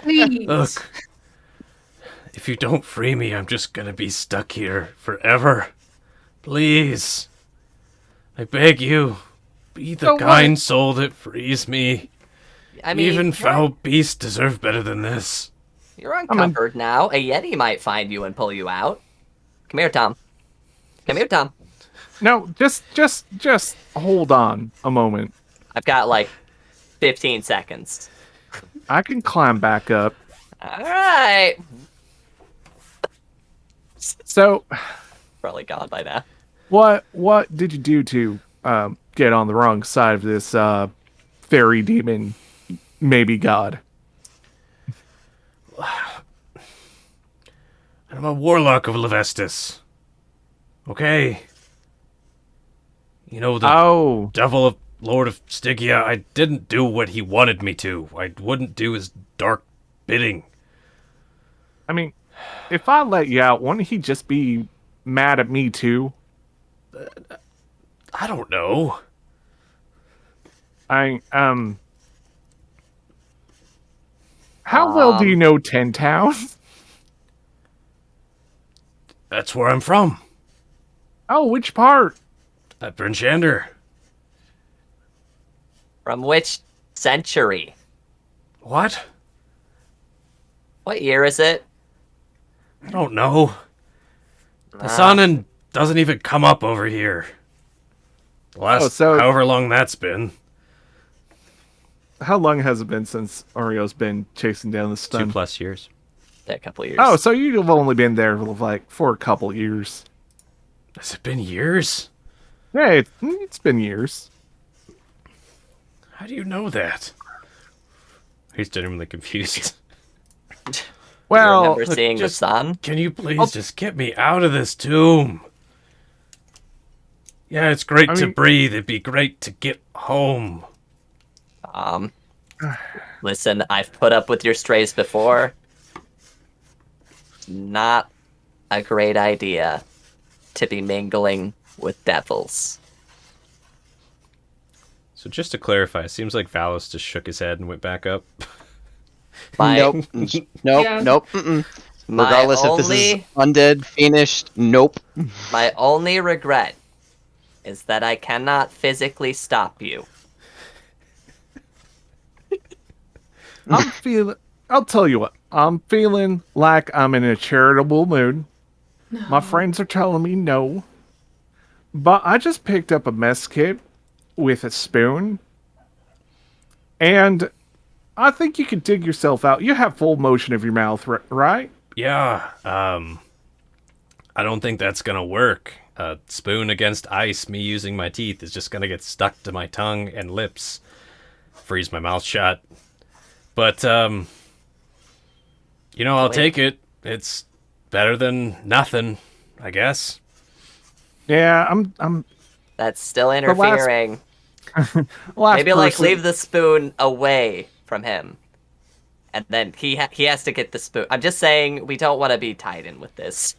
Please. Look, if you don't free me, I'm just gonna be stuck here forever. Please. I beg you, be the So what? kind soul that frees me. I mean, Even you're- foul beasts deserve better than this. You're uncovered now. A Yeti might find you and pull you out. Come here, Tom. Come here, Tom. No, just hold on a moment. I've got like 15 seconds. I can climb back up. All right. So, Probably gone by now. what did you do to get on the wrong side of this fairy demon, maybe god? I'm a warlock of Levestus. Okay? You know, the Oh, devil of Lord of Stygia, I didn't do what he wanted me to. I wouldn't do his dark bidding. I mean, if I let you out, wouldn't he just be mad at me too? I don't know. How well do you know Ten Town? That's where I'm from. Oh, which part? At Brinchander. From which century? What? What year is it? I don't know. The sun doesn't even come up over here. The last Oh, so- however long that's been. How long has it been since Orio's been chasing down the stun? 2+ years. A couple years. Oh, so you've only been there like for a couple years. Has it been years? Yeah, it's been years. How do you know that? He's genuinely confused. You Well, remember seeing the just- sun? Can you please just get me out of this tomb? Yeah, it's great I to mean- breathe. It'd be great to get home. Listen, I've put up with your strays before. Not a great idea to be mingling with devils. So just to clarify, it seems like Valos just shook his head and went back up. My, Nope. Nope. Yeah. Nope. Mm-mm. My Regardless if this is only- undead, finished, nope. my only regret is that I cannot physically stop you. I'm feeling. I'll tell you what. I'm feeling like I'm in a charitable mood. My friends are telling me no, but I just picked up a mess kit with a spoon, and I think you can dig yourself out. You have full motion of your mouth, right? Yeah, I don't think that's gonna work. a spoon against ice, me using my teeth, is just gonna get stuck to my tongue and lips, freeze my mouth shut. But, I'll take it. It's better than nothing, I guess. Yeah, I'm That's still last- interfering. last Maybe like person- leave the spoon away from him, and then he has to get the spoon. I'm just saying we don't want to be tied in with this.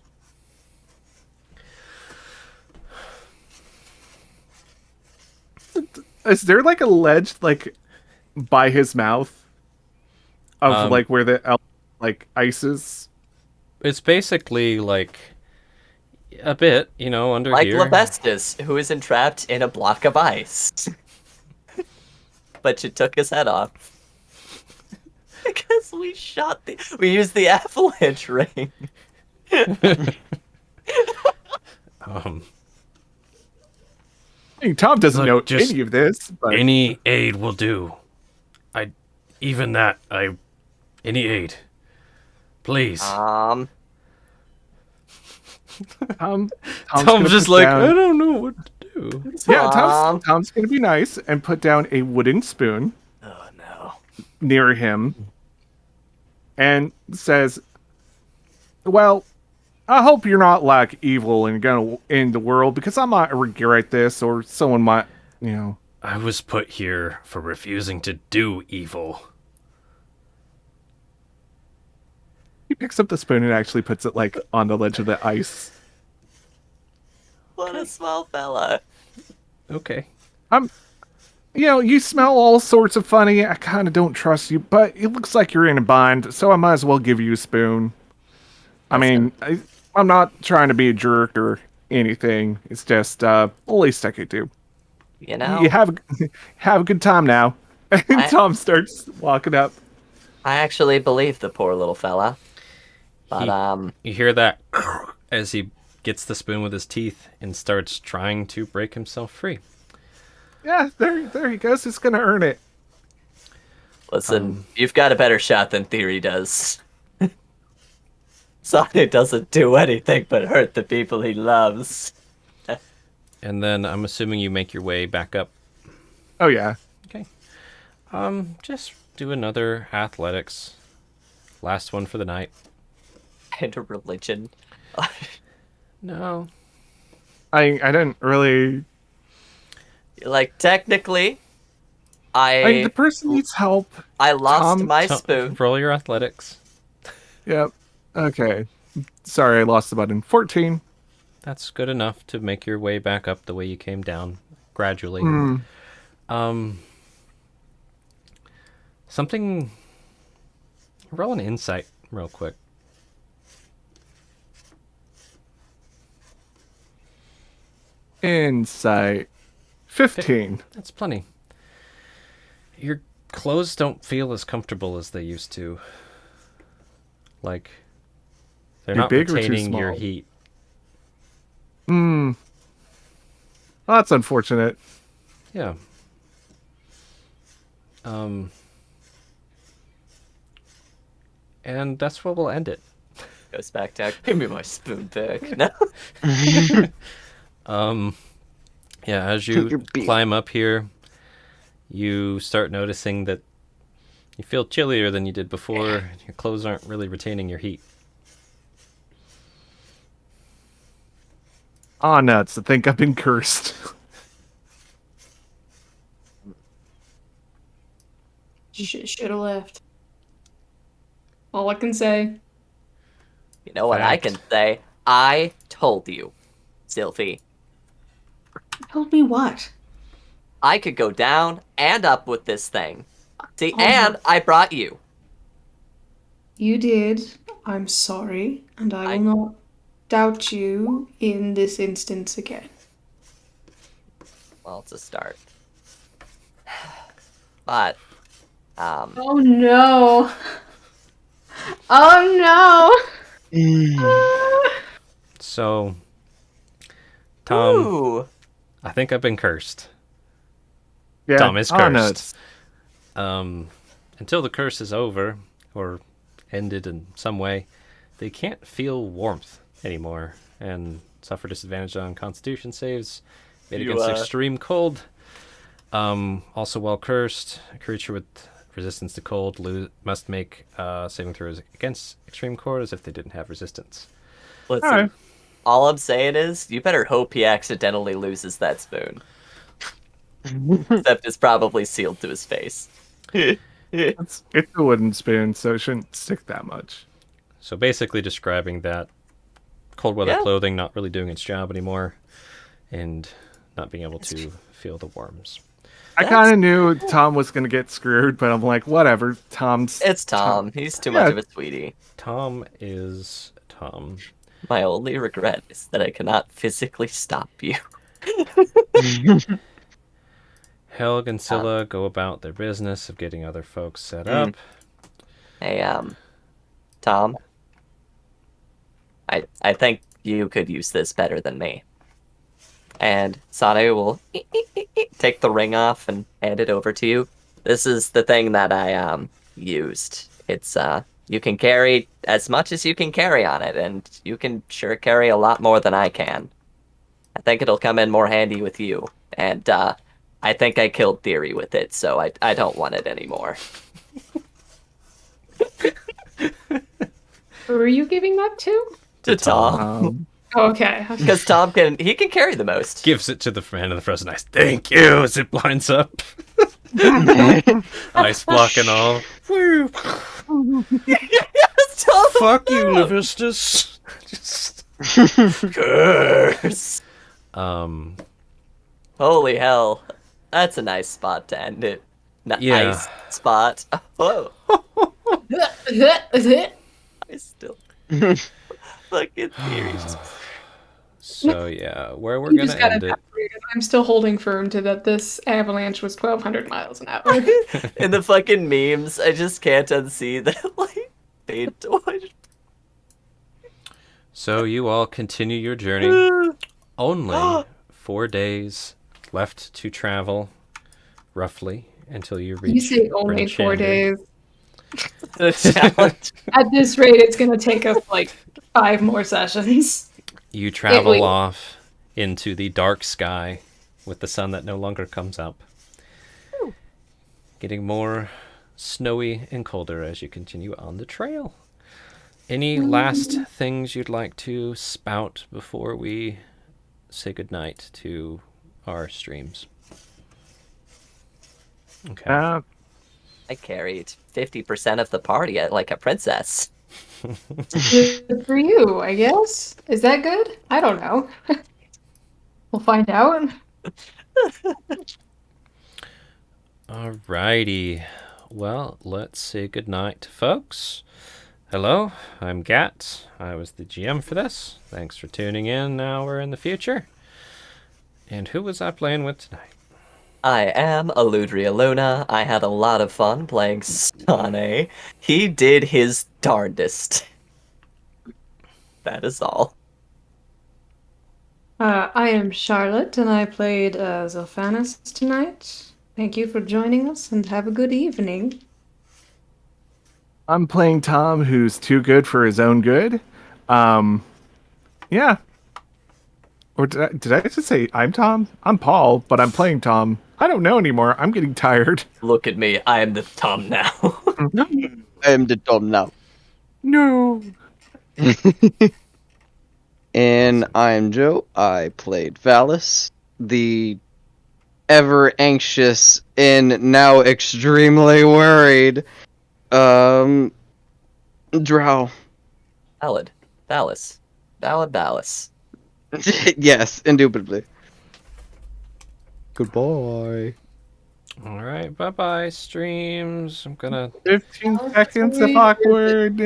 Is there like a ledge like by his mouth of like where the like ice is? It's basically like a bit, under Like here. Labestus, who is entrapped in a block of ice. But you took his head off. Because we used the avalanche ring. Um, I mean, Tom doesn't Look, know just any of this, but any aid will do. Any aid. Please. Tom's Tom's gonna just put like, down- I don't know what to do. Yeah, Tom. Tom's gonna be nice and put down a wooden spoon Oh no. near him and says, "Well, I hope you're not like evil and gonna end the world because I might regret this, or someone might, I was put here for refusing to do evil. He picks up the spoon and actually puts it like on the ledge of the ice. What a small fella. Okay. You smell all sorts of funny. I kind of don't trust you, but it looks like you're in a bind, so I might as well give you a spoon. I'm not trying to be a jerk or anything. It's just the least I could do. You know, You have a good time now. And Tom starts walking up. I actually believe the poor little fella. But You hear that as he gets the spoon with his teeth and starts trying to break himself free. Yeah, there he goes. He's gonna earn it. listen, you've got a better shot than Theory does. Sonic doesn't do anything but hurt the people he loves. And then I'm assuming you make your way back up. Oh yeah. Okay. Just do another athletics. Last one for the night. And a religion. No. I didn't really. Like, technically, The person needs help. I lost Tom- my spoon. Roll your athletics. Yep. Okay. Sorry, I lost the button. 14. That's good enough to make your way back up the way you came down, gradually. Something. Roll an insight real quick. Insight. 15. That's plenty. Your clothes don't feel as comfortable as they used to. Like, they're Too not big or too retaining your small? heat. Well, that's unfortunate. Yeah. And that's where we'll end it. Goes back down. Give me my spoon back. No. Yeah, as Your you beard. climb up here, you start noticing that you feel chillier than you did before. Your clothes aren't really retaining your heat. Aw, nuts. I think I've been cursed. Should have left. All I can say. You know what I Fact. can say? I told you, Sylphie. Told me what? I could go down and up with this thing. See, Oh, and I brought you. You did. I'm sorry, and I will not doubt you in this instance again. Well, it's a start. But, Oh no. Oh no. So, Tom, ooh, I think I've been cursed. Yeah. Tom is Aw, cursed. nuts. Until the curse is over, or ended in some way, they can't feel warmth anymore. And Suffer disadvantage on Constitution saves. Made You, against extreme cold. Also while cursed, a creature with resistance to cold must make saving throws against extreme cold as if they didn't have resistance. Listen, Alright. all I'm saying is, you better hope he accidentally loses that spoon. Except it's probably sealed to his face. It's a wooden spoon, so it shouldn't stick that much. So basically describing that cold weather Yeah. clothing not really doing its job anymore and not being able to feel the warms. I kind of knew Tom was going to get screwed, but I'm like, whatever. It's Tom. He's too much of a sweetie. Tom is Tom. My only regret is that I cannot physically stop you. Helg and Scylla go about their business of getting other folks set up. Hey, Tom. I think you could use this better than me. And Sane will take the ring off and hand it over to you. This is the thing that I used. It's you can carry as much as you can carry on it, and you can sure carry a lot more than I can. I think it'll come in more handy with you. And I think I killed Theory with it, so I don't want it anymore. Who are you giving that to? To Tom. Oh, okay. Because Tom can carry the most. Gives it to the man of the frozen ice. Thank you as it blinds up. Ice block and all. Woo. Tom, Fuck you, Levistus. Just... curse. Um, Holy hell. That's a nice spot to end it. Yeah. Nice spot. Whoa. I still. Fucking theories. so yeah, where we're You gonna just got end it. evaporated. I'm still holding firm to that this avalanche was 1,200 miles an hour. In the fucking memes, I just can't unsee that, like, fade to watch. So you all continue your journey. Only 4 days left to travel, roughly, until you reach. You say only 4 Brinchander. days. The challenge. At this rate, it's going to take us like 5 more sessions. You travel wait. off into the dark sky with the sun that no longer comes up. Getting more snowy and colder as you continue on the trail. Any last things you'd like to spout before we say goodnight to our streams? Okay. I carried 50% of the party like a princess. Good for you, I guess. Is that good? I don't know. We'll find out. Alrighty. Well, let's say goodnight, folks. Hello, I'm Gat. I was the GM for this. Thanks for tuning in. Now we're in the future. And who was I playing with tonight? I am Aludria Luna. I had a lot of fun playing Sane. He did his darndest. That is all. I am Charlotte, and I played Zophanis tonight. Thank you for joining us, and have a good evening. I'm playing Tom, who's too good for his own good. Yeah. Or did I just say I'm Tom? I'm Paul, but I'm playing Tom. I don't know anymore. I'm getting tired. Look at me. I am the Tom now. I am the Tom now. No. And I'm Joe. I played Valis, the ever anxious and now extremely worried Drow. Ballad. Valis. Ballad Valis. Yes, indubitably. Goodbye. Alright, bye-bye, streams. I'm gonna 15 seconds of awkward.